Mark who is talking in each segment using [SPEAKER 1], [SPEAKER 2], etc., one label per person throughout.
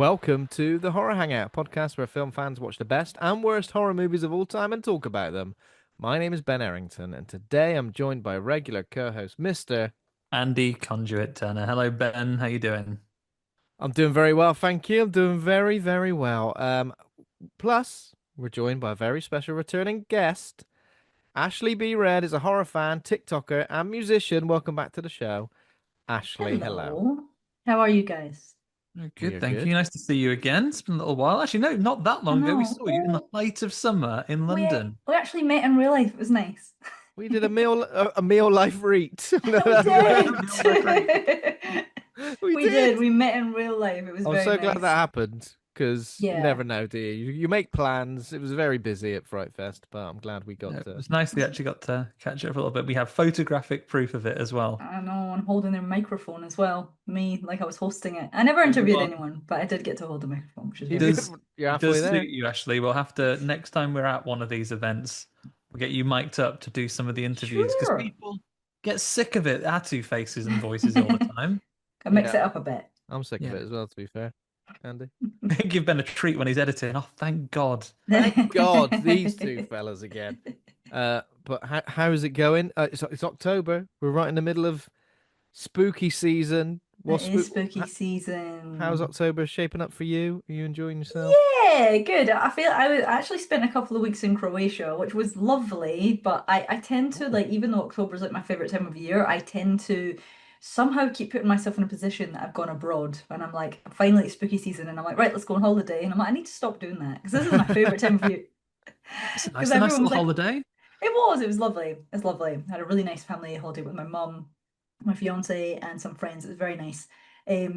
[SPEAKER 1] Welcome to the Horror Hangout, podcast where film fans watch the best and worst horror movies of all time and talk about them. My name is Ben Errington, and today I'm joined by regular co-host Mr.
[SPEAKER 2] Andy Conduit Turner. Hello, Ben. How you doing?
[SPEAKER 1] I'm doing very well, thank you. I'm doing very, very well. Plus, we're joined by a very special returning guest. Ashley B. Red is a horror fan, TikToker, and musician. Welcome back to the show. Ashley, hello.
[SPEAKER 3] Hello. How are you guys?
[SPEAKER 2] Oh,
[SPEAKER 1] We
[SPEAKER 2] good,
[SPEAKER 1] are
[SPEAKER 2] thank you.
[SPEAKER 1] good.
[SPEAKER 2] Nice to see you again. It's been a little while. Actually, no, not that
[SPEAKER 3] I
[SPEAKER 2] long ago. We
[SPEAKER 3] know.
[SPEAKER 2] saw you in the height of summer in
[SPEAKER 3] We
[SPEAKER 2] London.
[SPEAKER 3] we actually met in real life. It was nice.
[SPEAKER 1] We did a meal life read.
[SPEAKER 3] We did.
[SPEAKER 1] We
[SPEAKER 3] We
[SPEAKER 1] did.
[SPEAKER 3] did. We met in real life. It was
[SPEAKER 1] I'm
[SPEAKER 3] very
[SPEAKER 1] so glad
[SPEAKER 3] nice.
[SPEAKER 1] that happened because you
[SPEAKER 3] Yeah.
[SPEAKER 1] never know, do you? You make plans. It was very busy at Fright Fest, but I'm glad we
[SPEAKER 2] Yeah,
[SPEAKER 1] got
[SPEAKER 2] it
[SPEAKER 1] to.
[SPEAKER 2] was nice we actually got to catch up a little bit. We have photographic proof of it as well.
[SPEAKER 3] I know, I'm holding their microphone as well. Me, like I was hosting it. I never interviewed
[SPEAKER 2] Well,
[SPEAKER 3] anyone, but I did get to hold the microphone, which is
[SPEAKER 1] You
[SPEAKER 3] very
[SPEAKER 1] did.
[SPEAKER 3] nice.
[SPEAKER 2] does
[SPEAKER 1] You're halfway
[SPEAKER 2] does suit
[SPEAKER 1] there.
[SPEAKER 2] you, Ashley. We'll have to next time we're at one of these events, we'll get you mic'd up to do some of the interviews because
[SPEAKER 3] Sure.
[SPEAKER 2] people get sick of it, our two faces and voices all the time.
[SPEAKER 3] I mix
[SPEAKER 1] Yeah,
[SPEAKER 3] it up a bit.
[SPEAKER 1] I'm sick of
[SPEAKER 2] Yeah.
[SPEAKER 1] it as well, to be fair, Andy.
[SPEAKER 2] Give Ben a treat when he's editing. Oh, thank God.
[SPEAKER 1] Thank God, these two fellas again. But how is it going? It's October. We're right in the middle of spooky season.
[SPEAKER 3] It
[SPEAKER 1] What's
[SPEAKER 3] is
[SPEAKER 1] spook?
[SPEAKER 3] spooky
[SPEAKER 1] How's
[SPEAKER 3] season.
[SPEAKER 1] October shaping up for you? Are you enjoying yourself?
[SPEAKER 3] Yeah, good. I actually spent a couple of weeks in Croatia, which was lovely, but I tend to
[SPEAKER 1] Oh,
[SPEAKER 3] like, even though October's like my favorite time of year, I tend to somehow keep putting myself in a position that I've gone abroad and I'm like, finally it's spooky season and I'm like, right, let's go on holiday. And I'm like, I need to stop doing that because this is my favorite time of year.
[SPEAKER 2] It's a
[SPEAKER 3] Because
[SPEAKER 2] nice
[SPEAKER 3] everyone was
[SPEAKER 2] little
[SPEAKER 3] like,
[SPEAKER 2] holiday.
[SPEAKER 3] it was lovely. It's lovely. I had a really nice family holiday with my mum, my fiance, and some friends. It was very nice. Yeah,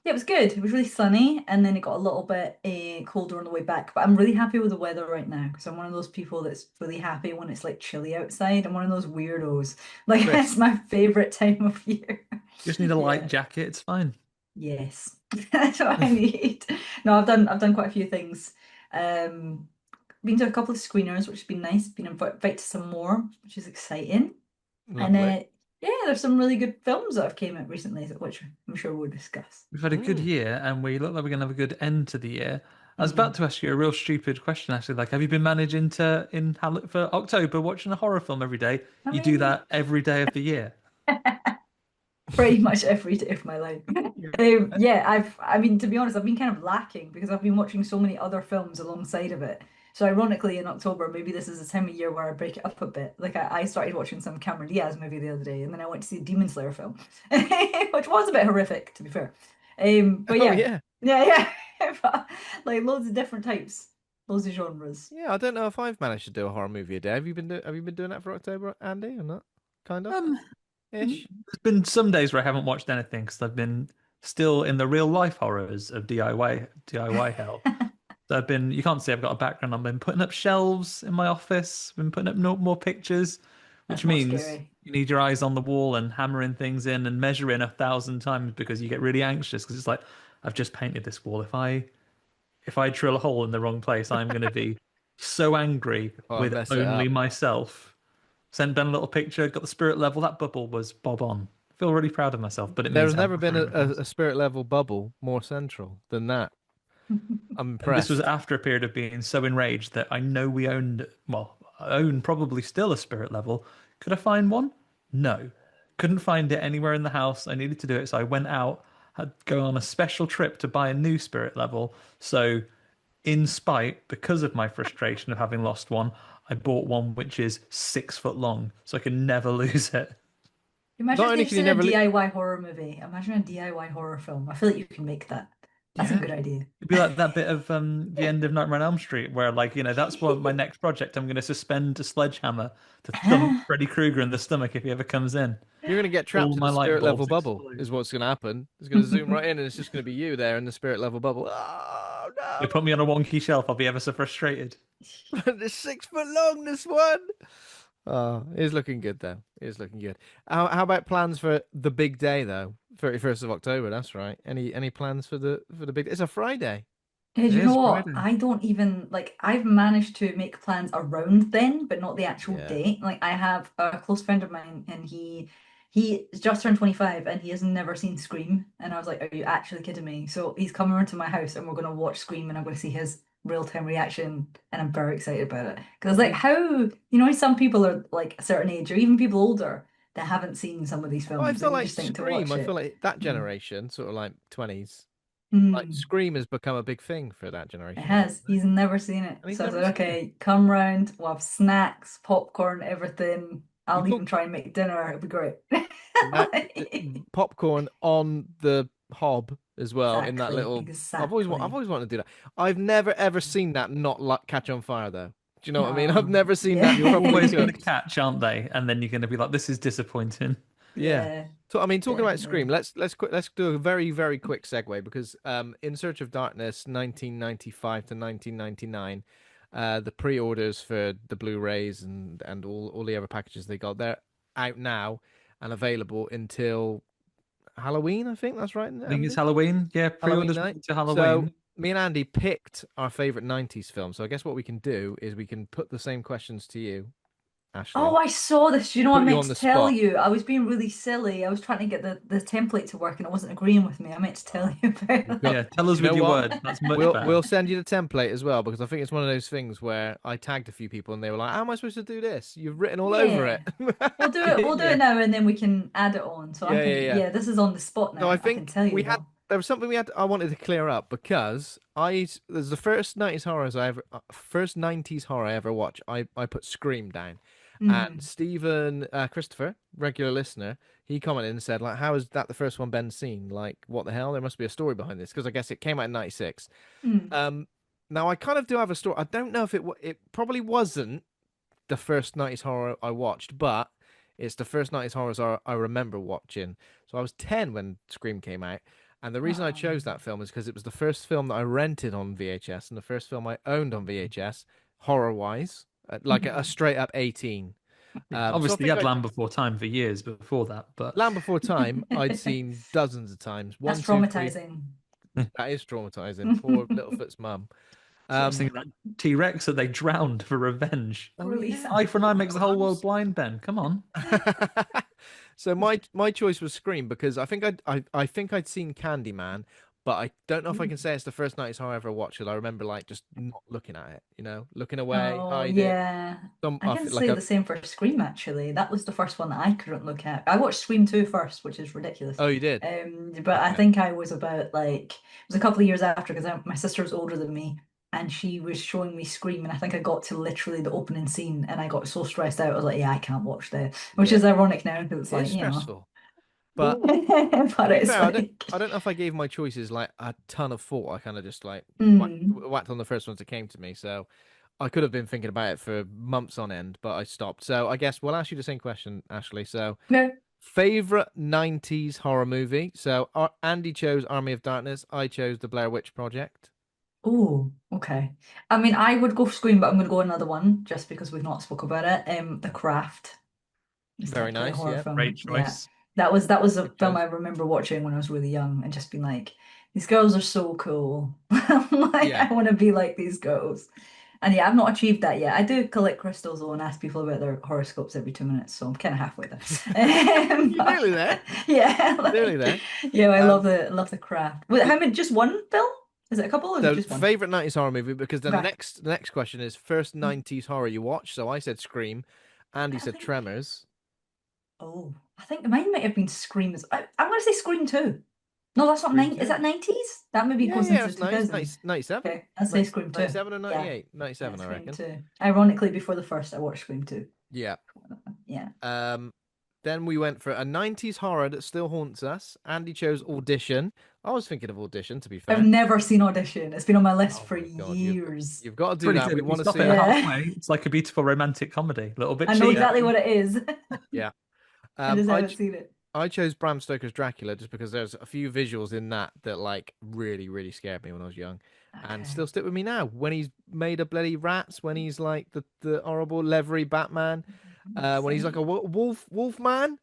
[SPEAKER 3] it was good. It was really sunny, and then it got a little bit colder on the way back. But I'm really happy with the weather right now because I'm one of those people that's really happy when it's like chilly outside. I'm one of those weirdos. Like
[SPEAKER 1] Chris.
[SPEAKER 3] that's my favorite time of year.
[SPEAKER 2] You just need a light
[SPEAKER 3] Yeah.
[SPEAKER 2] jacket. It's fine.
[SPEAKER 3] Yes. That's what I need. No, I've done quite a few things. Um, been to a couple of screeners, which has been nice. Been invited to some more, which is exciting. And
[SPEAKER 1] Lovely.
[SPEAKER 3] yeah, there's some really good films that have came out recently, which I'm sure we'll discuss.
[SPEAKER 2] We've had a good
[SPEAKER 1] Mm.
[SPEAKER 2] year, and we look like we're going to have a good end to the year. I was about
[SPEAKER 3] Mm.
[SPEAKER 2] to ask you a real stupid question, actually. Like, have you been managing to for October watching a horror film every day?
[SPEAKER 3] I
[SPEAKER 2] You do
[SPEAKER 3] mean,
[SPEAKER 2] that every day of the year.
[SPEAKER 3] pretty much every day of my life.
[SPEAKER 2] Yeah.
[SPEAKER 3] Yeah, I mean, to be honest, I've been kind of lacking because I've been watching so many other films alongside of it. So ironically, in October, maybe this is the time of year where I break it up a bit. Like I started watching some Cameron Diaz movie the other day, and then I went to see a Demon Slayer film, which was a bit horrific, to be fair. But
[SPEAKER 1] Oh
[SPEAKER 3] yeah,
[SPEAKER 1] yeah.
[SPEAKER 3] yeah, yeah, but, like loads of different types, loads of genres.
[SPEAKER 1] Yeah, I don't know if I've managed to do a horror movie a day. Have you been doing that for October, Andy, or not? Kind of
[SPEAKER 2] Um,
[SPEAKER 1] ish.
[SPEAKER 2] there's been some days where I haven't watched anything because I've been still in the real life horrors of DIY hell. So I've been, you can't see I've got a background. I've been putting up shelves in my office, been putting up no more pictures,
[SPEAKER 3] That's
[SPEAKER 2] which
[SPEAKER 3] not
[SPEAKER 2] means
[SPEAKER 3] scary.
[SPEAKER 2] you need your eyes on the wall and hammering things in and measuring 1,000 times because you get really anxious because it's like, I've just painted this wall. If I drill a hole in the wrong place, I'm going to be so angry
[SPEAKER 1] Oh, I
[SPEAKER 2] with
[SPEAKER 1] mess it
[SPEAKER 2] only
[SPEAKER 1] up.
[SPEAKER 2] myself. Sent Ben a little picture, got the spirit level. That bubble was bob on. I feel really proud of myself, but it
[SPEAKER 1] There's
[SPEAKER 2] means I haven't
[SPEAKER 1] never
[SPEAKER 2] got
[SPEAKER 1] been
[SPEAKER 2] very much else.
[SPEAKER 1] a spirit level bubble more central than that. I'm
[SPEAKER 2] And this was
[SPEAKER 1] impressed.
[SPEAKER 2] after a period of being so enraged that I know we owned, well, I own probably still a spirit level. Could I find one? No. Couldn't find it anywhere in the house. I needed to do it, so I went out, had to go on a special trip to buy a new spirit level. So, in spite, because of my frustration of having lost one, I bought one which is 6 foot long, so I can never lose it.
[SPEAKER 3] Imagine
[SPEAKER 1] Not
[SPEAKER 3] if
[SPEAKER 1] only
[SPEAKER 3] they
[SPEAKER 1] can
[SPEAKER 3] just
[SPEAKER 1] you
[SPEAKER 3] did a
[SPEAKER 1] never,
[SPEAKER 3] DIY horror movie. Imagine a DIY horror film. I feel like you can make that. That's a
[SPEAKER 2] Yeah.
[SPEAKER 3] good idea.
[SPEAKER 2] It'd be like that bit of the end of Nightmare on Elm Street, where like that's what my next project. I'm going to suspend a sledgehammer to thump Freddy Krueger in the stomach if he ever comes in.
[SPEAKER 1] you're going to get trapped
[SPEAKER 2] All
[SPEAKER 1] in
[SPEAKER 2] my
[SPEAKER 1] the
[SPEAKER 2] light
[SPEAKER 1] spirit level
[SPEAKER 2] bulbs
[SPEAKER 1] bubble.
[SPEAKER 2] explode.
[SPEAKER 1] Is what's going to happen. It's going to zoom right in, and it's just going to be you there in the spirit level bubble. Oh
[SPEAKER 2] They
[SPEAKER 1] no!
[SPEAKER 2] put me on a wonky shelf. I'll be ever so frustrated.
[SPEAKER 1] It's 6 foot long. This one. Oh, it's looking good though. It's looking good. How about plans for the big day though? 31st of October. That's right. Any plans for the big? It's a Friday.
[SPEAKER 3] Hey,
[SPEAKER 2] It
[SPEAKER 3] do you know
[SPEAKER 2] is
[SPEAKER 3] what?
[SPEAKER 2] Friday.
[SPEAKER 3] I don't even like I've managed to make plans around then, but not the actual
[SPEAKER 1] Yeah.
[SPEAKER 3] date. Like I have a close friend of mine and he He just turned 25 and he has never seen Scream. And I was like, are you actually kidding me? So he's coming over to my house and we're going to watch Scream and I'm going to see his real-time reaction. And I'm very excited about it. Because, like, how, some people are like a certain age or even people older that haven't seen some of these
[SPEAKER 1] Well, I
[SPEAKER 3] films
[SPEAKER 1] feel
[SPEAKER 3] and you
[SPEAKER 1] like
[SPEAKER 3] just think to
[SPEAKER 1] Scream.
[SPEAKER 3] watch
[SPEAKER 1] I feel
[SPEAKER 3] it.
[SPEAKER 1] like that
[SPEAKER 3] Mm.
[SPEAKER 1] generation, sort of like 20s, like
[SPEAKER 3] Mm.
[SPEAKER 1] Scream has become a big thing for that
[SPEAKER 3] It
[SPEAKER 1] generation as well.
[SPEAKER 3] has. He's never seen it.
[SPEAKER 1] And he's
[SPEAKER 3] So I
[SPEAKER 1] never
[SPEAKER 3] said,
[SPEAKER 1] seen it.
[SPEAKER 3] okay, come round. We'll have snacks, popcorn, everything.
[SPEAKER 1] You
[SPEAKER 3] I'll
[SPEAKER 1] talk
[SPEAKER 3] even try and make dinner. It'll be great.
[SPEAKER 1] that popcorn on the hob as well in that
[SPEAKER 3] Exactly,
[SPEAKER 1] little. I've
[SPEAKER 3] exactly.
[SPEAKER 1] always wanted to do that. I've never ever seen that not like catch on fire though. Do you know what I mean? I've
[SPEAKER 3] No.
[SPEAKER 1] never seen that
[SPEAKER 2] You're
[SPEAKER 1] properly
[SPEAKER 2] always going to
[SPEAKER 1] cooked.
[SPEAKER 2] catch, aren't they? And then you're going to be like, this is disappointing.
[SPEAKER 1] Yeah.
[SPEAKER 3] Yeah,
[SPEAKER 1] So I mean, talking about Scream,
[SPEAKER 3] definitely.
[SPEAKER 1] let's do a very quick segue because In Search of Darkness, 1995 to 1999, the pre-orders for the Blu-rays and all the other packages they got, they're out now and available until Halloween. I think that's right,
[SPEAKER 2] I think it's
[SPEAKER 1] Andy.
[SPEAKER 2] Halloween. Yeah,
[SPEAKER 1] Halloween
[SPEAKER 2] pre-orders
[SPEAKER 1] night.
[SPEAKER 2] to
[SPEAKER 1] So
[SPEAKER 2] Halloween.
[SPEAKER 1] me and Andy picked our favorite 90s film. So I guess what we can do is we can put the same questions to you,
[SPEAKER 3] Oh,
[SPEAKER 1] Ashley.
[SPEAKER 3] I saw this. You know, I
[SPEAKER 1] Put you
[SPEAKER 3] meant
[SPEAKER 1] on
[SPEAKER 3] to
[SPEAKER 1] the
[SPEAKER 3] tell
[SPEAKER 1] spot.
[SPEAKER 3] you. I was being really silly. I was trying to get the template to work and it wasn't agreeing with me. I meant to tell
[SPEAKER 1] Oh,
[SPEAKER 3] you
[SPEAKER 1] you've
[SPEAKER 3] about
[SPEAKER 1] got.
[SPEAKER 2] Yeah, tell us
[SPEAKER 1] You
[SPEAKER 2] with
[SPEAKER 1] know
[SPEAKER 2] your
[SPEAKER 1] what?
[SPEAKER 2] words. That's much
[SPEAKER 1] We'll
[SPEAKER 2] better.
[SPEAKER 1] send you the template as well because I think it's one of those things where I tagged a few people and they were like, "How am I supposed to do this? You've written all over it."
[SPEAKER 3] Yeah. We'll do it. We'll do
[SPEAKER 1] Yeah,
[SPEAKER 3] it now and then we can add it on. So I'm
[SPEAKER 1] yeah, yeah,
[SPEAKER 3] thinking,
[SPEAKER 1] yeah.
[SPEAKER 3] yeah, this is on the spot
[SPEAKER 1] No, I
[SPEAKER 3] now. I can
[SPEAKER 1] think
[SPEAKER 3] tell
[SPEAKER 1] we
[SPEAKER 3] you
[SPEAKER 1] had
[SPEAKER 3] though.
[SPEAKER 1] there was something we had I wanted to clear up because I there's the first 90s horrors I ever first 90s horror I ever watched. I put Scream down. And
[SPEAKER 3] Mm.
[SPEAKER 1] Stephen Christopher, regular listener, he commented and said like, "How is that the first one Ben's seen? Like, what the hell? There must be a story behind this because I guess it came out in '96."
[SPEAKER 3] Mm.
[SPEAKER 1] Um, Now I kind of do have a story. I don't know if it probably wasn't the first 90s horror I watched, but it's the first 90s horrors I remember watching. So I was 10 when Scream came out. And the reason I chose that film is because it was the first film that I rented on VHS and the first film I owned on VHS, horror wise, like a
[SPEAKER 3] Mm.
[SPEAKER 1] straight up 18. So I
[SPEAKER 2] Obviously, you
[SPEAKER 1] think
[SPEAKER 2] had
[SPEAKER 1] I
[SPEAKER 2] Land Before Time for years before that, but
[SPEAKER 1] Land Before Time, I'd seen dozens of times.
[SPEAKER 3] That's
[SPEAKER 1] One, two, three.
[SPEAKER 3] traumatizing.
[SPEAKER 1] That is traumatizing. Poor Littlefoot's mum.
[SPEAKER 2] I was
[SPEAKER 1] Um,
[SPEAKER 2] thinking that T-Rex that they drowned for revenge.
[SPEAKER 1] oh
[SPEAKER 3] Really
[SPEAKER 1] yeah,
[SPEAKER 2] Eye for an eye
[SPEAKER 3] sad.
[SPEAKER 2] makes the whole world blind, Ben. Come on.
[SPEAKER 1] So my choice was Scream because I think I'd seen Candyman, but I don't know if I can say it's the first 90s horror I ever watched it. I remember like just not looking at it, looking away,
[SPEAKER 3] Oh
[SPEAKER 1] hide it.
[SPEAKER 3] yeah.
[SPEAKER 1] Some
[SPEAKER 3] I
[SPEAKER 1] I
[SPEAKER 3] can
[SPEAKER 1] feel like
[SPEAKER 3] say
[SPEAKER 1] a
[SPEAKER 3] the same for Scream actually. That was the first one that I couldn't look at. I watched Scream 2 first, which is ridiculous.
[SPEAKER 1] oh you did
[SPEAKER 3] But I
[SPEAKER 1] okay
[SPEAKER 3] think I was about like it was a couple of years after because my sister was older than me and she was showing me Scream and I think I got to literally the opening scene and I got so stressed out. I was like, yeah, I can't watch this. Which
[SPEAKER 1] yeah
[SPEAKER 3] is ironic now because it's
[SPEAKER 1] it is
[SPEAKER 3] like,
[SPEAKER 1] stressful, but to
[SPEAKER 3] but
[SPEAKER 1] be
[SPEAKER 3] it's
[SPEAKER 1] fair
[SPEAKER 3] like
[SPEAKER 1] I don't know if I gave my choices like a ton of thought. I kind of just like
[SPEAKER 3] mm,
[SPEAKER 1] whacked on the first ones that came to me. So I could have been thinking about it for months on end, but I stopped. So I guess we'll ask you the same question, Ashley. So,
[SPEAKER 3] no.
[SPEAKER 1] favorite 90s horror movie? So, Andy chose Army of Darkness. I chose The Blair Witch Project.
[SPEAKER 3] Oh, okay. I mean, I would go for Scream, but I'm going to go another one just because we've not spoke about it. The Craft is
[SPEAKER 1] Very
[SPEAKER 3] technically a
[SPEAKER 1] nice.
[SPEAKER 3] horror
[SPEAKER 1] Yeah.
[SPEAKER 2] Great
[SPEAKER 3] film. Yeah,
[SPEAKER 2] choice.
[SPEAKER 3] that was a
[SPEAKER 1] Good
[SPEAKER 3] film I
[SPEAKER 1] choice.
[SPEAKER 3] remember watching when I was really young and just being like, these girls are so cool. I'm like,
[SPEAKER 1] Yeah.
[SPEAKER 3] I want to be like these girls. And yeah, I've not achieved that yet. I do collect crystals though and ask people about their horoscopes every 2 minutes, so I'm kind of halfway there.
[SPEAKER 1] You're nearly there.
[SPEAKER 3] Yeah,
[SPEAKER 1] Nearly there.
[SPEAKER 3] yeah, I
[SPEAKER 1] Um,
[SPEAKER 3] love the craft. Wait, how many? Just one film? Is it a couple or is it
[SPEAKER 1] so
[SPEAKER 3] just one?
[SPEAKER 1] favorite 90s horror movie because then
[SPEAKER 3] Okay.
[SPEAKER 1] the next question is first 90s horror you watch. So I said Scream, Andy
[SPEAKER 3] I
[SPEAKER 1] said
[SPEAKER 3] think.
[SPEAKER 1] Tremors.
[SPEAKER 3] Oh, I think mine might have been Scream. I'm going to say Scream 2. No, that's not
[SPEAKER 1] Scream
[SPEAKER 3] nine. Is
[SPEAKER 1] 2.
[SPEAKER 3] that 90s? That maybe
[SPEAKER 1] Yeah,
[SPEAKER 3] goes
[SPEAKER 1] yeah,
[SPEAKER 3] into the
[SPEAKER 1] it's nice.
[SPEAKER 3] 2000s.
[SPEAKER 1] Nice 97.
[SPEAKER 3] Okay, I'll say Scream 2.
[SPEAKER 1] 97 or
[SPEAKER 3] Yeah,
[SPEAKER 1] 98?
[SPEAKER 3] yeah,
[SPEAKER 1] 97, I
[SPEAKER 3] Scream
[SPEAKER 1] reckon.
[SPEAKER 3] 2. Ironically, before the first, I watched Scream 2.
[SPEAKER 1] Yeah.
[SPEAKER 3] Yeah.
[SPEAKER 1] Um, then we went for a 90s horror that still haunts us. Andy chose Audition. I was thinking of Audition, to be
[SPEAKER 3] I've
[SPEAKER 1] fair.
[SPEAKER 3] never seen Audition. It's been on my list
[SPEAKER 1] Oh
[SPEAKER 3] for
[SPEAKER 1] my God,
[SPEAKER 3] years.
[SPEAKER 1] you've got to do
[SPEAKER 2] Pretty
[SPEAKER 1] that.
[SPEAKER 2] good.
[SPEAKER 1] We
[SPEAKER 2] If you
[SPEAKER 1] want to
[SPEAKER 2] stop
[SPEAKER 1] see
[SPEAKER 2] it
[SPEAKER 1] it.
[SPEAKER 3] Yeah,
[SPEAKER 2] halfway, it's like a beautiful romantic comedy. A little bit
[SPEAKER 3] I know
[SPEAKER 1] Yeah,
[SPEAKER 3] exactly
[SPEAKER 2] cheesy.
[SPEAKER 3] what it is.
[SPEAKER 1] yeah.
[SPEAKER 3] I
[SPEAKER 1] Um,
[SPEAKER 3] just
[SPEAKER 1] I
[SPEAKER 3] haven't
[SPEAKER 1] ch
[SPEAKER 3] seen it.
[SPEAKER 1] I chose Bram Stoker's Dracula just because there's a few visuals in that like really scared me when I was young, and
[SPEAKER 3] Okay.
[SPEAKER 1] still stick with me now. When he's made of bloody rats, when he's like the horrible leathery Batman, when he's like a
[SPEAKER 3] See.
[SPEAKER 1] wolf man,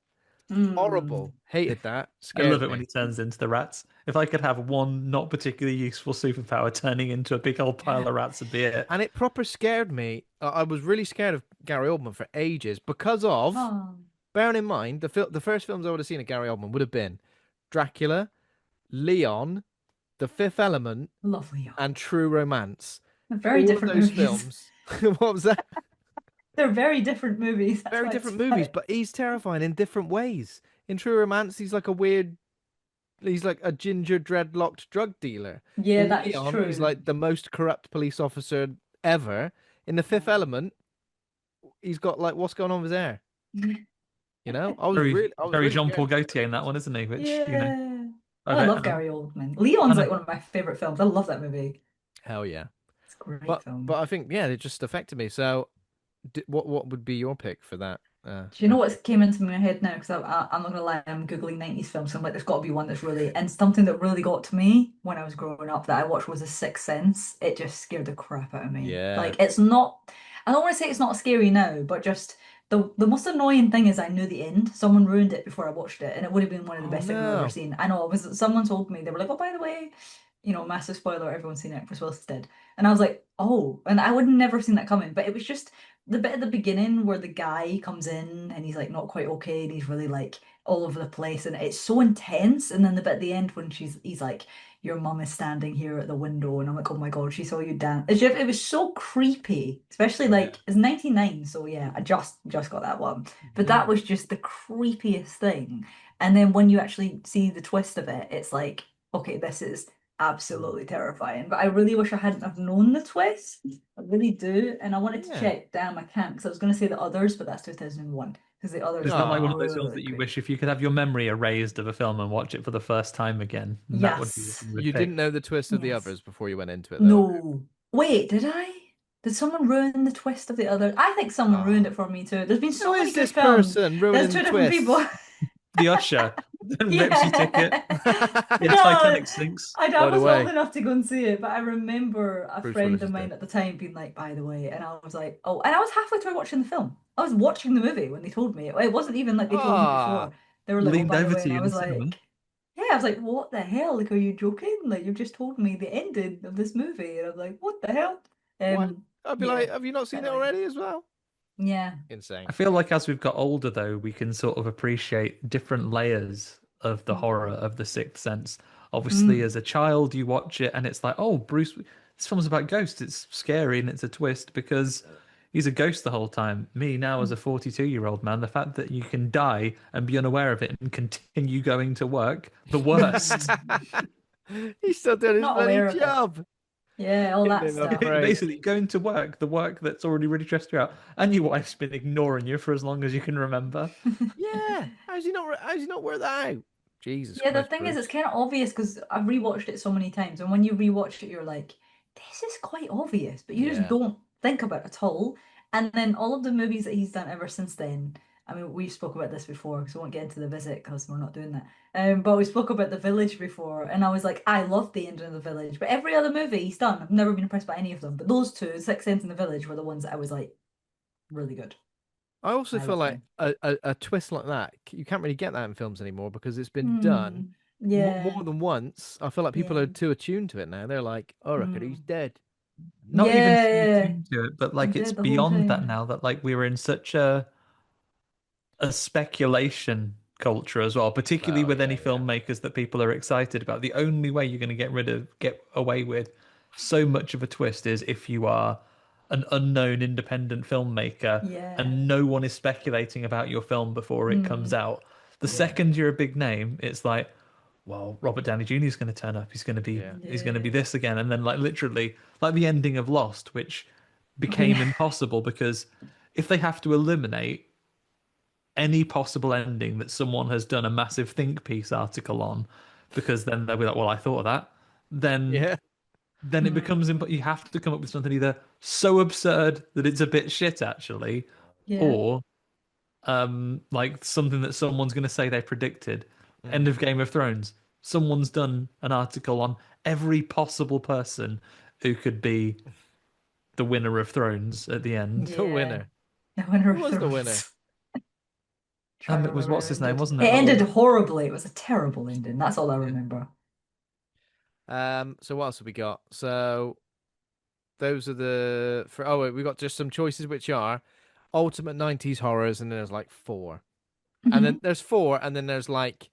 [SPEAKER 3] Hmm.
[SPEAKER 1] horrible. Hated that.
[SPEAKER 2] I love
[SPEAKER 1] Scared
[SPEAKER 2] it when
[SPEAKER 1] me.
[SPEAKER 2] he turns into the rats. If I could have one not particularly useful superpower turning into a big old pile
[SPEAKER 1] Yeah.
[SPEAKER 2] of rats would be it.
[SPEAKER 1] And it proper scared me. I was really scared of Gary Oldman for ages because of
[SPEAKER 3] Oh.
[SPEAKER 1] bearing in mind the first films I would have seen of Gary Oldman would have been Dracula, Leon, The Fifth Element,
[SPEAKER 3] Lovely.
[SPEAKER 1] and True Romance.
[SPEAKER 3] They're very
[SPEAKER 1] All of
[SPEAKER 3] different
[SPEAKER 1] those
[SPEAKER 3] movies.
[SPEAKER 1] films. What was that?
[SPEAKER 3] They're very different movies. That's
[SPEAKER 1] Very
[SPEAKER 3] why it's
[SPEAKER 1] different movies,
[SPEAKER 3] funny.
[SPEAKER 1] but he's terrifying in different ways. In True Romance, he's like a ginger dreadlocked drug dealer.
[SPEAKER 3] Yeah,
[SPEAKER 1] In
[SPEAKER 3] that is
[SPEAKER 1] Leon, he's
[SPEAKER 3] true.
[SPEAKER 1] like the most corrupt police officer ever. In The Fifth Element, he's got like what's going on with his hair. You know,
[SPEAKER 2] Very,
[SPEAKER 1] I was
[SPEAKER 2] very
[SPEAKER 1] really
[SPEAKER 2] Jean
[SPEAKER 1] scared.
[SPEAKER 2] Paul Gaultier in that one, isn't he? Which
[SPEAKER 3] Yeah.
[SPEAKER 2] I
[SPEAKER 3] I
[SPEAKER 2] bet.
[SPEAKER 3] love Gary Oldman. Leon's
[SPEAKER 2] And I,
[SPEAKER 3] like one of my favorite films. I love that movie.
[SPEAKER 1] Hell yeah.
[SPEAKER 3] It's a great
[SPEAKER 1] But
[SPEAKER 3] film.
[SPEAKER 1] I think yeah, it just affected me. So, what would be your pick for that?
[SPEAKER 3] Do you know
[SPEAKER 1] Ashley?
[SPEAKER 3] what's came into my head now? Because I'm not gonna lie, I'm googling 90s films. So I'm like, there's got to be one that's really and something that really got to me when I was growing up that I watched was The Sixth Sense. It just scared the crap out of me.
[SPEAKER 1] Yeah.
[SPEAKER 3] Like it's not. I don't want to say it's not scary now, but just the most annoying thing is I knew the end. Someone ruined it before I watched it, and it would have been one of the
[SPEAKER 1] Oh
[SPEAKER 3] best things I've ever
[SPEAKER 1] no.
[SPEAKER 3] seen. I know it was someone told me they were like, oh by the way, massive spoiler, everyone's seen it. Bruce Willis is dead, and I was like, oh, and I would never have seen that coming. But it was just the bit at the beginning where the guy comes in and he's like not quite okay and he's really like all over the place and it's so intense. And then the bit at the end when he's like, your mum is standing here at the window, and I'm like, oh my God, she saw you dance. It was so creepy, especially
[SPEAKER 1] Oh yeah.
[SPEAKER 3] like it's 99, so yeah, I just got that one. But that
[SPEAKER 1] Mm.
[SPEAKER 3] was just the creepiest thing. And then when you actually see the twist of it, it's like, okay, this is
[SPEAKER 1] Mm.
[SPEAKER 3] absolutely terrifying. But I really wish I hadn't have known the twist. I really do. And I wanted to
[SPEAKER 1] Yeah.
[SPEAKER 3] check, damn, I can't, because I was going to say the others, but that's 2001, because the others
[SPEAKER 2] is
[SPEAKER 3] are
[SPEAKER 2] that like one
[SPEAKER 1] Ah.
[SPEAKER 2] of those films
[SPEAKER 3] really
[SPEAKER 2] that you
[SPEAKER 3] creepy.
[SPEAKER 2] wish if you could have your memory erased of a film and watch it for the first time again, that would be what
[SPEAKER 3] Yes.
[SPEAKER 2] you would
[SPEAKER 1] You didn't
[SPEAKER 2] pick?
[SPEAKER 1] know the twist of the
[SPEAKER 3] Yes.
[SPEAKER 1] others before you went into it, though.
[SPEAKER 3] No. Wait, did I? Did someone ruin the twist of the others? I think someone ruined
[SPEAKER 1] Ah.
[SPEAKER 3] it for me too. There's been
[SPEAKER 1] Who
[SPEAKER 3] so many
[SPEAKER 1] is
[SPEAKER 3] good
[SPEAKER 1] this
[SPEAKER 3] films.
[SPEAKER 1] person
[SPEAKER 3] There's
[SPEAKER 1] ruining the
[SPEAKER 3] two different people.
[SPEAKER 1] twists?
[SPEAKER 2] The usher then rips your ticket.
[SPEAKER 3] Yeah.
[SPEAKER 2] Yeah,
[SPEAKER 3] No,
[SPEAKER 2] Titanic sinks.
[SPEAKER 3] I
[SPEAKER 1] By the
[SPEAKER 3] was old
[SPEAKER 1] way,
[SPEAKER 3] enough to go and see it, but I remember a
[SPEAKER 1] Bruce
[SPEAKER 3] friend
[SPEAKER 1] Willis
[SPEAKER 3] of
[SPEAKER 1] is
[SPEAKER 3] mine
[SPEAKER 1] dead.
[SPEAKER 3] at the time being like, by the way, and I was like, oh, and I was halfway through watching the film. I was watching the movie when they told me. It wasn't even like they told me
[SPEAKER 1] Ah,
[SPEAKER 3] before. They were like, oh,
[SPEAKER 2] Leaned
[SPEAKER 3] by the
[SPEAKER 2] over
[SPEAKER 3] way,
[SPEAKER 2] to
[SPEAKER 3] and
[SPEAKER 2] you
[SPEAKER 3] I
[SPEAKER 2] in the
[SPEAKER 3] was
[SPEAKER 2] cinema.
[SPEAKER 3] like, yeah, I was like, what the hell? Like, are you joking? Like, you've just told me the ending of this movie, and I'm like, what the hell?
[SPEAKER 1] what? I'd be
[SPEAKER 3] Yeah,
[SPEAKER 1] like, have you not seen it
[SPEAKER 3] annoying.
[SPEAKER 1] already as well?
[SPEAKER 3] Yeah.
[SPEAKER 2] I
[SPEAKER 1] Insane.
[SPEAKER 2] feel like as we've got older, though, we can sort of appreciate different layers of the horror of The Sixth Sense. Obviously,
[SPEAKER 3] Mm.
[SPEAKER 2] as a child, you watch it and it's like, oh, Bruce, this film's about ghosts. It's scary and it's a twist because he's a ghost the whole time. Me now, as a 42-year-old man, the fact that you can die and be unaware of it and continue going to work, the worst.
[SPEAKER 1] He's still doing his
[SPEAKER 3] Not
[SPEAKER 1] bloody
[SPEAKER 3] aware of it.
[SPEAKER 1] job.
[SPEAKER 3] Yeah, all
[SPEAKER 1] Give
[SPEAKER 3] that
[SPEAKER 1] him a
[SPEAKER 3] stuff.
[SPEAKER 1] break.
[SPEAKER 2] Basically, going to work, the work that's already really stressed you out, and your wife's been ignoring you for as long as you can remember.
[SPEAKER 1] Yeah. How's he not work that out? Jesus
[SPEAKER 3] Yeah, the
[SPEAKER 1] Christ,
[SPEAKER 3] thing is, it's
[SPEAKER 1] Bruce.
[SPEAKER 3] kind of obvious because I've rewatched it so many times, and when you rewatch it, you're like, this is quite obvious, but you just
[SPEAKER 1] Yeah.
[SPEAKER 3] don't think about it at all. And then all of the movies that he's done ever since then, I mean, we've spoke about this before, so I won't get into the visit because we're not doing that. But we spoke about The Village before, and I was like, I love the ending of The Village, but every other movie he's done, I've never been impressed by any of them. But those two, Sixth Sense and The Village, were the ones that I was like, really good.
[SPEAKER 1] I also
[SPEAKER 3] I
[SPEAKER 1] feel
[SPEAKER 3] loved
[SPEAKER 1] like
[SPEAKER 3] them.
[SPEAKER 1] a twist like that, you can't really get that in films anymore because it's been done
[SPEAKER 3] Hmm. Yeah.
[SPEAKER 1] more than once. I feel like people
[SPEAKER 3] Yeah.
[SPEAKER 1] are too attuned to it now. They're like, oh, look at he's
[SPEAKER 3] Hmm.
[SPEAKER 1] dead.
[SPEAKER 2] Not even
[SPEAKER 3] Yeah,
[SPEAKER 2] too
[SPEAKER 3] yeah.
[SPEAKER 2] tuned to it, but
[SPEAKER 3] I'm
[SPEAKER 2] like it's
[SPEAKER 3] dead the whole
[SPEAKER 2] beyond that
[SPEAKER 3] time.
[SPEAKER 2] now that like we're in such a speculation culture as well, particularly
[SPEAKER 1] Oh,
[SPEAKER 2] with
[SPEAKER 1] yeah,
[SPEAKER 2] any
[SPEAKER 1] yeah.
[SPEAKER 2] filmmakers that people are excited about. The only way you're going to get away with so much of a twist is if you are an unknown independent filmmaker
[SPEAKER 3] Yeah.
[SPEAKER 2] and no one is speculating about your film before it comes
[SPEAKER 3] Mm.
[SPEAKER 2] out. The
[SPEAKER 3] Yeah.
[SPEAKER 2] second you're a big name, it's like, well, Robert Downey Jr. is going to turn up.
[SPEAKER 1] Yeah.
[SPEAKER 2] He's going to be
[SPEAKER 3] Yeah.
[SPEAKER 2] this again, and then like literally like the ending of Lost, which
[SPEAKER 3] Oh
[SPEAKER 2] became
[SPEAKER 3] yeah.
[SPEAKER 2] impossible because if they have to eliminate any possible ending that someone has done a massive think piece article on, because then they'll be like, well, I thought of that. Then
[SPEAKER 1] Yeah.
[SPEAKER 2] then it
[SPEAKER 3] Mm.
[SPEAKER 2] becomes you have to come up with something either so absurd that it's a bit shit actually,
[SPEAKER 3] Yeah.
[SPEAKER 2] or like something that someone's going to say they predicted. End
[SPEAKER 1] Hmm.
[SPEAKER 2] of Game of Thrones. Someone's done an article on every possible person who could be the winner of Thrones at the end.
[SPEAKER 1] The
[SPEAKER 3] Yeah.
[SPEAKER 1] winner.
[SPEAKER 3] The winner
[SPEAKER 1] Who
[SPEAKER 3] of
[SPEAKER 1] was the winner?
[SPEAKER 3] Thrones. Trying to
[SPEAKER 2] It was
[SPEAKER 3] remember
[SPEAKER 2] what's
[SPEAKER 3] how it
[SPEAKER 2] his name,
[SPEAKER 3] ended.
[SPEAKER 2] wasn't
[SPEAKER 3] It
[SPEAKER 2] it?
[SPEAKER 3] ended
[SPEAKER 2] Little
[SPEAKER 3] horribly. It was a terrible ending. That's all I
[SPEAKER 1] Yeah.
[SPEAKER 3] remember.
[SPEAKER 1] So what else have we got? So those are the for oh wait, we got just some choices which are ultimate 90s horrors and then there's like four. And then there's 4, and then there's like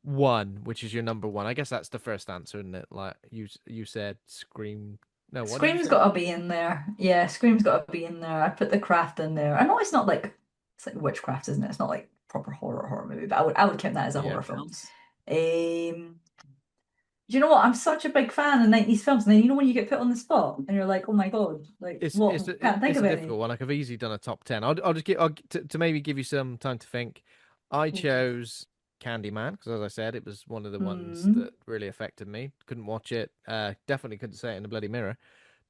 [SPEAKER 1] 1, which is your number 1. I guess that's the first answer, isn't it? Like you said Scream. No, what did you
[SPEAKER 3] Scream's
[SPEAKER 1] say?
[SPEAKER 3] got to be in there. Yeah, Scream's got to be in there. I put The Craft in there. I know it's not like it's like witchcraft, isn't it? It's not like proper horror movie, but I would count that as a
[SPEAKER 1] Yeah.
[SPEAKER 3] horror film. Do you know what? I'm such a big fan of 90s films, and then you know when you get put on the spot and you're like, oh my God, like
[SPEAKER 1] It's
[SPEAKER 3] what?
[SPEAKER 1] it's a,
[SPEAKER 3] Can't think
[SPEAKER 1] it's a
[SPEAKER 3] of
[SPEAKER 1] difficult
[SPEAKER 3] any.
[SPEAKER 1] one. I could have easily done a top 10. I'll just to maybe give you some time to think. I chose Candyman because, as I said, it was one of the ones
[SPEAKER 3] Hmm.
[SPEAKER 1] that really affected me. Couldn't watch it. Definitely couldn't say it in the bloody mirror.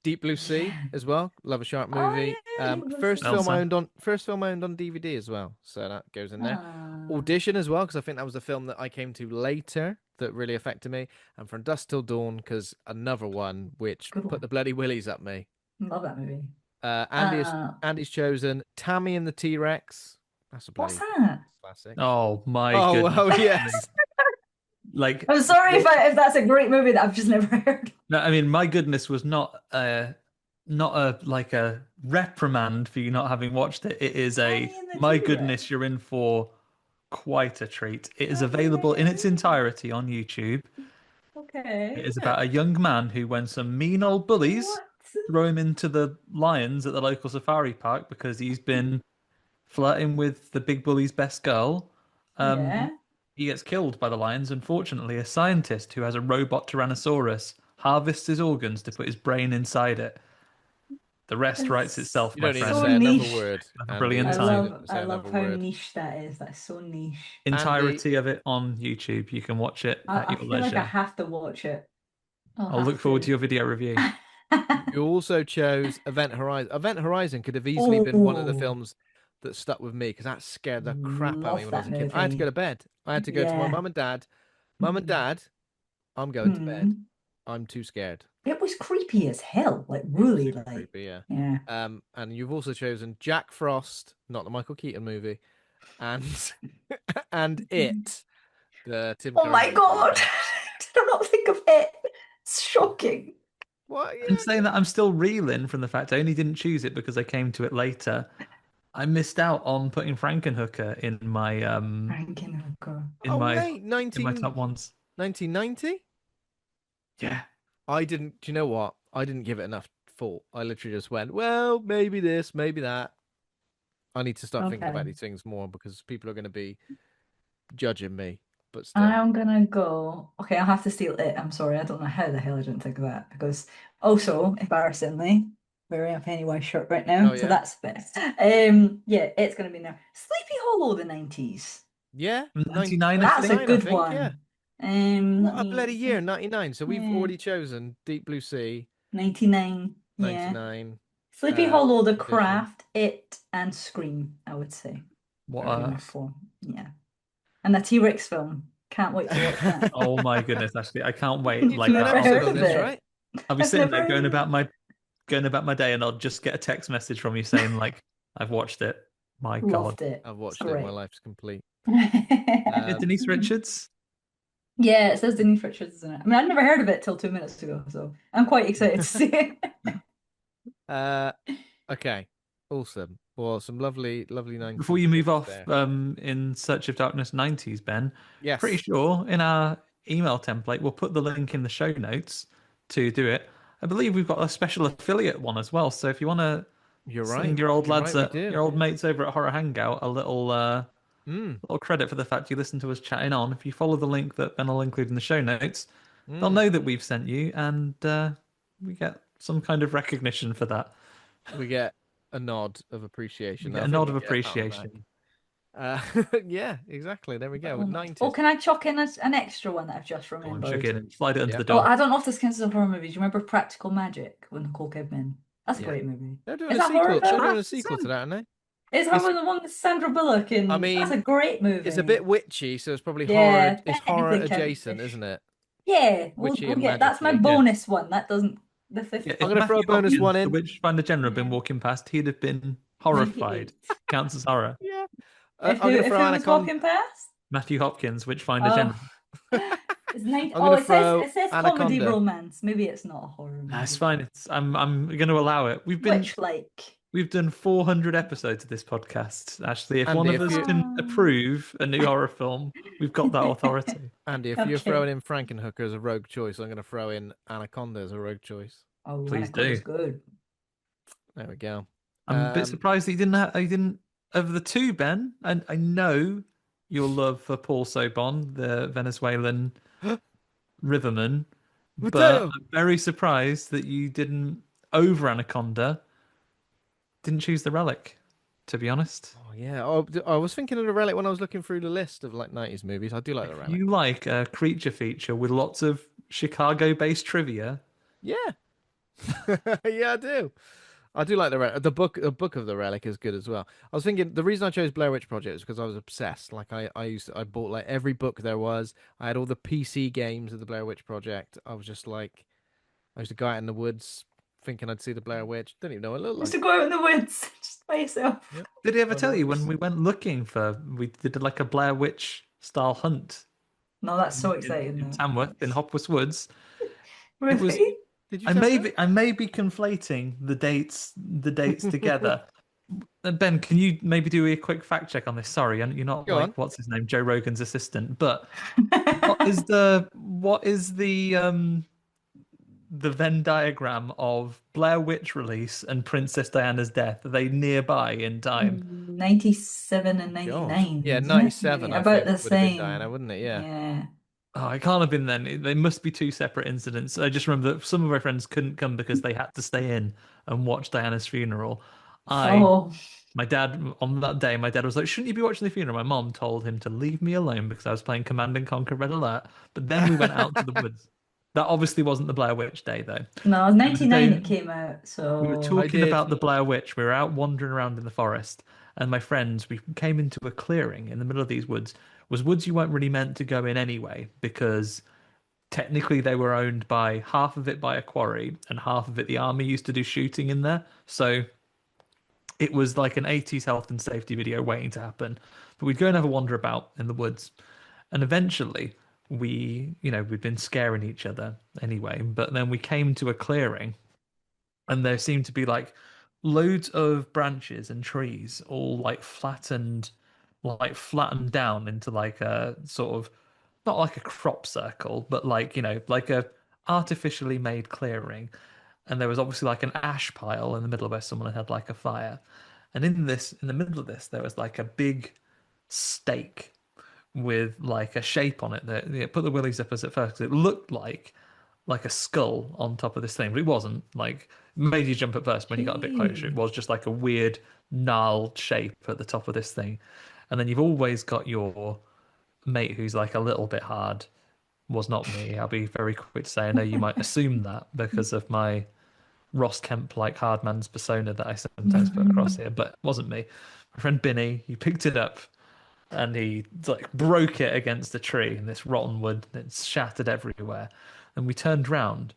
[SPEAKER 1] Deep Blue Sea
[SPEAKER 3] Yeah.
[SPEAKER 1] as well. Love a shark
[SPEAKER 3] Oh
[SPEAKER 1] movie.
[SPEAKER 3] yeah, Deep Blue
[SPEAKER 1] First
[SPEAKER 3] Sea.
[SPEAKER 1] film I
[SPEAKER 2] Elsa.
[SPEAKER 1] owned on DVD as well, so that goes in there.
[SPEAKER 3] Ah,
[SPEAKER 1] Audition as well because I think that was a film that I came to later that really affected me. And From Dusk Till Dawn because another one which
[SPEAKER 3] good
[SPEAKER 1] put
[SPEAKER 3] one.
[SPEAKER 1] the bloody willies up me.
[SPEAKER 3] Love that movie.
[SPEAKER 1] Uh, Andy is
[SPEAKER 3] Uh,
[SPEAKER 1] Andy's chosen Tammy and the T Rex. That's a
[SPEAKER 3] what's
[SPEAKER 1] bloody
[SPEAKER 3] that?
[SPEAKER 1] classic.
[SPEAKER 2] Oh my
[SPEAKER 1] Oh
[SPEAKER 2] goodness.
[SPEAKER 1] well, yes.
[SPEAKER 2] Like,
[SPEAKER 3] I'm sorry if that's a great movie that I've just never heard.
[SPEAKER 2] no, I mean, my goodness was not a like a reprimand for you not having watched it. It is a
[SPEAKER 3] Tammy and the
[SPEAKER 2] my
[SPEAKER 3] T-Rex.
[SPEAKER 2] goodness, you're in for quite a treat. It is available in its
[SPEAKER 3] Okay.
[SPEAKER 2] entirety on YouTube. It
[SPEAKER 3] Okay.
[SPEAKER 2] is
[SPEAKER 1] Yeah.
[SPEAKER 2] about a young man who, when some mean old bullies
[SPEAKER 3] What?
[SPEAKER 2] throw him into the lions at the local safari park because he's been flirting with the big bully's best girl,
[SPEAKER 3] Yeah.
[SPEAKER 2] he gets killed by the lions. Unfortunately, a scientist who has a robot Tyrannosaurus harvests his organs to put his brain inside it. The rest writes
[SPEAKER 3] It's
[SPEAKER 2] itself,
[SPEAKER 1] You
[SPEAKER 2] my
[SPEAKER 1] don't need to
[SPEAKER 3] so
[SPEAKER 2] friend.
[SPEAKER 1] say another
[SPEAKER 3] niche.
[SPEAKER 1] word,
[SPEAKER 2] Have a
[SPEAKER 1] Andy.
[SPEAKER 2] brilliant
[SPEAKER 3] I
[SPEAKER 1] You don't need
[SPEAKER 2] time.
[SPEAKER 3] love
[SPEAKER 1] to
[SPEAKER 3] I
[SPEAKER 1] say
[SPEAKER 3] love
[SPEAKER 1] another
[SPEAKER 3] how
[SPEAKER 1] word.
[SPEAKER 3] niche that is. That's so niche.
[SPEAKER 1] Andy,
[SPEAKER 2] Entirety of it on YouTube. You can watch it at
[SPEAKER 3] I
[SPEAKER 2] your
[SPEAKER 3] feel like I
[SPEAKER 2] leisure.
[SPEAKER 3] have to watch it. I'll
[SPEAKER 2] I'll look
[SPEAKER 3] have
[SPEAKER 2] forward to
[SPEAKER 3] to.
[SPEAKER 2] your video review.
[SPEAKER 1] you also chose Event Horizon. Event Horizon could have easily been one of the
[SPEAKER 3] Oh,
[SPEAKER 1] films that stuck with me because that scared the crap out of me
[SPEAKER 3] love
[SPEAKER 1] when I was
[SPEAKER 3] that
[SPEAKER 1] a kid. I had to go to
[SPEAKER 3] movie.
[SPEAKER 1] bed. I had to go to my
[SPEAKER 3] Yeah.
[SPEAKER 1] mum and dad. Mum and dad, I'm going to bed.
[SPEAKER 3] Hmm.
[SPEAKER 1] I'm too scared.
[SPEAKER 3] It was creepy as hell. Like
[SPEAKER 1] It was
[SPEAKER 3] really
[SPEAKER 1] super
[SPEAKER 3] like
[SPEAKER 1] creepy, yeah.
[SPEAKER 3] yeah.
[SPEAKER 1] And you've also chosen Jack Frost, not the Michael Keaton movie, and and It, the Tim
[SPEAKER 3] Oh
[SPEAKER 1] Curry
[SPEAKER 3] my
[SPEAKER 1] movie.
[SPEAKER 3] God. Did I not think of it? It's shocking.
[SPEAKER 1] What?
[SPEAKER 2] I'm
[SPEAKER 1] Yeah.
[SPEAKER 2] saying that I'm still reeling from the fact I only didn't choose it because I came to it later. I missed out on putting Frankenhooker
[SPEAKER 3] Frankenhooker.
[SPEAKER 2] in
[SPEAKER 1] Oh
[SPEAKER 2] my
[SPEAKER 1] mate,
[SPEAKER 2] in my top ones.
[SPEAKER 1] 1990.
[SPEAKER 2] Yeah.
[SPEAKER 1] I didn't. Do you know what? I didn't give it enough thought. I literally just went, well, maybe this, maybe that. I need to start thinking
[SPEAKER 3] Okay.
[SPEAKER 1] about these things more because people are going to be judging me. But still,
[SPEAKER 3] I'm gonna go. Okay, I'll have to steal it. I'm sorry. I don't know how the hell I didn't think of that because also, embarrassingly, wearing a Pennywise shirt right
[SPEAKER 1] oh
[SPEAKER 3] now. So
[SPEAKER 1] yeah,
[SPEAKER 3] that's a bit. Yeah, it's gonna be in there. Sleepy Hollow, the 90s.
[SPEAKER 1] yeah,
[SPEAKER 2] 99, I
[SPEAKER 3] That's a
[SPEAKER 1] 99, I
[SPEAKER 2] think.
[SPEAKER 3] good
[SPEAKER 1] think. Yeah.
[SPEAKER 3] one.
[SPEAKER 1] What
[SPEAKER 3] Let
[SPEAKER 1] a
[SPEAKER 3] me
[SPEAKER 1] bloody year,
[SPEAKER 3] think.
[SPEAKER 1] 99. So we've
[SPEAKER 3] Yeah,
[SPEAKER 1] already chosen Deep Blue Sea,
[SPEAKER 3] 99. Yeah.
[SPEAKER 1] 99.
[SPEAKER 3] Sleepy Hollow, The
[SPEAKER 1] Audition.
[SPEAKER 3] Craft, It, and Scream, I would say.
[SPEAKER 2] What
[SPEAKER 3] That would be my
[SPEAKER 2] a
[SPEAKER 3] 4. Yeah. And the T-Rex film. Can't wait to watch that.
[SPEAKER 2] oh my goodness, actually, I can't wait.
[SPEAKER 1] You've
[SPEAKER 2] Like
[SPEAKER 1] never
[SPEAKER 3] Never
[SPEAKER 1] stood
[SPEAKER 3] heard
[SPEAKER 1] on
[SPEAKER 3] of
[SPEAKER 1] this,
[SPEAKER 3] it.
[SPEAKER 1] right?
[SPEAKER 2] I'll be
[SPEAKER 3] I've
[SPEAKER 2] sitting
[SPEAKER 3] never
[SPEAKER 2] there
[SPEAKER 3] heard of it.
[SPEAKER 2] going about my day, and I'll just get a text message from you saying like, "I've watched it." My God.
[SPEAKER 3] Loved it.
[SPEAKER 1] I've
[SPEAKER 3] It's
[SPEAKER 1] watched it. My
[SPEAKER 3] great.
[SPEAKER 1] life's complete.
[SPEAKER 2] Yeah, Denise Richards.
[SPEAKER 3] Yeah, it says Denise Richards, isn't it? I mean, I'd never heard of it till 2 minutes ago, so I'm quite excited to see it.
[SPEAKER 1] Uh, okay, awesome. Well, some lovely, lovely
[SPEAKER 2] Before
[SPEAKER 1] 90s
[SPEAKER 2] you move
[SPEAKER 1] picks
[SPEAKER 2] off,
[SPEAKER 1] there.
[SPEAKER 2] in Search of Darkness 90s, Ben, pretty
[SPEAKER 1] Yes,
[SPEAKER 2] sure in our email template we'll put the link in the show notes to do it. I believe we've got a special affiliate one as well. So if you want to
[SPEAKER 1] you're
[SPEAKER 2] send
[SPEAKER 1] right.
[SPEAKER 2] your old
[SPEAKER 1] You're
[SPEAKER 2] lads
[SPEAKER 1] right. We
[SPEAKER 2] at
[SPEAKER 1] do.
[SPEAKER 2] your old mates over at Horror Hangout a
[SPEAKER 1] Mm,
[SPEAKER 2] little credit for the fact you listened to us chatting on. If you follow the link that Ben will include in the show notes, they'll
[SPEAKER 1] mm.
[SPEAKER 2] know that we've sent you, and we get some kind of recognition for that.
[SPEAKER 1] We get a nod of
[SPEAKER 2] We
[SPEAKER 1] appreciation.
[SPEAKER 2] get
[SPEAKER 1] I
[SPEAKER 2] a
[SPEAKER 1] think
[SPEAKER 2] nod
[SPEAKER 1] we
[SPEAKER 2] of
[SPEAKER 1] get a pat on the back.
[SPEAKER 2] appreciation.
[SPEAKER 1] Yeah, exactly. There we go.
[SPEAKER 3] Oh, no.
[SPEAKER 1] 90s.
[SPEAKER 3] Oh, can I chuck in an extra one that I've just
[SPEAKER 2] Go on, chuck it
[SPEAKER 3] remembered?
[SPEAKER 2] in, slide it under
[SPEAKER 1] Yeah,
[SPEAKER 2] the
[SPEAKER 3] Well,
[SPEAKER 2] door.
[SPEAKER 3] I don't know if this counts as a horror movie. Do you remember Practical Magic with Nicole Kidman? That's a
[SPEAKER 1] yeah.
[SPEAKER 3] great movie.
[SPEAKER 1] They're doing
[SPEAKER 3] Is
[SPEAKER 1] a
[SPEAKER 3] that horror
[SPEAKER 1] sequel. They're
[SPEAKER 3] though?
[SPEAKER 1] doing a sequel to
[SPEAKER 2] 100%.
[SPEAKER 1] that, aren't they?
[SPEAKER 3] Is that
[SPEAKER 1] It's.
[SPEAKER 3] one the one with Sandra Bullock
[SPEAKER 1] I
[SPEAKER 3] in? That's
[SPEAKER 1] mean,
[SPEAKER 3] a great
[SPEAKER 1] it's a
[SPEAKER 3] movie.
[SPEAKER 1] bit witchy, so it's probably horror.
[SPEAKER 3] Yeah,
[SPEAKER 1] It's horror
[SPEAKER 3] technically
[SPEAKER 1] adjacent,
[SPEAKER 3] counts-ish.
[SPEAKER 1] isn't it?
[SPEAKER 3] Yeah,
[SPEAKER 1] Witchy
[SPEAKER 3] we'll
[SPEAKER 1] and
[SPEAKER 3] get that's my
[SPEAKER 1] magicy.
[SPEAKER 2] Yeah.
[SPEAKER 3] bonus one. That doesn't the
[SPEAKER 2] Yeah,
[SPEAKER 3] fifth
[SPEAKER 1] I'm
[SPEAKER 2] if
[SPEAKER 3] one.
[SPEAKER 1] gonna throw a
[SPEAKER 2] Matthew
[SPEAKER 1] bonus
[SPEAKER 2] Hopkins,
[SPEAKER 1] one
[SPEAKER 2] the
[SPEAKER 1] in.
[SPEAKER 2] Witchfinder General, had been
[SPEAKER 3] Yeah.
[SPEAKER 2] walking past, he'd have been horrified.
[SPEAKER 3] 98.
[SPEAKER 2] Counts as horror.
[SPEAKER 1] Yeah.
[SPEAKER 3] If
[SPEAKER 1] I'm gonna
[SPEAKER 3] who
[SPEAKER 1] throw
[SPEAKER 3] was
[SPEAKER 1] Anaconda.
[SPEAKER 3] walking past?
[SPEAKER 2] Matthew Hopkins, Witchfinder
[SPEAKER 3] Oh,
[SPEAKER 2] General.
[SPEAKER 3] it's 90.
[SPEAKER 1] I'm
[SPEAKER 3] Oh,
[SPEAKER 1] gonna
[SPEAKER 3] it says
[SPEAKER 1] throw
[SPEAKER 3] it says comedy
[SPEAKER 1] Anaconda.
[SPEAKER 3] romance. Maybe it's not a horror
[SPEAKER 2] That's
[SPEAKER 3] movie.
[SPEAKER 2] fine. I'm going to allow it. We've been
[SPEAKER 3] Witch like.
[SPEAKER 2] We've done 400 episodes of this podcast, Ashley. If one
[SPEAKER 1] Andy,
[SPEAKER 2] of
[SPEAKER 1] if
[SPEAKER 2] us
[SPEAKER 1] you
[SPEAKER 2] can
[SPEAKER 3] Oh.
[SPEAKER 2] approve a new horror film, we've got that authority.
[SPEAKER 1] Andy, if you're
[SPEAKER 3] Okay.
[SPEAKER 1] throwing in Frankenhooker as a rogue choice, I'm going to throw in Anaconda as a rogue choice.
[SPEAKER 3] Oh,
[SPEAKER 2] Please
[SPEAKER 3] Anaconda's
[SPEAKER 2] do.
[SPEAKER 3] good.
[SPEAKER 1] There we go.
[SPEAKER 2] I'm a bit surprised that you didn't of the two, Ben. And I know your love for Paul Sobon, the Venezuelan riverman, but
[SPEAKER 1] Mateo.
[SPEAKER 2] I'm very surprised that you didn't over Anaconda, didn't choose the relic, to be honest.
[SPEAKER 1] Oh yeah. Oh, I was thinking of the Relic when I was looking through the list of like 90s movies. I do like the
[SPEAKER 2] If
[SPEAKER 1] Relic.
[SPEAKER 2] you like a creature feature with lots of Chicago-based trivia,
[SPEAKER 1] Yeah. Yeah, I do. I do like the Relic. The book of the Relic is good as well. I was thinking the reason I chose Blair Witch Project is because I was obsessed. Like I bought like every book there was. I had all the PC games of the Blair Witch Project. I was just like I used to go out in the woods thinking I'd see the Blair Witch. Didn't even know what it looked
[SPEAKER 3] Just to
[SPEAKER 1] like.
[SPEAKER 3] go out in the woods just by yourself.
[SPEAKER 1] Yep.
[SPEAKER 2] did he ever
[SPEAKER 1] Find the
[SPEAKER 2] tell you when
[SPEAKER 1] rocks.
[SPEAKER 2] we went looking we did like a Blair Witch style hunt
[SPEAKER 3] No, that's so
[SPEAKER 2] in,
[SPEAKER 3] exciting
[SPEAKER 2] in
[SPEAKER 3] though.
[SPEAKER 2] Tamworth in Hopworth Woods? It was
[SPEAKER 3] Really?
[SPEAKER 1] Did you tell me that?
[SPEAKER 2] I may be conflating the dates together. Ben, can you maybe do a quick fact check on this? Sorry, and you're not
[SPEAKER 1] Go on.
[SPEAKER 2] like what's his name, Joe Rogan's assistant, but what is the Venn diagram of Blair Witch release and Princess Diana's death? Are they nearby in time?
[SPEAKER 3] 97 and
[SPEAKER 1] God.
[SPEAKER 3] 99,
[SPEAKER 1] Yeah,
[SPEAKER 3] isn't it?
[SPEAKER 1] 97
[SPEAKER 3] Maybe
[SPEAKER 1] I
[SPEAKER 3] about
[SPEAKER 1] think
[SPEAKER 3] the
[SPEAKER 1] would have been Diana,
[SPEAKER 3] same.
[SPEAKER 1] wouldn't it? Yeah.
[SPEAKER 3] Yeah.
[SPEAKER 2] Oh, it can't have been then. They must be two separate incidents. I just remember that some of my friends couldn't come because they had to stay in and watch Diana's funeral. I
[SPEAKER 3] Oh.
[SPEAKER 2] My dad, on that day, my dad was like, "Shouldn't you be watching the funeral?" My mom told him to leave me alone because I was playing Command and Conquer Red Alert. But then we went out to the woods. That obviously wasn't the Blair Witch Day, though.
[SPEAKER 3] No, it was
[SPEAKER 2] It was a
[SPEAKER 3] 99
[SPEAKER 2] day
[SPEAKER 3] it came out,
[SPEAKER 2] we were
[SPEAKER 3] so
[SPEAKER 1] I
[SPEAKER 2] talking
[SPEAKER 1] did.
[SPEAKER 2] about the Blair Witch. We were out wandering around in the forest, and my friends, we came into a clearing in the middle of these woods. Was woods you weren't really meant to go in anyway because technically they were owned by half of it by a quarry and half of it the army used to do shooting in there. So it was like an 80s health and safety video waiting to happen. But we'd go and have a wander about in the woods. And eventually we'd been scaring each other anyway. But then we came to a clearing and there seemed to be like loads of branches and trees all like flattened down into like a sort of not like a crop circle, but like, like a artificially made clearing. And there was obviously like an ash pile in the middle where someone had like a fire. And in the middle of this, there was like a big stake with like a shape on it that put the willies up as at first 'cause it looked like a skull on top of this thing, but it wasn't. Like made you jump at first. When you got a bit closer, it
[SPEAKER 3] gee.
[SPEAKER 2] was just like a weird gnarled shape at the top of this thing. And then you've always got your mate who's like a little bit hard. Was not me. I'll be very quick to say. I know you might assume that because of my Ross Kemp like hard man's persona that I sometimes put across here, but it wasn't me. My friend Binny, he picked it up and he like broke it against a tree in this rotten wood. It's shattered everywhere. And we turned round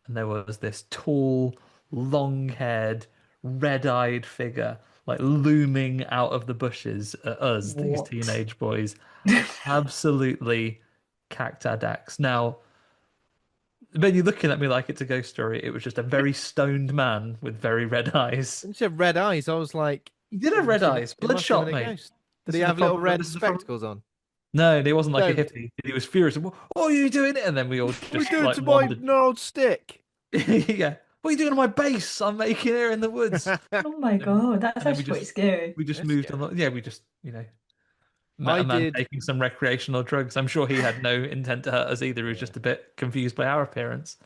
[SPEAKER 2] and there was this tall, long-haired, red-eyed figure like looming out of the bushes at us, these
[SPEAKER 3] What?
[SPEAKER 2] teenage boys, absolutely cactadax. Now, Ben, you're looking at me like it's a ghost story. It was just a very stoned man with very red eyes.
[SPEAKER 1] When you said red eyes, I was like,
[SPEAKER 2] He did have red eyes,
[SPEAKER 1] it must have
[SPEAKER 2] bloodshot,
[SPEAKER 1] been a
[SPEAKER 2] mate.
[SPEAKER 1] ghost. Did
[SPEAKER 2] This
[SPEAKER 1] he
[SPEAKER 2] was the
[SPEAKER 1] have little
[SPEAKER 2] problem.
[SPEAKER 1] red
[SPEAKER 2] This is the problem.
[SPEAKER 1] spectacles on?
[SPEAKER 2] No, he wasn't like a
[SPEAKER 1] Don't.
[SPEAKER 2] hippie. He was furious. What are you doing it? And then we all
[SPEAKER 1] What are you
[SPEAKER 2] just
[SPEAKER 1] doing
[SPEAKER 2] like
[SPEAKER 1] to my
[SPEAKER 2] wandered.
[SPEAKER 1] gnarled stick?
[SPEAKER 2] Yeah. What are you doing on my base? I'm making here in the woods.
[SPEAKER 3] Oh my
[SPEAKER 2] And then,
[SPEAKER 3] God, that's
[SPEAKER 2] and then
[SPEAKER 3] actually quite scary.
[SPEAKER 2] we just
[SPEAKER 1] That's
[SPEAKER 2] moved
[SPEAKER 1] scary.
[SPEAKER 2] on. Yeah, we just met
[SPEAKER 1] I
[SPEAKER 2] a man
[SPEAKER 1] did.
[SPEAKER 2] taking some recreational drugs. I'm sure he had no intent to hurt us either. He was
[SPEAKER 1] Yeah.
[SPEAKER 2] just a bit confused by our appearance.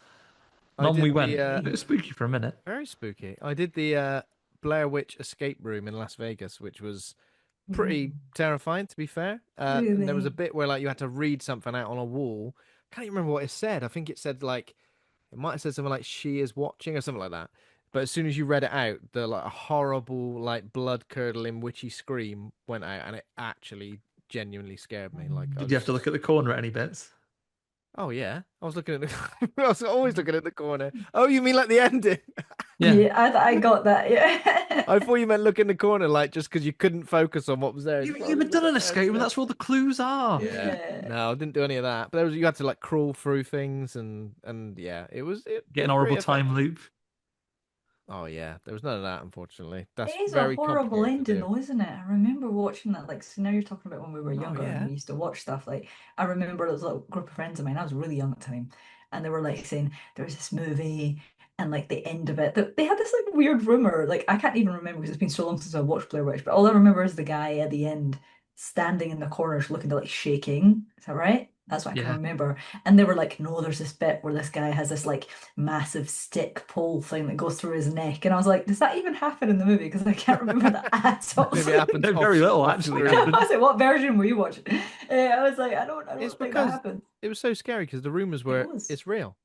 [SPEAKER 2] And
[SPEAKER 1] I
[SPEAKER 2] on we
[SPEAKER 1] did the
[SPEAKER 2] went. It was a bit spooky for a minute.
[SPEAKER 1] very spooky. I did the Blair Witch escape room in Las Vegas, which was
[SPEAKER 3] Ooh,
[SPEAKER 1] pretty terrifying, to be fair. And there was a
[SPEAKER 3] really?
[SPEAKER 1] bit where like you had to read something out on a wall. Can't even remember what it said. I think it said like it might have said something like "she is watching" or something like that. But as soon as you read it out, the like a horrible, like blood curdling, witchy scream went out, and it actually genuinely scared me. Like I
[SPEAKER 2] Did you
[SPEAKER 1] was
[SPEAKER 2] have to look
[SPEAKER 1] just,
[SPEAKER 2] at the corner at any bits?
[SPEAKER 1] oh yeah, I was looking at the, I was always looking at the corner. Oh, you mean like the ending?
[SPEAKER 2] Yeah.
[SPEAKER 3] Yeah, I got that. Yeah.
[SPEAKER 1] I thought you meant look in the corner, like just because you couldn't focus on what was there. Just,
[SPEAKER 2] You,
[SPEAKER 1] oh,
[SPEAKER 2] you've
[SPEAKER 1] look
[SPEAKER 2] done
[SPEAKER 1] at
[SPEAKER 2] an
[SPEAKER 1] there
[SPEAKER 2] escape room.
[SPEAKER 1] instead.
[SPEAKER 2] That's where all the clues are.
[SPEAKER 1] Yeah.
[SPEAKER 3] Yeah.
[SPEAKER 1] No, I didn't do any of that. But there was you had to like crawl through things and yeah, it
[SPEAKER 2] Get an
[SPEAKER 1] was pretty
[SPEAKER 2] horrible time
[SPEAKER 1] effective.
[SPEAKER 2] loop.
[SPEAKER 1] Oh yeah, there was none of that, unfortunately.
[SPEAKER 3] It
[SPEAKER 1] That's
[SPEAKER 3] is a
[SPEAKER 1] very
[SPEAKER 3] horrible
[SPEAKER 1] complicated to
[SPEAKER 3] ending,
[SPEAKER 1] do.
[SPEAKER 3] though, isn't it? I remember watching that. Like, so now you're talking about when we were
[SPEAKER 1] Oh
[SPEAKER 3] younger and
[SPEAKER 1] yeah.
[SPEAKER 3] we used to watch stuff. Like, I remember there was a little group of friends of mine. I was really young at the time, and they were like saying there was this movie, and like the end of it, they had this like weird rumor. Like, I can't even remember because it's been so long since I watched Blair Witch. But all I remember is the guy at the end standing in the corners, looking to like shaking. Is that right? That's what I can
[SPEAKER 2] Yeah.
[SPEAKER 3] remember. And they were like, no, there's this bit where this guy has this like massive stick pole thing that goes through his neck. And I was like, does that even happen in the movie? Because I can't remember that at all.
[SPEAKER 1] Maybe it happens
[SPEAKER 2] No, very little
[SPEAKER 1] off
[SPEAKER 2] actually
[SPEAKER 1] screen.
[SPEAKER 3] I
[SPEAKER 2] happens.
[SPEAKER 3] was like, what version were you watching? I was like, I
[SPEAKER 1] It's
[SPEAKER 3] don't think that
[SPEAKER 1] because
[SPEAKER 3] happened.
[SPEAKER 1] it was so scary because the rumors
[SPEAKER 3] It
[SPEAKER 1] were
[SPEAKER 3] was.
[SPEAKER 1] it's real.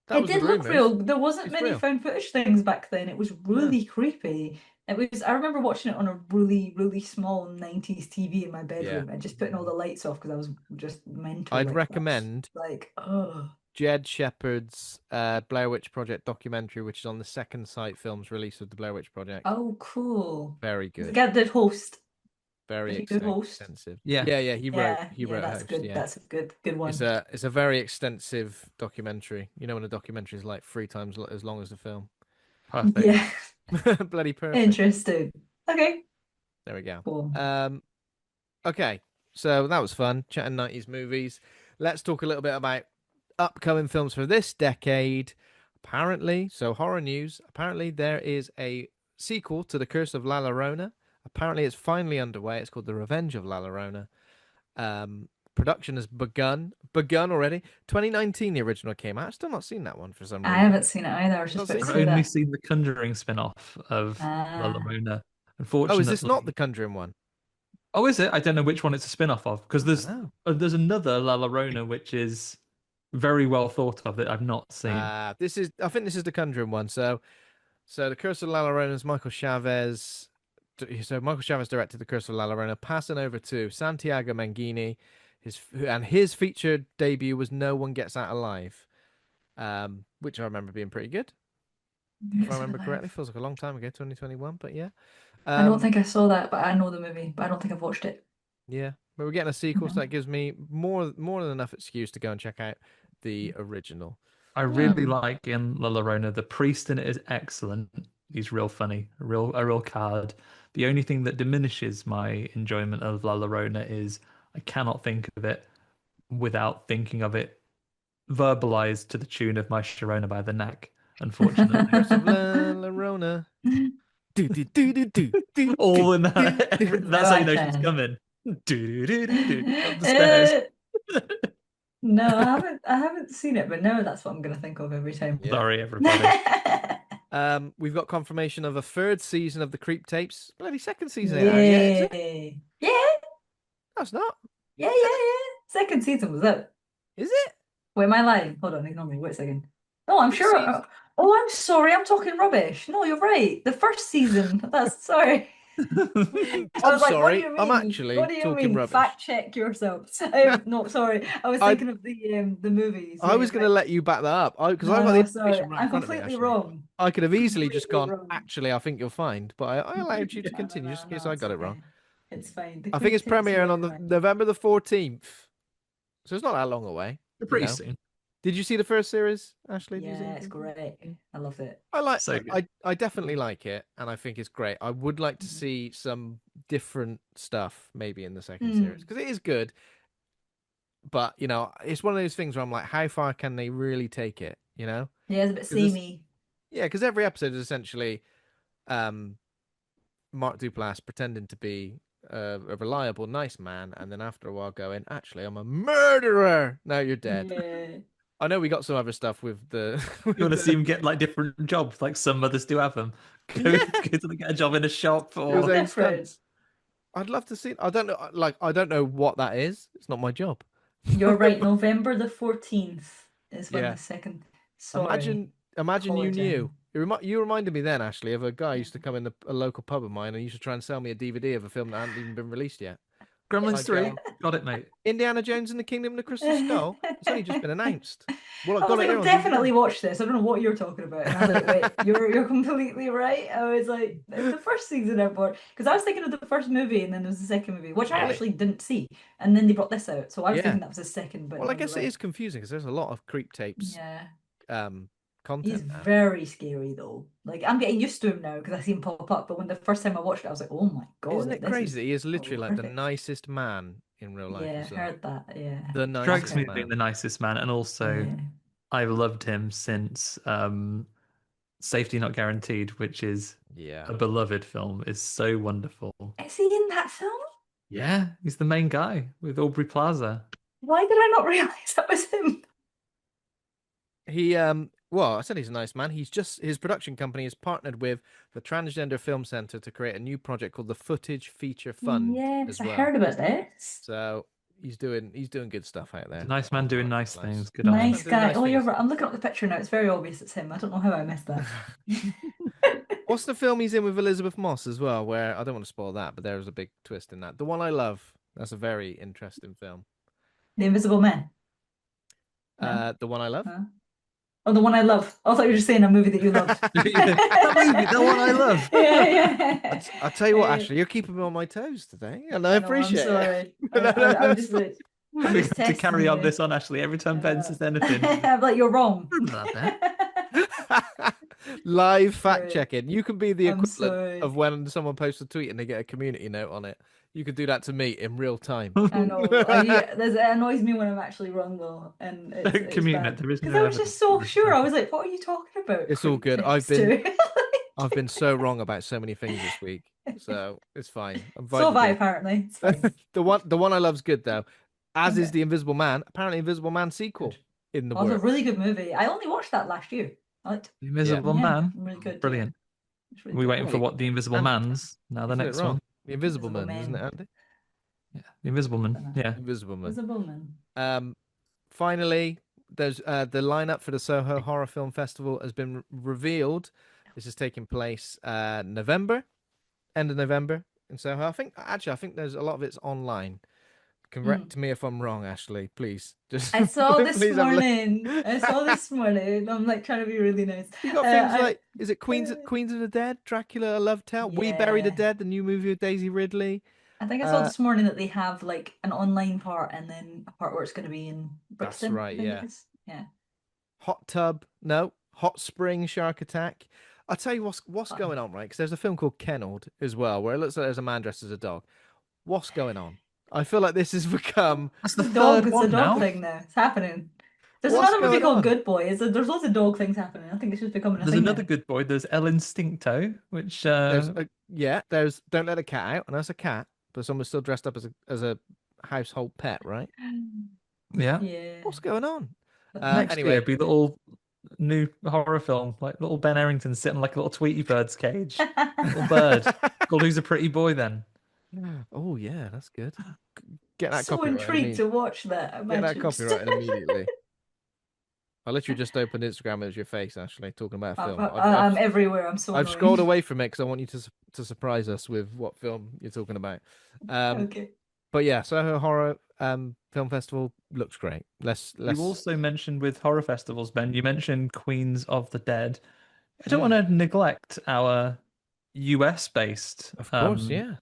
[SPEAKER 1] That
[SPEAKER 3] It
[SPEAKER 1] was the
[SPEAKER 3] did look
[SPEAKER 1] rumors.
[SPEAKER 3] real. There wasn't
[SPEAKER 1] It's
[SPEAKER 3] many
[SPEAKER 1] real.
[SPEAKER 3] found footage things back then. It was
[SPEAKER 1] No.
[SPEAKER 3] really creepy. It was. I remember watching it on a really, really small 90s TV in my
[SPEAKER 1] Yeah.
[SPEAKER 3] bedroom and just putting all the lights off because I was just mental
[SPEAKER 1] I'd
[SPEAKER 3] like that.
[SPEAKER 1] recommend
[SPEAKER 3] Like, oh,
[SPEAKER 1] Jed Shepard's Blair Witch Project documentary, which is on the second Sight Films release of the Blair Witch Project.
[SPEAKER 3] oh, cool.
[SPEAKER 1] Very
[SPEAKER 3] The
[SPEAKER 1] good.
[SPEAKER 3] guy that did host.
[SPEAKER 1] Very
[SPEAKER 3] Did he do host?
[SPEAKER 1] extensive.
[SPEAKER 2] Yeah.
[SPEAKER 1] Yeah, yeah, he wrote
[SPEAKER 3] Yeah,
[SPEAKER 1] he
[SPEAKER 3] yeah,
[SPEAKER 1] wrote
[SPEAKER 3] that's
[SPEAKER 1] Host,
[SPEAKER 3] good.
[SPEAKER 1] yeah.
[SPEAKER 3] That's a good
[SPEAKER 1] It's
[SPEAKER 3] one.
[SPEAKER 1] a very extensive documentary. You know when a documentary is like 3 times as long as the film.
[SPEAKER 2] Perfect.
[SPEAKER 3] Yeah,
[SPEAKER 1] Bloody perfect.
[SPEAKER 3] interesting. Okay,
[SPEAKER 1] There we go.
[SPEAKER 3] cool.
[SPEAKER 1] Okay. So that was fun, chatting 90s movies. Let's talk a little bit about upcoming films for this decade. Apparently, so horror news, apparently there is a sequel to The Curse of La Llorona. Apparently it's finally underway. It's called The Revenge of La Llorona. Production has begun already. 2019 the original came out. I've still not seen that one for some
[SPEAKER 3] I
[SPEAKER 1] reason.
[SPEAKER 3] haven't seen it either. I was just
[SPEAKER 1] Not
[SPEAKER 3] about to
[SPEAKER 1] seen
[SPEAKER 2] I've
[SPEAKER 1] it?
[SPEAKER 3] say
[SPEAKER 2] only
[SPEAKER 3] that.
[SPEAKER 2] seen the Conjuring spin-off of La
[SPEAKER 3] Ah,
[SPEAKER 2] Llorona.
[SPEAKER 1] Oh, is this not the
[SPEAKER 2] Unfortunately,
[SPEAKER 1] Conjuring one?
[SPEAKER 2] oh, is it? I don't know which one it's a spin-off of because
[SPEAKER 1] I don't know.
[SPEAKER 2] there's another La Llorona which is very well thought of that I've not seen.
[SPEAKER 1] I think this is the Conjuring one. So the Curse of La Llorona is Michael Chavez. So Michael Chavez directed the Curse of La Llorona, passing over to Santiago Mangini. His featured debut was No One Gets Out Alive, which I remember being pretty good, if I
[SPEAKER 3] Yes,
[SPEAKER 1] remember correctly.
[SPEAKER 3] alive.
[SPEAKER 1] Feels like a long time ago, 2021, but yeah.
[SPEAKER 3] I don't
[SPEAKER 1] Um,
[SPEAKER 3] think I saw that, but I know the movie, but I don't think I've watched it.
[SPEAKER 1] yeah, but we're getting a sequel, so
[SPEAKER 3] No.
[SPEAKER 1] that gives me more than enough excuse to go and check out the original.
[SPEAKER 2] I really
[SPEAKER 3] Hmm.
[SPEAKER 2] like in La Llorona. The priest in it is excellent. He's real funny, a real card. The only thing that diminishes my enjoyment of La Llorona is I cannot think of it without thinking of it verbalized to the tune of My Sharona by the Knack, unfortunately.
[SPEAKER 1] Curse of La Llorona. Do do do do do do do
[SPEAKER 2] All in
[SPEAKER 1] do
[SPEAKER 2] that,
[SPEAKER 1] do.
[SPEAKER 3] No,
[SPEAKER 2] that's how you
[SPEAKER 3] I
[SPEAKER 2] know she's
[SPEAKER 3] can.
[SPEAKER 2] coming. Do do do do up the stairs.
[SPEAKER 3] Uh, no, I haven't. I haven't seen it, but no, that's what I'm gonna think of every time.
[SPEAKER 1] Yeah.
[SPEAKER 2] Sorry, everybody.
[SPEAKER 1] We've got confirmation of a third season of the Creep Tapes. Bloody second season ain't out yet, is it?
[SPEAKER 3] Yay! Yeah,
[SPEAKER 1] That's not.
[SPEAKER 3] yeah, yeah, yeah. Second season was out.
[SPEAKER 1] Is it?
[SPEAKER 3] Wait, am I lying? Hold on, ignore me. Wait a second. No, I'm
[SPEAKER 1] This
[SPEAKER 3] sure.
[SPEAKER 1] season.
[SPEAKER 3] Oh, I'm sorry. I'm talking rubbish. No, you're right. The first season. That's sorry. I
[SPEAKER 1] I'm
[SPEAKER 3] was like, what do
[SPEAKER 1] sorry.
[SPEAKER 3] you
[SPEAKER 1] I'm
[SPEAKER 3] mean? What
[SPEAKER 1] actually
[SPEAKER 3] do you
[SPEAKER 1] talking
[SPEAKER 3] mean?
[SPEAKER 1] rubbish.
[SPEAKER 3] Fact check yourself. No, sorry. I was
[SPEAKER 1] I
[SPEAKER 3] thinking of the movies.
[SPEAKER 1] I was
[SPEAKER 3] Yeah,
[SPEAKER 1] going to let you back that up because I've got the
[SPEAKER 3] no, sorry.
[SPEAKER 1] information right in
[SPEAKER 3] I'm
[SPEAKER 1] front of me.
[SPEAKER 3] completely
[SPEAKER 1] Actually,
[SPEAKER 3] wrong.
[SPEAKER 1] I could have easily just
[SPEAKER 3] Completely
[SPEAKER 1] gone.
[SPEAKER 3] wrong.
[SPEAKER 1] Actually, I think you'll find, but I allowed you to
[SPEAKER 3] No, no,
[SPEAKER 1] continue just
[SPEAKER 3] no,
[SPEAKER 1] in case
[SPEAKER 3] no,
[SPEAKER 1] I
[SPEAKER 3] it's
[SPEAKER 1] got it wrong.
[SPEAKER 3] okay. It's fine. The
[SPEAKER 1] I think
[SPEAKER 3] creep
[SPEAKER 1] it's
[SPEAKER 3] tapes,
[SPEAKER 1] premiering on
[SPEAKER 3] you're
[SPEAKER 1] the
[SPEAKER 3] right.
[SPEAKER 1] November the 14th, so it's not that long away. You
[SPEAKER 2] Pretty
[SPEAKER 1] know.
[SPEAKER 2] soon.
[SPEAKER 1] Did you see the first series, Ashley? Did you see
[SPEAKER 3] Yeah, it's
[SPEAKER 1] anything?
[SPEAKER 3] great. I love it.
[SPEAKER 1] I like.
[SPEAKER 2] So good.
[SPEAKER 1] I definitely like it, and I think it's great. I would like to
[SPEAKER 3] Mhm.
[SPEAKER 1] see some different stuff maybe in the second series
[SPEAKER 3] Mm.
[SPEAKER 1] because it is good. But it's one of those things where I'm like, how far can they really take it?
[SPEAKER 3] Yeah, it's a bit
[SPEAKER 1] Because
[SPEAKER 3] samey.
[SPEAKER 1] because every episode is essentially um, Mark Duplass pretending to be a reliable, nice man, and then after a while going, actually, I'm a murderer. Now you're dead.
[SPEAKER 3] Yeah.
[SPEAKER 1] I know we got some other stuff with the
[SPEAKER 2] You want
[SPEAKER 1] with
[SPEAKER 2] to see
[SPEAKER 1] the
[SPEAKER 2] him get like different jobs, like some mothers do have them. Go,
[SPEAKER 1] yeah,
[SPEAKER 2] go to get a job in a shop
[SPEAKER 1] do his
[SPEAKER 3] What's
[SPEAKER 2] or
[SPEAKER 1] own
[SPEAKER 3] different?
[SPEAKER 1] stunts. I'd love to see. I don't know, I don't know what that is. It's not my job.
[SPEAKER 3] You're right. November the 14th is when
[SPEAKER 1] Yeah,
[SPEAKER 3] the second. Sorry.
[SPEAKER 1] imagine you knew.
[SPEAKER 3] Apologize.
[SPEAKER 1] You reminded me then, Ashley, of a guy who used to come in a local pub of mine and used to try and sell me a DVD of a film that hadn't even been released yet. And
[SPEAKER 2] Gremlins
[SPEAKER 1] I'd
[SPEAKER 2] 3.
[SPEAKER 1] go,
[SPEAKER 2] Got it, mate.
[SPEAKER 1] Indiana Jones and the Kingdom of the Crystal Skull. It's only just been announced. Well, I
[SPEAKER 3] I was
[SPEAKER 1] got it
[SPEAKER 3] like,
[SPEAKER 1] here
[SPEAKER 3] I've
[SPEAKER 1] on
[SPEAKER 3] definitely
[SPEAKER 1] DVD.
[SPEAKER 3] watched this. I don't know what you're talking about. And I was like, wait, you're completely right. I was like, it's the first season I watched because I was thinking of the first movie and then there was the second movie, which I
[SPEAKER 1] Well,
[SPEAKER 3] actually didn't see. And then they brought this out, so I was
[SPEAKER 1] yeah.
[SPEAKER 3] thinking that was the second. But
[SPEAKER 1] Well, I
[SPEAKER 3] no, you're
[SPEAKER 1] guess it
[SPEAKER 3] right.
[SPEAKER 1] is confusing because there's a lot of creep tapes
[SPEAKER 3] Yeah.
[SPEAKER 1] um
[SPEAKER 3] He's
[SPEAKER 1] content now.
[SPEAKER 3] very scary though. Like I'm getting used to him now because I see him pop up. But when the first time I watched it, I was like, "Oh my God,
[SPEAKER 1] Isn't
[SPEAKER 3] like
[SPEAKER 1] it
[SPEAKER 3] this is
[SPEAKER 1] crazy? He is literally like the
[SPEAKER 3] horrific."
[SPEAKER 1] nicest man in real life
[SPEAKER 3] Yeah,
[SPEAKER 1] as well.
[SPEAKER 3] heard that. Yeah,
[SPEAKER 1] The
[SPEAKER 3] I've
[SPEAKER 2] Strikes
[SPEAKER 1] nicest
[SPEAKER 2] me
[SPEAKER 3] heard.
[SPEAKER 2] as being
[SPEAKER 1] man.
[SPEAKER 2] the nicest man, and also
[SPEAKER 3] Yeah.
[SPEAKER 2] I've loved him since Safety Not Guaranteed, which is
[SPEAKER 1] Yeah.
[SPEAKER 2] a beloved film. Is so wonderful.
[SPEAKER 3] Is he in that film?
[SPEAKER 2] Yeah, he's the main guy with Aubrey Plaza.
[SPEAKER 3] Why did I not realize that was him?
[SPEAKER 1] He well, I said he's a nice man. He's just his production company has partnered with the Transgender Film Center to create a new project called the Footage Feature Fund
[SPEAKER 3] Yes,
[SPEAKER 1] as
[SPEAKER 3] I
[SPEAKER 1] well.
[SPEAKER 3] heard about this.
[SPEAKER 1] So he's doing good stuff out
[SPEAKER 2] He's a
[SPEAKER 1] there.
[SPEAKER 2] nice man doing
[SPEAKER 1] Which is
[SPEAKER 2] nice
[SPEAKER 1] nice.
[SPEAKER 2] things. Good on
[SPEAKER 1] Nice
[SPEAKER 2] him.
[SPEAKER 1] man
[SPEAKER 3] Nice
[SPEAKER 1] doing
[SPEAKER 3] guy.
[SPEAKER 1] nice
[SPEAKER 3] Oh, you're
[SPEAKER 1] things.
[SPEAKER 3] right. I'm looking up the picture now. It's very obvious it's him. I don't know how I missed that.
[SPEAKER 1] What's the film he's in with Elizabeth Moss as well? Where I don't want to spoil that, but there's a big twist in that. The One I Love. That's a very interesting film.
[SPEAKER 3] The Invisible Man. No?
[SPEAKER 1] The One I Love.
[SPEAKER 3] Huh? Oh, the one I love. I thought you were just saying a movie that you loved.
[SPEAKER 2] That movie, the one I love.
[SPEAKER 3] Yeah, yeah.
[SPEAKER 1] I'll tell you what, Ashley, you're keeping me on my toes today, and I
[SPEAKER 3] I know, I'm
[SPEAKER 1] appreciate it.
[SPEAKER 3] sorry.
[SPEAKER 1] No, no,
[SPEAKER 3] I'm
[SPEAKER 1] that's
[SPEAKER 3] just like, I'm
[SPEAKER 2] We
[SPEAKER 3] just
[SPEAKER 2] have to
[SPEAKER 3] testing
[SPEAKER 2] carry on
[SPEAKER 3] you.
[SPEAKER 2] this on Ashley every time Ben says anything.
[SPEAKER 3] I'm like, you're wrong.
[SPEAKER 2] Remember that
[SPEAKER 1] Live fact
[SPEAKER 3] Right.
[SPEAKER 1] checking. You can be the
[SPEAKER 3] I'm
[SPEAKER 1] equivalent
[SPEAKER 3] sorry.
[SPEAKER 1] of when someone posts a tweet and they get a community note on it. You could do that to me in real time.
[SPEAKER 3] I know. It annoys me when I'm actually wrong though, and
[SPEAKER 2] Don't
[SPEAKER 3] it's
[SPEAKER 2] communicate.
[SPEAKER 3] bad
[SPEAKER 2] There is
[SPEAKER 3] because
[SPEAKER 2] no
[SPEAKER 3] I was
[SPEAKER 2] evidence.
[SPEAKER 3] just so sure. I was like, "What are you talking about?"
[SPEAKER 1] It's all good.
[SPEAKER 3] Creep text too.
[SPEAKER 1] I've been so wrong about so many things this week, so it's fine. I'm
[SPEAKER 3] So have I,
[SPEAKER 1] invited
[SPEAKER 3] apparently. It's fine.
[SPEAKER 1] the one I love's good though, as is
[SPEAKER 3] Okay,
[SPEAKER 1] the Invisible Man. Apparently, Invisible Man
[SPEAKER 3] good.
[SPEAKER 1] sequel in the
[SPEAKER 3] That was a really
[SPEAKER 1] works.
[SPEAKER 3] good movie. I only watched that last year. I liked.
[SPEAKER 2] The
[SPEAKER 1] Yeah,
[SPEAKER 2] Invisible
[SPEAKER 3] Yeah,
[SPEAKER 2] Man.
[SPEAKER 3] really
[SPEAKER 2] Oh,
[SPEAKER 3] good. Yeah,
[SPEAKER 2] brilliant.
[SPEAKER 3] it's really
[SPEAKER 2] Are we
[SPEAKER 3] good.
[SPEAKER 2] waiting
[SPEAKER 1] well,
[SPEAKER 2] for what? The Invisible
[SPEAKER 1] and
[SPEAKER 2] Man's. Now the
[SPEAKER 1] you said it
[SPEAKER 2] next
[SPEAKER 1] wrong.
[SPEAKER 2] one.
[SPEAKER 1] The Invisible
[SPEAKER 3] Invisible
[SPEAKER 1] Man, isn't it,
[SPEAKER 3] Men.
[SPEAKER 1] Andy?
[SPEAKER 2] Yeah, the Invisible Man.
[SPEAKER 3] Dunno.
[SPEAKER 2] Yeah.
[SPEAKER 1] Invisible Man.
[SPEAKER 3] Invisible Men.
[SPEAKER 1] Um, Finally, there's the lineup for the Soho Horror Film Festival has been revealed. This is taking place November, end of November in Soho. I think there's a lot of it's online.
[SPEAKER 3] Mm.
[SPEAKER 1] Correct me if I'm wrong, Ashley. Please, just
[SPEAKER 3] I saw this
[SPEAKER 1] please have a look.
[SPEAKER 3] morning. I saw this morning. I'm like trying to be really nice.
[SPEAKER 1] You got things
[SPEAKER 3] I
[SPEAKER 1] like, is it Queens of the Dead, Dracula, A Love Tale, We Bury the
[SPEAKER 3] yeah.
[SPEAKER 1] Dead, the new movie with Daisy Ridley.
[SPEAKER 3] I think I saw
[SPEAKER 1] Uh,
[SPEAKER 3] this morning that they have like an online part and then a part where it's going to be in
[SPEAKER 1] that's
[SPEAKER 3] Brixton, I
[SPEAKER 1] right,
[SPEAKER 3] think it
[SPEAKER 1] yeah.
[SPEAKER 3] is. Yeah.
[SPEAKER 1] Hot Tub, no, Hot Spring Shark Attack. I'll tell you what's
[SPEAKER 3] Fun.
[SPEAKER 1] going on, right? Because there's a film called Kennelled as well, where it looks like there's a man dressed as a dog. What's going on? I feel like this has become
[SPEAKER 2] That's the
[SPEAKER 3] It's
[SPEAKER 2] third
[SPEAKER 3] a
[SPEAKER 2] one
[SPEAKER 3] dog
[SPEAKER 2] now.
[SPEAKER 3] thing now. It's happening. There's
[SPEAKER 1] what's
[SPEAKER 3] another movie
[SPEAKER 1] going
[SPEAKER 3] called
[SPEAKER 1] on.
[SPEAKER 3] Good Boy. There's lots of dog things happening. I think it's just becoming a
[SPEAKER 2] There's
[SPEAKER 3] thing
[SPEAKER 2] another
[SPEAKER 3] now.
[SPEAKER 2] good boy. There's El Instincto, which
[SPEAKER 1] There's Don't Let a Cat Out, and that's a cat, but someone's still dressed up as a household pet, right?
[SPEAKER 2] yeah.
[SPEAKER 3] Yeah.
[SPEAKER 1] What's going on?
[SPEAKER 2] Next year
[SPEAKER 1] Anyway,
[SPEAKER 2] be little new horror film, like little Ben Errington sitting like a little Tweety Bird's cage. Little bird. Called Who's a Pretty Boy then?
[SPEAKER 1] oh yeah, that's good. Get that
[SPEAKER 3] So
[SPEAKER 1] copyrighted
[SPEAKER 3] intrigued
[SPEAKER 1] immediately.
[SPEAKER 3] to watch that.
[SPEAKER 1] Get that
[SPEAKER 3] Imagine.
[SPEAKER 1] copyrighted immediately. I literally just opened Instagram as your face, Ashley, talking about a film.
[SPEAKER 3] I'm everywhere. I'm so
[SPEAKER 1] I've scrolled
[SPEAKER 3] annoying.
[SPEAKER 1] away from it because I want you to surprise us with what film you're talking about.
[SPEAKER 3] Okay.
[SPEAKER 1] But yeah, Soho Horror Film Festival looks great.
[SPEAKER 2] You
[SPEAKER 1] Let's
[SPEAKER 2] also mentioned with horror festivals, Ben, you mentioned Queens of the Dead. I don't
[SPEAKER 1] Mm,
[SPEAKER 2] want to neglect our US based
[SPEAKER 1] of course, yeah.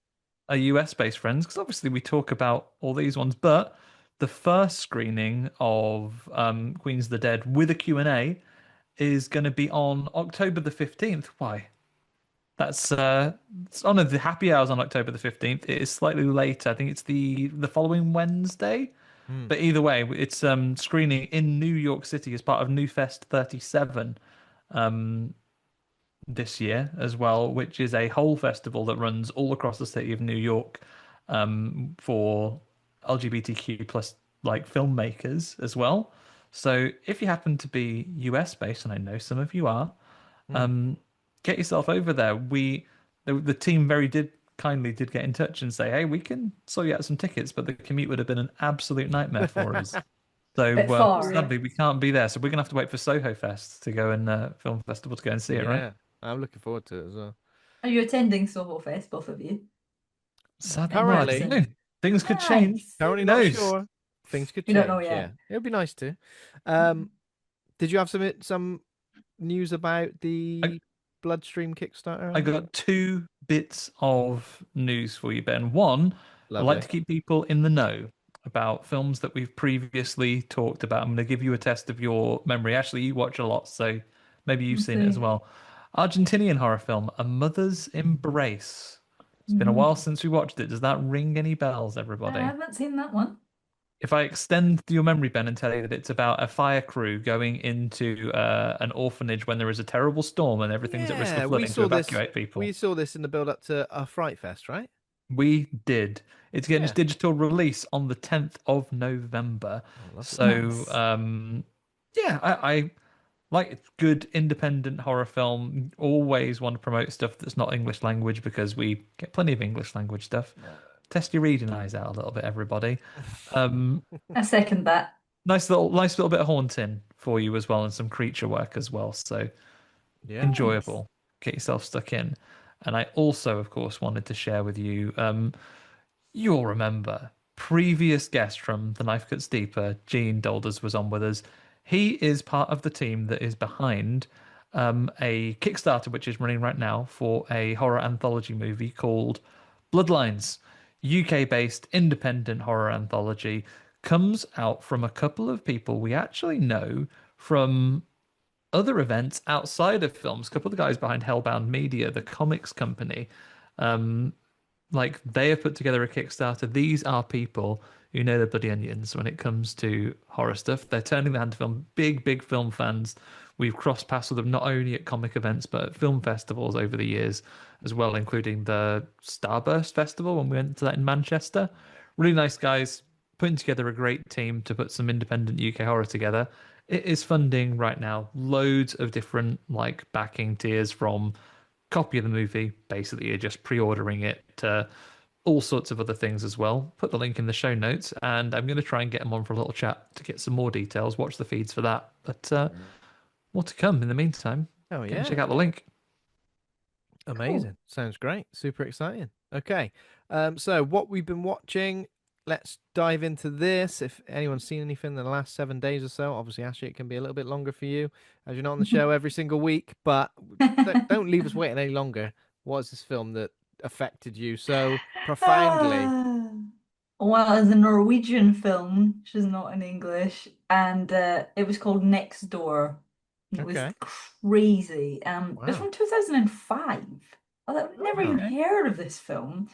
[SPEAKER 2] our US based friends, because obviously we talk about all these ones, but the first screening of Queens of the Dead with a Q&A is going to be on October the 15th. Why? That's it's on the happy hours on October the 15th. It is slightly later. I think it's the following Wednesday.
[SPEAKER 1] Mm.
[SPEAKER 2] But either way, it's screening in New York City as part of New Fest 37 this year as well, which is a whole festival that runs all across the city of New York for LGBTQ plus like filmmakers as well. So if you happen to be US based, and I know some of you are,
[SPEAKER 1] Mm.
[SPEAKER 2] get yourself over there. The team very did kindly did get in touch and say, hey, we can sort you out some tickets, but the commute would have been an absolute nightmare for us. So
[SPEAKER 3] Bit far.
[SPEAKER 2] sadly, we can't be there. So we're gonna have to wait for Soho Fest to go and film festival to go and see it, right?
[SPEAKER 1] Yeah, I'm looking forward to it as well.
[SPEAKER 3] Are you attending Soho Fest, both of you?
[SPEAKER 2] Sadly,
[SPEAKER 3] In
[SPEAKER 2] well, I don't
[SPEAKER 1] Apparently.
[SPEAKER 2] know.
[SPEAKER 3] person?
[SPEAKER 2] Things could change.
[SPEAKER 3] Nice.
[SPEAKER 1] Currently
[SPEAKER 2] Who
[SPEAKER 1] not
[SPEAKER 2] knows?
[SPEAKER 1] sure. Things could
[SPEAKER 3] You don't know
[SPEAKER 1] change. Yeah,
[SPEAKER 3] yet.
[SPEAKER 1] it'd be nice to. Did you have some news about the Bloodstream Kickstarter?
[SPEAKER 2] I got two bits of news for you, Ben. One, I
[SPEAKER 1] Lovely.
[SPEAKER 2] like to keep people in the know about films that we've previously talked about. I'm going to give you a test of your memory. Actually, you watch a lot, so Maybe you've
[SPEAKER 3] Let's
[SPEAKER 2] seen it as
[SPEAKER 3] see.
[SPEAKER 2] well. Argentinian horror film, A Mother's Embrace. It's been a while
[SPEAKER 3] Mhm.
[SPEAKER 2] since we watched it. Does that ring any bells,
[SPEAKER 3] I
[SPEAKER 2] everybody?
[SPEAKER 3] haven't seen that one.
[SPEAKER 2] If I extend your memory, Ben, and tell you that it's about a fire crew going into an orphanage when there is a terrible storm and everything's at risk of
[SPEAKER 1] Yeah, we
[SPEAKER 2] flooding to
[SPEAKER 1] saw this.
[SPEAKER 2] evacuate
[SPEAKER 1] We
[SPEAKER 2] people.
[SPEAKER 1] saw this in the build up to a Fright Fest, right?
[SPEAKER 2] We did. It's getting its
[SPEAKER 1] Yeah.
[SPEAKER 2] digital release on the 10th of November.
[SPEAKER 1] Oh, lovely.
[SPEAKER 2] So,
[SPEAKER 3] Nice.
[SPEAKER 2] yeah, I like good independent horror film. Always want to promote stuff that's not English language because we get plenty of English language stuff. Test your reading eyes out a little bit, everybody. Um,
[SPEAKER 3] I second that.
[SPEAKER 2] nice little bit of haunting for you as well, and some creature work as well. So
[SPEAKER 1] Yeah.
[SPEAKER 3] Nice.
[SPEAKER 2] enjoyable. Get yourself stuck in. And I also, of course, wanted to share with you. You'll remember previous guest from The Knife Cuts Deeper, Gene Dolders, was on with us. He is part of the team that is behind a Kickstarter which is running right now for a horror anthology movie called Bloodlines. UK-based independent horror anthology comes out from a couple of people we actually know from other events outside of films. A couple of the guys behind Hellbound Media, the comics company. Um, like they have put together a Kickstarter. These are people who know their bloody onions when it comes to horror stuff. They're turning their hand to film. Big, big film fans. We've crossed paths with them not only at comic events but at film festivals over the years as well, including the Starburst Festival when we went to that in Manchester. Really nice guys putting together a great team to put some independent UK horror together. It is funding right now loads of different like backing tiers from copy of the movie. Basically, you're just pre-ordering it to all sorts of other things as well. Put the link in the show notes, and I'm going to try and get them on for a little chat to get some more details. Watch the feeds for that. But more to come in the meantime.
[SPEAKER 1] Oh
[SPEAKER 2] Go and
[SPEAKER 1] yeah.
[SPEAKER 2] check out the link.
[SPEAKER 3] Cool.
[SPEAKER 1] Amazing. Sounds great. Super exciting. Okay. So what we've been watching, let's dive into this. If anyone's seen anything in the last 7 days or so, obviously, Ashley, it can be a little bit longer for you as you're not on the show every single week, but don't leave us waiting any longer. What is this film that affected you so profoundly?
[SPEAKER 3] Ah. Well, it's a Norwegian film. She's not in English, and it was called Next Door. It was
[SPEAKER 1] Okay.
[SPEAKER 3] crazy. It was
[SPEAKER 1] Wow.
[SPEAKER 3] from 2005. I've never even
[SPEAKER 1] Wow.
[SPEAKER 2] Okay.
[SPEAKER 3] heard of this film,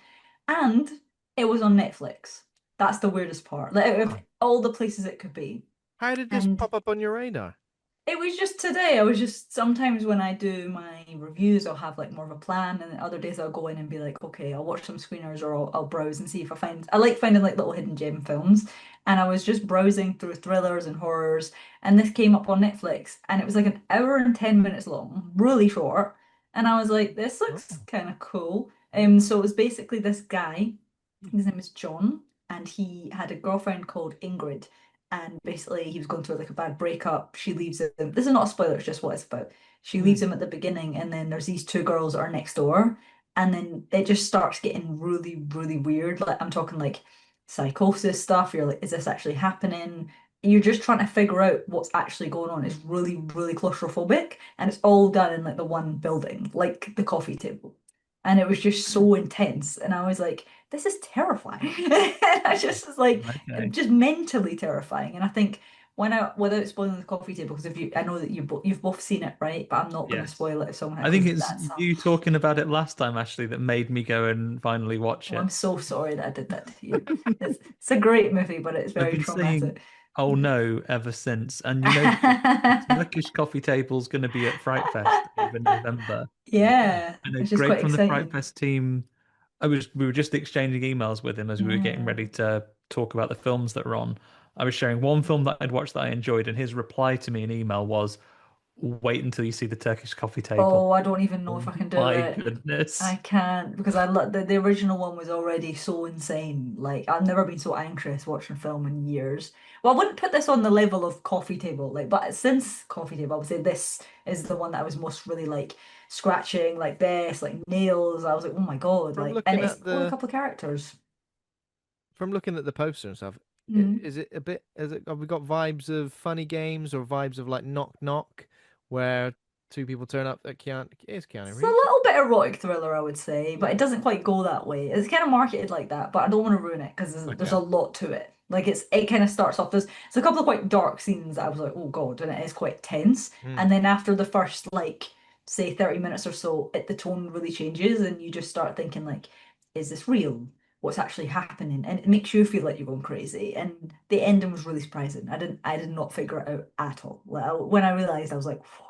[SPEAKER 3] and it was on Netflix. That's the weirdest part. Like, out of
[SPEAKER 1] Oh.
[SPEAKER 3] all the places it could be,
[SPEAKER 1] How did this
[SPEAKER 3] and
[SPEAKER 1] pop up on your radar?
[SPEAKER 3] it was just today. I was just sometimes when I do my reviews, I'll have like more of a plan, and then other days I'll go in and be like, okay, I'll watch some screeners or I'll browse and see if I find. I like finding like little hidden gem films, and I was just browsing through thrillers and horrors, and this came up on Netflix, and it was like an hour and 10 minutes long, really short, and I was like, this
[SPEAKER 1] Oh.
[SPEAKER 3] looks kind of cool. So it was basically this guy. His name is John, and he had a girlfriend called Ingrid, and basically he was going through like a bad breakup. She leaves him. This is not a spoiler, it's just what it's about. She leaves
[SPEAKER 1] Mm.
[SPEAKER 3] him at the beginning, and then there's these two girls that are next door, and then it just starts getting really, really weird. Like I'm talking like psychosis stuff. You're like, is this actually happening? You're just trying to figure out what's actually going on. It's really, really claustrophobic, and it's all done in like the one building, like the coffee table. And it was just so intense, and I was like, this is terrifying. And I just was like,
[SPEAKER 2] Okay.
[SPEAKER 3] just mentally terrifying. And I think when I, without spoiling the coffee table, because if you, I know that you've both seen it, right? But I'm not going to
[SPEAKER 2] Yes.
[SPEAKER 3] spoil it if someone
[SPEAKER 2] I think
[SPEAKER 3] because
[SPEAKER 2] it's
[SPEAKER 3] that's
[SPEAKER 2] you talking about it last time, Ashley, that made me go and finally watch
[SPEAKER 3] oh, I'm
[SPEAKER 2] it.
[SPEAKER 3] so sorry that I did that to you. It's a great movie, but it's
[SPEAKER 2] I've
[SPEAKER 3] very
[SPEAKER 2] been saying,
[SPEAKER 3] traumatic.
[SPEAKER 2] oh no, ever since. And you know, the Turkish coffee table's going to be at Fright Fest over November.
[SPEAKER 1] Yeah.
[SPEAKER 3] Yeah,
[SPEAKER 2] I know
[SPEAKER 3] which is
[SPEAKER 2] Greg
[SPEAKER 3] quite
[SPEAKER 2] from the Fright
[SPEAKER 3] exciting.
[SPEAKER 2] Fest team. We were just exchanging emails with him as we were getting
[SPEAKER 3] Yeah.
[SPEAKER 2] ready to talk about the films that were on. I was sharing one film that I'd watched that I enjoyed, and his reply to me in email was, "Wait until you see the Turkish coffee table."
[SPEAKER 3] Oh, I don't even know
[SPEAKER 2] Oh
[SPEAKER 3] if I can do
[SPEAKER 2] my
[SPEAKER 3] it. I
[SPEAKER 2] goodness.
[SPEAKER 3] can't because the original one was already so insane. Like I've never been so anxious watching film in years. Well, I wouldn't put this on the level of Coffee Table, like, but since Coffee Table, I would say this is the one that I was most really like scratching, like this, like nails. I was like, oh my God,
[SPEAKER 1] From
[SPEAKER 3] like, and
[SPEAKER 1] looking
[SPEAKER 3] it's
[SPEAKER 1] at
[SPEAKER 3] only a
[SPEAKER 1] the
[SPEAKER 3] couple of characters.
[SPEAKER 1] from looking at the poster and stuff,
[SPEAKER 3] Mm.
[SPEAKER 1] is it a bit? Have we got vibes of funny games or vibes of like Knock Knock, where two people turn up that Keanu it is Keanu
[SPEAKER 3] It's a
[SPEAKER 1] Reeves?
[SPEAKER 3] little bit erotic thriller, I would say, but it
[SPEAKER 1] Yeah.
[SPEAKER 3] doesn't quite go that way. It's kind of marketed like that, but I don't want to ruin it because there's a
[SPEAKER 1] Okay.
[SPEAKER 3] lot to it. Like it kind of starts off. There's a couple of quite dark scenes that I was like, oh God, and it is quite tense.
[SPEAKER 1] Mm.
[SPEAKER 3] And then after the first like say 30 minutes or so, the tone really changes and you just start thinking like, is this real? What's actually happening? And it makes you feel like you're going crazy. And the ending was really surprising. I did not figure it out at all. When I realized, I was like, what?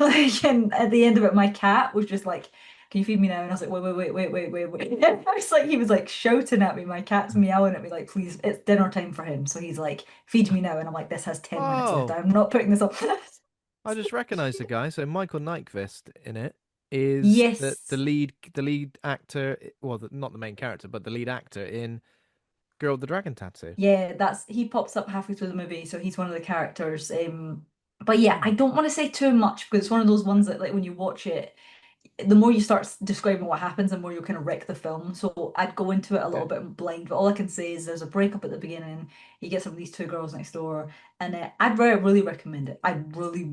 [SPEAKER 3] Like, and at the end of it, my cat was just like, can you feed me now? And I was like, wait. I was like, he was like shouting at me. My cat's meowing at me, like, please, it's dinner time for him. So he's like, feed me now. And I'm like, this has 10 minutes left.
[SPEAKER 1] Oh,
[SPEAKER 3] I'm not putting this up.
[SPEAKER 1] I just recognized the guy. So Michael Nyqvist in it is the
[SPEAKER 3] Yes.
[SPEAKER 1] lead actor. Well, not the main character, but the lead actor in Girl with the Dragon Tattoo.
[SPEAKER 3] Yeah, he pops up halfway through the movie, so he's one of the characters. But yeah, I
[SPEAKER 1] Hmm.
[SPEAKER 3] don't want to say too much because it's one of those ones that like when you watch it, the more you start describing what happens, the more you kind of wreck the film. So I'd go into it a little
[SPEAKER 1] Okay.
[SPEAKER 3] bit blind, but all I can say is there's a breakup at the beginning. He gets with these two girls next door, and I'd really recommend it. I really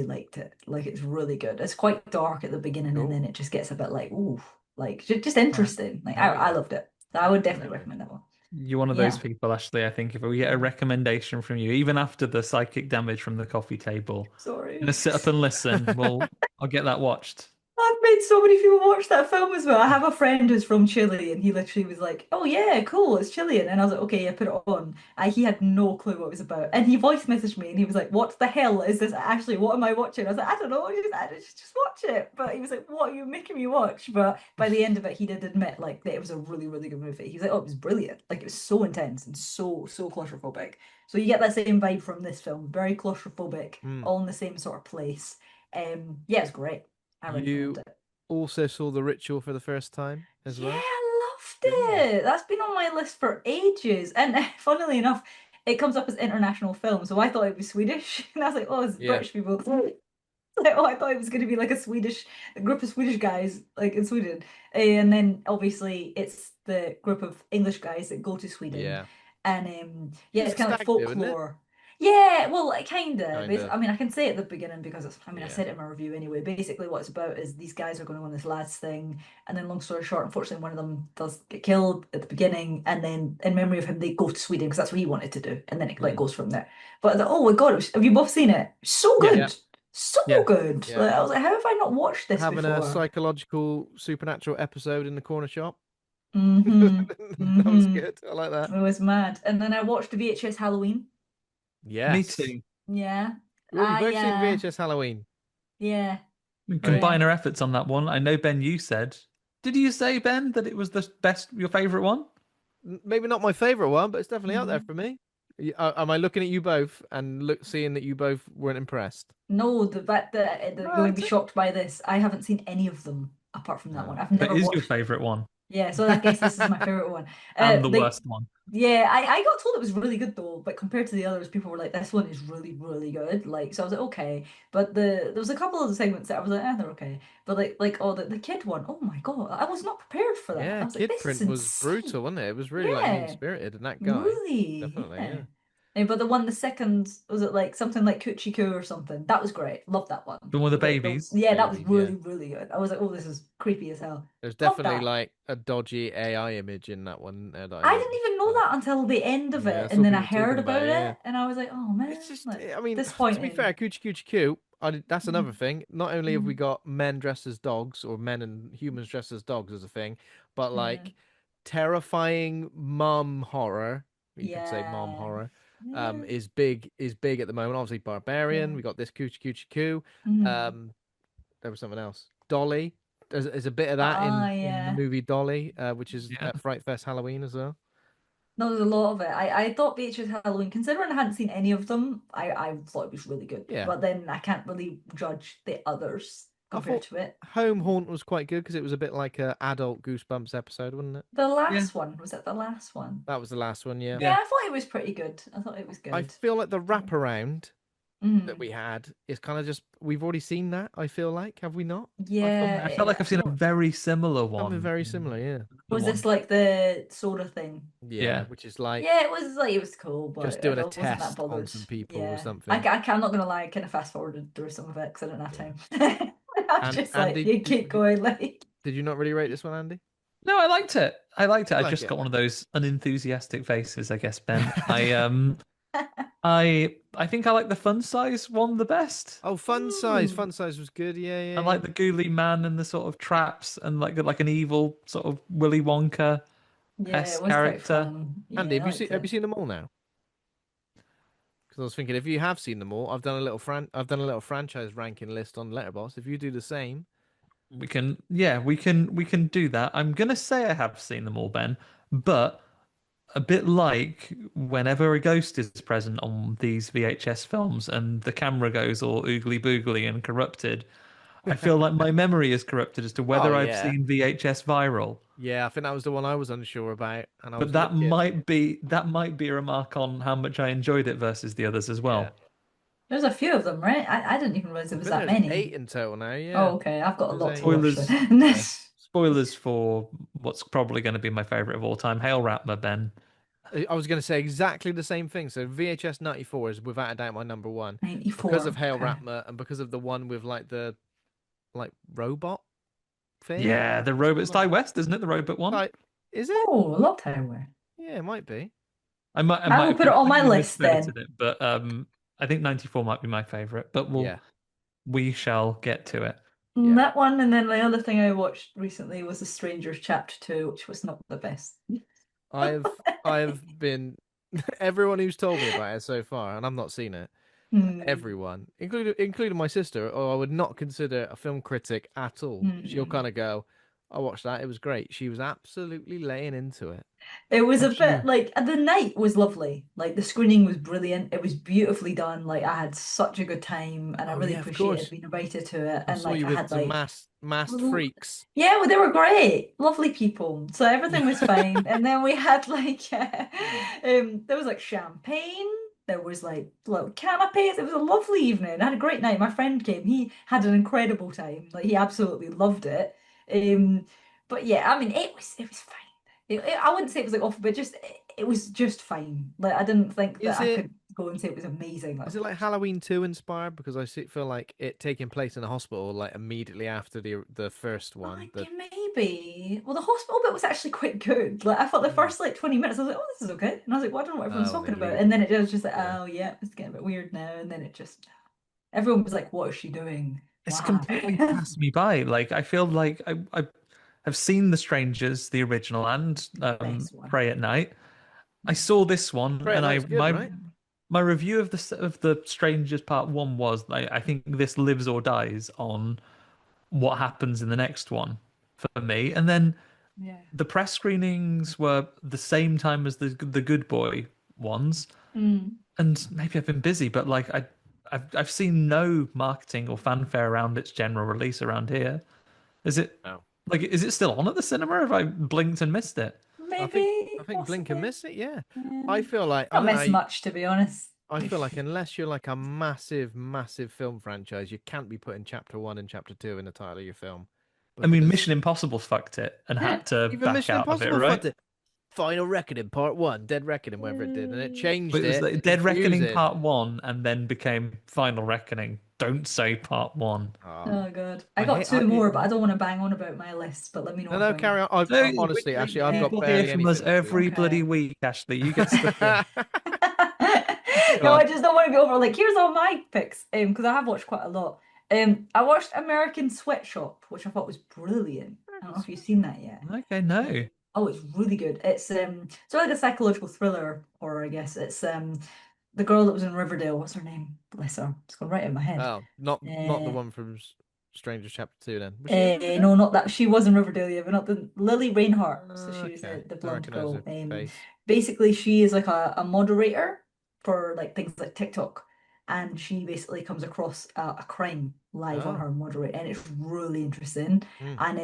[SPEAKER 3] liked it. Like it's really good. It's quite dark at the beginning, and then
[SPEAKER 1] Cool.
[SPEAKER 3] it just gets a bit like ooh, like just
[SPEAKER 2] Right.
[SPEAKER 3] interesting. Like
[SPEAKER 1] Hell
[SPEAKER 3] I
[SPEAKER 1] yeah.
[SPEAKER 3] loved it. So I would definitely
[SPEAKER 1] Okay.
[SPEAKER 3] recommend that one.
[SPEAKER 2] You're one of those
[SPEAKER 3] Yeah.
[SPEAKER 2] people, Ashley. I think if we get a recommendation from you, even after the psychic damage from the coffee table,
[SPEAKER 3] Sorry.
[SPEAKER 2] gonna sit up and listen. I'll get that watched.
[SPEAKER 3] I've made so many people watch that film as well. I have a friend who's from Chile, and he literally was like, "Oh yeah, cool, it's Chilean." And I was like, "Okay, yeah, put it on." He had no clue what it was about, and he voice messaged me, and he was like, "What the hell is this? Actually, what am I watching?" I was like, "I don't know, just watch it." But he was like, "What are you making me watch?" But by the end of it, he did admit like that it was a really good movie. He was like, "Oh, it was brilliant. Like it was so intense and so claustrophobic." So you get that same vibe from this film, very claustrophobic,
[SPEAKER 1] Hmm.
[SPEAKER 3] all in the same sort of place. Yeah, it's great. I recommend
[SPEAKER 1] You
[SPEAKER 3] it.
[SPEAKER 1] also saw The Ritual for the first time as
[SPEAKER 3] Yeah,
[SPEAKER 1] well.
[SPEAKER 3] I
[SPEAKER 1] Cool.
[SPEAKER 3] loved it. That's been on my list for ages. And funnily enough, it comes up as international film. So I thought it was Swedish. And I was like, oh, it's
[SPEAKER 1] Yeah.
[SPEAKER 3] British people. Like, oh, I thought it was going to be like a group of Swedish guys, like in Sweden. And then obviously it's the group of English guys that go to Sweden.
[SPEAKER 1] Yeah.
[SPEAKER 3] And yeah,
[SPEAKER 1] It's
[SPEAKER 3] it's
[SPEAKER 1] a
[SPEAKER 3] kind of like
[SPEAKER 1] stag do, isn't it?
[SPEAKER 3] folklore. Yeah, well, like, kind of.
[SPEAKER 1] Kind of.
[SPEAKER 3] I mean, I can say it at the beginning because I
[SPEAKER 1] Yeah.
[SPEAKER 3] said it in my review anyway. Basically, what it's about is these guys are going on this lads thing, and then long story short, unfortunately, one of them does get killed at the beginning, and then in memory of him, they go to Sweden because that's what he wanted to do, and then it like
[SPEAKER 1] Hmm.
[SPEAKER 3] goes from there. But I was like, oh my God, have you both seen it? So
[SPEAKER 2] Yeah,
[SPEAKER 1] Yeah.
[SPEAKER 3] good. So
[SPEAKER 2] yeah.
[SPEAKER 3] good.
[SPEAKER 1] Yeah.
[SPEAKER 3] Like, I was like, how have I not watched this
[SPEAKER 1] Having a
[SPEAKER 3] before?
[SPEAKER 1] psychological supernatural episode in the corner shop.
[SPEAKER 3] Mm-hmm.
[SPEAKER 1] That was
[SPEAKER 3] Mm-hmm.
[SPEAKER 1] good. I like that.
[SPEAKER 3] It was mad. And then I watched the VHS Halloween.
[SPEAKER 2] Me
[SPEAKER 1] Yes.
[SPEAKER 2] too.
[SPEAKER 3] Yeah.
[SPEAKER 1] Well, we've both seen
[SPEAKER 3] Yeah.
[SPEAKER 1] VHS Halloween.
[SPEAKER 3] Yeah.
[SPEAKER 2] We
[SPEAKER 1] Right.
[SPEAKER 3] Yeah.
[SPEAKER 2] combine our efforts on that one. I know, Ben, you said. Did you say, Ben, that it was the best, your favorite one?
[SPEAKER 1] Maybe not my favorite one, but it's definitely up there
[SPEAKER 3] Mm.
[SPEAKER 1] for me. Am I looking at you both and seeing that you both weren't impressed?
[SPEAKER 3] No, the fact that you're going to be
[SPEAKER 1] What?
[SPEAKER 3] shocked by this. I haven't seen any of them apart from that one.
[SPEAKER 1] No.
[SPEAKER 3] I've
[SPEAKER 2] So it
[SPEAKER 3] never
[SPEAKER 2] is your
[SPEAKER 3] watched.
[SPEAKER 2] favorite one
[SPEAKER 3] Yeah, so I guess this is my favorite one.
[SPEAKER 2] and the
[SPEAKER 3] Like,
[SPEAKER 2] worst one.
[SPEAKER 3] yeah, I got told it was really good though, but compared to the others, people were like, "This one is really good." Like, so I was like, "Okay," but there was a couple of the segments that I was like, "Eh, they're okay." But like, oh, the kid one, oh my God, I was not prepared for that. I
[SPEAKER 1] Yeah,
[SPEAKER 3] was like,
[SPEAKER 1] Kid
[SPEAKER 3] "This is
[SPEAKER 1] Print was brutal,
[SPEAKER 3] insane."
[SPEAKER 1] wasn't it? It was really like mean
[SPEAKER 3] Yeah,
[SPEAKER 1] spirited, and that guy,
[SPEAKER 3] really,
[SPEAKER 1] definitely,
[SPEAKER 3] yeah.
[SPEAKER 1] yeah.
[SPEAKER 3] But the second was it like something like Coochie Coo or something? That was great. Loved that one.
[SPEAKER 2] The one with the babies.
[SPEAKER 3] Yeah, that was
[SPEAKER 1] Babies, yeah.
[SPEAKER 3] really good. I was like, "Oh, this is creepy as hell."
[SPEAKER 1] There's
[SPEAKER 3] Loved
[SPEAKER 1] definitely
[SPEAKER 3] that.
[SPEAKER 1] like a dodgy AI image in that one that I
[SPEAKER 3] I didn't
[SPEAKER 1] noticed.
[SPEAKER 3] even know
[SPEAKER 1] But
[SPEAKER 3] that until the end of
[SPEAKER 1] yeah, I
[SPEAKER 3] it,
[SPEAKER 1] saw
[SPEAKER 3] and then I
[SPEAKER 1] people
[SPEAKER 3] heard
[SPEAKER 1] talking about
[SPEAKER 3] about
[SPEAKER 1] it. Yeah,
[SPEAKER 3] it, and I was like, "Oh
[SPEAKER 1] it's
[SPEAKER 3] man,
[SPEAKER 1] just,
[SPEAKER 3] like
[SPEAKER 1] I mean, to be fair,
[SPEAKER 3] disappointing."
[SPEAKER 1] Coochie Coochie Coo, that's another
[SPEAKER 3] Mm,
[SPEAKER 1] thing. Not only have we
[SPEAKER 3] mm,
[SPEAKER 1] got men dressed as dogs or men and humans dressed as dogs as a thing, but
[SPEAKER 3] yeah,
[SPEAKER 1] like terrifying mum horror. You could say mom
[SPEAKER 3] yeah,
[SPEAKER 1] horror.
[SPEAKER 3] yeah,
[SPEAKER 1] Is big at the moment. Obviously, Barbarian.
[SPEAKER 3] yeah.
[SPEAKER 1] We got this Coochie Coochie Coo.
[SPEAKER 3] Mm.
[SPEAKER 1] Um, there was something else. Dolly. There's a bit of that
[SPEAKER 3] Ah,
[SPEAKER 1] in the
[SPEAKER 3] yeah.
[SPEAKER 1] movie Dolly, which is
[SPEAKER 2] Yeah.
[SPEAKER 1] at Fright Fest Halloween as well.
[SPEAKER 3] No, there's a lot of it. I thought Beatrice Halloween, considering I hadn't seen any of them, I thought it was really good.
[SPEAKER 1] Yeah,
[SPEAKER 3] But then I can't really judge the others
[SPEAKER 1] I
[SPEAKER 3] compared
[SPEAKER 1] thought
[SPEAKER 3] to it.
[SPEAKER 1] Home Haunt was quite good because it was a bit like a adult Goosebumps episode, wasn't it?
[SPEAKER 3] The
[SPEAKER 2] Yeah.
[SPEAKER 3] last one, was it the last one?
[SPEAKER 1] That was the last one, yeah.
[SPEAKER 3] Yeah,
[SPEAKER 2] Yeah.
[SPEAKER 3] I thought it was pretty good. I thought it was
[SPEAKER 1] I
[SPEAKER 3] good.
[SPEAKER 1] feel like the wraparound that
[SPEAKER 3] Mm.
[SPEAKER 1] we had is kind of just we've already seen that. I feel like have we not? I felt
[SPEAKER 3] Yeah,
[SPEAKER 2] I felt like I've seen a very similar
[SPEAKER 1] something
[SPEAKER 2] one
[SPEAKER 1] very
[SPEAKER 2] in
[SPEAKER 1] similar, yeah.
[SPEAKER 2] another
[SPEAKER 3] was this
[SPEAKER 2] one.
[SPEAKER 3] like the soda thing?
[SPEAKER 1] Yeah,
[SPEAKER 2] Yeah.
[SPEAKER 1] which is like
[SPEAKER 3] Yeah, it was cool,
[SPEAKER 1] just
[SPEAKER 3] but
[SPEAKER 1] doing a
[SPEAKER 3] wasn't that
[SPEAKER 1] test on
[SPEAKER 3] bothered.
[SPEAKER 1] some people or
[SPEAKER 3] Yeah,
[SPEAKER 1] something.
[SPEAKER 3] I'm not gonna lie, I kind of fast forwarded through some of it because I didn't have
[SPEAKER 1] Yeah.
[SPEAKER 3] time. I was
[SPEAKER 1] And
[SPEAKER 3] just like,
[SPEAKER 1] Andy,
[SPEAKER 3] you keep going, like,
[SPEAKER 1] did you not really rate this one, Andy?
[SPEAKER 2] No, I liked it. I liked it.
[SPEAKER 1] I
[SPEAKER 2] I
[SPEAKER 1] like
[SPEAKER 2] just
[SPEAKER 1] it.
[SPEAKER 2] got one of those unenthusiastic faces, I guess, Ben. I think I like the fun size one the best.
[SPEAKER 1] Oh, Fun Size.
[SPEAKER 3] Mm.
[SPEAKER 1] Fun Size was good. Yeah,
[SPEAKER 2] I
[SPEAKER 1] yeah, yeah.
[SPEAKER 2] like the ghouly man and the sort of traps and like an evil sort of Willy Wonka
[SPEAKER 3] Yeah, it
[SPEAKER 2] esque
[SPEAKER 3] was quite
[SPEAKER 2] character.
[SPEAKER 3] fun.
[SPEAKER 1] Andy,
[SPEAKER 3] Yeah, I liked
[SPEAKER 1] have
[SPEAKER 3] it.
[SPEAKER 1] you seen them all now? Because I was thinking, if you have seen them all, I've done a little franchise ranking list on Letterboxd. If you do the same,
[SPEAKER 2] We can do that. I'm gonna say I have seen them all, Ben, but a bit like whenever a ghost is present on these VHS films and the camera goes all oogly boogly and corrupted, I feel like my memory is corrupted as to
[SPEAKER 1] oh
[SPEAKER 2] whether I've
[SPEAKER 1] yeah,
[SPEAKER 2] seen VHS viral.
[SPEAKER 1] yeah, I think that was the one I was unsure about, and I
[SPEAKER 2] But
[SPEAKER 1] was looking.
[SPEAKER 2] that might be a remark on how much I enjoyed it versus the others as
[SPEAKER 1] Yeah,
[SPEAKER 2] well.
[SPEAKER 3] There's a few of them, right? I didn't even realize
[SPEAKER 1] I
[SPEAKER 3] there was
[SPEAKER 1] think
[SPEAKER 3] that
[SPEAKER 1] there's
[SPEAKER 3] many.
[SPEAKER 1] 8 in total now.
[SPEAKER 3] Oh,
[SPEAKER 1] Yeah,
[SPEAKER 3] okay. I've got a
[SPEAKER 1] there's
[SPEAKER 3] lot to
[SPEAKER 1] 8.
[SPEAKER 3] watch
[SPEAKER 2] Spoilers,
[SPEAKER 1] Yeah.
[SPEAKER 3] then.
[SPEAKER 2] spoilers for what's probably going to be my favorite of all time, Hail Ratma, Ben.
[SPEAKER 1] I was going to say exactly the same thing. So VHS 94 is without a doubt my number one because of
[SPEAKER 3] 94.
[SPEAKER 1] Hail
[SPEAKER 3] Okay.
[SPEAKER 1] Ratma and because of the one with like the robot thing.
[SPEAKER 2] Yeah, the
[SPEAKER 1] What's it
[SPEAKER 2] robot's
[SPEAKER 1] called?
[SPEAKER 2] Die West, isn't it? The robot one.
[SPEAKER 1] Like, is it?
[SPEAKER 3] Oh, a lot of
[SPEAKER 1] Yeah, it might be.
[SPEAKER 2] I
[SPEAKER 3] I
[SPEAKER 2] might
[SPEAKER 3] will
[SPEAKER 2] have
[SPEAKER 3] put it on my
[SPEAKER 2] completely
[SPEAKER 3] list
[SPEAKER 2] miscredited
[SPEAKER 3] then.
[SPEAKER 2] it, but I think 94 might be my favorite. But
[SPEAKER 1] Yeah,
[SPEAKER 2] we shall get to it.
[SPEAKER 1] yeah.
[SPEAKER 3] That one, and then the other thing I watched recently was The Strangers Chapter 2, which was not the best.
[SPEAKER 1] I've been everyone who's told me about it so far, and I've not seen it.
[SPEAKER 3] Hmm.
[SPEAKER 1] Everyone, including my sister, or I would not consider a film critic at all. She'll
[SPEAKER 3] Hmm.
[SPEAKER 1] kind of go, "I watched that. It was great." She was absolutely laying into it.
[SPEAKER 3] It was a bit
[SPEAKER 2] Actually,
[SPEAKER 3] like the night was lovely. Like the screening was brilliant. It was beautifully done. Like I had such a good time and I
[SPEAKER 1] Oh
[SPEAKER 3] really
[SPEAKER 1] yeah, of
[SPEAKER 3] appreciated
[SPEAKER 1] course.
[SPEAKER 3] being invited to it.
[SPEAKER 1] I
[SPEAKER 3] And
[SPEAKER 1] saw
[SPEAKER 3] like
[SPEAKER 1] you
[SPEAKER 3] I
[SPEAKER 1] with
[SPEAKER 3] had
[SPEAKER 1] some
[SPEAKER 3] like
[SPEAKER 1] masked
[SPEAKER 3] l-
[SPEAKER 1] freaks.
[SPEAKER 3] yeah, well, they were great, lovely people. So everything was fine. And then we had like there was like champagne. There was like little canapes. It was a lovely evening. I had a great night. My friend came. He had an incredible time. Like he absolutely loved it. Um, but yeah, I mean, it was fine. I wouldn't say it was like awful, but just it was just fine. Like I didn't think that
[SPEAKER 1] Is
[SPEAKER 3] I
[SPEAKER 1] it
[SPEAKER 3] could go and say it was amazing. Like,
[SPEAKER 1] is it like Halloween 2 inspired? Because feel like it taking place in a hospital like immediately after the first one.
[SPEAKER 3] yeah, maybe. Well, the hospital bit was actually quite good. Like I thought the
[SPEAKER 1] Mm.
[SPEAKER 3] first like 20 minutes, I was like, oh, this is okay. And I was like, well, I don't know what everyone's
[SPEAKER 1] Oh, and
[SPEAKER 3] talking
[SPEAKER 1] then
[SPEAKER 3] about.
[SPEAKER 1] you
[SPEAKER 3] And then it was just like,
[SPEAKER 1] yeah.
[SPEAKER 3] oh yeah, it's getting a bit weird now. And then it just everyone was like, what is she doing?
[SPEAKER 2] it's
[SPEAKER 3] Why?
[SPEAKER 2] completely passed me by. Like I feel like I have seen The Strangers, the original, and
[SPEAKER 3] Best one.
[SPEAKER 2] Pray at Night. I saw this one,
[SPEAKER 1] Right,
[SPEAKER 2] and
[SPEAKER 1] Night's good, right?
[SPEAKER 2] my review of the Strangers Part One was like I think this lives or dies on what happens in the next one for me. And then
[SPEAKER 3] Yeah.
[SPEAKER 2] the press screenings were the same time as the Good Boy ones,
[SPEAKER 3] Mm.
[SPEAKER 2] and maybe I've been busy, but like I've seen no marketing or fanfare around its general release around here. Is it
[SPEAKER 1] Oh.
[SPEAKER 2] is it still on at the cinema? Or have I blinked and missed it?
[SPEAKER 3] Maybe,
[SPEAKER 1] I think Blink and
[SPEAKER 3] possibly.
[SPEAKER 1] Miss It, yeah.
[SPEAKER 3] Yeah.
[SPEAKER 1] I feel like I
[SPEAKER 3] Not
[SPEAKER 1] don't
[SPEAKER 3] miss
[SPEAKER 1] know.
[SPEAKER 3] much, to be honest.
[SPEAKER 1] I feel like unless you're like a massive film franchise, you can't be putting chapter one and chapter two in the title of your film.
[SPEAKER 2] I mean,
[SPEAKER 1] Because
[SPEAKER 2] Mission Impossible fucked it and had to
[SPEAKER 1] even
[SPEAKER 2] back
[SPEAKER 1] Mission
[SPEAKER 2] out of it,
[SPEAKER 1] Impossible
[SPEAKER 2] right?
[SPEAKER 1] fucked it. Final Reckoning Part One, Dead Reckoning, whatever it did, and it changed
[SPEAKER 2] But it was
[SPEAKER 1] it.
[SPEAKER 2] like Dead Reckoning
[SPEAKER 1] Confusing.
[SPEAKER 2] Part One and then became Final Reckoning. Don't say Part One.
[SPEAKER 1] Oh,
[SPEAKER 3] Oh God. I
[SPEAKER 1] I
[SPEAKER 3] got
[SPEAKER 1] hate
[SPEAKER 3] two more, but I don't want to bang on about my list, but let me know if
[SPEAKER 1] no,
[SPEAKER 3] I'm
[SPEAKER 1] carry on.
[SPEAKER 2] So we,
[SPEAKER 1] Honestly,
[SPEAKER 2] we,
[SPEAKER 1] actually, I've got
[SPEAKER 2] people hear
[SPEAKER 1] barely
[SPEAKER 2] from us
[SPEAKER 1] anything this week.
[SPEAKER 2] every bloody
[SPEAKER 3] okay.
[SPEAKER 2] week, Ashley. You get stuck in.
[SPEAKER 1] Go
[SPEAKER 3] No, I
[SPEAKER 1] on.
[SPEAKER 3] just don't want to go over like here's all my picks because I have watched quite a lot. I watched American Sweatshop, which I thought was brilliant. I don't know if you've seen that yet.
[SPEAKER 2] Okay, no.
[SPEAKER 3] Oh, it's really good. It's like a psychological thriller horror, I guess. It's the girl that was in Riverdale. What's her name? Bless her. It's gone right in my head.
[SPEAKER 1] Oh, not the
[SPEAKER 3] Uh,
[SPEAKER 1] one from Stranger Chapter Two. Then was she in Riverdale?
[SPEAKER 3] no, not that. She was in Riverdale, yeah, but not the Lily Reinhart. So she was
[SPEAKER 1] Okay,
[SPEAKER 3] the
[SPEAKER 1] I
[SPEAKER 3] blonde
[SPEAKER 1] recognize
[SPEAKER 3] girl.
[SPEAKER 1] her face.
[SPEAKER 3] Basically, she is like a moderator for like things like TikTok, and she basically comes across a crime live on
[SPEAKER 1] Oh,
[SPEAKER 3] her moderate, and it's really interesting.
[SPEAKER 1] mm.
[SPEAKER 3] And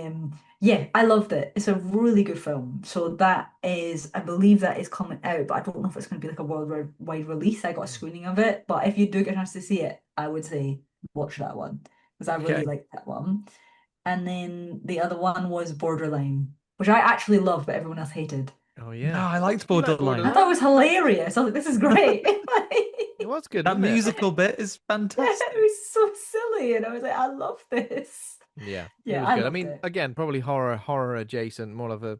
[SPEAKER 3] yeah, I loved it. It's a really good film. So that is, I believe that is coming out, but I don't know if it's going to be like a worldwide release. I got a
[SPEAKER 1] Mm.
[SPEAKER 3] screening of it, but if you do get a chance to see it, I would say watch that one because I really
[SPEAKER 2] Okay.
[SPEAKER 3] liked that one. And then the other one was Borderline, which I actually loved, but everyone else hated.
[SPEAKER 1] Oh
[SPEAKER 2] No,
[SPEAKER 1] yeah.
[SPEAKER 2] I liked
[SPEAKER 1] You like
[SPEAKER 2] Borderline.
[SPEAKER 3] I thought it
[SPEAKER 1] Borderline?
[SPEAKER 3] was hilarious. I was like, this is great.
[SPEAKER 1] It was good,
[SPEAKER 2] That
[SPEAKER 1] wasn't it?
[SPEAKER 2] musical bit is
[SPEAKER 3] It
[SPEAKER 2] fantastic.
[SPEAKER 3] was so silly, and I was like, I love this.
[SPEAKER 1] Yeah, it
[SPEAKER 3] Yeah,
[SPEAKER 1] was
[SPEAKER 3] I
[SPEAKER 1] good. I
[SPEAKER 3] loved
[SPEAKER 1] mean,
[SPEAKER 3] it.
[SPEAKER 1] again, probably horror adjacent, more of a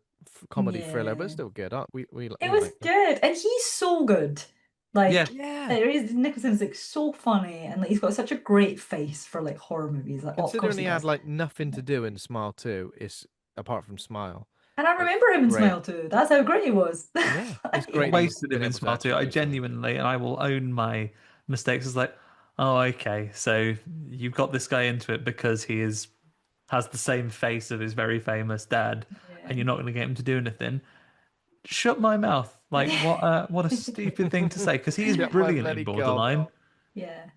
[SPEAKER 1] comedy thriller, but
[SPEAKER 3] Yeah.
[SPEAKER 1] still good.
[SPEAKER 3] It
[SPEAKER 1] We
[SPEAKER 3] was
[SPEAKER 1] liked it.
[SPEAKER 3] good, and he's so good.
[SPEAKER 2] Yeah,
[SPEAKER 3] Like,
[SPEAKER 1] Yeah,
[SPEAKER 3] there is Nicholson's like so funny, and like he's got such a great face for like horror movies. Like, oh, of course
[SPEAKER 1] considering
[SPEAKER 3] he
[SPEAKER 1] he had
[SPEAKER 3] does.
[SPEAKER 1] like nothing to do in Smile 2, is apart from Smile.
[SPEAKER 3] And I
[SPEAKER 1] It's
[SPEAKER 3] remember him in
[SPEAKER 1] great.
[SPEAKER 3] Smile too. That's how great he was.
[SPEAKER 1] Yeah, it's
[SPEAKER 2] I
[SPEAKER 1] great
[SPEAKER 3] Yeah.
[SPEAKER 1] that he's
[SPEAKER 2] wasted
[SPEAKER 1] been
[SPEAKER 2] him in
[SPEAKER 1] able to
[SPEAKER 2] Smile 2.
[SPEAKER 1] actually
[SPEAKER 2] I
[SPEAKER 1] do something.
[SPEAKER 2] genuinely, and I will own my mistakes. It's like, oh, okay, so you've got this guy into it because has the same face of his very famous dad, and
[SPEAKER 3] Yeah.
[SPEAKER 2] you're not going to get him to do anything. Shut my mouth. Like, what a stupid thing to say, because he is
[SPEAKER 1] Shut my
[SPEAKER 2] brilliant in
[SPEAKER 1] bloody gob.
[SPEAKER 2] Borderline.
[SPEAKER 3] Yeah.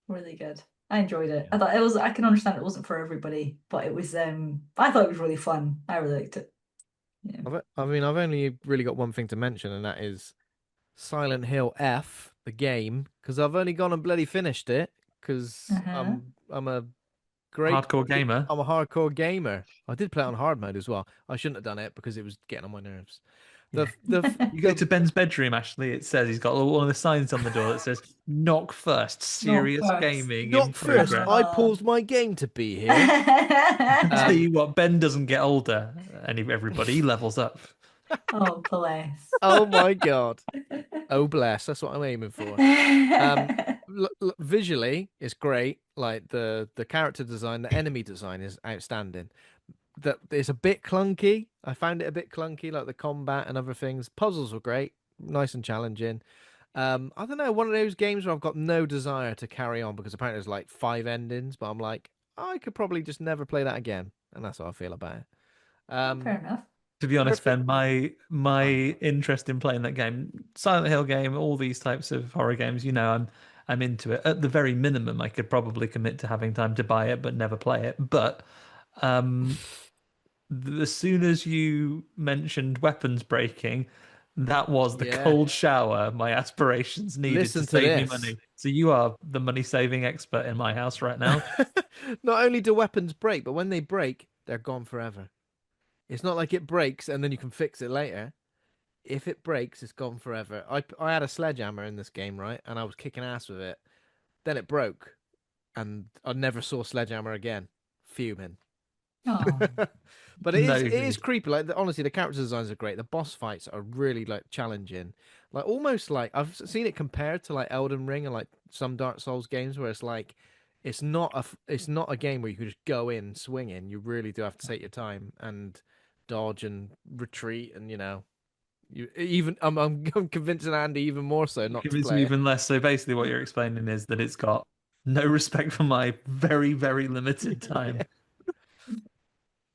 [SPEAKER 3] Really good. I enjoyed it.
[SPEAKER 1] Yeah.
[SPEAKER 3] I thought it was, I can understand it wasn't for everybody, but it was, I thought it was really fun. I really liked it. Yeah.
[SPEAKER 1] I mean, I've only really got one thing to mention, and that is Silent Hill F, the game, because I've only gone and bloody finished it because
[SPEAKER 3] Uh-huh.
[SPEAKER 1] I'm a great
[SPEAKER 2] Hardcore gamer.
[SPEAKER 1] I'm a hardcore gamer. I did play it on hard mode as well. I shouldn't have done it because it was getting on my nerves. The
[SPEAKER 2] You go
[SPEAKER 1] the
[SPEAKER 2] to Ben's bedroom, Ashley, it says he's got one of the signs on the door that says "Knock first,
[SPEAKER 3] No
[SPEAKER 2] serious
[SPEAKER 3] first.
[SPEAKER 2] gaming in
[SPEAKER 1] Not first.
[SPEAKER 2] progress."
[SPEAKER 1] I
[SPEAKER 3] Oh.
[SPEAKER 1] paused my game to be here.
[SPEAKER 2] Tell
[SPEAKER 1] Um.
[SPEAKER 2] you what, Ben doesn't get older. Everybody he levels up.
[SPEAKER 3] Oh, bless.
[SPEAKER 1] Oh my God. Oh bless. That's what I'm aiming for. Um. Visually, it's great. Like the character design, the enemy design is outstanding. That it's a bit clunky. I found it a bit clunky, like the combat and other things. Puzzles were great, nice and challenging. I don't know, one of those games where I've got no desire to carry on because apparently there's like 5 endings, but I'm like, I could probably just never play that again, and that's how I feel about it.
[SPEAKER 3] Oh, fair
[SPEAKER 1] Um,
[SPEAKER 3] enough.
[SPEAKER 2] To be honest,
[SPEAKER 1] perfect.
[SPEAKER 2] Ben, my
[SPEAKER 1] Fine.
[SPEAKER 2] interest in playing that game, Silent Hill game, all these types of horror games, I'm into it. At the very minimum, I could probably commit to having time to buy it but never play it. But um, as soon as you mentioned weapons breaking, that was the
[SPEAKER 1] Yeah.
[SPEAKER 2] cold shower my aspirations needed to
[SPEAKER 1] Listen to
[SPEAKER 2] save me
[SPEAKER 1] this.
[SPEAKER 2] money. So you are the money saving expert in my house right now.
[SPEAKER 1] Not only do weapons break, but when they break, they're gone forever. It's not like it breaks and then you can fix it later. If it breaks, it's gone forever. I had a sledgehammer in this game, right? And I was kicking ass with it. Then it broke, and I never saw sledgehammer again. Fuming.
[SPEAKER 3] Oh,
[SPEAKER 1] But it is
[SPEAKER 2] Nosy.
[SPEAKER 1] creepy. Like honestly, the character designs are great. The boss fights are really like challenging. Like almost like I've seen it compared to like Elden Ring and like some Dark Souls games where it's like it's not a game where you could just go in swinging. You really do have to take your time and dodge and retreat and you even I'm convincing Andy even more so
[SPEAKER 2] You
[SPEAKER 1] not to
[SPEAKER 2] convinced me
[SPEAKER 1] play it.
[SPEAKER 2] even less. So basically, what you're explaining is that it's got no respect for my very, very limited
[SPEAKER 1] Yeah.
[SPEAKER 2] time.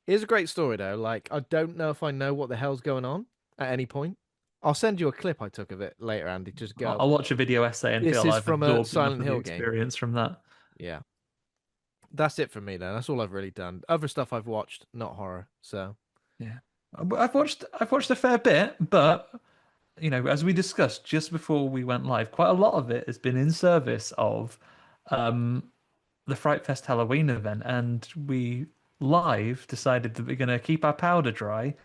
[SPEAKER 1] It's a great story though. Like I don't know if I know what the hell's going on at any point. I'll send you a clip I took of it later, Andy. Just
[SPEAKER 2] I'll,
[SPEAKER 1] go.
[SPEAKER 2] I'll watch a video essay and
[SPEAKER 1] This
[SPEAKER 2] feel
[SPEAKER 1] is
[SPEAKER 2] I've
[SPEAKER 1] from a
[SPEAKER 2] absorbed enough
[SPEAKER 1] Silent
[SPEAKER 2] of the
[SPEAKER 1] Hill game.
[SPEAKER 2] experience from that.
[SPEAKER 1] Yeah. That's it for me then. That's all I've really done. Other stuff I've watched, not horror. So
[SPEAKER 2] Yeah, I've watched a fair bit, but as we discussed just before we went live, quite a lot of it has been in service of um, the Fright Fest Halloween event, and we live decided that we're going to keep our powder dry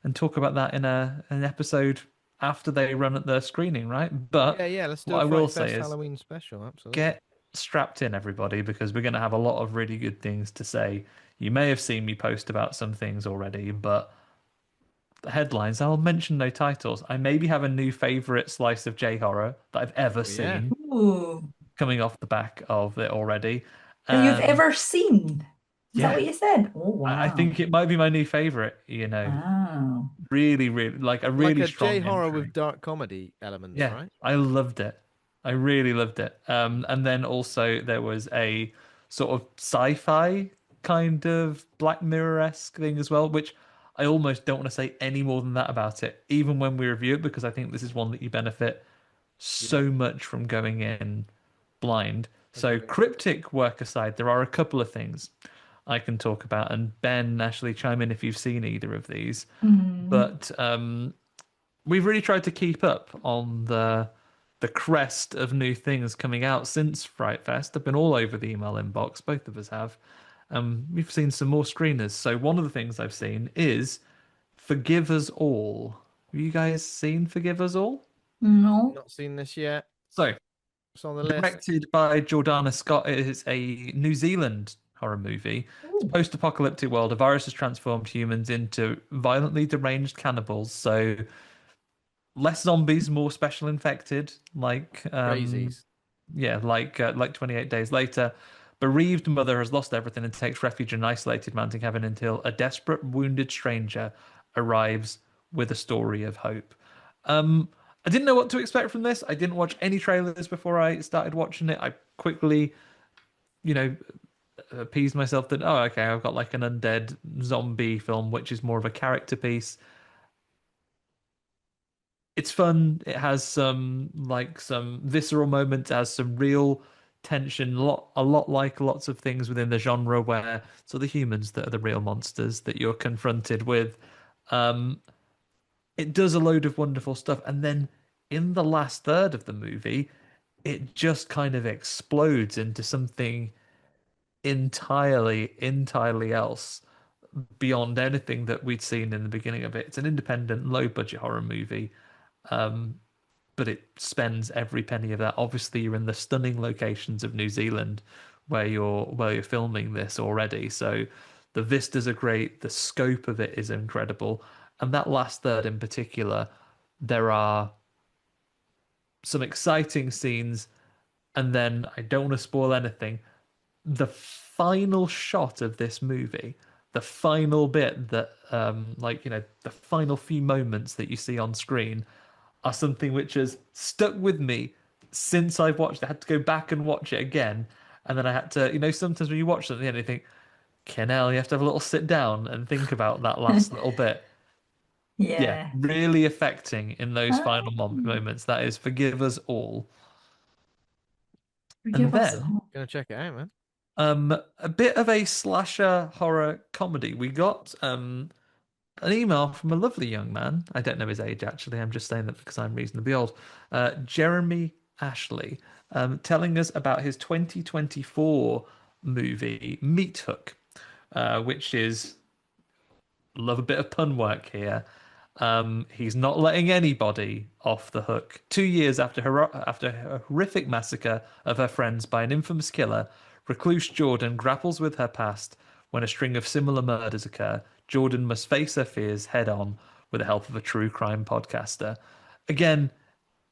[SPEAKER 2] and talk about that in an episode after they run at the screening, right? But
[SPEAKER 1] yeah, yeah, let's do
[SPEAKER 2] what
[SPEAKER 1] a
[SPEAKER 2] I will
[SPEAKER 1] Fright
[SPEAKER 2] say
[SPEAKER 1] Fest
[SPEAKER 2] is
[SPEAKER 1] Halloween special. Absolutely.
[SPEAKER 2] get strapped in, everybody, because we're going to have a lot of really good things to say. You may have seen me post about some things already, but the headlines, I'll mention no titles. I maybe have a new favorite slice of J horror that I've ever
[SPEAKER 1] Oh yeah.
[SPEAKER 2] seen
[SPEAKER 3] ooh,
[SPEAKER 2] coming off the back of it already.
[SPEAKER 3] that you've
[SPEAKER 2] And
[SPEAKER 3] ever seen. Is that
[SPEAKER 2] yeah,
[SPEAKER 3] what you said? Oh,
[SPEAKER 2] I
[SPEAKER 3] wow.
[SPEAKER 2] think it might be my new favorite,
[SPEAKER 3] Wow.
[SPEAKER 2] really, really like a
[SPEAKER 1] Like
[SPEAKER 2] really
[SPEAKER 1] a J
[SPEAKER 2] strong
[SPEAKER 1] horror with
[SPEAKER 2] entry.
[SPEAKER 1] dark comedy elements,
[SPEAKER 2] Yeah,
[SPEAKER 1] right?
[SPEAKER 2] I loved it. I really loved it. And then also there was a sort of sci-fi kind of Black Mirror-esque thing as well, which I almost don't want to say any more than that about it, even when we review it, because I think this is one that you benefit
[SPEAKER 1] Yeah.
[SPEAKER 2] so much from going in blind. So
[SPEAKER 1] Agree.
[SPEAKER 2] cryptic work aside, there are a couple of things I can talk about, and Ben, actually chime in if you've seen either of these.
[SPEAKER 3] Mm.
[SPEAKER 2] But we've really tried to keep up on the crest of new things coming out since Fright Fest. I've been all over the email inbox, both of us have. We've seen some more screeners. So one of the things I've seen is Forgive Us All. Have you guys seen Forgive Us All?
[SPEAKER 3] No.
[SPEAKER 1] Not seen this yet.
[SPEAKER 2] So
[SPEAKER 1] It's on the list.
[SPEAKER 2] directed by Jordana Scott, it is a New Zealand horror movie. It's a
[SPEAKER 3] Ooh.
[SPEAKER 2] post-apocalyptic world. A virus has transformed humans into violently deranged cannibals. So less zombies, more special infected,
[SPEAKER 1] Crazies.
[SPEAKER 2] like 28 days later. Bereaved mother has lost everything and takes refuge in an isolated mountain cabin until a desperate wounded stranger arrives with a story of hope. I didn't know what to expect from this. I didn't watch any trailers before I started watching it. I quickly, you know, appeased myself that, oh, okay, I've got like an undead zombie film, which is more of a character piece. It's fun. It has some visceral moments, it has some real tension, a lot like lots of things within the genre where so the humans that are the real monsters that you're confronted with. Um, it does a load of wonderful stuff, and then in the last third of the movie, it just kind of explodes into something entirely else beyond anything that we'd seen in the beginning of it. It's an independent, low budget horror movie. Um, but it spends every penny of that. Obviously, you're in the stunning locations of New Zealand where you're filming this already. So the vistas are great, the scope of it is incredible. And that last third in particular, there are some exciting scenes, and then I don't want to spoil anything. The final shot of this movie, the final bit that the final few moments that you see on screen are something which has stuck with me since I've watched it. I had to go back and watch it again. And then I had to, sometimes when you watch something and you think, Kenel, you have to have a little sit down and think about that last little bit. Yeah,
[SPEAKER 3] Yeah.
[SPEAKER 2] really affecting in those final
[SPEAKER 3] Um,
[SPEAKER 2] moments. That is Forgive Us All. And
[SPEAKER 3] Forgive us
[SPEAKER 2] then
[SPEAKER 3] all.
[SPEAKER 1] Gonna check it out, man.
[SPEAKER 2] a bit of a slasher horror comedy. We got an email from a lovely young man. I don't know his age actually. I'm just saying that because I'm reasonably old. Jeremy Ashley, telling us about his 2024 movie Meat Hook, which is love a bit of pun work here. He's not letting anybody off the hook. 2 years after a horrific massacre of her friends by an infamous killer, recluse Jordan grapples with her past when a string of similar murders occur. Jordan must face her fears head on with the help of a true crime podcaster. Again,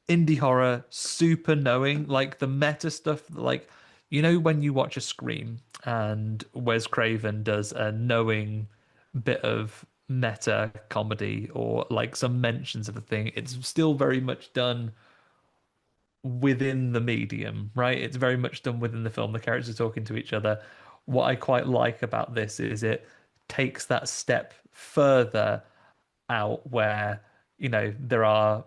[SPEAKER 2] indie horror, super knowing, like the meta stuff, like when you watch a Scream and Wes Craven does a knowing bit of meta comedy or like some mentions of a thing, it's still very much done within the medium, right? It's very much done within the film. The characters are talking to each other. What I quite like about this is it takes that step further out where, there are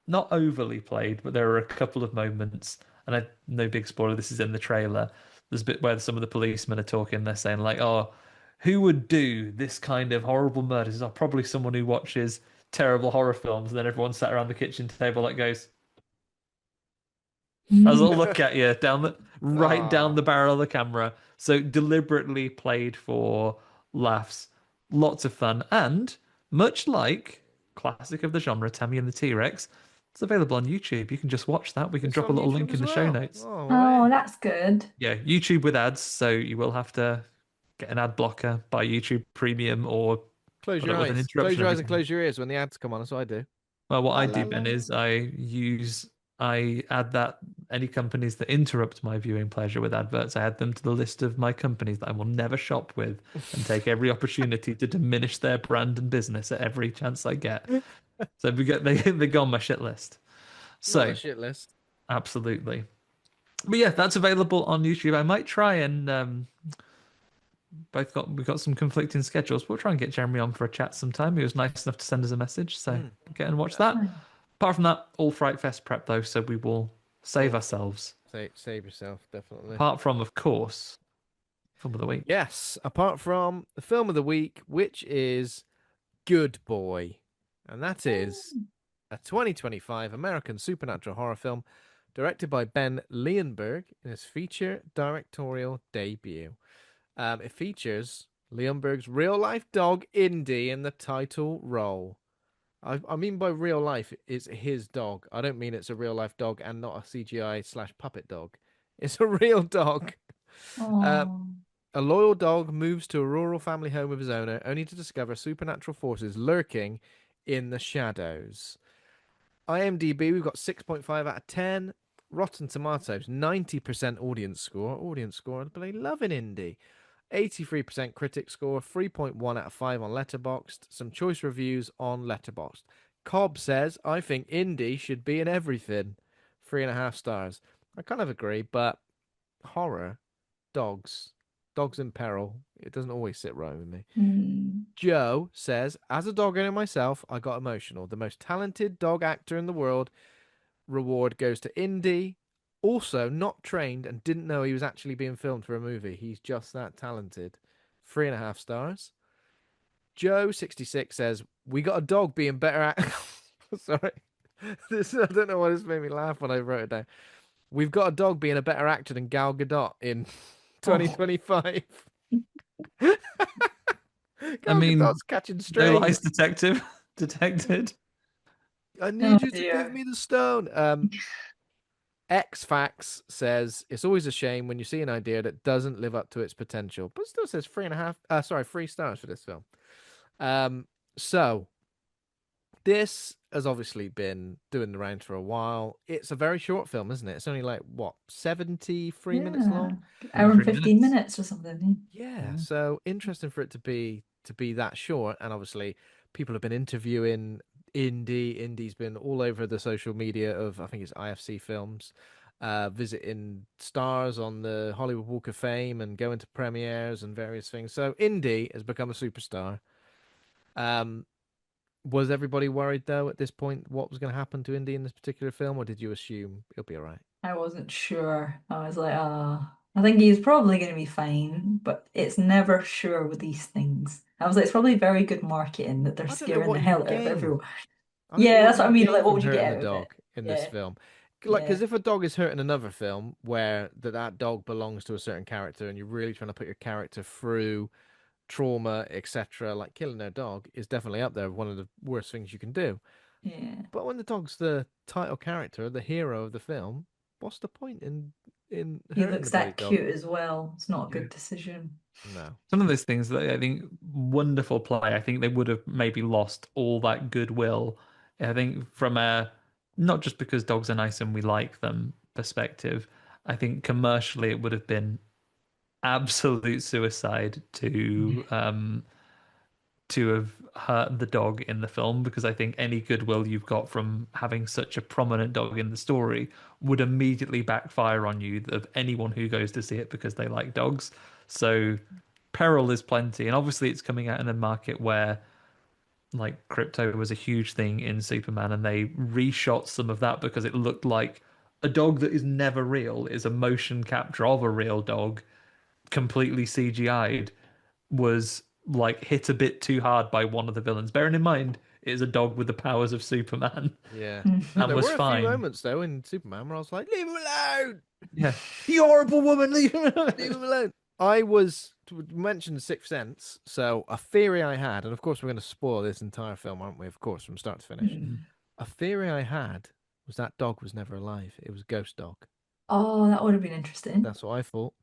[SPEAKER 2] not overly played, but there are a couple of moments, and no big spoiler, this is in the trailer. There's a bit where some of the policemen are talking, they're saying like, "Oh, who would do this kind of horrible murders?" Oh, probably someone who watches terrible horror films. And then everyone sat around the kitchen table that goes, as a look at you right down the
[SPEAKER 1] Ah,
[SPEAKER 2] barrel of the camera. So deliberately played for laughs, lots of fun, and much like classic of the genre, Tammy and the T-Rex, it's available on YouTube. You can just watch that. We can
[SPEAKER 1] it's
[SPEAKER 2] drop a
[SPEAKER 1] on
[SPEAKER 2] little
[SPEAKER 1] YouTube
[SPEAKER 2] link
[SPEAKER 1] as
[SPEAKER 2] in the show
[SPEAKER 1] well.
[SPEAKER 2] notes.
[SPEAKER 1] Oh,
[SPEAKER 3] Oh,
[SPEAKER 1] wait.
[SPEAKER 3] that's good.
[SPEAKER 2] Yeah, YouTube with ads, so you will have to get an ad blocker, buy YouTube Premium, or
[SPEAKER 1] Close
[SPEAKER 2] put
[SPEAKER 1] your
[SPEAKER 2] up with an
[SPEAKER 1] eyes. Close
[SPEAKER 2] interruption
[SPEAKER 1] your
[SPEAKER 2] every
[SPEAKER 1] eyes and
[SPEAKER 2] time.
[SPEAKER 1] close your ears when the ads come on. That's what I do.
[SPEAKER 2] Well, what
[SPEAKER 1] La
[SPEAKER 2] I
[SPEAKER 1] la
[SPEAKER 2] do,
[SPEAKER 1] la
[SPEAKER 2] Ben,
[SPEAKER 1] la.
[SPEAKER 2] is I add that any companies that interrupt my viewing pleasure with adverts, I add them to the list of my companies that I will never shop with and take every opportunity to diminish their brand and business at every chance I get. So they go on my shit list.
[SPEAKER 1] Not a
[SPEAKER 2] So
[SPEAKER 1] shit list.
[SPEAKER 2] absolutely. But yeah, that's available on YouTube. I might try and we've got some conflicting schedules. We'll try and get Jeremy on for a chat sometime. He was nice enough to send us a message, so
[SPEAKER 1] Mm,
[SPEAKER 2] get and watch
[SPEAKER 1] yeah.
[SPEAKER 2] that. Apart from that, all Fright Fest prep though, so we will save
[SPEAKER 1] Oh,
[SPEAKER 2] ourselves.
[SPEAKER 1] save yourself, definitely.
[SPEAKER 2] Apart from, of course, film of the week.
[SPEAKER 1] Yes, apart from the film of the week, which is Good Boy. And that is a 2025 American supernatural horror film directed by Ben Leonberg in his feature directorial debut. It features Leonberg's real life dog, Indy, in the title role. I mean by real life, it's his dog. I don't mean it's a real life dog and not a CGI/puppet dog. It's a real dog. Uh,
[SPEAKER 3] Oh.
[SPEAKER 1] A loyal dog moves to a rural family home with his owner, only to discover supernatural forces lurking in the shadows. IMDb, we've got 6.5 out of 10. Rotten Tomatoes, 90% audience score. Audience score, but they love an Indy. 83% critic score, 3.1 out of 5 on Letterboxd. Some choice reviews on Letterboxd. Cobb says, I think Indy should be in everything. 3.5 stars. I kind of agree, but horror, dogs, dogs in peril, it doesn't always sit right with me.
[SPEAKER 3] Hmm.
[SPEAKER 1] Joe says, as a dog owner myself, I got emotional. The most talented dog actor in the world. Reward goes to Indy. Also, not trained and didn't know he was actually being filmed for a movie. He's just that talented. 3.5 stars. Joe66 says, we got a dog being better at. Sorry. I don't know why this made me laugh when I wrote it down. We've got a dog being a better actor than Gal Gadot in
[SPEAKER 3] Oh.
[SPEAKER 1] 2025.
[SPEAKER 2] I
[SPEAKER 1] Gal
[SPEAKER 2] mean,
[SPEAKER 1] Gadot's catching
[SPEAKER 2] no lies
[SPEAKER 1] strays.
[SPEAKER 2] detective detected.
[SPEAKER 1] I
[SPEAKER 3] Oh
[SPEAKER 1] need you to give
[SPEAKER 3] dear.
[SPEAKER 1] me the stone. X Facts says it's always a shame when you see an idea that doesn't live up to its potential, but still says 3.5. Sorry, 3 stars for this film. Um, so this has obviously been doing the rounds for a while. It's a very short film, isn't it? It's only like what, 73 minutes
[SPEAKER 3] Yeah.
[SPEAKER 1] long?
[SPEAKER 3] Hour and
[SPEAKER 2] 23
[SPEAKER 3] 15
[SPEAKER 2] minutes.
[SPEAKER 3] minutes or something.
[SPEAKER 1] Yeah,
[SPEAKER 2] Yeah.
[SPEAKER 1] so interesting for it to be that short, and obviously people have been interviewing Indy. Indy's been all over the social media of I think it's IFC Films, visiting stars on the Hollywood Walk of Fame and going to premieres and various things. So Indy has become a superstar. Um, was everybody worried though at this point what was going to happen to Indy in this particular film, or did you assume it'll be all right?
[SPEAKER 3] I wasn't sure. I was like, I think he's probably going to be fine, but it's never sure with these things. I was like, it's probably very good marketing that they're
[SPEAKER 1] I don't know
[SPEAKER 3] scaring
[SPEAKER 1] what
[SPEAKER 3] the
[SPEAKER 1] you
[SPEAKER 3] hell out of
[SPEAKER 1] gain.
[SPEAKER 3] everyone.
[SPEAKER 1] I don't know
[SPEAKER 3] Yeah,
[SPEAKER 1] what
[SPEAKER 3] that's what
[SPEAKER 1] you
[SPEAKER 3] I mean.
[SPEAKER 1] gain
[SPEAKER 3] Like, what
[SPEAKER 1] from
[SPEAKER 3] would you
[SPEAKER 1] hurting
[SPEAKER 3] get
[SPEAKER 1] the
[SPEAKER 3] out of it?
[SPEAKER 1] dog in this
[SPEAKER 3] Yeah,
[SPEAKER 1] film. Like, because
[SPEAKER 3] yeah,
[SPEAKER 1] if a dog is hurting another film where that dog belongs to a certain character and you're really trying to put your character through trauma, etc., like killing their dog is definitely up there, one of the worst things you can do.
[SPEAKER 3] yeah.
[SPEAKER 1] But when the dog's the title character, the hero of the film, what's the point in
[SPEAKER 3] He
[SPEAKER 1] hurting the
[SPEAKER 3] looks
[SPEAKER 1] bloody
[SPEAKER 3] that
[SPEAKER 1] dog?
[SPEAKER 3] cute as well. It's not a
[SPEAKER 2] Yeah.
[SPEAKER 3] good decision.
[SPEAKER 1] No.
[SPEAKER 2] Some of those things that I think wonderful play. I think they would have maybe lost all that goodwill. I think from a not just because dogs are nice and we like them perspective. I think commercially it would have been absolute suicide to have hurt the dog in the film because I think any goodwill you've got from having such a prominent dog in the story would immediately backfire on you of anyone who goes to see it because they like dogs. So peril is plenty, and obviously it's coming out in a market where like crypto was a huge thing in Superman, and they reshot some of that because it looked like a dog that is never real is a motion capture of a real dog, completely CGI'd, was like hit a bit too hard by one of the villains. Bearing in mind, it is a dog with the powers of Superman
[SPEAKER 1] Yeah. No,
[SPEAKER 2] and
[SPEAKER 1] there
[SPEAKER 2] was
[SPEAKER 1] were a few
[SPEAKER 2] fine.
[SPEAKER 1] moments though in Superman where I was like, leave him alone!
[SPEAKER 2] Yeah. You horrible woman, leave him
[SPEAKER 1] Leave
[SPEAKER 2] alone.
[SPEAKER 1] him alone. I was to mention the Sixth Sense, so a theory I had, and of course we're going to spoil this entire film, aren't we? Of course, from start to finish.
[SPEAKER 3] Hmm.
[SPEAKER 1] A theory I had was that dog was never alive. It was Ghost Dog.
[SPEAKER 3] Oh, that would have been interesting.
[SPEAKER 1] That's what I thought.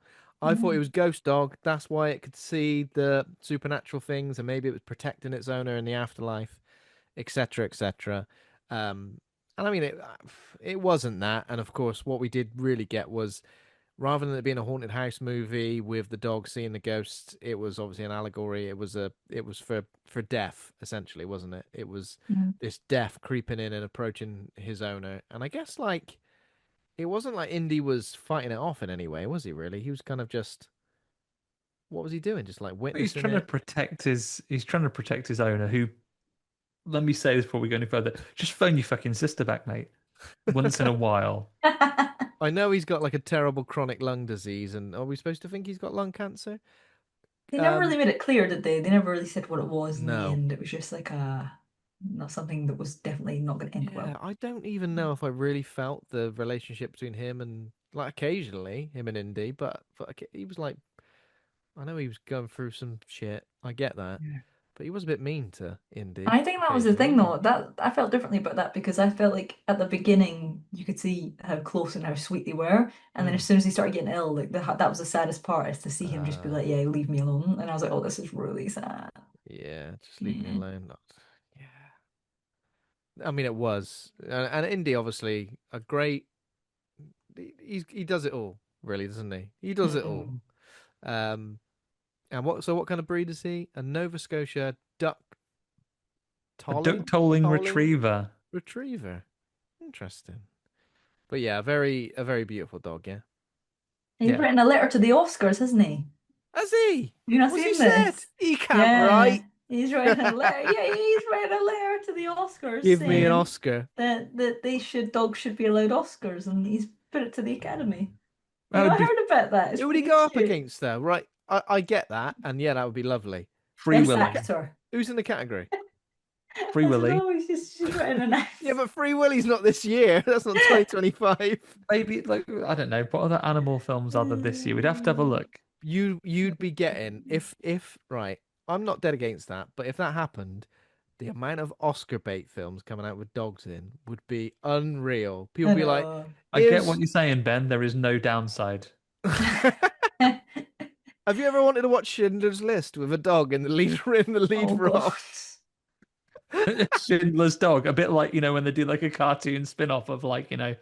[SPEAKER 1] I thought it
[SPEAKER 3] Yeah.
[SPEAKER 1] was Ghost Dog. That's why it could see the supernatural things, and maybe it was protecting its owner in the afterlife, etc., etc. And I mean, it wasn't that. And of course, what we did really get was rather than it being a haunted house movie with the dog seeing the ghosts, it was obviously an allegory. It was for death essentially, wasn't it? It was
[SPEAKER 3] Mm.
[SPEAKER 1] this death creeping in and approaching his owner. And I guess like it wasn't like Indy was fighting it off in any way, was he? Really, he was kind of just what was he doing? Just like
[SPEAKER 2] He's
[SPEAKER 1] witnessing
[SPEAKER 2] trying to
[SPEAKER 1] it.
[SPEAKER 2] protect his owner, who, let me say this before we go any further, just phone your fucking sister back, mate. Once in a while.
[SPEAKER 1] I know he's got like a terrible chronic lung disease, and are we supposed to think he's got lung cancer?
[SPEAKER 3] They never really
[SPEAKER 1] Um,
[SPEAKER 3] made it clear, did they? They never really said what it was in the
[SPEAKER 1] no.
[SPEAKER 3] end. It was just like not something that was definitely not going to end
[SPEAKER 1] Yeah,
[SPEAKER 3] well.
[SPEAKER 1] I don't even know if I really felt the relationship between him and like occasionally him and Indy, but he was like I know he was going through some shit. I get that, but he was a bit mean to Indy
[SPEAKER 3] I think that was the
[SPEAKER 1] occasionally,
[SPEAKER 3] thing,
[SPEAKER 1] wasn't
[SPEAKER 3] though. That I felt differently about that because I felt like at the beginning you could see how close and how sweet they were,
[SPEAKER 1] he?
[SPEAKER 3] and then as soon as he started getting ill, like that was the saddest part is to see him just be
[SPEAKER 1] Uh,
[SPEAKER 3] like, "Yeah, leave me alone," and I was like, "Oh, this is really sad."
[SPEAKER 1] yeah, just leave me
[SPEAKER 3] Yeah.
[SPEAKER 1] alone. Yeah, I mean it was, and Indy obviously a great. He does it all, really, doesn't he? He does it all.
[SPEAKER 3] Mm.
[SPEAKER 1] Um, and what kind of breed is he? A Nova Scotia duck
[SPEAKER 2] A
[SPEAKER 1] tolling
[SPEAKER 2] duck-tolling
[SPEAKER 1] tolling
[SPEAKER 2] retriever.
[SPEAKER 1] retriever. Interesting. But yeah, a very beautiful dog. Yeah.
[SPEAKER 3] He's
[SPEAKER 2] Yeah.
[SPEAKER 3] written a letter to the Oscars, hasn't he?
[SPEAKER 1] Has he?
[SPEAKER 3] Have you not
[SPEAKER 1] What's he
[SPEAKER 3] seen
[SPEAKER 1] said?
[SPEAKER 3] this?
[SPEAKER 1] He can't
[SPEAKER 3] Yeah,
[SPEAKER 1] write.
[SPEAKER 3] he's written a letter. Yeah, he's written a letter to the Oscars
[SPEAKER 1] Give me an
[SPEAKER 3] saying
[SPEAKER 1] Oscar.
[SPEAKER 3] that dogs should be allowed Oscars, and he's put it to the Academy. You
[SPEAKER 2] That would
[SPEAKER 3] not
[SPEAKER 2] be
[SPEAKER 3] heard about that? It's
[SPEAKER 1] Who would he
[SPEAKER 3] really
[SPEAKER 1] go up
[SPEAKER 3] cute.
[SPEAKER 1] against, though? Right, I get that, and yeah, that would be lovely.
[SPEAKER 2] Free
[SPEAKER 3] Best
[SPEAKER 2] Willy.
[SPEAKER 3] actor.
[SPEAKER 1] Who's in the category?
[SPEAKER 2] Free
[SPEAKER 3] I don't
[SPEAKER 2] Willy.
[SPEAKER 3] know. He's just she's written an
[SPEAKER 1] Yeah,
[SPEAKER 3] S.
[SPEAKER 1] but Free Willy's not this year. That's not 2025.
[SPEAKER 2] Maybe like I don't know. What other animal films are there this year? We'd have to have a look.
[SPEAKER 1] You'd be getting if right. I'm not dead against that, but if that happened, the amount of Oscar bait films coming out with dogs in would be unreal. People
[SPEAKER 3] I
[SPEAKER 1] be like,
[SPEAKER 3] know.
[SPEAKER 2] I get what
[SPEAKER 1] "Here's."
[SPEAKER 2] you're saying, Ben. There is no downside.
[SPEAKER 1] Have you ever wanted to watch Schindler's List with a dog in the lead in the lead
[SPEAKER 3] Oh God.
[SPEAKER 1] role?
[SPEAKER 2] Schindler's Dog, a bit like when they do like a cartoon spin-off of like
[SPEAKER 1] Yeah.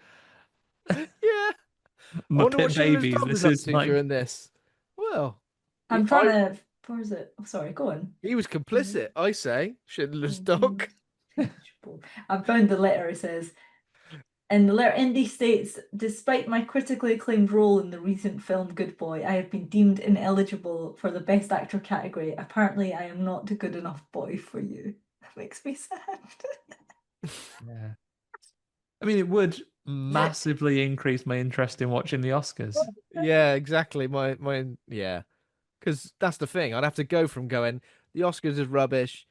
[SPEAKER 1] I wonder what
[SPEAKER 2] Muppet
[SPEAKER 1] Schindler's
[SPEAKER 2] Babies.
[SPEAKER 1] dog was
[SPEAKER 2] This
[SPEAKER 1] up
[SPEAKER 2] is
[SPEAKER 1] to
[SPEAKER 2] like
[SPEAKER 1] during this. Well,
[SPEAKER 3] I'm trying
[SPEAKER 1] I
[SPEAKER 3] to. Where is it? Oh, sorry, go on.
[SPEAKER 1] he was complicit. I say Schindler's dog.
[SPEAKER 3] Mhm. I found the letter. It says, and the letter Indy states, despite my critically acclaimed role in the recent film Good Boy, I have been deemed ineligible for the Best Actor category. Apparently, I am not a good enough boy for you. That makes me sad.
[SPEAKER 2] yeah. I mean, it would massively increase my interest in watching the Oscars.
[SPEAKER 1] Yeah, exactly. My yeah, because that's the thing. I'd have to go from going the Oscars is rubbish.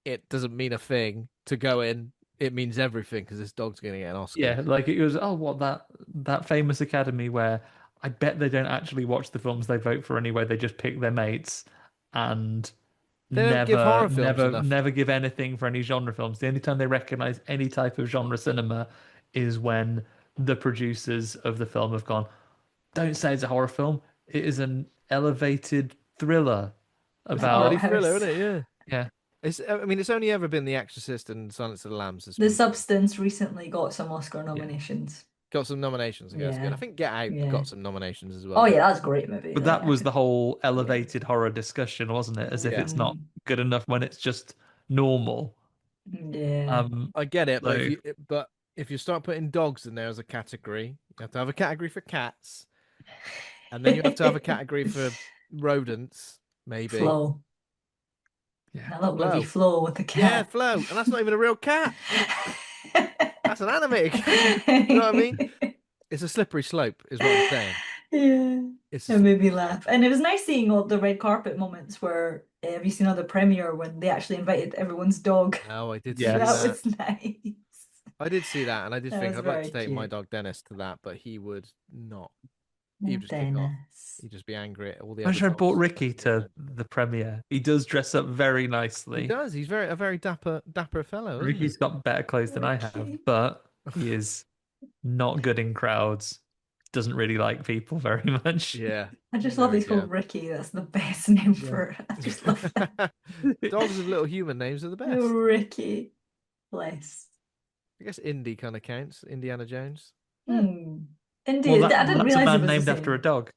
[SPEAKER 1] It doesn't mean a thing to going. It means everything because this dog's gonna get an Oscar.
[SPEAKER 2] Yeah, like it was. Oh, what that famous Academy where I bet they don't actually watch the films they vote for anyway. They just pick their mates and
[SPEAKER 1] They don't give horror films enough.
[SPEAKER 2] never give anything for any genre films. The only time they recognize any type of genre cinema is when the producers of the film have gone, don't say it's a horror film. It is an elevated thriller
[SPEAKER 3] With an
[SPEAKER 1] Bloody
[SPEAKER 3] art
[SPEAKER 2] about
[SPEAKER 1] thriller,
[SPEAKER 3] house.
[SPEAKER 1] isn't it? Yeah.
[SPEAKER 2] yeah.
[SPEAKER 1] It's. I mean, it's only ever been The Exorcist and Silence of the Lambs that's
[SPEAKER 3] The
[SPEAKER 1] been
[SPEAKER 3] Substance recently got some Oscar
[SPEAKER 2] Yeah.
[SPEAKER 3] nominations.
[SPEAKER 1] got some nominations. I guess good. I
[SPEAKER 3] Yeah,
[SPEAKER 1] think Get Out
[SPEAKER 3] yeah.
[SPEAKER 1] got some nominations as
[SPEAKER 3] Oh
[SPEAKER 1] well.
[SPEAKER 3] yeah, that's a great movie.
[SPEAKER 2] But
[SPEAKER 3] Like
[SPEAKER 2] that
[SPEAKER 3] I
[SPEAKER 2] was
[SPEAKER 3] could,
[SPEAKER 2] the whole
[SPEAKER 3] yeah.
[SPEAKER 2] elevated horror discussion, wasn't it? As if
[SPEAKER 1] Yeah,
[SPEAKER 2] it's not
[SPEAKER 3] Mm,
[SPEAKER 2] good enough when it's just normal.
[SPEAKER 3] yeah.
[SPEAKER 2] Um,
[SPEAKER 1] I get it,
[SPEAKER 2] so
[SPEAKER 1] but if you start putting dogs in there as a category, you have to have a category for cats, and then you have to have a category for rodents, maybe.
[SPEAKER 3] Flo.
[SPEAKER 2] yeah.
[SPEAKER 3] I love movie
[SPEAKER 1] Flo.
[SPEAKER 3] Flo with the
[SPEAKER 1] Yeah,
[SPEAKER 3] cat.
[SPEAKER 1] Flo, and that's not even a real cat. That's an animated cat. You know what I mean? It's a slippery slope, is what I'm saying.
[SPEAKER 3] Yeah,
[SPEAKER 1] It's a
[SPEAKER 3] it
[SPEAKER 1] slippery
[SPEAKER 3] made me
[SPEAKER 1] slope.
[SPEAKER 3] laugh. And it was nice seeing all the red carpet moments where have you seen on the premiere when they actually invited everyone's dog?
[SPEAKER 1] Oh, I did see
[SPEAKER 3] That
[SPEAKER 2] Yes.
[SPEAKER 1] that.
[SPEAKER 3] was nice.
[SPEAKER 1] I did see that, and I did
[SPEAKER 3] That
[SPEAKER 1] think
[SPEAKER 3] was
[SPEAKER 1] I'd like to
[SPEAKER 3] very
[SPEAKER 1] take my
[SPEAKER 3] cute.
[SPEAKER 1] dog Dennis to that, but he would not. He
[SPEAKER 3] Oh,
[SPEAKER 1] would just kick off.
[SPEAKER 3] Dennis.
[SPEAKER 1] He'd just be angry at all the
[SPEAKER 2] I
[SPEAKER 1] other
[SPEAKER 2] wish I'd brought
[SPEAKER 1] dogs.
[SPEAKER 2] Ricky to the premiere. He does dress up very
[SPEAKER 1] He
[SPEAKER 2] nicely.
[SPEAKER 1] does. He's a very dapper fellow, isn't he?
[SPEAKER 2] Ricky's got better clothes than I have,
[SPEAKER 3] Ricky.
[SPEAKER 2] but he is not good in crowds. Doesn't really like people very much.
[SPEAKER 1] Yeah.
[SPEAKER 3] I just love
[SPEAKER 1] There we
[SPEAKER 3] he's called
[SPEAKER 1] go.
[SPEAKER 3] Ricky. That's the best name
[SPEAKER 2] Yeah.
[SPEAKER 3] for it. I just love that.
[SPEAKER 1] Dogs with little human names are the
[SPEAKER 3] Oh,
[SPEAKER 1] best.
[SPEAKER 3] Ricky. Bless.
[SPEAKER 1] I guess Indy kind of counts. Indiana Jones. Yeah.
[SPEAKER 3] Hmm.
[SPEAKER 2] Well,
[SPEAKER 3] Indeed. I didn't
[SPEAKER 2] that's a
[SPEAKER 3] realize it
[SPEAKER 2] man
[SPEAKER 3] was the
[SPEAKER 2] named after a
[SPEAKER 3] same.
[SPEAKER 2] dog.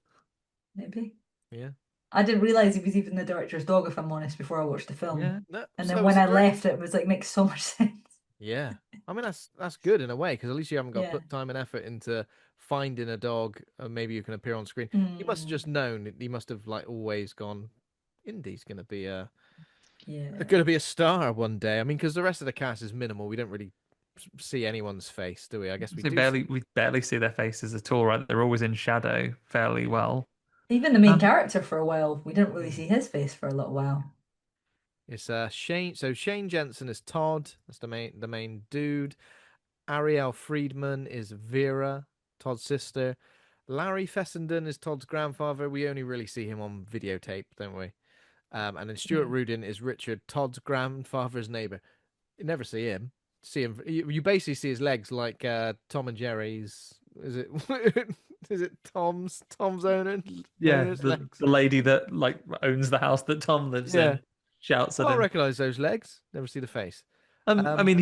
[SPEAKER 3] Maybe.
[SPEAKER 1] Yeah.
[SPEAKER 3] I didn't realize he was even the director's dog, if I'm honest, before I watched the
[SPEAKER 2] Yeah.
[SPEAKER 3] film.
[SPEAKER 1] No.
[SPEAKER 3] And
[SPEAKER 1] So
[SPEAKER 3] then
[SPEAKER 1] was
[SPEAKER 3] when
[SPEAKER 1] the
[SPEAKER 3] I
[SPEAKER 1] direct.
[SPEAKER 3] left, it was like makes so much sense.
[SPEAKER 1] Yeah. I mean that's good in a way because at least you haven't got to
[SPEAKER 3] Yeah.
[SPEAKER 1] put time and effort into finding a dog and maybe you can appear on screen. He must have
[SPEAKER 3] Hmm.
[SPEAKER 1] just known. He must have like always gone. Indy's
[SPEAKER 3] Yeah.
[SPEAKER 1] going to be a star one day. I mean, because the rest of the cast is minimal. We don't really see anyone's face, do we? I guess we
[SPEAKER 2] So
[SPEAKER 1] do.
[SPEAKER 2] we barely see their faces at all, right? They're always in shadow fairly well.
[SPEAKER 3] Even the main
[SPEAKER 2] Um,
[SPEAKER 3] character for a while, we didn't really
[SPEAKER 1] Mm.
[SPEAKER 3] see his face for a little while.
[SPEAKER 1] It's Shane. So Shane Jensen is Todd. That's the main dude. Arielle Friedman is Vera, Todd's sister. Larry Fessenden is Todd's grandfather. We only really see him on videotape, don't we? And then Stuart Rudin is Richard Todd's grandfather's neighbor. You never see him. See him. You basically see his legs like Tom and Jerry's. Is it? Is it Tom's
[SPEAKER 2] Yeah,
[SPEAKER 1] owner's
[SPEAKER 2] the
[SPEAKER 1] legs?
[SPEAKER 2] the lady that like owns the house that Tom lives
[SPEAKER 1] Yeah.
[SPEAKER 2] in shouts at
[SPEAKER 1] I
[SPEAKER 2] him.
[SPEAKER 1] recognize those legs. Never see the face.
[SPEAKER 2] I
[SPEAKER 1] Um,
[SPEAKER 2] mean,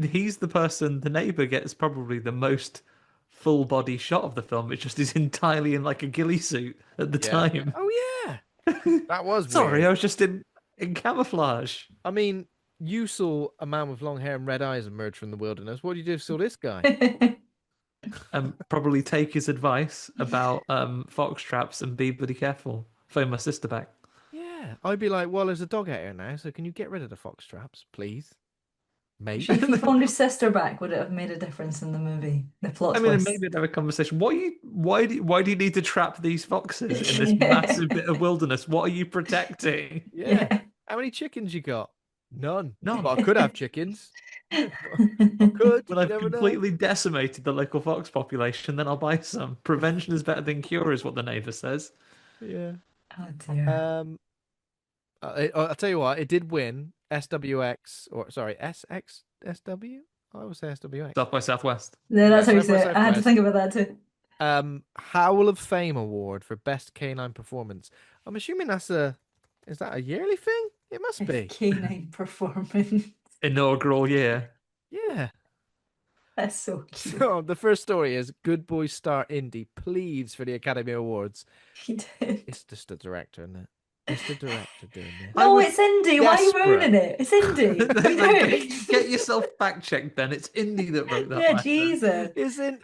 [SPEAKER 2] he's the person. The neighbor gets probably the most full body shot of the film. It just is entirely in like a ghillie suit at the
[SPEAKER 1] yeah.
[SPEAKER 2] time.
[SPEAKER 1] Oh yeah. That was
[SPEAKER 2] Sorry,
[SPEAKER 1] weird.
[SPEAKER 2] I was just in camouflage.
[SPEAKER 1] I mean, you saw a man with long hair and red eyes emerge from the wilderness. What do you do if you saw this guy?
[SPEAKER 2] Probably take his advice about fox traps and be bloody careful. Phone my sister back.
[SPEAKER 1] Yeah, I'd be like, well, there's a dog out here now, so can you get rid of the fox traps, please, mate?
[SPEAKER 3] If he phoned his sister back, would it have made a difference in the movie? The plot
[SPEAKER 2] I mean,
[SPEAKER 3] twist.
[SPEAKER 2] maybe have a conversation. Why do you need to trap these foxes in this
[SPEAKER 3] Yeah.
[SPEAKER 2] massive bit of wilderness? What are you protecting?
[SPEAKER 1] Yeah.
[SPEAKER 3] Yeah.
[SPEAKER 1] How many chickens you got? None.
[SPEAKER 2] None.
[SPEAKER 1] But I could have chickens. I could.
[SPEAKER 2] When
[SPEAKER 1] You
[SPEAKER 2] I've
[SPEAKER 1] never know.
[SPEAKER 2] completely decimated the local fox population, then I'll buy some. Prevention is better than cure, is what the neighbor says.
[SPEAKER 1] Yeah.
[SPEAKER 3] Oh dear.
[SPEAKER 1] I'll tell you what. It did win SWX or sorry SXSW. I always say SWX.
[SPEAKER 2] South by Southwest.
[SPEAKER 3] Yeah,
[SPEAKER 1] Yeah,
[SPEAKER 3] that's how you
[SPEAKER 1] South by
[SPEAKER 3] say it. I had to
[SPEAKER 1] Southwest.
[SPEAKER 3] think about that too.
[SPEAKER 1] Howl of Fame award for best canine performance. I'm assuming is that a yearly thing? It must be.
[SPEAKER 3] Canine performance.
[SPEAKER 2] Inaugural year.
[SPEAKER 1] Yeah.
[SPEAKER 3] That's so cute.
[SPEAKER 1] So the first story is Good Boy star Indy pleads for the Academy Awards.
[SPEAKER 3] He did.
[SPEAKER 1] It's just the director, isn't it? It's the director doing this.
[SPEAKER 2] I
[SPEAKER 3] No,
[SPEAKER 2] would
[SPEAKER 3] it's Indy. Why are you
[SPEAKER 1] desperate.
[SPEAKER 3] ruining it? It's Indy. What are you doing?
[SPEAKER 2] Get yourself fact checked, Ben. It's Indy that wrote that
[SPEAKER 3] Yeah,
[SPEAKER 2] letter.
[SPEAKER 3] Jesus.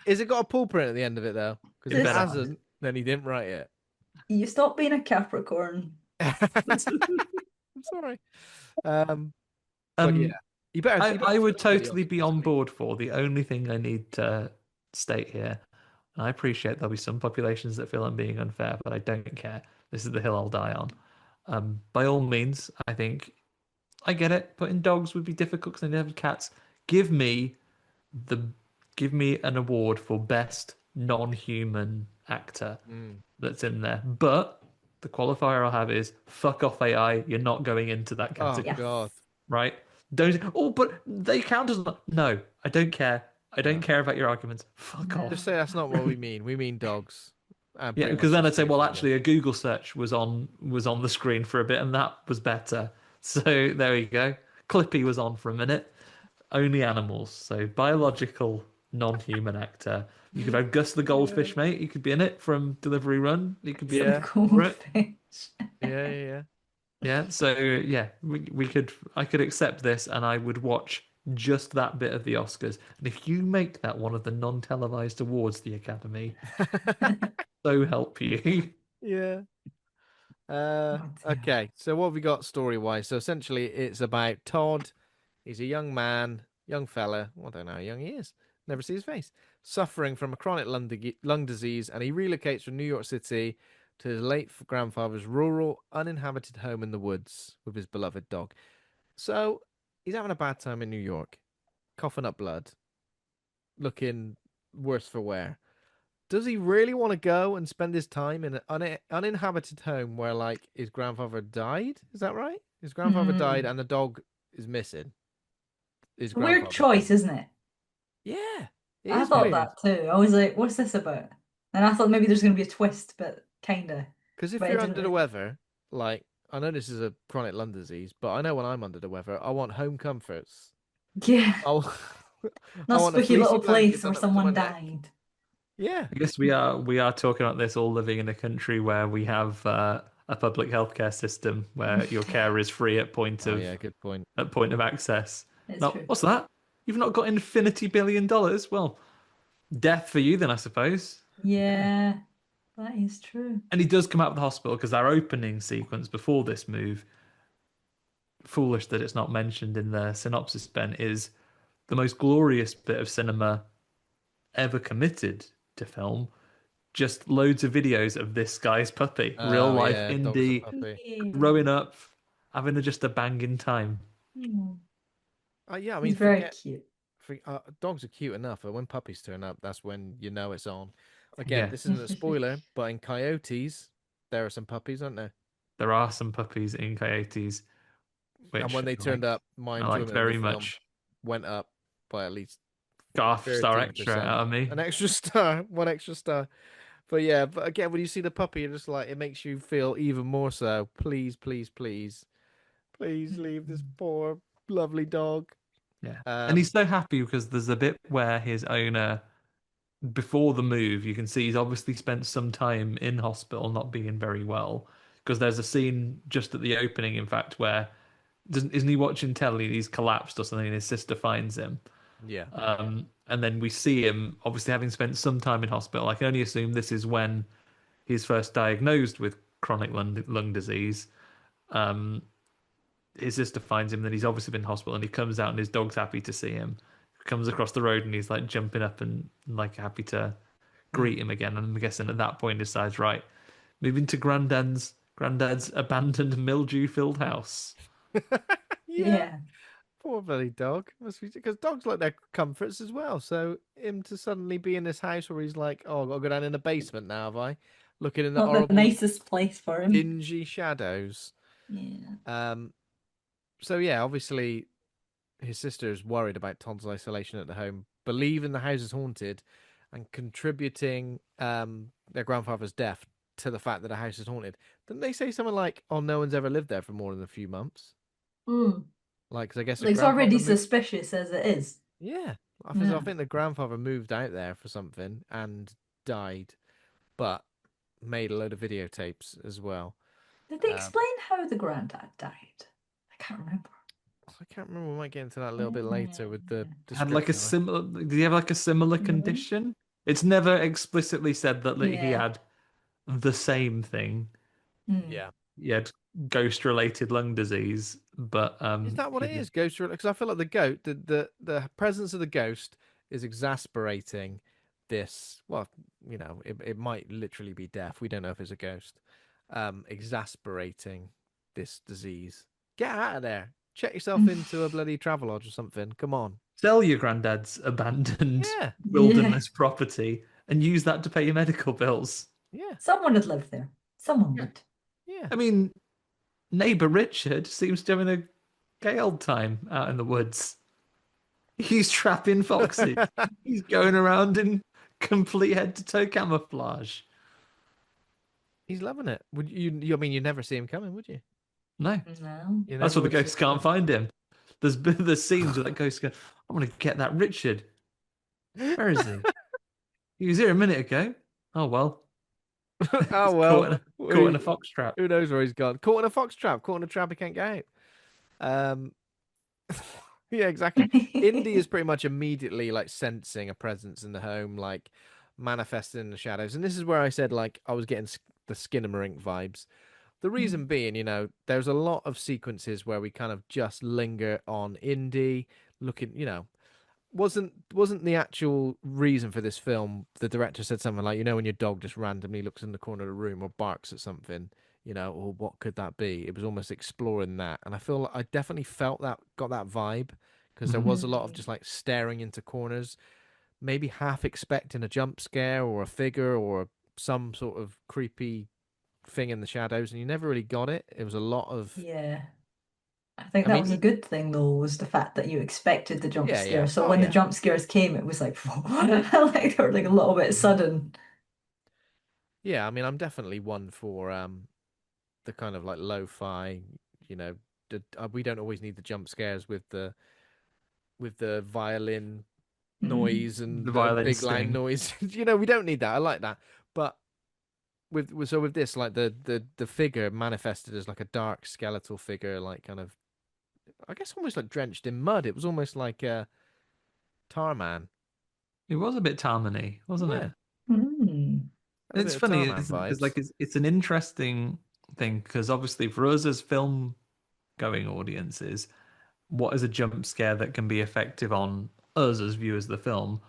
[SPEAKER 1] Is it got a paw print at the end of it though? Because
[SPEAKER 2] It
[SPEAKER 1] if it
[SPEAKER 2] better.
[SPEAKER 1] hasn't, then he didn't write it.
[SPEAKER 3] You stop being a Capricorn.
[SPEAKER 1] I'm sorry. But yeah,
[SPEAKER 2] Um,
[SPEAKER 1] you better.
[SPEAKER 2] I would
[SPEAKER 1] celebrate the
[SPEAKER 2] totally be
[SPEAKER 1] Oscars,
[SPEAKER 2] on
[SPEAKER 1] mate.
[SPEAKER 2] board for the only thing I need to state here. And I appreciate there'll be some populations that feel I'm being unfair, but I don't care. This is the hill I'll die on. By all means, I think I get it. Putting dogs would be difficult because they never have cats. Give me the give me an award for best non-human actor
[SPEAKER 1] Mm.
[SPEAKER 2] that's in there. But the qualifier I'll have is fuck off AI. You're not going into that
[SPEAKER 1] Oh
[SPEAKER 2] category,
[SPEAKER 3] Yes.
[SPEAKER 1] God.
[SPEAKER 2] right? Don't. Oh, but they count as no. I don't care. I don't
[SPEAKER 1] No.
[SPEAKER 2] care about your arguments. Fuck
[SPEAKER 3] No.
[SPEAKER 2] off.
[SPEAKER 1] Just say that's not what we mean. We mean dogs. And
[SPEAKER 2] Yeah,
[SPEAKER 1] pretty
[SPEAKER 2] because
[SPEAKER 1] much
[SPEAKER 2] then
[SPEAKER 1] just
[SPEAKER 2] I'd say, well,
[SPEAKER 1] everything
[SPEAKER 2] actually, a Google search was on the screen for a bit, and that was better. So there you go. Clippy was on for a minute. Only animals. So biological, non-human actor. You could have Gus the goldfish, mate. You could be in it from Delivery Run. You could be
[SPEAKER 3] Some
[SPEAKER 2] in
[SPEAKER 1] Yeah.
[SPEAKER 2] it for it.
[SPEAKER 3] goldfish.
[SPEAKER 1] Yeah.
[SPEAKER 2] Yeah. So yeah, we could. I could accept this, and I would watch just that bit of the Oscars. And if you make that one of the non-televised awards, the Academy, so help you.
[SPEAKER 1] Yeah.
[SPEAKER 3] Oh, dear.
[SPEAKER 1] Okay. So what have we got story wise? So essentially, it's about Todd. He's a young man, young fella. I don't know how young he is. Never see his face. Suffering from a chronic lung disease, and he relocates from New York City to his late grandfather's rural, uninhabited home in the woods with his beloved dog. So he's having a bad time in New York, coughing up blood, looking worse for wear. Does he really want to go and spend his time in an uninhabited home where, like, his grandfather died? Is that right? His grandfather died
[SPEAKER 3] Hmm.
[SPEAKER 1] and the dog is missing. His
[SPEAKER 3] It's a weird
[SPEAKER 1] grandfather's
[SPEAKER 3] choice,
[SPEAKER 1] dog.
[SPEAKER 3] isn't it?
[SPEAKER 1] Yeah, it
[SPEAKER 3] I
[SPEAKER 1] is
[SPEAKER 3] thought
[SPEAKER 1] weird.
[SPEAKER 3] that too. I was like, what's this about? And I thought maybe there's going to be a twist, but kinda.
[SPEAKER 1] Because if
[SPEAKER 3] But it
[SPEAKER 1] you're
[SPEAKER 3] didn't
[SPEAKER 1] under the
[SPEAKER 3] really.
[SPEAKER 1] weather, like, I know this is a chronic lung disease, but I know when I'm under the weather, I want home comforts.
[SPEAKER 3] Yeah,
[SPEAKER 1] I'll, I
[SPEAKER 3] not
[SPEAKER 1] want a
[SPEAKER 3] spooky
[SPEAKER 1] fleecy
[SPEAKER 3] little
[SPEAKER 1] blanket
[SPEAKER 3] place where
[SPEAKER 1] done up to my
[SPEAKER 3] someone
[SPEAKER 1] neck.
[SPEAKER 3] died.
[SPEAKER 1] Yeah.
[SPEAKER 2] I guess we are talking about this all living in a country where we have a public healthcare system where your care is free
[SPEAKER 1] Oh, yeah, good point.
[SPEAKER 2] at point of access.
[SPEAKER 3] It's
[SPEAKER 2] Now,
[SPEAKER 3] true.
[SPEAKER 2] what's that? You've not got infinity billion dollars? Well, death for you then, I suppose.
[SPEAKER 3] Yeah, that is true.
[SPEAKER 2] And he does come out of the hospital because our opening sequence before this move, foolish that it's not mentioned in the synopsis, Ben, is the most glorious bit of cinema ever committed to film. Just loads of videos of this guy's puppy, real
[SPEAKER 1] Oh,
[SPEAKER 2] life
[SPEAKER 1] yeah, dogs and
[SPEAKER 2] Indy,
[SPEAKER 1] puppy.
[SPEAKER 3] Yeah.
[SPEAKER 2] growing up, having just a banging time.
[SPEAKER 3] Hmm.
[SPEAKER 1] Yeah, I
[SPEAKER 3] He's
[SPEAKER 1] mean,
[SPEAKER 3] very cute.
[SPEAKER 1] dogs are cute enough, but when puppies turn up, that's when you know it's on. Again,
[SPEAKER 2] Yeah,
[SPEAKER 1] this isn't a spoiler, but in Coyotes, there are some puppies, aren't there?
[SPEAKER 2] there are some puppies in Coyotes,
[SPEAKER 1] And
[SPEAKER 2] which
[SPEAKER 1] when they turned up, my
[SPEAKER 2] I liked
[SPEAKER 1] enjoyment of the
[SPEAKER 2] very
[SPEAKER 1] film
[SPEAKER 2] much.
[SPEAKER 1] went up by at least
[SPEAKER 2] Half star extra
[SPEAKER 1] 13%.
[SPEAKER 2] out of me.
[SPEAKER 1] An extra star, one extra star. But yeah, but again, when you see the puppy, you're just like, it makes you feel even more so. Please, please, please, please leave this
[SPEAKER 3] Mm.
[SPEAKER 1] poor, lovely dog.
[SPEAKER 2] Yeah. And
[SPEAKER 1] Um,
[SPEAKER 2] he's so happy because there's a bit where his owner, before the move, you can see he's obviously spent some time in hospital not being very well. Because there's a scene just at the opening, in fact, where isn't he watching telly and he's collapsed or something and his sister finds him.
[SPEAKER 1] yeah,
[SPEAKER 2] And then we see him obviously having spent some time in hospital. I can only assume this is when he's first diagnosed with chronic lung disease. Um, his sister finds him, then he's obviously been in hospital, and he comes out, and his dog's happy to see him. Comes across the road, and he's like jumping up and like happy to
[SPEAKER 1] mm.
[SPEAKER 2] greet him again. And I'm guessing at that point decides, right, moving to Granddad's abandoned mildew-filled house.
[SPEAKER 1] Yeah.
[SPEAKER 3] Yeah.
[SPEAKER 1] Poor bloody dog. Must be because dogs like their comforts as well. So him to suddenly be in this house where he's like, "Oh, I've got to go down in the basement now, have I?" Looking in the
[SPEAKER 3] Not the
[SPEAKER 1] horrible,
[SPEAKER 3] nicest place for him.
[SPEAKER 1] dingy shadows.
[SPEAKER 3] Yeah.
[SPEAKER 1] Um. So yeah, obviously his sister is worried about Todd's isolation at the home, believing the house is haunted, and contributing their grandfather's death to the fact that the house is haunted. Didn't they say something like, "Oh, no one's ever lived there for more than a few months"?
[SPEAKER 3] Mm.
[SPEAKER 1] Like, 'cause I guess his
[SPEAKER 3] Like, it's already
[SPEAKER 1] grandfather moved.
[SPEAKER 3] suspicious as it is.
[SPEAKER 1] Yeah, I
[SPEAKER 3] Yeah.
[SPEAKER 1] think the grandfather moved out there for something and died, but made a load of videotapes as well.
[SPEAKER 3] Did they
[SPEAKER 1] Um,
[SPEAKER 3] explain how the granddad died? I can't remember.
[SPEAKER 1] I can't remember. We might get into that a little bit later with the
[SPEAKER 3] Yeah.
[SPEAKER 2] Had like a
[SPEAKER 1] description.
[SPEAKER 2] similar. Did he have like a similar
[SPEAKER 3] No.
[SPEAKER 2] condition? It's never explicitly said that he
[SPEAKER 3] Yeah.
[SPEAKER 2] had the same thing.
[SPEAKER 3] Mm.
[SPEAKER 1] Yeah,
[SPEAKER 2] He had ghost-related lung disease, but
[SPEAKER 1] is that what
[SPEAKER 2] he
[SPEAKER 1] it
[SPEAKER 2] did.
[SPEAKER 1] is? Ghost? Because I feel like the goat, the presence of the ghost is exasperating this. Well, it might literally be death. We don't know if it's a ghost. Exasperating this disease. Get out of there. Check yourself into a bloody travelodge or something. Come on.
[SPEAKER 2] Sell your granddad's abandoned
[SPEAKER 1] Yeah,
[SPEAKER 3] Yeah.
[SPEAKER 2] wilderness property and use that to pay your medical bills.
[SPEAKER 1] yeah,
[SPEAKER 3] Someone had lived there. Someone
[SPEAKER 2] Yeah.
[SPEAKER 3] would.
[SPEAKER 1] yeah.
[SPEAKER 2] I mean, neighbor Richard seems to be having a gay old time out in the woods. He's trapping foxes. He's going around in complete head to toe camouflage.
[SPEAKER 1] He's loving it. Would you? I mean, you'd never see him coming, would you?
[SPEAKER 2] No,
[SPEAKER 3] No.
[SPEAKER 1] You
[SPEAKER 2] that's
[SPEAKER 1] never
[SPEAKER 2] why the
[SPEAKER 1] would see
[SPEAKER 2] ghosts
[SPEAKER 1] him
[SPEAKER 2] can't find him. There's scenes where that ghost goes, "I'm gonna get that Richard.
[SPEAKER 1] coming.
[SPEAKER 2] Where is he? He was here a minute ago. Oh well,
[SPEAKER 1] Oh
[SPEAKER 2] he's
[SPEAKER 1] well,
[SPEAKER 2] caught in a fox trap."
[SPEAKER 1] who knows where he's gone? Caught in a fox trap. Caught in a trap he can't get out. Yeah, exactly. Indy is pretty much immediately like sensing a presence in the home, like manifesting in the shadows. And this is where I said like I was getting the Skinamarink vibes. The
[SPEAKER 3] Mm.
[SPEAKER 1] reason being, there's a lot of sequences where we kind of just linger on Indy, looking, wasn't the actual reason for this film. The director said something like, when your dog just randomly looks in the corner of the room or barks at something, or what could that be? It was almost exploring that, and I feel like I definitely felt that, got that vibe, because there
[SPEAKER 2] Mhm.
[SPEAKER 1] was a lot of
[SPEAKER 3] Mm.
[SPEAKER 1] just like staring into corners, maybe half expecting a jump scare or a figure or some sort of creepy thing in the shadows, and you never really got it. It was a lot of,
[SPEAKER 3] Yeah. I think
[SPEAKER 1] I
[SPEAKER 3] that
[SPEAKER 1] mean,
[SPEAKER 3] was a good thing though, was the fact that you expected the jump
[SPEAKER 1] yeah,
[SPEAKER 3] scare.
[SPEAKER 1] yeah,
[SPEAKER 3] So
[SPEAKER 1] oh
[SPEAKER 3] when the
[SPEAKER 1] yeah.
[SPEAKER 3] jump scares came, it was like, like they were like a little bit sudden.
[SPEAKER 1] Yeah, I mean, I'm definitely one for the kind of like lo-fi, you know, we don't always need the jump scares with the violin
[SPEAKER 3] Mm.
[SPEAKER 1] noise and
[SPEAKER 2] The
[SPEAKER 1] the
[SPEAKER 2] violin
[SPEAKER 1] big loud
[SPEAKER 2] sting.
[SPEAKER 1] noise. We don't need that. I like that. But with this, like the figure manifested as like a dark skeletal figure, like kind of, I guess almost like drenched in mud. It was almost like a Tarman.
[SPEAKER 2] It was a bit Tarmany, wasn't
[SPEAKER 1] Yeah,
[SPEAKER 2] it?
[SPEAKER 3] Mm.
[SPEAKER 1] had a
[SPEAKER 2] It's
[SPEAKER 1] bit of
[SPEAKER 2] funny,
[SPEAKER 1] Tarman
[SPEAKER 2] isn't it? Because
[SPEAKER 1] vibes.
[SPEAKER 2] like it's an interesting thing because obviously for us as film going audiences, what is a jump scare that can be effective on us as viewers of the film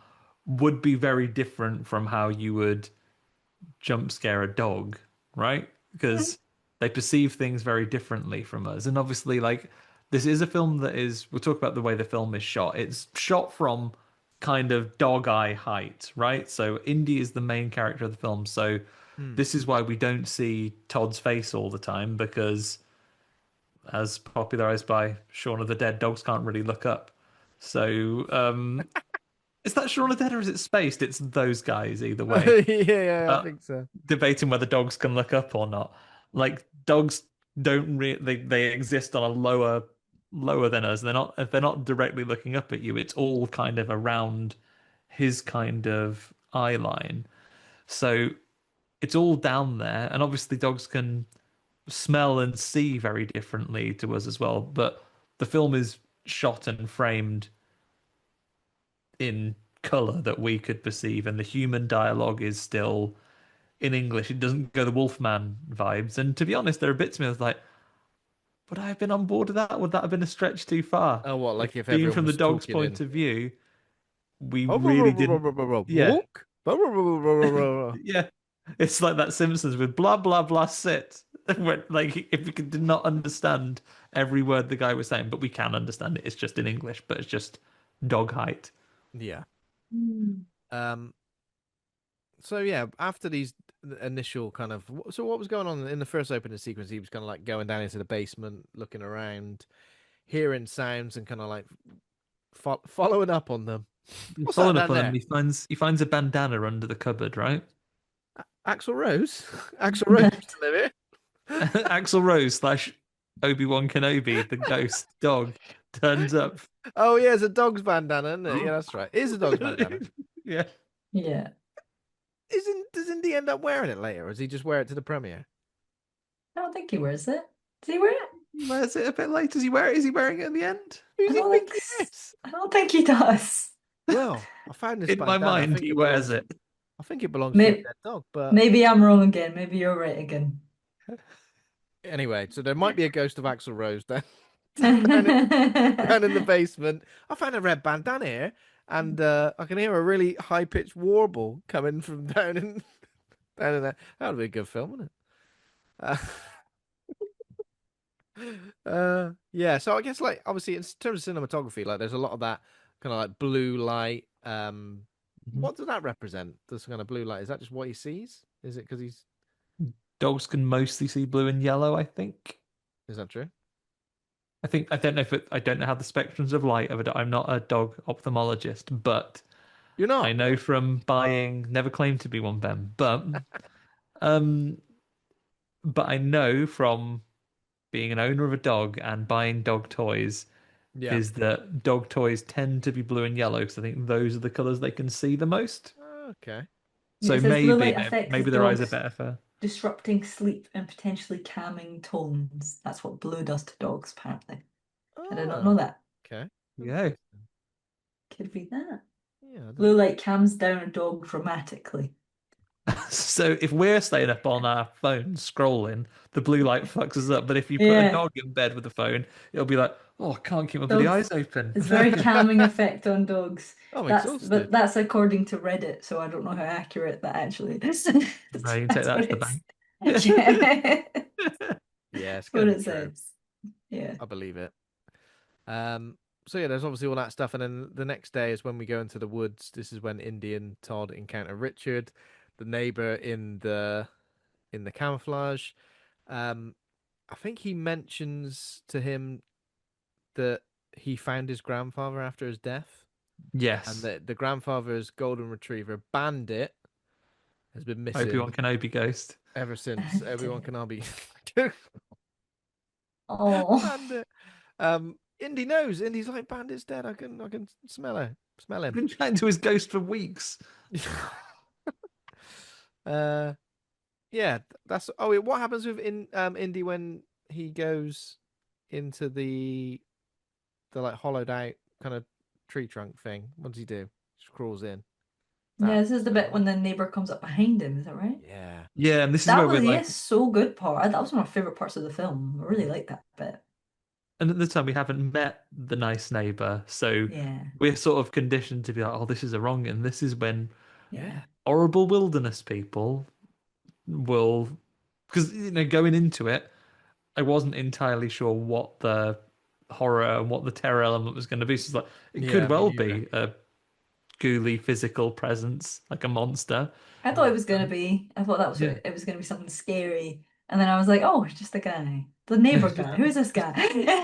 [SPEAKER 2] would be very different from how you would jump scare a dog, right? Because they perceive things very differently from us. And obviously, like, this is a film that is, we'll talk about the way the film is shot. It's shot from kind of dog eye height, right? So Indy is the main character of the film. So
[SPEAKER 1] Hmm.
[SPEAKER 2] This is why we don't see Todd's face all the time because, as popularized by Shaun of the Dead, dogs can't really look up. So, is that Shaun of the Dead or is it Spaced? It's those guys either way.
[SPEAKER 1] Yeah, I
[SPEAKER 2] Uh,
[SPEAKER 1] think so.
[SPEAKER 2] Debating whether dogs can look up or not. Like dogs don't they exist on a lower than us. They're not if they're not directly looking up at you. It's all kind of around his kind of eye line. So it's all down there, and obviously dogs can smell and see very differently to us as well. But the film is shot and framed in color that we could perceive, and the human dialogue is still in English. It doesn't go the Wolfman vibes. And to be honest, there are bits of me that's like, would I have been on board with that? Would that have been a stretch too far?
[SPEAKER 1] Oh, what?
[SPEAKER 2] If
[SPEAKER 1] Like if
[SPEAKER 2] being
[SPEAKER 1] everyone
[SPEAKER 2] from the
[SPEAKER 1] was
[SPEAKER 2] dog's
[SPEAKER 1] talking
[SPEAKER 2] point
[SPEAKER 1] in.
[SPEAKER 2] of view, we
[SPEAKER 1] Oh,
[SPEAKER 2] really didn't. Yeah,
[SPEAKER 1] walk.
[SPEAKER 2] yeah. It's like that Simpsons with blah blah blah sit. Like if we did not understand every word the guy was saying, but we can understand it. It's just in English, but it's just dog height.
[SPEAKER 1] Yeah.
[SPEAKER 3] Mm.
[SPEAKER 1] Um. So yeah, after these initial kind of, so what was going on in the first opening sequence? He was kind of like going down into the basement, looking around, hearing sounds, and kind of like following up on them. What's that
[SPEAKER 2] Following up
[SPEAKER 1] down
[SPEAKER 2] on him,
[SPEAKER 1] there?
[SPEAKER 2] he finds a bandana under the cupboard, right?
[SPEAKER 1] Axel Rose. Axel Rose used to live here.
[SPEAKER 2] Axel Rose slash Obi-Wan Kenobi, the ghost dog, turns up.
[SPEAKER 1] Oh yeah, it's a dog's bandana, isn't it? Yeah, that's right. It is a dog's bandana.
[SPEAKER 2] Yeah.
[SPEAKER 3] Yeah.
[SPEAKER 1] Does Indy end up wearing it later, or does he just wear it to the premiere?
[SPEAKER 3] I don't think he wears it. Does he wear it?
[SPEAKER 2] He wears it a bit late. Does he wear it? Is he wearing it at the end?
[SPEAKER 1] Who
[SPEAKER 3] I
[SPEAKER 1] does he
[SPEAKER 3] don't
[SPEAKER 1] think
[SPEAKER 3] think.
[SPEAKER 1] he is?
[SPEAKER 3] I don't think he does.
[SPEAKER 1] Well, I found this
[SPEAKER 2] In my
[SPEAKER 1] bandana.
[SPEAKER 2] mind, he wears it.
[SPEAKER 1] I think it belongs to a
[SPEAKER 3] Maybe,
[SPEAKER 1] dead dog, but
[SPEAKER 3] maybe I'm wrong again. Maybe you're right again.
[SPEAKER 1] anyway, so there might be a ghost of Axl Rose down, down, in, down in the basement. I found a red bandana here, and I can hear a really high pitched warble coming from down in there. That would be a good film, wouldn't it? Yeah. So I guess like obviously in terms of cinematography, like there's a lot of that kind of like blue light.
[SPEAKER 2] Mhm.
[SPEAKER 1] What does that represent? This kind of blue light, is that just what he sees? Is it because he's?
[SPEAKER 2] Dogs can mostly see blue and yellow, I think.
[SPEAKER 1] Is that true?
[SPEAKER 2] I don't know I don't know how the spectrums of light of a dog. I'm not a dog ophthalmologist, but
[SPEAKER 1] You're
[SPEAKER 2] I
[SPEAKER 1] not.
[SPEAKER 2] know from buying, never claimed to be one, Ben, um, but I know from being an owner of a dog and buying dog toys
[SPEAKER 1] Yeah.
[SPEAKER 2] is that dog toys tend to be blue and yellow because I think those are the colors they can see the most.
[SPEAKER 1] Okay.
[SPEAKER 3] Yeah,
[SPEAKER 2] So
[SPEAKER 3] it says blue
[SPEAKER 2] maybe
[SPEAKER 3] light affects
[SPEAKER 2] maybe their eyes are
[SPEAKER 3] dogs,
[SPEAKER 2] better for.
[SPEAKER 3] disrupting sleep and potentially calming tones. That's what blue does to dogs, apparently. I did not
[SPEAKER 1] Oh,
[SPEAKER 3] know that.
[SPEAKER 1] okay.
[SPEAKER 2] Yeah.
[SPEAKER 3] Could be that.
[SPEAKER 1] Yeah, I
[SPEAKER 3] Blue
[SPEAKER 1] didn't.
[SPEAKER 3] light calms down a dog dramatically.
[SPEAKER 2] So if we're staying up on our phones scrolling, the blue light fucks us up. But if you put a
[SPEAKER 3] Yeah,
[SPEAKER 2] dog in bed with a phone, it'll be like, oh, I can't keep my bloody
[SPEAKER 3] dogs.
[SPEAKER 2] eyes open.
[SPEAKER 3] It's very calming effect on dogs.
[SPEAKER 1] I'm
[SPEAKER 3] But
[SPEAKER 1] exhausted.
[SPEAKER 3] that's according to Reddit, so I don't know how accurate that actually is.
[SPEAKER 2] No, you can take
[SPEAKER 3] That's
[SPEAKER 2] that
[SPEAKER 3] what
[SPEAKER 2] to the
[SPEAKER 3] it's.
[SPEAKER 2] bank.
[SPEAKER 3] Yeah,
[SPEAKER 1] Yeah, it's
[SPEAKER 3] that's what
[SPEAKER 1] gonna be
[SPEAKER 3] it
[SPEAKER 1] true.
[SPEAKER 3] says. Yeah.
[SPEAKER 1] I believe it. So yeah, there's obviously all that stuff, and then the next day is when we go into the woods. This is when Indy and Todd encounter Richard, the neighbor in the camouflage. Um, I think he mentions to him that he found his grandfather after his death, and
[SPEAKER 2] Yes.
[SPEAKER 1] that the grandfather's golden retriever Bandit has been
[SPEAKER 2] Obi-Wan
[SPEAKER 1] missing
[SPEAKER 2] Kenobi ghost.
[SPEAKER 1] ever since everyone can be
[SPEAKER 3] Oh,
[SPEAKER 1] Bandit. Indy knows. Indy's like Bandit's dead. I can smell
[SPEAKER 2] I've
[SPEAKER 1] him.
[SPEAKER 2] been chatting to his ghost for weeks.
[SPEAKER 1] uh, yeah, that's. Oh, wait, what happens with Indy when he goes into the like hollowed out kind of tree trunk thing? What does he do? Just crawls in.
[SPEAKER 3] yeah,
[SPEAKER 1] That
[SPEAKER 3] this is the bit when the neighbor comes up behind him, is that right?
[SPEAKER 1] yeah.
[SPEAKER 2] Yeah, and this is
[SPEAKER 3] That
[SPEAKER 2] where we're
[SPEAKER 3] was,
[SPEAKER 2] like,
[SPEAKER 3] yes, so good part. That was one of my favorite parts of the film. I really like that bit.
[SPEAKER 2] and at the time we haven't met the nice neighbor, so
[SPEAKER 3] Yeah,
[SPEAKER 2] we're sort of conditioned to be like, oh, this is a wrong, and this is when
[SPEAKER 3] yeah,
[SPEAKER 1] Yeah.
[SPEAKER 2] horrible wilderness people will, because going into it, I wasn't entirely sure what the horror and what the terror element was going to be. So it's like it
[SPEAKER 1] Yeah,
[SPEAKER 2] could
[SPEAKER 1] me
[SPEAKER 2] well
[SPEAKER 1] neither.
[SPEAKER 2] be a ghouly physical presence, like a monster.
[SPEAKER 3] I thought it
[SPEAKER 1] Mm.
[SPEAKER 3] was gonna be. I thought that was
[SPEAKER 2] Yeah.
[SPEAKER 3] what it was gonna be something scary. And then I was like, oh, it's just a guy. The neighbor
[SPEAKER 2] It's just,
[SPEAKER 3] guy. Who's this guy?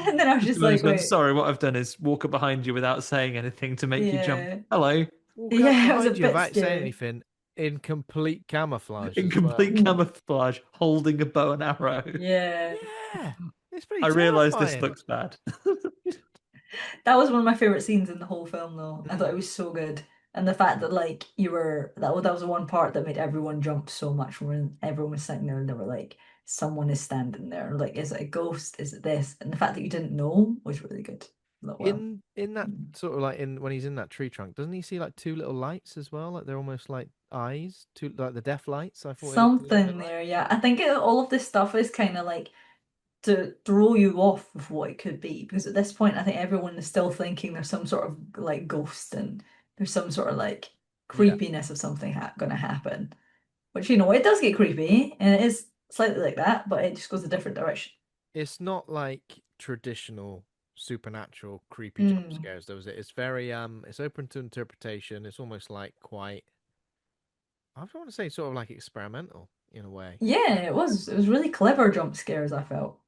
[SPEAKER 3] And then I was
[SPEAKER 2] just
[SPEAKER 3] just
[SPEAKER 2] one of those
[SPEAKER 3] like,
[SPEAKER 2] ones,
[SPEAKER 3] wait,
[SPEAKER 2] sorry, what I've done is walk up behind you without saying anything to make you jump.
[SPEAKER 3] yeah.
[SPEAKER 2] Hello.
[SPEAKER 1] Walk up
[SPEAKER 3] Yeah, it was a
[SPEAKER 1] behind you
[SPEAKER 3] bit
[SPEAKER 1] without saying
[SPEAKER 3] scary.
[SPEAKER 1] anything in complete camouflage
[SPEAKER 2] In
[SPEAKER 1] as well.
[SPEAKER 2] complete
[SPEAKER 3] Mm,
[SPEAKER 2] camouflage, holding a bow and arrow.
[SPEAKER 3] yeah.
[SPEAKER 1] Yeah, it's pretty
[SPEAKER 2] I realised this
[SPEAKER 1] terrifying.
[SPEAKER 2] looks bad.
[SPEAKER 3] That was one of my favorite scenes in the whole film, though. I thought it was so good. And the fact that like you were that was the one part that made everyone jump so much when everyone was sitting there and they were like, someone is standing there. Like, is it a ghost? Is it this? And the fact that you didn't know was really good. Like, well.
[SPEAKER 1] In that sort of like in when he's in that tree trunk, doesn't he see like two little lights as well? Like they're almost like eyes, two like the death lights. I thought it looked a little bit
[SPEAKER 3] Something
[SPEAKER 1] like.
[SPEAKER 3] there, yeah. I think all of this stuff is kind of like to throw you off of what it could be because at this point I think everyone is still thinking there's some sort of like ghost and there's some sort of like
[SPEAKER 1] Yeah,
[SPEAKER 3] creepiness of something gonna happen, which it does get creepy and it is slightly like that, but it just goes a different direction.
[SPEAKER 1] it's not like traditional supernatural creepy jump
[SPEAKER 3] Mm.
[SPEAKER 1] scares, though, is it? It's very it's open to interpretation. It's almost like quite. I don't want to say sort of like experimental in a way.
[SPEAKER 3] Yeah, it was really clever jump scares, I felt.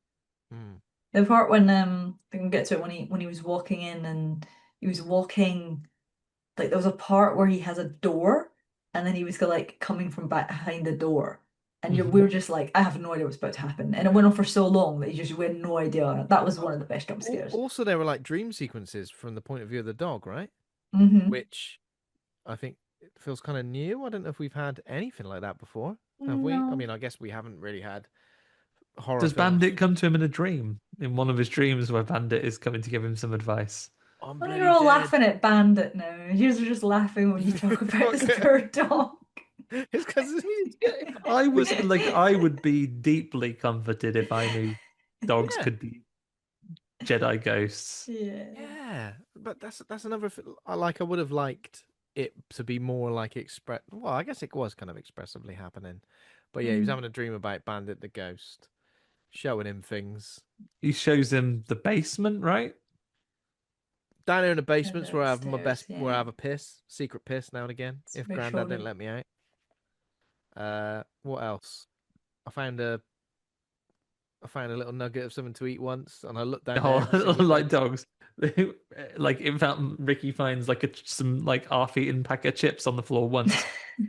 [SPEAKER 1] Hmm.
[SPEAKER 3] The part when I can get to it when he was walking in and he was walking. Like there was a part where he has a door, and then he was like coming from back behind the door, and we
[SPEAKER 2] Mhm.
[SPEAKER 3] were just like, I have no idea what's about to happen, and it went on for so long that we had no idea. That was one of the best jump scares.
[SPEAKER 1] Also, there were like dream sequences from the point of view of the dog, right?
[SPEAKER 3] Hmm.
[SPEAKER 1] Which I think it feels kind of new. I don't know if we've had anything like that before. Have we? I
[SPEAKER 3] No.
[SPEAKER 1] mean, I guess we haven't really had horror
[SPEAKER 2] Does Bandit
[SPEAKER 1] films
[SPEAKER 2] come to him in a dream? In one of his dreams where Bandit is coming to give him some advice?
[SPEAKER 1] on
[SPEAKER 3] Well, you're
[SPEAKER 1] Bloody
[SPEAKER 3] all
[SPEAKER 1] Dead.
[SPEAKER 3] laughing at Bandit now. You are just laughing when you talk about this
[SPEAKER 1] Okay.
[SPEAKER 3] poor dog.
[SPEAKER 1] It's because
[SPEAKER 2] I was like, I would be deeply comforted if I knew dogs
[SPEAKER 1] yeah,
[SPEAKER 2] could be Jedi ghosts.
[SPEAKER 3] Yeah.
[SPEAKER 1] yeah. But that's another. I like. I would have liked it to be more like express. Well, I guess it was kind of expressively happening. But yeah, he was
[SPEAKER 3] Mm.
[SPEAKER 1] having a dream about Bandit the ghost, showing him things.
[SPEAKER 2] He shows him the basement, right?
[SPEAKER 1] Down here in the
[SPEAKER 3] And
[SPEAKER 1] basements
[SPEAKER 3] the
[SPEAKER 1] where I have my
[SPEAKER 3] upstairs,
[SPEAKER 1] best, where I
[SPEAKER 3] yeah.
[SPEAKER 1] have a piss, secret piss now and again,
[SPEAKER 3] It's
[SPEAKER 1] if
[SPEAKER 3] very
[SPEAKER 1] Grandad didn't
[SPEAKER 3] showy.
[SPEAKER 1] let me out. What else? I found a, I found a little nugget of something to eat once, and I looked down there
[SPEAKER 2] Oh,
[SPEAKER 1] every single
[SPEAKER 2] like
[SPEAKER 1] day,
[SPEAKER 2] dogs. Like in fact, Ricky finds like some like half-eaten pack of chips on the floor once.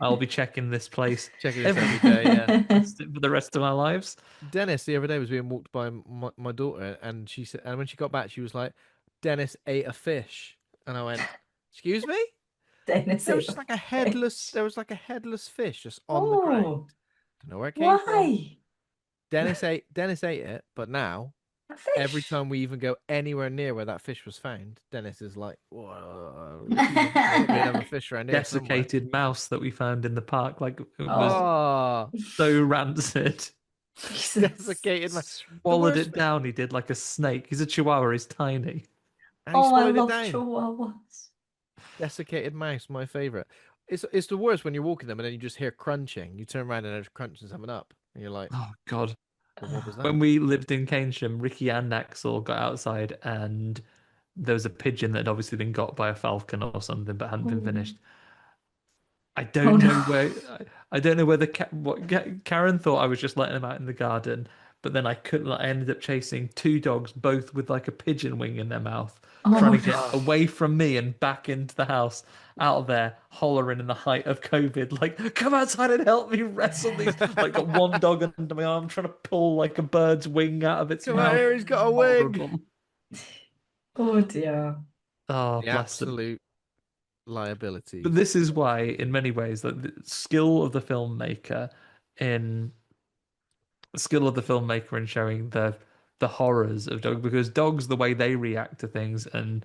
[SPEAKER 2] I'll be checking this place
[SPEAKER 1] checking this
[SPEAKER 2] every
[SPEAKER 1] every day. Yeah.
[SPEAKER 2] for the rest of our lives.
[SPEAKER 1] Dennis the other day was being walked by my daughter, and she said, and when she got back, she was like, "Dennis ate a fish," and I went, "Excuse me?"
[SPEAKER 3] Dennis
[SPEAKER 1] There was
[SPEAKER 3] ate
[SPEAKER 1] just
[SPEAKER 3] a
[SPEAKER 1] like a headless,
[SPEAKER 3] fish.
[SPEAKER 1] there was like a headless fish just on the ground.
[SPEAKER 3] Oh,
[SPEAKER 1] Don't know where it came from.
[SPEAKER 3] why?
[SPEAKER 1] Dennis ate it, but now
[SPEAKER 3] A
[SPEAKER 1] every
[SPEAKER 3] fish.
[SPEAKER 1] time we even go anywhere near where that fish was found, Dennis is like, "Whoa, there's got to be another fish around here somewhere."
[SPEAKER 2] Desiccated mouse that we found in the park, like it was
[SPEAKER 3] Oh,
[SPEAKER 1] Oh,
[SPEAKER 2] so rancid.
[SPEAKER 3] Jesus.
[SPEAKER 1] desiccated man. The
[SPEAKER 2] Swallowed
[SPEAKER 1] worst
[SPEAKER 2] it down. He did like a snake. He's a chihuahua. He's tiny.
[SPEAKER 1] and he
[SPEAKER 3] Oh, I
[SPEAKER 1] swallowed it
[SPEAKER 3] love
[SPEAKER 1] down.
[SPEAKER 3] chihuahuas.
[SPEAKER 1] Desiccated mouse, my favorite. It's the worst when you're walking them and then you just hear crunching. You turn around and there's crunching something up, and you're like,
[SPEAKER 2] Oh God.
[SPEAKER 1] "Well, what was that?"
[SPEAKER 2] When we lived in Keynsham, Ricky and Axel got outside and there was a pigeon that had obviously been got by a falcon or something but hadn't been
[SPEAKER 3] Oh,
[SPEAKER 2] finished. I
[SPEAKER 3] oh
[SPEAKER 2] don't
[SPEAKER 3] no.
[SPEAKER 2] know where I don't know whether Karen thought I was just letting him out in the garden, but then I couldn't. I ended up chasing two dogs, both with like a pigeon wing in their mouth, trying
[SPEAKER 3] Oh
[SPEAKER 2] to get
[SPEAKER 3] no.
[SPEAKER 1] Oh,
[SPEAKER 2] away from me and back into the house. Out there, hollering in the height of COVID, like, "Come outside and help me wrestle these!" Like, got one dog under my arm, trying to pull like a bird's wing out of its
[SPEAKER 1] come out
[SPEAKER 2] mouth.
[SPEAKER 1] here! He's got a wig.
[SPEAKER 2] Horrible.
[SPEAKER 3] Oh dear.
[SPEAKER 2] Oh,
[SPEAKER 1] The
[SPEAKER 2] bless them.
[SPEAKER 1] absolute
[SPEAKER 2] But
[SPEAKER 1] liabilities.
[SPEAKER 2] this is why, in many ways, that the skill of the filmmaker in showing the horrors of dogs, because dogs, the way they react to things and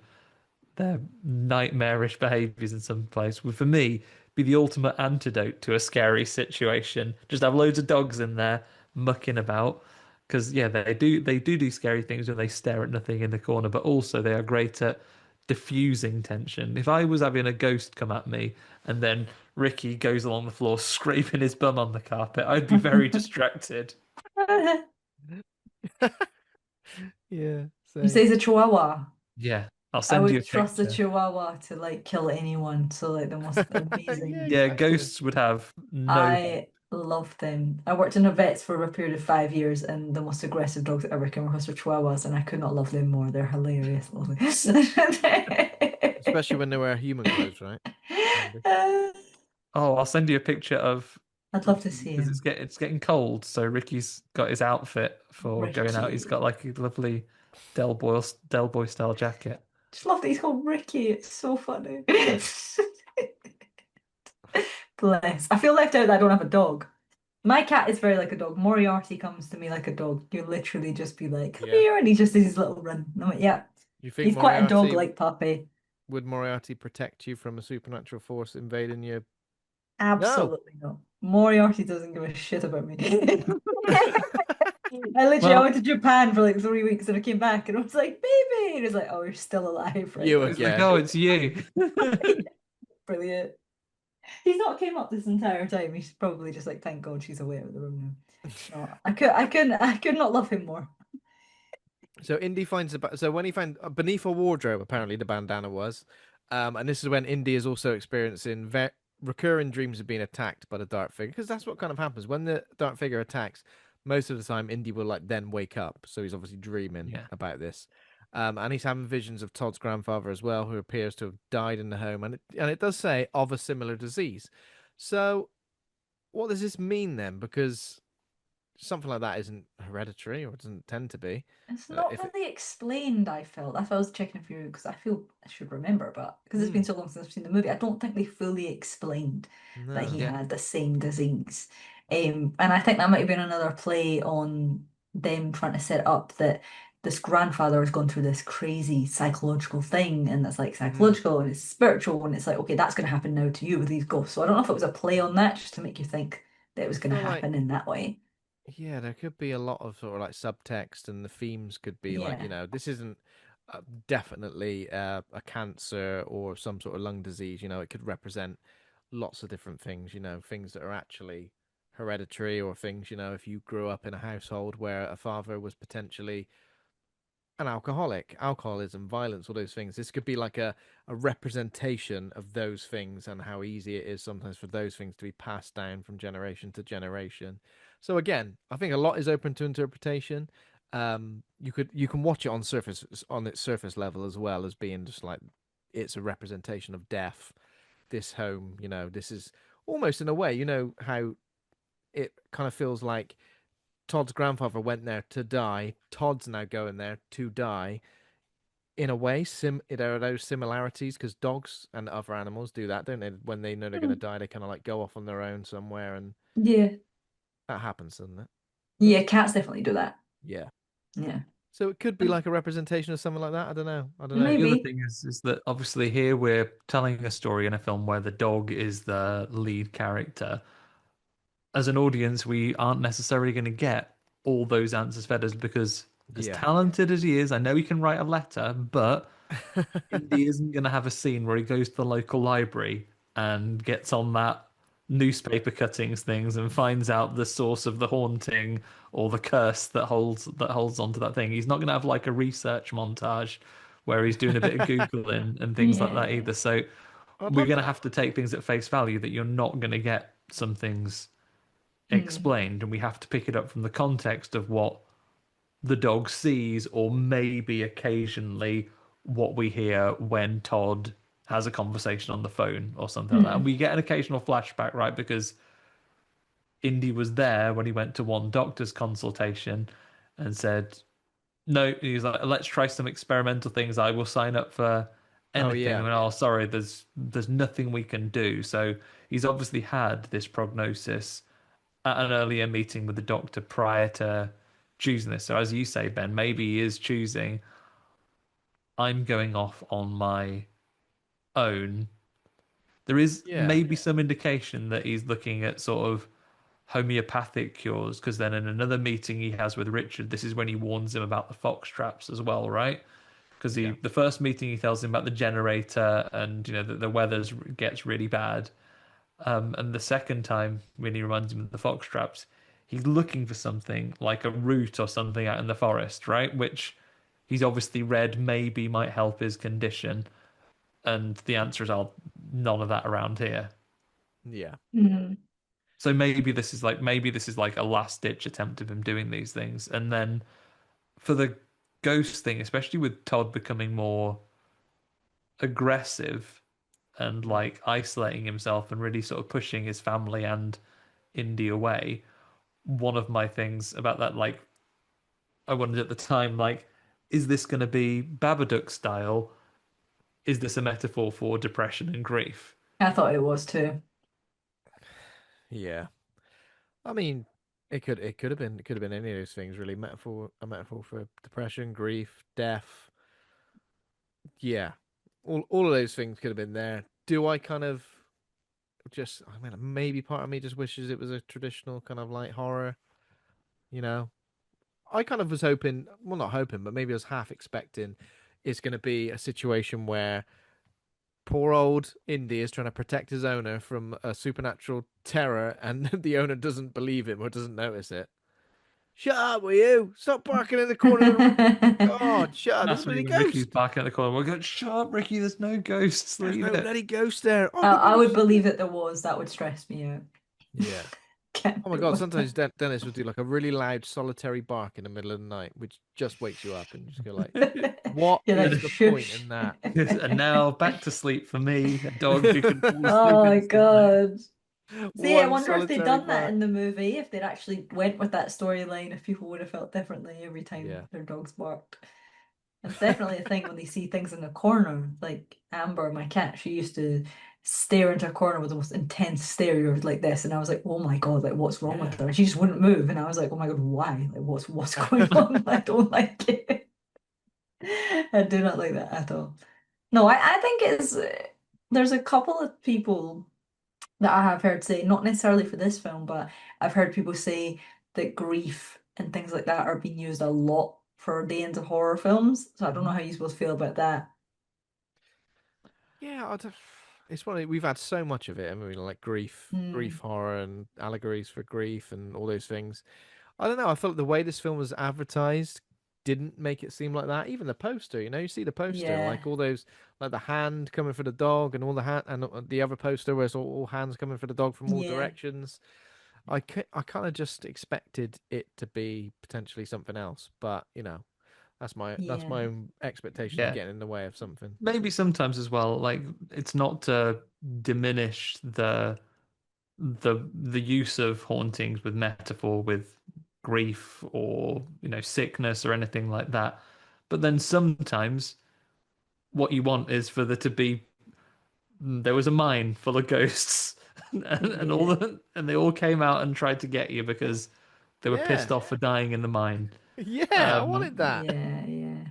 [SPEAKER 2] their nightmarish behaviors in some place, would for me be the ultimate antidote to a scary situation. Just have loads of dogs in there mucking about. Because yeah, they do scary things when they stare at nothing in the corner, but also they are great at diffusing tension. If I was having a ghost come at me and then Ricky goes along the floor scraping his bum on the carpet, I'd be very distracted.
[SPEAKER 1] Yeah,
[SPEAKER 3] You say
[SPEAKER 1] same.
[SPEAKER 3] he's a chihuahua.
[SPEAKER 2] Yeah, I'll
[SPEAKER 3] I
[SPEAKER 2] send you
[SPEAKER 3] would
[SPEAKER 2] a
[SPEAKER 3] trust a
[SPEAKER 2] picture.
[SPEAKER 3] chihuahua to like kill anyone. So like the most
[SPEAKER 1] Yeah,
[SPEAKER 3] amazing.
[SPEAKER 2] Yeah,
[SPEAKER 1] exactly.
[SPEAKER 2] ghosts would have no hope.
[SPEAKER 3] I love them. I worked in a vet's for a period of 5 years, and the most aggressive dogs I ever came across were chihuahuas, and I could not love them more. They're hilarious. Lovely.
[SPEAKER 1] Especially when they wear human clothes, right? Andy?
[SPEAKER 2] Oh, I'll send you a picture of
[SPEAKER 3] I'd love to
[SPEAKER 2] Ricky
[SPEAKER 3] see
[SPEAKER 2] because
[SPEAKER 3] him.
[SPEAKER 2] it's getting cold. So Ricky's got his outfit for going out. He's
[SPEAKER 3] Ricky.
[SPEAKER 2] got like a lovely Del Boy style jacket.
[SPEAKER 3] Just love that he's called Ricky. It's so funny. Bless. I feel left out that I don't have a dog. My cat is very like a dog. Moriarty comes to me like a dog. You literally just be like, come
[SPEAKER 1] Yeah.
[SPEAKER 3] here, and he just does his little run. And I'm like, yeah,
[SPEAKER 1] You think
[SPEAKER 3] he's quite a
[SPEAKER 1] Moriarty
[SPEAKER 3] dog-like puppy.
[SPEAKER 1] would Moriarty protect you from a supernatural force invading you? No.
[SPEAKER 3] Absolutely not. Moriarty doesn't give a shit about me. I
[SPEAKER 2] Well,
[SPEAKER 3] went to Japan for like 3 weeks and I came back and I was like, baby. And he's like, oh, you're still alive, right?
[SPEAKER 1] You
[SPEAKER 2] it's like,
[SPEAKER 1] again.
[SPEAKER 2] oh, it's you.
[SPEAKER 3] Brilliant. He's not came up this entire time. He's probably just like, thank God she's away out of the room now. No, I could not love him more.
[SPEAKER 1] So Indy finds so when he found beneath a wardrobe, apparently the bandana was, and this is when Indy is also experiencing recurring dreams of being attacked by the dark figure, because that's what kind of happens when the dark figure attacks. Most of the time, Indy will like then wake up, so he's obviously dreaming
[SPEAKER 2] Yeah.
[SPEAKER 1] about this, and he's having visions of Todd's grandfather as well, who appears to have died in the home, and it does say of a similar disease. So what does this mean then? Because something like that isn't hereditary, or it doesn't tend to be.
[SPEAKER 3] It's not
[SPEAKER 1] If it,
[SPEAKER 3] really explained, I felt. That's why I was checking for you because I feel I should remember, but because it's been
[SPEAKER 1] mm,
[SPEAKER 3] so long since I've seen the movie, I don't think they fully explained that he
[SPEAKER 1] no.
[SPEAKER 2] Yeah.
[SPEAKER 3] had the same disease. And I think that might have been another play on them trying to set up that this grandfather has gone through this crazy psychological thing, and it's like
[SPEAKER 1] Mm.
[SPEAKER 3] psychological and it's spiritual, and it's like, okay, that's going to happen now to you with these ghosts. So I don't know if it was a play on that just to make you think that it was
[SPEAKER 1] I
[SPEAKER 3] going to
[SPEAKER 1] feel like,
[SPEAKER 3] happen in that way.
[SPEAKER 1] yeah, there could be a lot of sort of like subtext, and the themes could be like,
[SPEAKER 3] Yeah.
[SPEAKER 1] this isn't definitely a cancer or some sort of lung disease. It could represent lots of different things, things that are actually hereditary, or things, if you grew up in a household where a father was potentially an alcoholic, alcoholism, violence, all those things. This could be like a representation of those things, and how easy it is sometimes for those things to be passed down from generation to generation. So again, I think a lot is open to interpretation. You can watch it on its surface level, as well as being just like it's a representation of death. This home, this is almost in a way, how it kind of feels like Todd's grandfather went there to die. Todd's now going there to die. In a way, there are those similarities, because dogs and other animals do that, don't they? When they know they're going to
[SPEAKER 3] Hmm.
[SPEAKER 1] die, they kind of like go off on their own somewhere, and
[SPEAKER 3] Yeah.
[SPEAKER 1] that happens, doesn't it?
[SPEAKER 3] Yeah, cats definitely do that.
[SPEAKER 1] Yeah.
[SPEAKER 3] Yeah.
[SPEAKER 1] So it could be
[SPEAKER 3] Um,
[SPEAKER 1] like a representation of something like that. I don't know. I don't know.
[SPEAKER 2] The other
[SPEAKER 3] Maybe.
[SPEAKER 2] thing is that obviously here we're telling a story in a film where the dog is the lead character. As an audience, we aren't necessarily going to get all those answers fed us because as
[SPEAKER 1] Yeah.
[SPEAKER 2] talented as he is, I know he can write a letter, but Indy isn't going to have a scene where he goes to the local library and gets on that newspaper cuttings things and finds out the source of the haunting or the curse that holds onto that thing. He's not going to have like a research montage where he's doing a bit of googling and things like that
[SPEAKER 3] Yeah.
[SPEAKER 2] either. So
[SPEAKER 1] I'd
[SPEAKER 2] we're
[SPEAKER 1] love
[SPEAKER 2] going to
[SPEAKER 1] that.
[SPEAKER 2] have to take things at face value that you're not going to get some things
[SPEAKER 3] Mm.
[SPEAKER 2] explained, and we have to pick it up from the context of what the dog sees, or maybe occasionally what we hear when Todd has a conversation on the phone or something like that. And
[SPEAKER 3] Mm.
[SPEAKER 2] we get an occasional flashback, right? Because Indy was there when he went to one doctor's consultation and said, no, he's like, let's try some experimental things. I will sign up for
[SPEAKER 1] Oh
[SPEAKER 2] anything. I
[SPEAKER 1] yeah.
[SPEAKER 2] mean, oh, sorry, there's nothing we can do. So he's obviously had this prognosis at an earlier meeting with the doctor prior to choosing this. So as you say, Ben, maybe he is choosing, I'm going off on my own. There is
[SPEAKER 1] Yeah.
[SPEAKER 2] maybe some indication that he's looking at sort of homeopathic cures, because then in another meeting he has with Richard, this is when he warns him about the fox traps as well, right? Because
[SPEAKER 1] Yeah.
[SPEAKER 2] the first meeting he tells him about the generator and that the weather gets really bad. And the second time, when he reminds him of the fox traps, he's looking for something like a root or something out in the forest, right? Which he's obviously read maybe might help his condition, and the answer is, "Oh, none of that around here."
[SPEAKER 1] Yeah.
[SPEAKER 3] Mm.
[SPEAKER 2] So maybe this is like a last ditch attempt of him doing these things, and then for the ghost thing, especially with Todd becoming more aggressive and
[SPEAKER 1] Mm.
[SPEAKER 2] like isolating himself and really sort of pushing his family and Indy away. One of my things about that, like, I wondered at the time, like, is this going to be Babadook style? Is this a metaphor for depression and grief?
[SPEAKER 3] I thought it was too.
[SPEAKER 1] Yeah. I mean, it could have been any of those things really. A metaphor for depression, grief, death. Yeah. All of those things could have been there. Do I kind of just I mean maybe part of me just wishes it was a traditional kind of like horror, you know? I kind of was hoping, well not hoping, but maybe I was half expecting it's going to be a situation where poor old Indy is trying to protect his owner from a supernatural terror and the owner doesn't believe him or doesn't notice it. Shut up, will you? Stop barking in the corner of the room. God, shut up. There's a
[SPEAKER 2] Massively
[SPEAKER 1] bloody
[SPEAKER 2] when Ricky's
[SPEAKER 1] ghost.
[SPEAKER 2] back at the corner. We're going, shut up, Ricky, there's no ghosts,
[SPEAKER 1] There's
[SPEAKER 2] leave
[SPEAKER 1] no
[SPEAKER 2] it.
[SPEAKER 1] bloody ghost there. Oh, good
[SPEAKER 3] I
[SPEAKER 1] bloody
[SPEAKER 3] would
[SPEAKER 1] shit.
[SPEAKER 3] believe that there was. That would stress me out.
[SPEAKER 1] Yeah.
[SPEAKER 3] Can't
[SPEAKER 1] Oh my
[SPEAKER 3] deal
[SPEAKER 1] God,
[SPEAKER 3] with
[SPEAKER 1] sometimes Dennis would do like a really loud solitary bark in the middle of the night, which just wakes you up and you just go like,
[SPEAKER 3] that.
[SPEAKER 1] what
[SPEAKER 3] You're like,
[SPEAKER 1] is the point
[SPEAKER 3] shush.
[SPEAKER 1] in that?
[SPEAKER 2] And now back to sleep for me, a dog who can fall asleep
[SPEAKER 3] Oh my
[SPEAKER 2] instantly.
[SPEAKER 3] God. See, I
[SPEAKER 1] One
[SPEAKER 3] wonder if they'd
[SPEAKER 1] solitary
[SPEAKER 3] done that
[SPEAKER 1] bark.
[SPEAKER 3] in the movie, if they'd actually went with that storyline, if people would have felt differently every time
[SPEAKER 1] Yeah.
[SPEAKER 3] their dogs barked. It's definitely a thing when they see things in the corner. Like Amber, my cat, she used to stare into a corner with the most intense stare like this, and I was like, "Oh my God, like what's wrong with
[SPEAKER 1] Yeah.
[SPEAKER 3] her?" And she just wouldn't move, and I was like, "Oh my God, why? Like what's going on? I don't like it. I do not like that at all." No, I think it's there's a couple of people that I have heard say, not necessarily for this film, but I've heard people say that grief and things like that are being used a lot for the end of horror films. So I don't know
[SPEAKER 2] Mhm.
[SPEAKER 3] how you supposed to feel about that.
[SPEAKER 1] Yeah, it's funny. We've had so much of it. I mean, like grief
[SPEAKER 3] Mm,
[SPEAKER 1] horror and allegories for grief and all those things. I don't know. I felt the way this film was advertised didn't make it seem like that. Even the poster, you see the poster and
[SPEAKER 3] yeah,
[SPEAKER 1] like all those, like the hand coming for the dog and all the hand and the other poster where it's all hands coming for the dog from all
[SPEAKER 3] yeah,
[SPEAKER 1] directions. I kind of just expected it to be potentially something else, but that's
[SPEAKER 3] yeah,
[SPEAKER 1] my own expectations
[SPEAKER 2] Yeah.
[SPEAKER 1] getting in the way of something.
[SPEAKER 2] Maybe sometimes as well, like it's not to diminish the use of hauntings with metaphor with grief or sickness or anything like that. But then sometimes what you want is for there to be there was a mine full of ghosts
[SPEAKER 3] yeah,
[SPEAKER 2] and they all came out and tried to get you because they were
[SPEAKER 1] Yeah,
[SPEAKER 2] pissed off for dying in the mine.
[SPEAKER 1] yeah, I
[SPEAKER 2] Um,
[SPEAKER 1] wanted that.
[SPEAKER 3] yeah, yeah.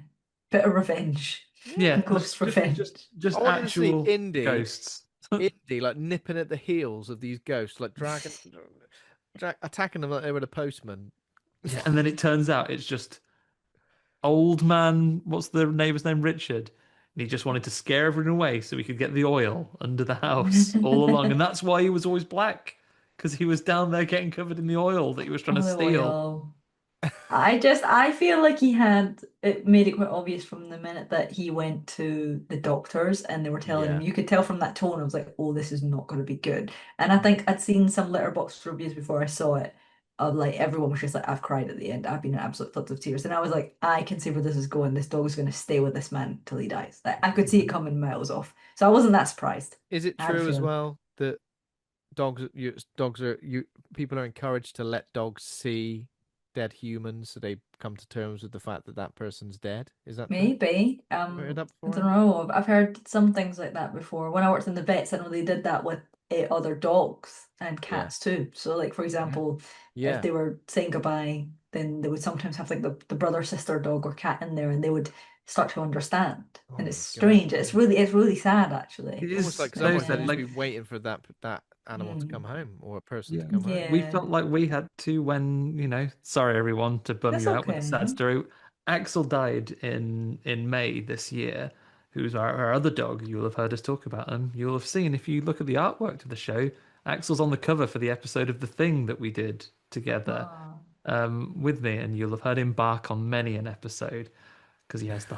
[SPEAKER 3] Bit of revenge.
[SPEAKER 1] Yeah,
[SPEAKER 2] yeah,
[SPEAKER 3] Ghost revenge.
[SPEAKER 1] I
[SPEAKER 2] just
[SPEAKER 1] wanted to see
[SPEAKER 2] actual ghosts.
[SPEAKER 1] Indy, like nipping at the heels of these ghosts, like attacking them like they were the postman.
[SPEAKER 2] Yeah, and then it turns out it's just old man, what's the neighbor's name? Richard. And he just wanted to scare everyone away so he could get the oil under the house all along. And that's why he was always black, because he was down there getting covered in the oil that he was trying to
[SPEAKER 3] Olive
[SPEAKER 2] steal.
[SPEAKER 3] oil. I feel like he had it made it quite obvious from the minute that he went to the doctors and they were telling him,
[SPEAKER 1] Yeah.
[SPEAKER 3] you could tell from that tone, I was like, oh, this is not going to be good. And I think I'd seen some letterboxd reviews before I saw it of like everyone was just like, I've cried at the end. I've been in absolute floods of tears. And I was like, I can see where this is going. This dog's going to stay with this man till he dies. Like, I could see it coming miles off. So I wasn't that surprised.
[SPEAKER 1] Is it
[SPEAKER 3] I had a
[SPEAKER 1] true as
[SPEAKER 3] feeling.
[SPEAKER 1] well that dogs are you people are encouraged to let dogs see dead humans so they come to terms with the fact that that person's dead? Is that true?
[SPEAKER 3] Maybe.
[SPEAKER 1] Have you heard that
[SPEAKER 3] I don't
[SPEAKER 1] before?
[SPEAKER 3] know. I've heard some things like that before. When I worked in the vets, I know they did that with other dogs and
[SPEAKER 1] Yeah.
[SPEAKER 3] cats too. So, like for
[SPEAKER 2] Yeah.
[SPEAKER 3] example, if
[SPEAKER 1] Yeah.
[SPEAKER 3] they were saying goodbye, then they would sometimes have like the brother, sister dog or cat in there, and they would start to understand.
[SPEAKER 1] Oh
[SPEAKER 3] And it's
[SPEAKER 1] my God.
[SPEAKER 3] strange.
[SPEAKER 1] Yeah.
[SPEAKER 3] It's really sad
[SPEAKER 2] It
[SPEAKER 3] actually.
[SPEAKER 1] Almost
[SPEAKER 2] is
[SPEAKER 1] like
[SPEAKER 3] But
[SPEAKER 2] so
[SPEAKER 1] someone's
[SPEAKER 2] sad.
[SPEAKER 3] yeah,
[SPEAKER 1] just
[SPEAKER 2] Like,
[SPEAKER 1] be waiting for that animal to come
[SPEAKER 3] mm,
[SPEAKER 1] home or a person to
[SPEAKER 2] yeah,
[SPEAKER 1] come home.
[SPEAKER 2] we
[SPEAKER 3] yeah,
[SPEAKER 2] felt like we had to when, sorry everyone to bum
[SPEAKER 3] that's
[SPEAKER 2] you out with a sad
[SPEAKER 3] okay.
[SPEAKER 2] story. Axel died in May this year, who's our other dog. You'll have heard us talk about him. You'll have seen if you look at the artwork to the show, Axel's on the cover for the episode of The Thing that we did together
[SPEAKER 3] Oh,
[SPEAKER 2] with me, and you'll have heard him bark on many an episode. because he has the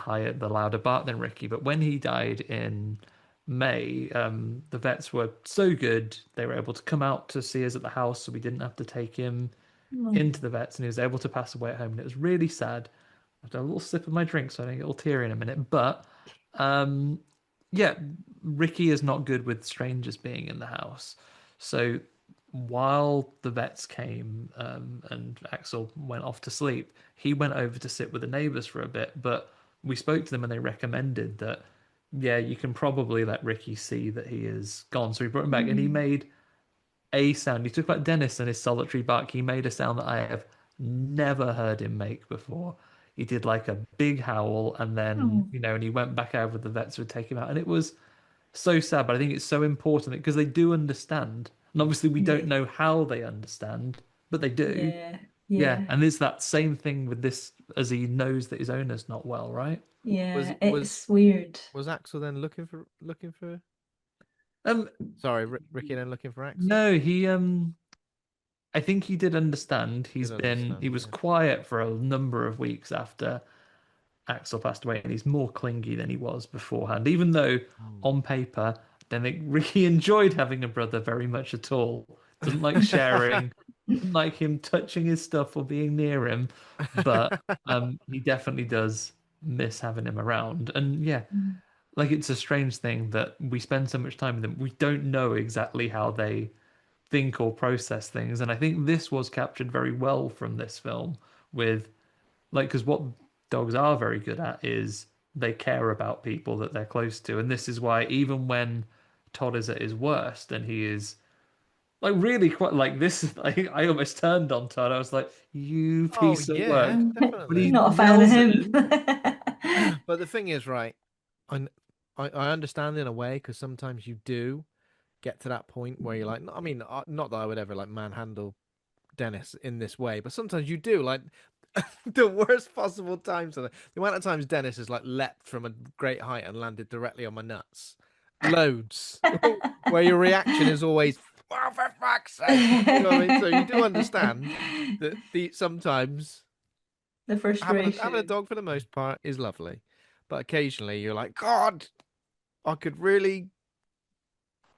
[SPEAKER 2] louder bark than Ricky. But when he died in May, the vets were so good they were able to come out to see us at the house, so we didn't have to take him
[SPEAKER 3] Oh,
[SPEAKER 2] into the vets, and he was able to pass away at home. And it was really sad. I've done a little sip of my drink, so I don't get all teary in a minute. But um, yeah, Ricky is not good with strangers being in the house. So while the vets came and Axel went off to sleep, he went over to sit with the neighbors for a bit. But we spoke to them and they recommended that, yeah, you can probably let Ricky see that he is gone. So we brought him back and he
[SPEAKER 3] mm,
[SPEAKER 2] made a sound. You talk about Dennis and his solitary bark. He made a sound that I have never heard him make before. He did like a big howl, and then
[SPEAKER 3] oh,
[SPEAKER 2] and he went back out with the vets would take him out, and it was so sad. But I think it's so important because they do understand, and obviously we don't
[SPEAKER 3] yeah,
[SPEAKER 2] know how they understand, but they do.
[SPEAKER 3] yeah,
[SPEAKER 2] Yeah,
[SPEAKER 3] yeah,
[SPEAKER 2] and it's that same thing with this as he knows that his owner's not well, right?
[SPEAKER 1] Was
[SPEAKER 3] yeah.
[SPEAKER 1] was
[SPEAKER 3] It's weird.
[SPEAKER 1] was Axel then looking for?
[SPEAKER 2] Um,
[SPEAKER 1] Sorry, Ricky then looking for Axel.
[SPEAKER 2] no, I think he did understand.
[SPEAKER 1] Did
[SPEAKER 2] He
[SPEAKER 1] understand?
[SPEAKER 2] was
[SPEAKER 1] Yeah.
[SPEAKER 2] quiet for a number of weeks after Axel passed away, and he's more clingy than he was beforehand. Even though
[SPEAKER 1] Mm.
[SPEAKER 2] on paper, I don't think Ricky enjoyed having a brother very much at all. Doesn't like sharing, doesn't like him touching his stuff or being near him, but he definitely does miss having him around. And yeah, like it's a strange thing that we spend so much time with them. We don't know exactly how they think or process things, and I think this was captured very well from this film with like because what dogs are very good at is they care about people that they're close to, and this is why even when Todd is at his worst and he is like really quite like this is like I almost turned on Todd. I was like, you
[SPEAKER 1] Oh
[SPEAKER 2] piece of
[SPEAKER 1] yeah,
[SPEAKER 2] work. When he
[SPEAKER 1] definitely.
[SPEAKER 3] Not a fan of
[SPEAKER 2] yells at
[SPEAKER 3] him.
[SPEAKER 2] him,
[SPEAKER 1] But the thing is, right? I I understand in a way because sometimes you do get to that point where you're like, I mean, not that I would ever like manhandle Dennis in this way, but sometimes you do like the worst possible times. The amount of times Dennis has like leapt from a great height and landed directly on my nuts, loads. Where your reaction is always, "Oh, for fuck's sake!" You know what I mean? So you do understand that the sometimes
[SPEAKER 3] The
[SPEAKER 1] having a
[SPEAKER 3] frustration.
[SPEAKER 1] dog for the most part is lovely, but occasionally you're like, God, I could really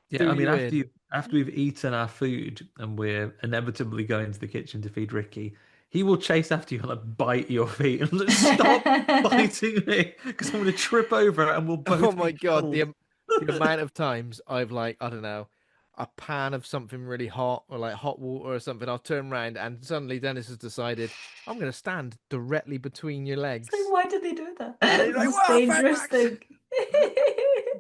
[SPEAKER 2] yeah,
[SPEAKER 1] do
[SPEAKER 2] I mean
[SPEAKER 1] you in.
[SPEAKER 2] after we've eaten our food and we're inevitably going to the kitchen to feed Ricky, he will chase after you and like bite your feet and like, stop biting me because I'm going to trip over it and we'll
[SPEAKER 1] Oh
[SPEAKER 2] both
[SPEAKER 1] my
[SPEAKER 2] be
[SPEAKER 1] God,
[SPEAKER 2] killed.
[SPEAKER 1] the amount of times I've like, I don't know, a pan of something really hot or like hot water or something, I'll turn around and suddenly Dennis has decided I'm gonna stand directly between your
[SPEAKER 3] It's like,
[SPEAKER 1] legs.
[SPEAKER 3] why did they do that?
[SPEAKER 1] And he's
[SPEAKER 3] It's the
[SPEAKER 1] like,
[SPEAKER 3] most
[SPEAKER 1] "Whoa, for
[SPEAKER 3] dangerous
[SPEAKER 1] fuck's sake."
[SPEAKER 3] thing.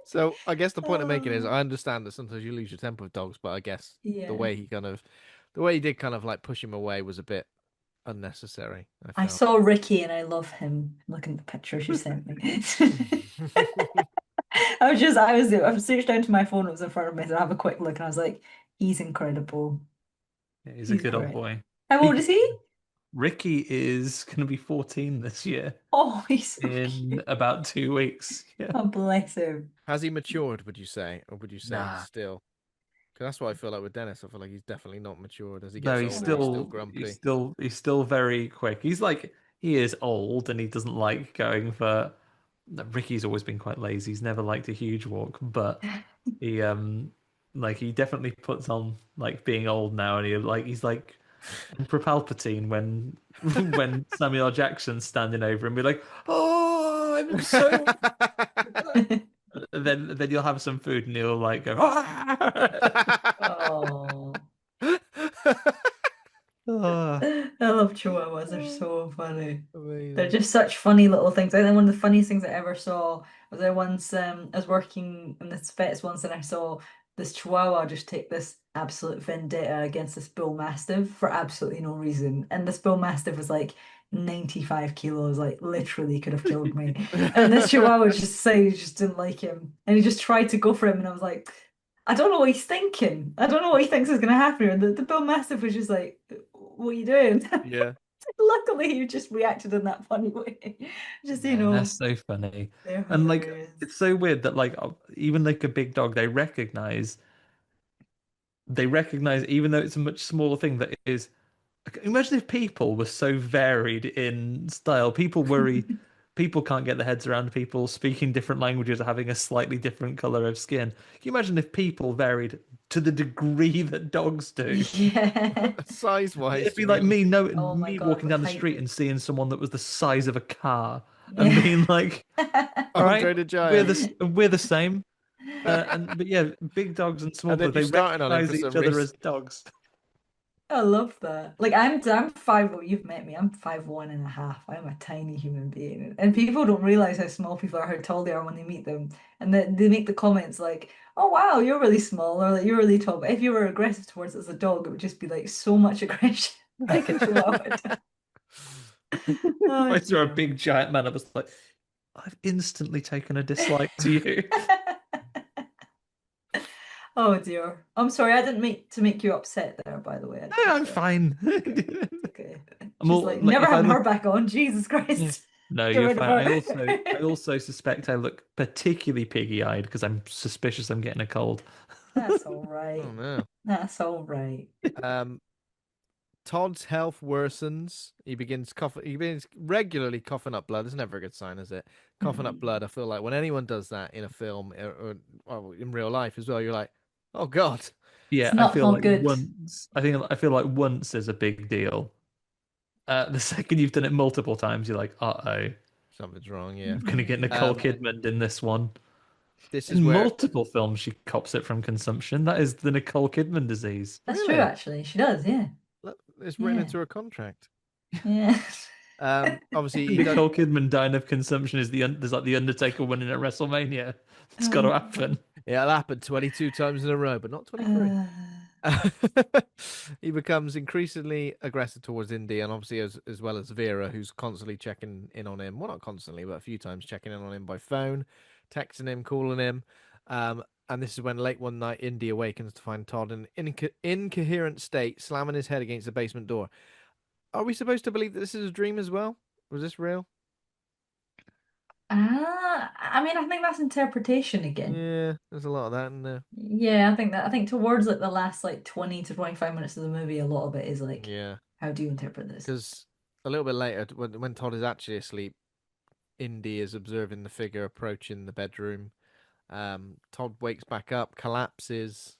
[SPEAKER 1] So I guess the point I'm making is
[SPEAKER 3] Oh,
[SPEAKER 1] I understand that sometimes you lose your temper with dogs, but I guess the
[SPEAKER 3] yeah.
[SPEAKER 1] way the way he did kind of like push him away was a bit unnecessary, I
[SPEAKER 3] I
[SPEAKER 1] felt.
[SPEAKER 3] saw Ricky and I love him. Looking at the pictures you sent me. I was searched down to my phone, it was in front of me, so I have a quick look and I was like, he's incredible.
[SPEAKER 2] Yeah, he's a
[SPEAKER 3] He's
[SPEAKER 2] good old
[SPEAKER 3] great.
[SPEAKER 2] boy.
[SPEAKER 3] How
[SPEAKER 2] He
[SPEAKER 3] old
[SPEAKER 2] could,
[SPEAKER 3] is he?
[SPEAKER 2] Ricky is going to be 14 this year
[SPEAKER 3] Oh, he's so
[SPEAKER 2] in
[SPEAKER 3] cute.
[SPEAKER 2] about 2 weeks. Yeah.
[SPEAKER 3] Oh, bless him.
[SPEAKER 1] Has he matured, would you say? Or would you say he's
[SPEAKER 2] Nah.
[SPEAKER 1] still? Because that's what I feel like with Dennis. I feel like he's definitely not matured. As he
[SPEAKER 2] No,
[SPEAKER 1] gets older, he's still
[SPEAKER 2] he's
[SPEAKER 1] grumpy.
[SPEAKER 2] still he's still very quick. He is old and he doesn't like going for Ricky's always been quite lazy. He's never liked a huge walk, but he like he definitely puts on like being old now and he's like Emperor Palpatine when when Samuel L. Jackson's standing over him, be like, "Oh, I'm so." Then you'll have some food and he'll like go. "Ah!"
[SPEAKER 3] Oh.
[SPEAKER 2] Ah,
[SPEAKER 3] I love chihuahuas. They're so funny. They're
[SPEAKER 1] Amazing.
[SPEAKER 3] just such funny little things. I think one of the funniest things I ever saw was I was working in this vets once and I saw this chihuahua just take this absolute vendetta against this bull mastiff for absolutely no reason. And this bull mastiff was like 95 kilos, like literally could have killed me. And this chihuahua just said he just didn't like him. And he just tried to go for him and I was like, I don't know what he's thinking. I don't know what he thinks is gonna happen here. And the bull mastiff was just like, what are you doing?
[SPEAKER 1] Yeah.
[SPEAKER 3] Luckily, you just reacted in that funny way. Just,
[SPEAKER 2] man, that's so funny.
[SPEAKER 3] they're
[SPEAKER 2] And like
[SPEAKER 3] hilarious.
[SPEAKER 2] it's so weird that like even like a big dog, they recognize even though it's a much smaller thing that imagine if people were so varied in style. people can't get their heads around people speaking different languages or having a slightly different color of skin. Can you imagine if people varied to the degree that dogs do?
[SPEAKER 3] Yeah.
[SPEAKER 1] Size-wise,
[SPEAKER 2] It'd
[SPEAKER 1] do
[SPEAKER 2] be
[SPEAKER 1] you
[SPEAKER 2] like
[SPEAKER 1] mean?
[SPEAKER 3] Oh my
[SPEAKER 2] me
[SPEAKER 3] God,
[SPEAKER 2] walking
[SPEAKER 3] with
[SPEAKER 2] down the
[SPEAKER 3] height.
[SPEAKER 2] street and seeing someone that was the size of a car and
[SPEAKER 3] Yeah.
[SPEAKER 2] being like, "All right,
[SPEAKER 1] Andre the Giant.
[SPEAKER 2] we're the same." But yeah, big dogs and small
[SPEAKER 1] And then
[SPEAKER 2] dogs,
[SPEAKER 1] you
[SPEAKER 2] they
[SPEAKER 1] started on him
[SPEAKER 2] recognize
[SPEAKER 1] for
[SPEAKER 2] each
[SPEAKER 1] some
[SPEAKER 2] other
[SPEAKER 1] reason.
[SPEAKER 2] as dogs.
[SPEAKER 3] I love that. Like I'm five. Well, you've met me. I'm 5'1.5". I'm a tiny human being, and people don't realize how small people are, how tall they are when they meet them, and they make the comments like, "Oh wow, you're really small," or like, "You're really tall." But if you were aggressive towards us as a dog, it would just be like so much aggression. I could show up.
[SPEAKER 2] If
[SPEAKER 3] Oh
[SPEAKER 2] I saw a
[SPEAKER 3] dear.
[SPEAKER 2] big giant man, I was like, I've instantly taken a dislike to you.
[SPEAKER 3] Oh dear. I'm sorry. I didn't make you upset there. By the way, I
[SPEAKER 2] No,
[SPEAKER 3] just
[SPEAKER 2] I'm fine.
[SPEAKER 3] okay.
[SPEAKER 2] I'm
[SPEAKER 3] She's
[SPEAKER 2] all
[SPEAKER 3] like
[SPEAKER 2] like,
[SPEAKER 3] never
[SPEAKER 2] if I
[SPEAKER 3] having her
[SPEAKER 2] look,
[SPEAKER 3] back on. Jesus
[SPEAKER 2] yeah.
[SPEAKER 3] Christ.
[SPEAKER 2] No,
[SPEAKER 3] Get
[SPEAKER 2] you're
[SPEAKER 3] rid of
[SPEAKER 2] fine.
[SPEAKER 3] her.
[SPEAKER 2] I also suspect I look particularly piggy-eyed because I'm suspicious I'm getting a cold.
[SPEAKER 3] That's all
[SPEAKER 1] Oh
[SPEAKER 3] right.
[SPEAKER 1] no.
[SPEAKER 3] That's all right.
[SPEAKER 1] Um, Todd's health worsens. He begins regularly coughing up blood. It's never a good sign, is it? Coughing up blood. I feel like when anyone does that in a film or in real life as well, you're like, oh God,
[SPEAKER 3] It's
[SPEAKER 2] Yeah,
[SPEAKER 3] not good.
[SPEAKER 2] I feel like once is a big deal. The second you've done it multiple times, you're like, uh-oh,
[SPEAKER 1] something's wrong. Yeah.
[SPEAKER 2] I'm gonna get Nicole
[SPEAKER 1] Um,
[SPEAKER 2] Kidman in this one.
[SPEAKER 1] this is
[SPEAKER 2] In
[SPEAKER 1] where
[SPEAKER 2] multiple films, she cops it from consumption. That is the Nicole Kidman disease.
[SPEAKER 3] That's true,
[SPEAKER 1] really
[SPEAKER 3] actually. She does, yeah.
[SPEAKER 1] look, it's written
[SPEAKER 3] Yeah.
[SPEAKER 1] into her contract.
[SPEAKER 3] Yeah.
[SPEAKER 1] Obviously he does.
[SPEAKER 2] Nicole Kidman dying of consumption is there's like the Undertaker winning at WrestleMania. It's got to happen.
[SPEAKER 1] Yeah, it'll happen 22 times in a row, but not 23.
[SPEAKER 3] Uh,
[SPEAKER 1] He becomes increasingly aggressive towards Indy, and obviously as well as Vera, who's constantly checking in on him. Well, not constantly, but a few times checking in on him by phone, texting him, calling him. And this is when late one night Indy awakens to find Todd in an incoherent state, slamming his head against the basement door. Are we supposed to believe that this is a dream as well? Was this real?
[SPEAKER 3] I mean, I think that's interpretation again.
[SPEAKER 1] Yeah, there's a lot of that in there.
[SPEAKER 3] Yeah, I think towards like the last like 20 to 25 minutes of the movie, a lot of it is like,
[SPEAKER 1] Yeah,
[SPEAKER 3] how do you interpret this?
[SPEAKER 1] because a little bit later, when Todd is actually asleep, Indy is observing the figure approaching the bedroom. Todd wakes back up, collapses.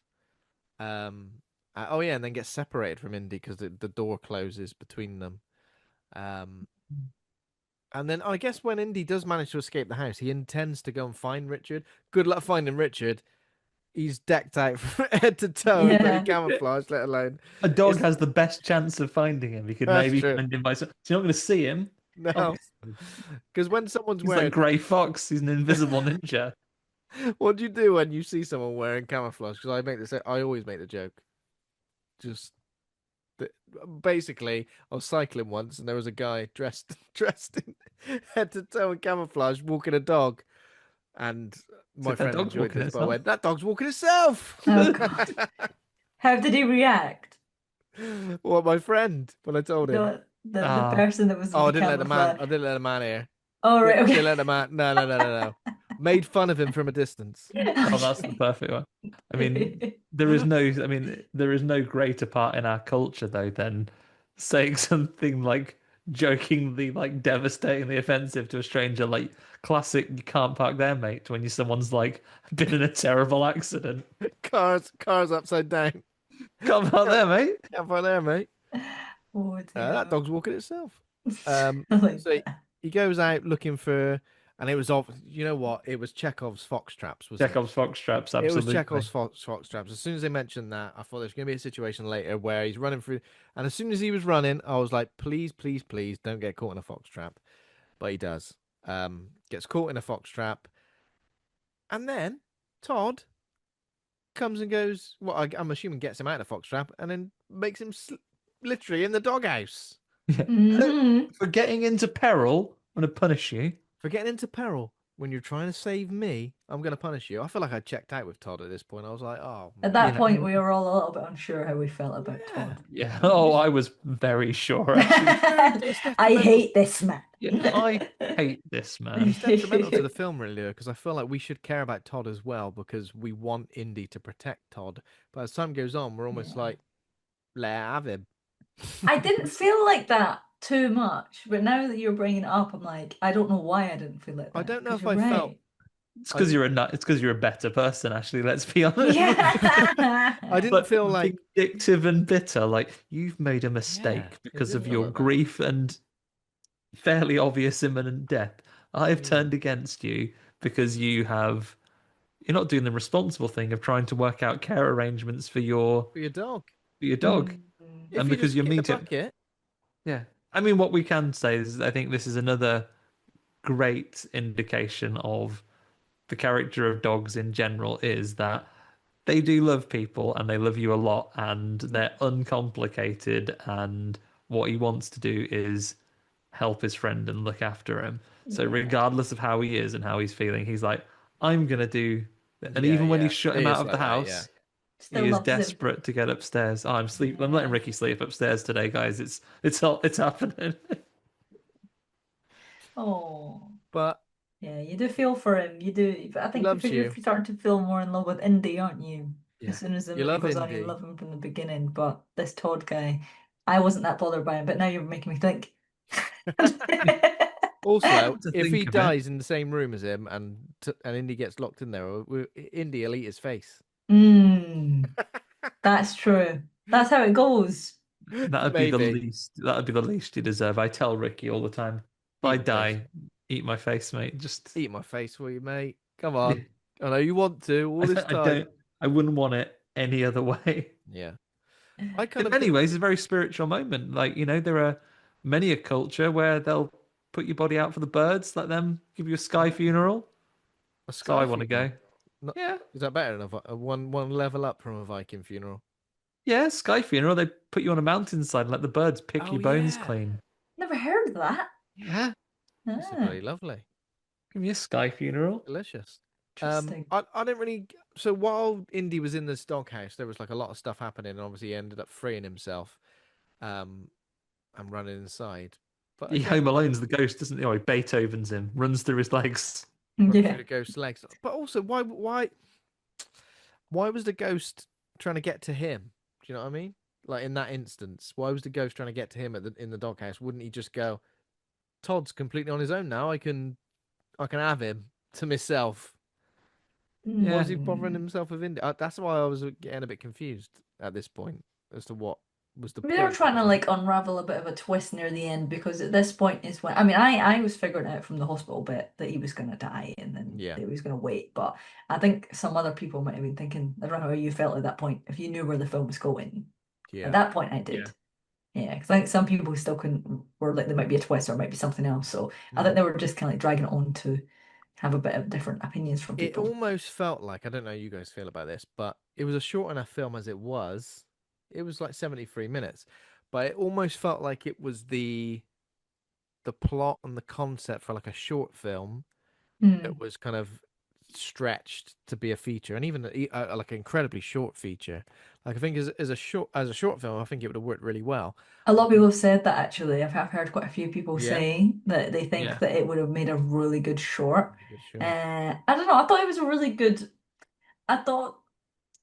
[SPEAKER 1] Oh yeah, and then gets separated from Indy because the door closes between them. Um, and then I guess when Indy does manage to escape the house, he intends to go and find Richard. Good luck finding Richard. He's decked out from head to toe, fully
[SPEAKER 3] Yeah.
[SPEAKER 1] camouflaged, let alone.
[SPEAKER 2] A dog
[SPEAKER 1] It's
[SPEAKER 2] has the best chance of finding him. He could
[SPEAKER 1] that's
[SPEAKER 2] maybe
[SPEAKER 1] true.
[SPEAKER 2] find him by so you're not going to see him,
[SPEAKER 1] No,
[SPEAKER 2] obviously.
[SPEAKER 1] because when someone's
[SPEAKER 2] He's like
[SPEAKER 1] wearing,
[SPEAKER 2] Grey Fox. He's an invisible ninja.
[SPEAKER 1] what do you do when you see someone wearing camouflage? Because I always make the joke. Just th- basically, I was cycling once, and there was a guy dressed dressed in head to toe in camouflage, walking a dog, and my
[SPEAKER 2] So that
[SPEAKER 1] friend
[SPEAKER 2] dog's
[SPEAKER 1] enjoyed
[SPEAKER 2] walking
[SPEAKER 1] this, but I
[SPEAKER 2] itself.
[SPEAKER 1] went, "That dog's walking itself."
[SPEAKER 3] Oh God. How did he react?
[SPEAKER 1] What my friend when I told him?
[SPEAKER 3] The
[SPEAKER 2] Ah,
[SPEAKER 3] person that was in
[SPEAKER 1] Oh,
[SPEAKER 3] the
[SPEAKER 1] I didn't let the man.
[SPEAKER 3] camouflage.
[SPEAKER 1] I didn't let the man hear.
[SPEAKER 3] Oh right,
[SPEAKER 1] Didn't
[SPEAKER 3] okay.
[SPEAKER 1] let the man. No, no, no, no, no. Made fun of him from a distance.
[SPEAKER 2] oh, that's the perfect one. I mean,
[SPEAKER 3] Okay.
[SPEAKER 2] there is no greater part in our culture though than saying something like jokingly, like devastatingly offensive to a stranger, like classic "you can't park there, mate," when you someone's like been in a terrible accident.
[SPEAKER 1] Cars upside down.
[SPEAKER 2] Can't park
[SPEAKER 1] Can't,
[SPEAKER 2] there, mate.
[SPEAKER 1] can't find there, mate.
[SPEAKER 3] Oh
[SPEAKER 1] That
[SPEAKER 3] dear.
[SPEAKER 1] dog's walking itself.
[SPEAKER 3] I like
[SPEAKER 1] So
[SPEAKER 3] that.
[SPEAKER 1] he goes out looking for, and it was off. You know what? It was Chekhov's fox traps, wasn't it?
[SPEAKER 2] Chekhov's fox traps,
[SPEAKER 1] It was Chekhov's
[SPEAKER 2] absolutely.
[SPEAKER 1] fox traps. As soon as they mentioned that, I thought there's going to be a situation later where he's running through, and as soon as he was running, I was like, please, please, please, don't get caught in a fox trap. But he does. Gets caught in a fox trap, and then Todd comes and goes. Well, I'm assuming gets him out of the fox trap, and then makes him literally in the doghouse.
[SPEAKER 2] Yeah.
[SPEAKER 3] Hmm.
[SPEAKER 2] For getting into peril, I'm gonna punish you.
[SPEAKER 1] For getting into peril when you're trying to save me, I'm going to punish you. I feel like I checked out with Todd at this point. I was like, oh
[SPEAKER 3] At
[SPEAKER 1] my
[SPEAKER 3] that
[SPEAKER 2] Yeah.
[SPEAKER 3] point, we were all a little bit unsure how we felt about
[SPEAKER 1] yeah.
[SPEAKER 3] Todd.
[SPEAKER 2] Yeah. Oh, I was very sure actually.
[SPEAKER 1] It's
[SPEAKER 3] I
[SPEAKER 1] detrimental.
[SPEAKER 3] hate this man.
[SPEAKER 2] Yeah, I hate this man.
[SPEAKER 1] It's detrimental to the film, really, because I feel like we should care about Todd as well because we want Indy to protect Todd. But as time goes on, we're almost
[SPEAKER 3] Yeah.
[SPEAKER 1] like, let her have him.
[SPEAKER 3] I didn't feel like that too much. But now that you're bringing it up, I'm like, I don't know why I didn't feel it
[SPEAKER 1] I
[SPEAKER 3] then.
[SPEAKER 1] don't know
[SPEAKER 3] Because
[SPEAKER 1] if
[SPEAKER 3] you're
[SPEAKER 1] I felt.
[SPEAKER 3] right.
[SPEAKER 2] It's
[SPEAKER 1] I
[SPEAKER 2] because
[SPEAKER 1] didn't.
[SPEAKER 2] it's because you're a better person, Ashley, let's be honest.
[SPEAKER 1] I didn't
[SPEAKER 2] But
[SPEAKER 1] feel like.
[SPEAKER 2] vindictive and bitter, like you've made a
[SPEAKER 1] Yeah,
[SPEAKER 2] mistake
[SPEAKER 1] it
[SPEAKER 2] because
[SPEAKER 1] didn't
[SPEAKER 2] of
[SPEAKER 1] feel
[SPEAKER 2] your
[SPEAKER 1] like that.
[SPEAKER 2] grief and fairly obvious imminent death. I've
[SPEAKER 1] Mm.
[SPEAKER 2] turned against you because you're not doing the responsible thing of trying to work out care arrangements
[SPEAKER 1] For your dog.
[SPEAKER 2] for your dog.
[SPEAKER 3] Mm.
[SPEAKER 1] If
[SPEAKER 2] And
[SPEAKER 1] you
[SPEAKER 2] because
[SPEAKER 1] just
[SPEAKER 2] you're
[SPEAKER 1] kick the
[SPEAKER 2] meeting,
[SPEAKER 1] bucket.
[SPEAKER 2] yeah. I mean, what we can say is I think this is another great indication of the character of dogs in general is that they do love people and they love you a lot and they're uncomplicated and what he wants to do is help his friend and look after him. So
[SPEAKER 3] Yeah.
[SPEAKER 2] regardless of how he is and how he's feeling, he's like, I'm gonna do and
[SPEAKER 1] Yeah,
[SPEAKER 2] even when you
[SPEAKER 1] yeah.
[SPEAKER 2] shut
[SPEAKER 1] It
[SPEAKER 2] him out
[SPEAKER 1] is
[SPEAKER 2] of the
[SPEAKER 1] like that. Yeah.
[SPEAKER 2] house,
[SPEAKER 3] Still
[SPEAKER 2] he is
[SPEAKER 3] loves him.
[SPEAKER 2] desperate to get upstairs. Oh, I'm letting
[SPEAKER 3] Yeah.
[SPEAKER 2] Ricky sleep upstairs today, guys. It's happening.
[SPEAKER 3] Oh.
[SPEAKER 1] But
[SPEAKER 3] Yeah, you do feel for him. You do. But I
[SPEAKER 1] he
[SPEAKER 3] think
[SPEAKER 1] loves
[SPEAKER 3] because you're
[SPEAKER 1] you.
[SPEAKER 3] starting to feel more in love with Indy, aren't you? As
[SPEAKER 2] Yeah.
[SPEAKER 3] soon as the
[SPEAKER 1] You
[SPEAKER 3] movie
[SPEAKER 1] love
[SPEAKER 3] goes on, you
[SPEAKER 1] Indy.
[SPEAKER 3] love him from the beginning. But this Todd guy, I wasn't that bothered by him, but now you're making me think.
[SPEAKER 1] Also,
[SPEAKER 2] To
[SPEAKER 1] if he
[SPEAKER 2] think of it.
[SPEAKER 1] dies in the same room as him and Indy gets locked in there, Indy will eat his face.
[SPEAKER 3] Mm, that's true. That's how it goes.
[SPEAKER 1] Maybe.
[SPEAKER 2] That'd be the least you deserve. I tell Ricky all the time, if I
[SPEAKER 1] Eat my face.
[SPEAKER 2] die, eat my face, mate. Just
[SPEAKER 1] Eat my face for you, mate. Come on. I know you want to all this
[SPEAKER 2] I
[SPEAKER 1] time.
[SPEAKER 2] don't I wouldn't want it any other way.
[SPEAKER 1] Yeah. I kind
[SPEAKER 2] In
[SPEAKER 1] of
[SPEAKER 2] many ways, it's a very spiritual moment. Like, there are many a culture where they'll put your body out for the birds, let them give you a sky
[SPEAKER 1] yeah.
[SPEAKER 2] funeral.
[SPEAKER 1] A
[SPEAKER 2] So
[SPEAKER 1] sky
[SPEAKER 2] I want to
[SPEAKER 1] funeral.
[SPEAKER 2] go.
[SPEAKER 1] Not,
[SPEAKER 2] Yeah.
[SPEAKER 1] is that better than a one level up from a Viking funeral?
[SPEAKER 2] Yeah, sky funeral. They put you on a mountainside and let the birds pick
[SPEAKER 1] Oh
[SPEAKER 2] your bones
[SPEAKER 1] yeah.
[SPEAKER 2] clean.
[SPEAKER 3] Never heard of that.
[SPEAKER 2] Yeah.
[SPEAKER 1] This is
[SPEAKER 3] Ah,
[SPEAKER 1] bloody lovely.
[SPEAKER 2] Give me a sky funeral.
[SPEAKER 1] Delicious.
[SPEAKER 3] interesting.
[SPEAKER 1] I didn't really. So while Indy was in this doghouse, there was like a lot of stuff happening, and obviously he ended up freeing himself, um, and running inside. But
[SPEAKER 2] He
[SPEAKER 1] again,
[SPEAKER 2] Home Alone's the ghost, doesn't he? Oh, he Beethoven's him, runs through his legs.
[SPEAKER 1] run through
[SPEAKER 3] Yeah.
[SPEAKER 1] the ghost's legs. But also, why was the ghost trying to get to him? Do you know what I mean? Like in that instance, why was the ghost trying to get to him in the doghouse? Wouldn't he just go, Todd's completely on his own now. I can have him to myself. Why
[SPEAKER 2] Yeah.
[SPEAKER 1] was he bothering
[SPEAKER 3] Mm.
[SPEAKER 1] himself with India? That's why I was getting a bit confused at this point as to what was the
[SPEAKER 3] Maybe they were
[SPEAKER 1] point of
[SPEAKER 3] trying
[SPEAKER 1] it
[SPEAKER 3] to
[SPEAKER 1] all.
[SPEAKER 3] like unravel a bit of a twist near the end because at this point is when I mean I was figuring out from the hospital bit that he was gonna die and then
[SPEAKER 1] Yeah,
[SPEAKER 3] he was gonna wait. But I think some other people might have been thinking, I don't know how you felt at that point, if you knew where the film was going. At
[SPEAKER 1] yeah.
[SPEAKER 3] that point I did. Yeah, because I think some people still couldn't were like there might be a twist or it might be something else. So I think
[SPEAKER 1] Mm.
[SPEAKER 3] they were just kind of like dragging it on to have a bit of different opinions from
[SPEAKER 1] It
[SPEAKER 3] people.
[SPEAKER 1] almost felt like, I don't know how you guys feel about this, but it was a short enough film as it was. It was like 73 minutes, but it almost felt like it was the plot and the concept for like a short film that
[SPEAKER 3] Hmm.
[SPEAKER 1] was kind of stretched to be a feature, and even like an incredibly short feature. Like I think as a short film, I think it would have worked really well.
[SPEAKER 3] A lot
[SPEAKER 1] But
[SPEAKER 3] of people have said that actually. I've heard quite a few people
[SPEAKER 1] yeah,
[SPEAKER 3] say that they think
[SPEAKER 2] Yeah.
[SPEAKER 3] that it would have made a really good short.
[SPEAKER 1] really good short.
[SPEAKER 3] I don't know. I thought it was a really good. I thought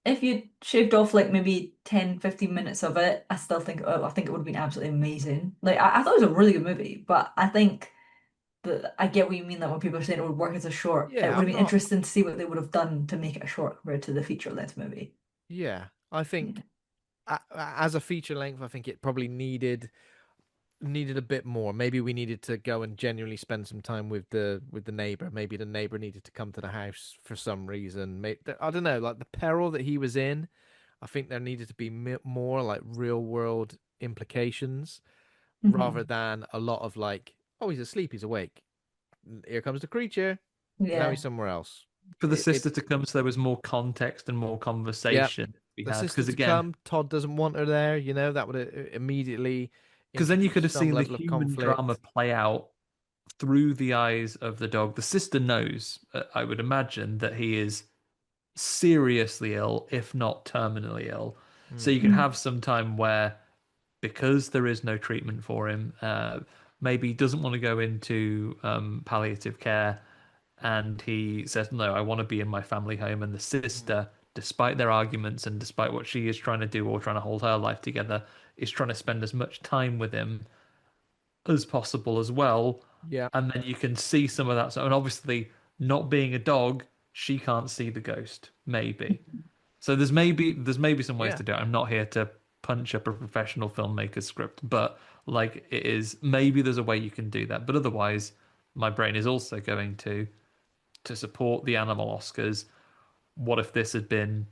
[SPEAKER 3] if you shaved off like maybe 10, 15 minutes of it, I still think I think it would have been absolutely amazing. Like I thought it was a really good movie, but I think that I get what you mean that when people are saying it would work as a short, it
[SPEAKER 1] Yeah,
[SPEAKER 3] would
[SPEAKER 1] I'm
[SPEAKER 3] have been
[SPEAKER 1] not.
[SPEAKER 3] interesting to see what they would have done to make it a short compared to the feature length movie.
[SPEAKER 1] Yeah, I
[SPEAKER 3] Yeah.
[SPEAKER 1] think as a feature length, I think it probably needed a bit more. Maybe we needed to go and genuinely spend some time with the neighbor. Maybe the neighbor needed to come to the house for some reason. Maybe, I don't know, like the peril that he was in. I think there needed to be more like real world implications rather
[SPEAKER 3] Mhm.
[SPEAKER 1] than a lot of like, oh, he's asleep, he's awake. Here comes the creature. Now
[SPEAKER 3] Yeah.
[SPEAKER 1] he's somewhere else.
[SPEAKER 2] For the
[SPEAKER 1] It
[SPEAKER 2] sister to come, so there was more context and more
[SPEAKER 1] Yeah,
[SPEAKER 2] conversation we
[SPEAKER 1] the
[SPEAKER 2] had.
[SPEAKER 1] sister
[SPEAKER 2] Because
[SPEAKER 1] to
[SPEAKER 2] again,
[SPEAKER 1] come. Todd doesn't want her there. That would immediately
[SPEAKER 2] because then you could
[SPEAKER 1] introduce
[SPEAKER 2] have
[SPEAKER 1] some
[SPEAKER 2] seen the
[SPEAKER 1] level of
[SPEAKER 2] human drama
[SPEAKER 1] conflict.
[SPEAKER 2] play out through the eyes of the dog. The sister knows, I would imagine, that he is seriously ill, if not terminally ill. So
[SPEAKER 1] Mm.
[SPEAKER 2] you can have some time where, because there is no treatment for him, maybe he doesn't want to go into palliative care, and he says, "No, I want to be in my family home." And the
[SPEAKER 1] Mm.
[SPEAKER 2] sister, despite their arguments and despite what she is trying to do or trying to hold her life together, is trying to spend as much time with him as possible as well.
[SPEAKER 1] Yeah.
[SPEAKER 2] And then you can see some of that. So, and obviously, not being a dog, she can't see the ghost, maybe. So there's maybe some ways
[SPEAKER 1] Yeah.
[SPEAKER 2] to do it. I'm not here to punch up a professional filmmaker's script, but like it is maybe there's a way you can do that. But otherwise, my brain is also going to support the animal Oscars. What if this had been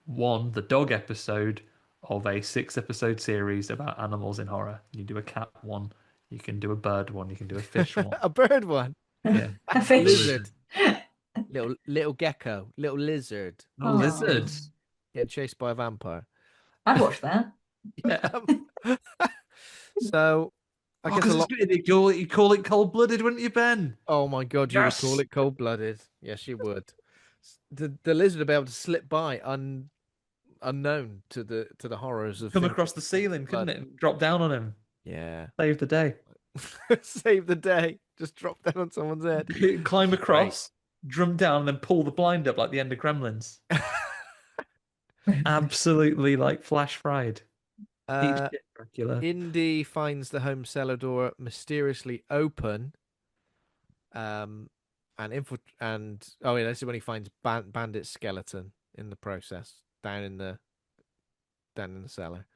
[SPEAKER 2] one, the dog episode of a 6 episode series about animals in horror? You do a cat one, you can do a bird one, you can do a fish one.
[SPEAKER 1] A bird one.
[SPEAKER 2] Yeah.
[SPEAKER 3] A
[SPEAKER 2] A
[SPEAKER 3] fish.
[SPEAKER 1] Lizard.
[SPEAKER 2] lizard.
[SPEAKER 1] Little gecko. Little lizard.
[SPEAKER 2] A
[SPEAKER 3] Oh,
[SPEAKER 2] lizard.
[SPEAKER 1] Getting chased by a vampire.
[SPEAKER 3] I'd watch that.
[SPEAKER 2] Yeah.
[SPEAKER 1] So I
[SPEAKER 2] Oh,
[SPEAKER 1] guess a
[SPEAKER 2] because
[SPEAKER 1] lot.
[SPEAKER 2] you call it cold-blooded, wouldn't you, Ben?
[SPEAKER 1] Oh my God, you would call
[SPEAKER 2] Yes.
[SPEAKER 1] it cold-blooded. Yes, you would. The lizard would be able to slip by unknown to the horrors of
[SPEAKER 2] Come
[SPEAKER 1] things
[SPEAKER 2] across the ceiling, couldn't
[SPEAKER 1] blood.
[SPEAKER 2] it? And drop down on him.
[SPEAKER 1] Yeah.
[SPEAKER 2] Save the day.
[SPEAKER 1] Save the day. Just drop down on someone's head.
[SPEAKER 2] Climb
[SPEAKER 1] Great.
[SPEAKER 2] across, jump down, and then pull the blind up like the end of Gremlins. Absolutely like flash fried. Eat
[SPEAKER 1] Uh,
[SPEAKER 2] shit, Dracula.
[SPEAKER 1] Indy finds the home cellar door mysteriously open. And oh yeah, this is when he finds Bandit's skeleton in the process down in the cellar.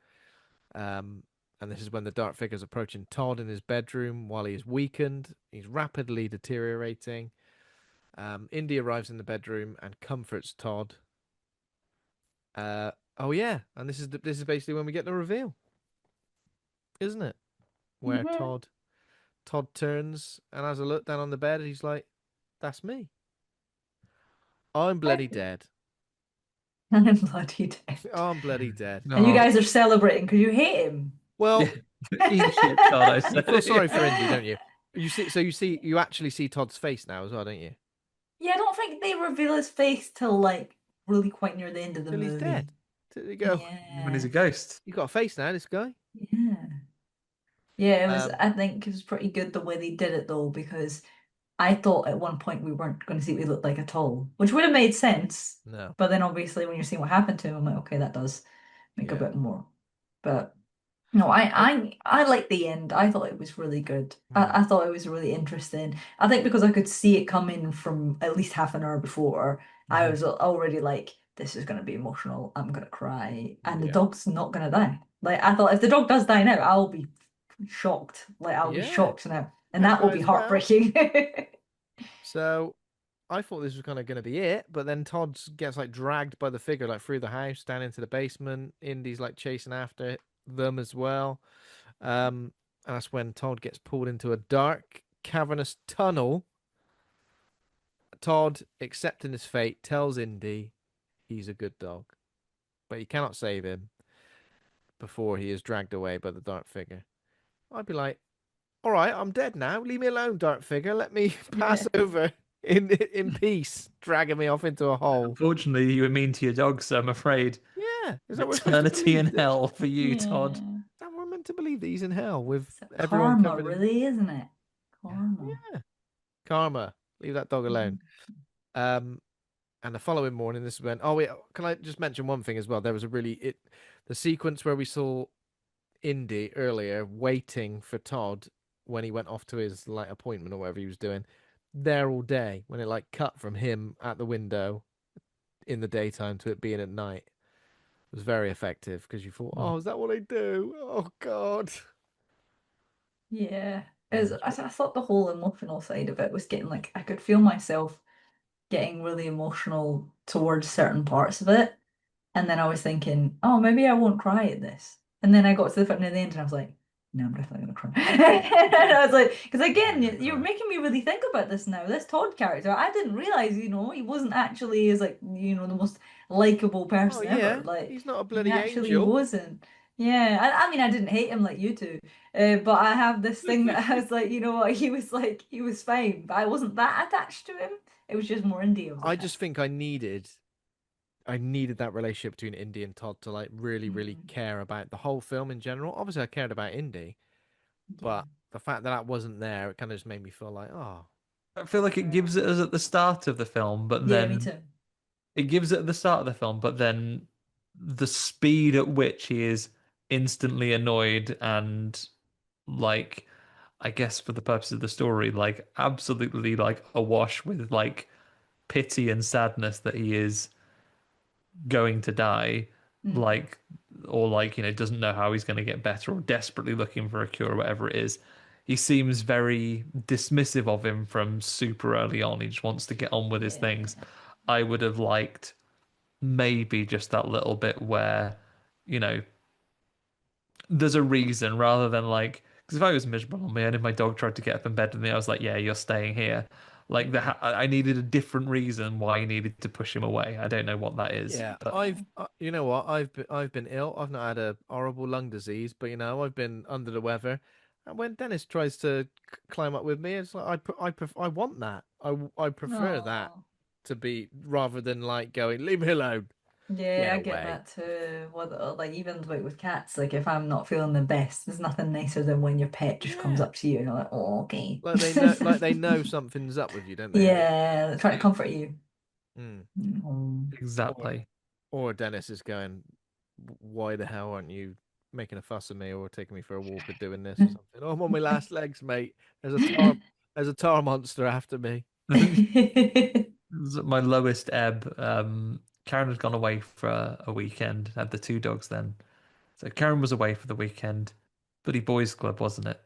[SPEAKER 1] And this is when the dark figure is approaching Todd in his bedroom while he is weakened. He's rapidly deteriorating. Indy arrives in the bedroom and comforts Todd. Oh yeah, and this is basically when we get the reveal, isn't it? Where
[SPEAKER 3] Mhm.
[SPEAKER 1] Todd turns and has a look down on the bed. And he's like, "That's me. I'm bloody dead.
[SPEAKER 3] I'm bloody dead.
[SPEAKER 1] I'm bloody dead."
[SPEAKER 3] And you
[SPEAKER 2] No.
[SPEAKER 3] guys are celebrating because you hate him.
[SPEAKER 1] Well,
[SPEAKER 2] Eat shit, Todd, I
[SPEAKER 1] you
[SPEAKER 2] say.
[SPEAKER 1] feel sorry for Indy, don't you? You actually see Todd's face now as well, don't you?
[SPEAKER 3] Yeah, I don't think they reveal his face till like really quite near the end of the
[SPEAKER 1] Till he's
[SPEAKER 3] movie.
[SPEAKER 1] dead. Till you go,
[SPEAKER 2] When he's
[SPEAKER 3] Yeah,
[SPEAKER 2] a ghost.
[SPEAKER 1] you got a face now, this guy.
[SPEAKER 3] yeah, yeah. It was.
[SPEAKER 1] Um,
[SPEAKER 3] I think it was pretty good the way they did it though, because I thought at one point we weren't going to see what he looked like at all, which would have made sense.
[SPEAKER 1] no,
[SPEAKER 3] But then obviously when you're seeing what happened to him, I'm like, okay, that does make a
[SPEAKER 1] yeah.
[SPEAKER 3] bit more. But no,
[SPEAKER 1] I,
[SPEAKER 3] I like the end. I thought it was really good.
[SPEAKER 1] hmm,
[SPEAKER 3] I thought it was really interesting. I think because I could see it coming from at least half an hour before, I
[SPEAKER 1] mhm,
[SPEAKER 3] was already like, this is going to be emotional. I'm going to cry. And the
[SPEAKER 1] yeah,
[SPEAKER 3] dog's not going to die. Like, I thought if the dog does die now, I'll be shocked. Like, I'll be
[SPEAKER 1] yeah.
[SPEAKER 3] shocked now. And
[SPEAKER 1] I
[SPEAKER 3] that will
[SPEAKER 1] cry
[SPEAKER 3] be
[SPEAKER 1] as well.
[SPEAKER 3] heartbreaking.
[SPEAKER 1] So I thought this was kind of going to be it, but then Todd gets like dragged by the figure like through the house down into the basement. Indy's like chasing after them as well. And that's when Todd gets pulled into a dark, cavernous tunnel. Todd, accepting his fate, tells Indy he's a good dog, but he cannot save him before he is dragged away by the dark figure. I'd be like, all right, I'm dead now. Leave me alone, dark figure. Let me pass
[SPEAKER 3] Yeah.
[SPEAKER 1] over in peace, dragging me off into a hole.
[SPEAKER 2] Unfortunately, you were mean to your dog, so I'm afraid
[SPEAKER 1] Yeah, is that what we're supposed to
[SPEAKER 2] eternity
[SPEAKER 1] believe?
[SPEAKER 2] in hell for you, Todd.
[SPEAKER 3] Yeah.
[SPEAKER 1] Is that what we're meant to believe that he's in hell with
[SPEAKER 3] It's a
[SPEAKER 1] everyone
[SPEAKER 3] karma,
[SPEAKER 1] covered in
[SPEAKER 3] really, isn't it? Karma.
[SPEAKER 1] yeah karma? Leave that dog alone.
[SPEAKER 3] Mhm.
[SPEAKER 1] Um, and the following morning, this is when. Oh wait, can I just mention one thing as well? There was a the sequence where we saw Indy earlier waiting for Todd when he went off to his like appointment or whatever he was doing. There all day when it like cut from him at the window in the daytime to it being at night. It was very effective because you thought, oh, is that what I do? Oh God.
[SPEAKER 3] Yeah.
[SPEAKER 1] Yeah,
[SPEAKER 3] I thought the whole emotional side of it was getting like, I could feel myself getting really emotional towards certain parts of it. And then I was thinking, oh, maybe I won't cry at this. And then I got to the front near the end and I was like, no, I'm definitely going to cry. And I was like, because
[SPEAKER 1] I'm
[SPEAKER 3] again,
[SPEAKER 1] gonna
[SPEAKER 3] you're
[SPEAKER 1] cry.
[SPEAKER 3] making me really think about this now. This Todd character, I didn't realize, he wasn't actually as like, the most likable
[SPEAKER 1] Oh
[SPEAKER 3] person ever.
[SPEAKER 1] yeah,
[SPEAKER 3] Like,
[SPEAKER 1] he's not a
[SPEAKER 3] he
[SPEAKER 1] bloody
[SPEAKER 3] actually
[SPEAKER 1] angel.
[SPEAKER 3] wasn't. Yeah, I mean, I didn't hate him like you two, but I have this thing that I was like, you know what, he was fine, but I wasn't that attached to him. It was just more Indy I was
[SPEAKER 1] I just
[SPEAKER 3] attached
[SPEAKER 1] think I needed that relationship between Indy and Todd to like really,
[SPEAKER 3] to.
[SPEAKER 1] really care about the whole film in general. Obviously, I cared about Indy,
[SPEAKER 3] Yeah.
[SPEAKER 1] but the fact that wasn't there, it kind of just made me feel like, oh,
[SPEAKER 2] I feel like it gives it us at the start of the film, but
[SPEAKER 3] Yeah, me
[SPEAKER 2] then
[SPEAKER 3] too.
[SPEAKER 2] it gives it at the start of the film, but then the speed at which he is instantly annoyed and like I guess for the purpose of the story, like absolutely like awash with like pity and sadness that he is going to die,
[SPEAKER 3] Mm.
[SPEAKER 2] like, or like, doesn't know how he's going to get better or desperately looking for a cure, or whatever it is. He seems very dismissive of him from super early on. He just wants to get on with his things.
[SPEAKER 3] Yeah.
[SPEAKER 2] I would have liked maybe just that little bit where, you know, there's a reason rather than like, because if I was miserable on me and if my dog tried to get up in bed with me, I was like, yeah, you're staying here. Like I needed a different reason why I needed to push him away. I don't know what that is,
[SPEAKER 1] Yeah,
[SPEAKER 2] but
[SPEAKER 1] you know what? I've been ill. I've not had a horrible lung disease, but I've been under the weather. And when Dennis tries to climb up with me, it's like I want that. I prefer that
[SPEAKER 3] Oh.
[SPEAKER 1] to be rather than like going, leave me alone,
[SPEAKER 3] Yeah,
[SPEAKER 1] get
[SPEAKER 3] I get
[SPEAKER 1] away.
[SPEAKER 3] that too. What like even like with cats, like if I'm not feeling the best, there's nothing nicer than when your pet just comes
[SPEAKER 1] Yeah,
[SPEAKER 3] up to you and you're like, oh, okay.
[SPEAKER 1] like they know something's up with you, don't they?
[SPEAKER 3] Yeah, trying to comfort you.
[SPEAKER 1] Mm.
[SPEAKER 3] Mm.
[SPEAKER 1] Or
[SPEAKER 2] exactly.
[SPEAKER 1] or Dennis is going, why the hell aren't you making a fuss of me or taking me for a walk or doing this or something? Oh, I'm on my last legs, mate. There's a tar monster after me.
[SPEAKER 2] My lowest ebb. Karen had gone away for a weekend, had the two dogs then. So Karen was away for the weekend. Bloody boys club, wasn't it?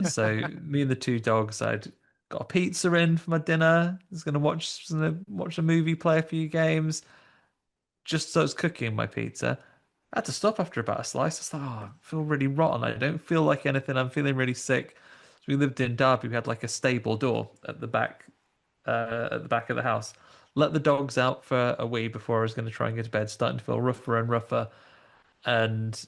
[SPEAKER 2] So me and the two dogs, I'd got a pizza in for my dinner. I was gonna watch a movie, play a few games. Just as I was cooking my pizza, I had to stop after about a slice. I was like, oh, I feel really rotten. I don't feel like anything. I'm feeling really sick. So we lived in Derby. We had like a stable door at the back of the house. Let the dogs out for a wee before I was going to try and get to bed. Starting to feel rougher and rougher, and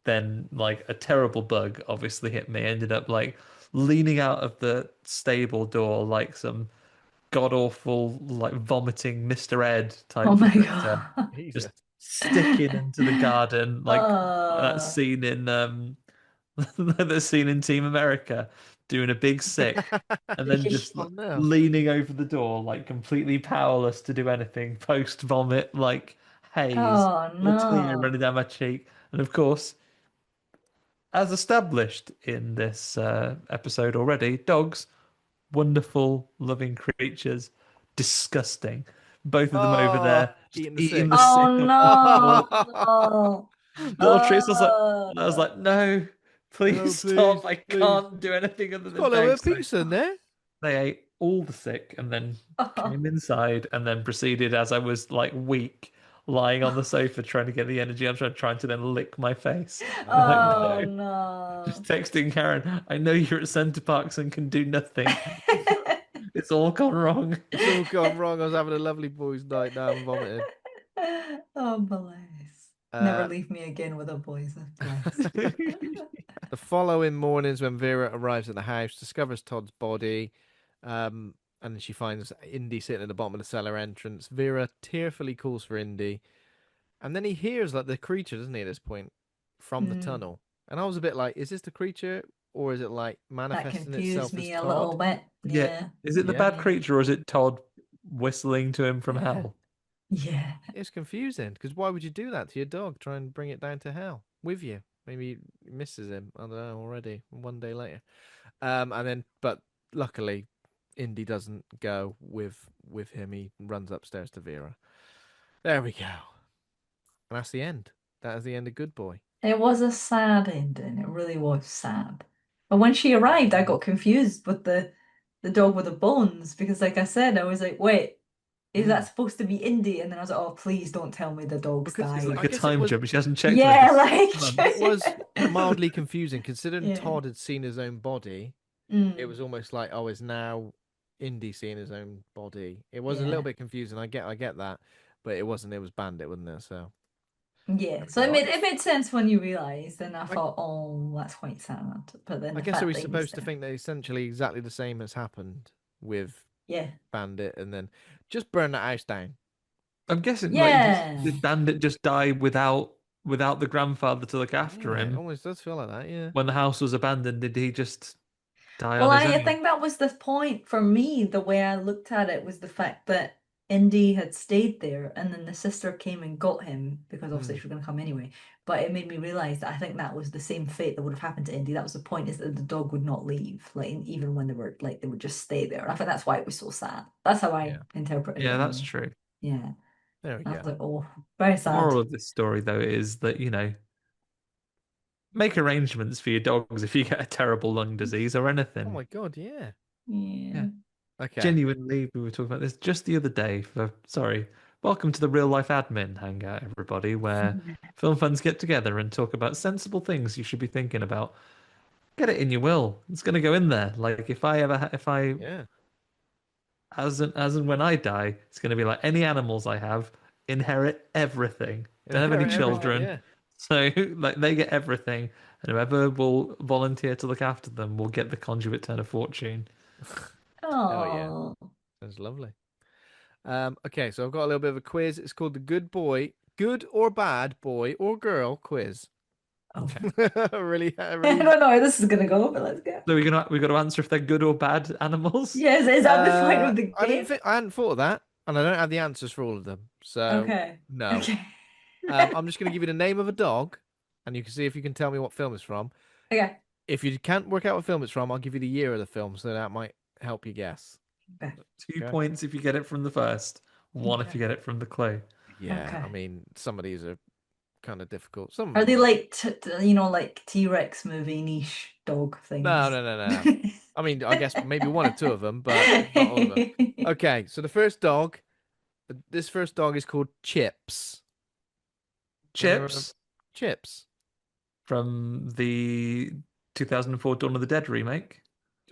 [SPEAKER 2] then like a terrible bug obviously hit me. Ended up like leaning out of the stable door like some god awful like vomiting Mr. Ed
[SPEAKER 3] Oh
[SPEAKER 2] type
[SPEAKER 3] my
[SPEAKER 2] character, just
[SPEAKER 1] Jesus.
[SPEAKER 2] sticking into the garden like that
[SPEAKER 3] Uh,
[SPEAKER 2] scene in that scene in Team America, doing a big sick and then just
[SPEAKER 1] Oh
[SPEAKER 2] like,
[SPEAKER 1] no.
[SPEAKER 2] leaning over the door like completely powerless to do anything post vomit like haze,
[SPEAKER 3] oh
[SPEAKER 2] a tear
[SPEAKER 3] no.
[SPEAKER 2] running down my cheek, and of course, as established in this episode already, dogs, wonderful, loving creatures, disgusting. Both of them over
[SPEAKER 1] Oh,
[SPEAKER 2] there just
[SPEAKER 1] eating the
[SPEAKER 2] eating
[SPEAKER 1] sick.
[SPEAKER 2] the
[SPEAKER 3] Oh
[SPEAKER 2] sick off the floor.
[SPEAKER 3] no. No.
[SPEAKER 2] Little treats. I was
[SPEAKER 3] Oh.
[SPEAKER 2] like, no,
[SPEAKER 1] No,
[SPEAKER 2] please
[SPEAKER 1] please,
[SPEAKER 2] stop. I
[SPEAKER 1] please.
[SPEAKER 2] can't do anything other
[SPEAKER 1] It's
[SPEAKER 2] than
[SPEAKER 1] got a little
[SPEAKER 2] beg.
[SPEAKER 1] bit of
[SPEAKER 2] So
[SPEAKER 1] pizza in there.
[SPEAKER 2] they ate all the sick and then
[SPEAKER 3] Oh.
[SPEAKER 2] came inside and then proceeded as I was like weak, lying on the sofa trying to get the energy. I'm trying to then lick my face. I'm like,
[SPEAKER 3] Oh
[SPEAKER 1] Oh.
[SPEAKER 2] no. Just
[SPEAKER 3] no.
[SPEAKER 2] texting Karen, I know you're at Centre Parks and can do nothing. It's all gone wrong.
[SPEAKER 1] It's all gone wrong. I was having a lovely boys' night. Now I'm vomiting.
[SPEAKER 3] Oh, bless. Never
[SPEAKER 1] Uh,
[SPEAKER 3] leave me again with a boys, bless.
[SPEAKER 1] the following mornings, when Vera arrives at the house, discovers Todd's body, and she finds Indy sitting at the bottom of the cellar entrance. Vera tearfully calls for Indy, and then he hears like the creature, doesn't he, at this point, from the
[SPEAKER 3] Mm,
[SPEAKER 1] tunnel. And I was a bit like, is this the creature, or is it like
[SPEAKER 3] that
[SPEAKER 1] manifesting
[SPEAKER 3] confused
[SPEAKER 1] itself as
[SPEAKER 3] me a little
[SPEAKER 1] Todd?
[SPEAKER 3] bit.
[SPEAKER 2] Yeah.
[SPEAKER 3] Yeah.
[SPEAKER 2] Is it the
[SPEAKER 1] Yeah,
[SPEAKER 2] bad
[SPEAKER 3] Yeah.
[SPEAKER 2] creature or is it Todd whistling to him from
[SPEAKER 1] yeah.
[SPEAKER 2] hell?
[SPEAKER 3] Yeah.
[SPEAKER 1] It's confusing because why would you do that to your dog? Try and bring it down to hell with you. Maybe he misses him. I don't know already. One day later. And then, but luckily, Indy doesn't go with him. He runs upstairs to Vera. There we go. And that's the end. That is the end of Good Boy.
[SPEAKER 3] It was a sad ending. It really was sad. But when she arrived, I
[SPEAKER 1] Mm.
[SPEAKER 3] got confused with the dog with the bones because, like I said, I was like, wait, is that
[SPEAKER 1] Mm.
[SPEAKER 3] supposed to be Indy? And then I was like, oh, please don't tell me the dog's
[SPEAKER 1] Because
[SPEAKER 2] It's
[SPEAKER 3] died.
[SPEAKER 2] like
[SPEAKER 1] I
[SPEAKER 2] a
[SPEAKER 1] guess it
[SPEAKER 2] time
[SPEAKER 1] was
[SPEAKER 2] jump. She hasn't checked like
[SPEAKER 3] Yeah,
[SPEAKER 1] it
[SPEAKER 2] months.
[SPEAKER 1] was
[SPEAKER 3] like
[SPEAKER 1] mildly confusing considering
[SPEAKER 3] yeah.
[SPEAKER 1] Todd had seen his own body. It
[SPEAKER 3] Mm,
[SPEAKER 1] was almost like, oh, is now Indy seeing his own body? It was a little
[SPEAKER 3] yeah.
[SPEAKER 1] bit confusing. I get that, but it wasn't. It was Bandit, wasn't it? So
[SPEAKER 3] Yeah.
[SPEAKER 1] there we
[SPEAKER 3] So
[SPEAKER 1] go.
[SPEAKER 3] it made sense when you realized, and I
[SPEAKER 1] I,
[SPEAKER 3] thought, oh, that's quite sad. But then
[SPEAKER 1] I
[SPEAKER 3] the
[SPEAKER 1] guess are
[SPEAKER 3] fact
[SPEAKER 1] we
[SPEAKER 3] that he was
[SPEAKER 1] supposed to
[SPEAKER 3] there.
[SPEAKER 1] think that essentially exactly the same has happened with
[SPEAKER 3] Yeah.
[SPEAKER 1] Bandit, and then just burn that house down?
[SPEAKER 2] I'm guessing like
[SPEAKER 3] Yeah.
[SPEAKER 2] did Bandit just die without the grandfather to look after
[SPEAKER 1] Yeah, it
[SPEAKER 2] him
[SPEAKER 1] almost does feel like that. Yeah.
[SPEAKER 2] when the house was abandoned? Did he just die
[SPEAKER 3] Well,
[SPEAKER 2] on his
[SPEAKER 3] I
[SPEAKER 2] own?
[SPEAKER 3] think that was the point for me. The way I looked at it was the fact that Indy had stayed there, and then the sister came and got him because obviously
[SPEAKER 1] Hmm.
[SPEAKER 3] she was going to come anyway. But it made me realize that I think that was the same fate that would have happened to Indy. That was the point, is that the dog would not leave, like even when they were like they would just stay there. And I think that's why it was so sad. That's how I
[SPEAKER 1] Yeah.
[SPEAKER 3] interpreted it
[SPEAKER 2] Yeah, that's
[SPEAKER 3] anyway.
[SPEAKER 2] true.
[SPEAKER 3] Yeah,
[SPEAKER 1] There we
[SPEAKER 3] I was
[SPEAKER 1] go.
[SPEAKER 3] like, oh, very
[SPEAKER 2] The
[SPEAKER 3] sad.
[SPEAKER 2] moral of this story, though, is that, make arrangements for your dogs if you get a terrible lung disease or
[SPEAKER 1] Oh
[SPEAKER 2] anything.
[SPEAKER 1] my God, yeah.
[SPEAKER 2] Yeah.
[SPEAKER 3] Yeah.
[SPEAKER 1] Okay.
[SPEAKER 2] Genuinely, we were talking about this just the other day sorry, welcome to the real life admin hangout, everybody, where film fans get together and talk about sensible things you should be thinking about. Get it in your will. It's going to go in there. Like if I,
[SPEAKER 1] Yeah.
[SPEAKER 2] as and when I die, it's going to be like any animals I have inherit everything. Don't have any
[SPEAKER 1] Everything,
[SPEAKER 2] children.
[SPEAKER 1] yeah.
[SPEAKER 2] So like they get everything, and whoever will volunteer to look after them will get the conduit turn of fortune.
[SPEAKER 1] Oh yeah.
[SPEAKER 3] Oh,
[SPEAKER 1] Sounds lovely. Okay, so I've got a little bit of a quiz. It's called the Good or Bad Boy or Girl quiz.
[SPEAKER 3] oh.
[SPEAKER 2] Okay.
[SPEAKER 1] Really,
[SPEAKER 3] I
[SPEAKER 1] really.
[SPEAKER 3] don't know how this is gonna go, but let's go.
[SPEAKER 2] So we got to answer if they're good or bad animals.
[SPEAKER 3] Yes, is that the point of the game?
[SPEAKER 1] I hadn't thought of that, and I don't have the answers for all of them. So
[SPEAKER 3] Okay.
[SPEAKER 1] no.
[SPEAKER 3] Okay.
[SPEAKER 1] I'm just going to give you the name of a dog, and you can see if you can tell me what film it's from.
[SPEAKER 3] Okay.
[SPEAKER 1] If you can't work out what film it's from, I'll give you the year of the film, so that might help you guess.
[SPEAKER 3] Okay.
[SPEAKER 2] 2 points if you get it from the first, one if
[SPEAKER 3] Okay.
[SPEAKER 2] you get it from the clue.
[SPEAKER 1] Yeah, I
[SPEAKER 3] Okay.
[SPEAKER 1] mean, some of these are kind of difficult. Some of
[SPEAKER 3] Are
[SPEAKER 1] them
[SPEAKER 3] they
[SPEAKER 1] aren't.
[SPEAKER 3] like like T-Rex movie niche dog
[SPEAKER 1] No,
[SPEAKER 3] things?
[SPEAKER 1] no, no, no, no. I mean, I guess maybe one or two of them, but not all of them. Okay, so this first dog is called Chips. Do you remember
[SPEAKER 2] Chips
[SPEAKER 1] Chips?
[SPEAKER 2] from the 2004 Dawn of the Dead remake.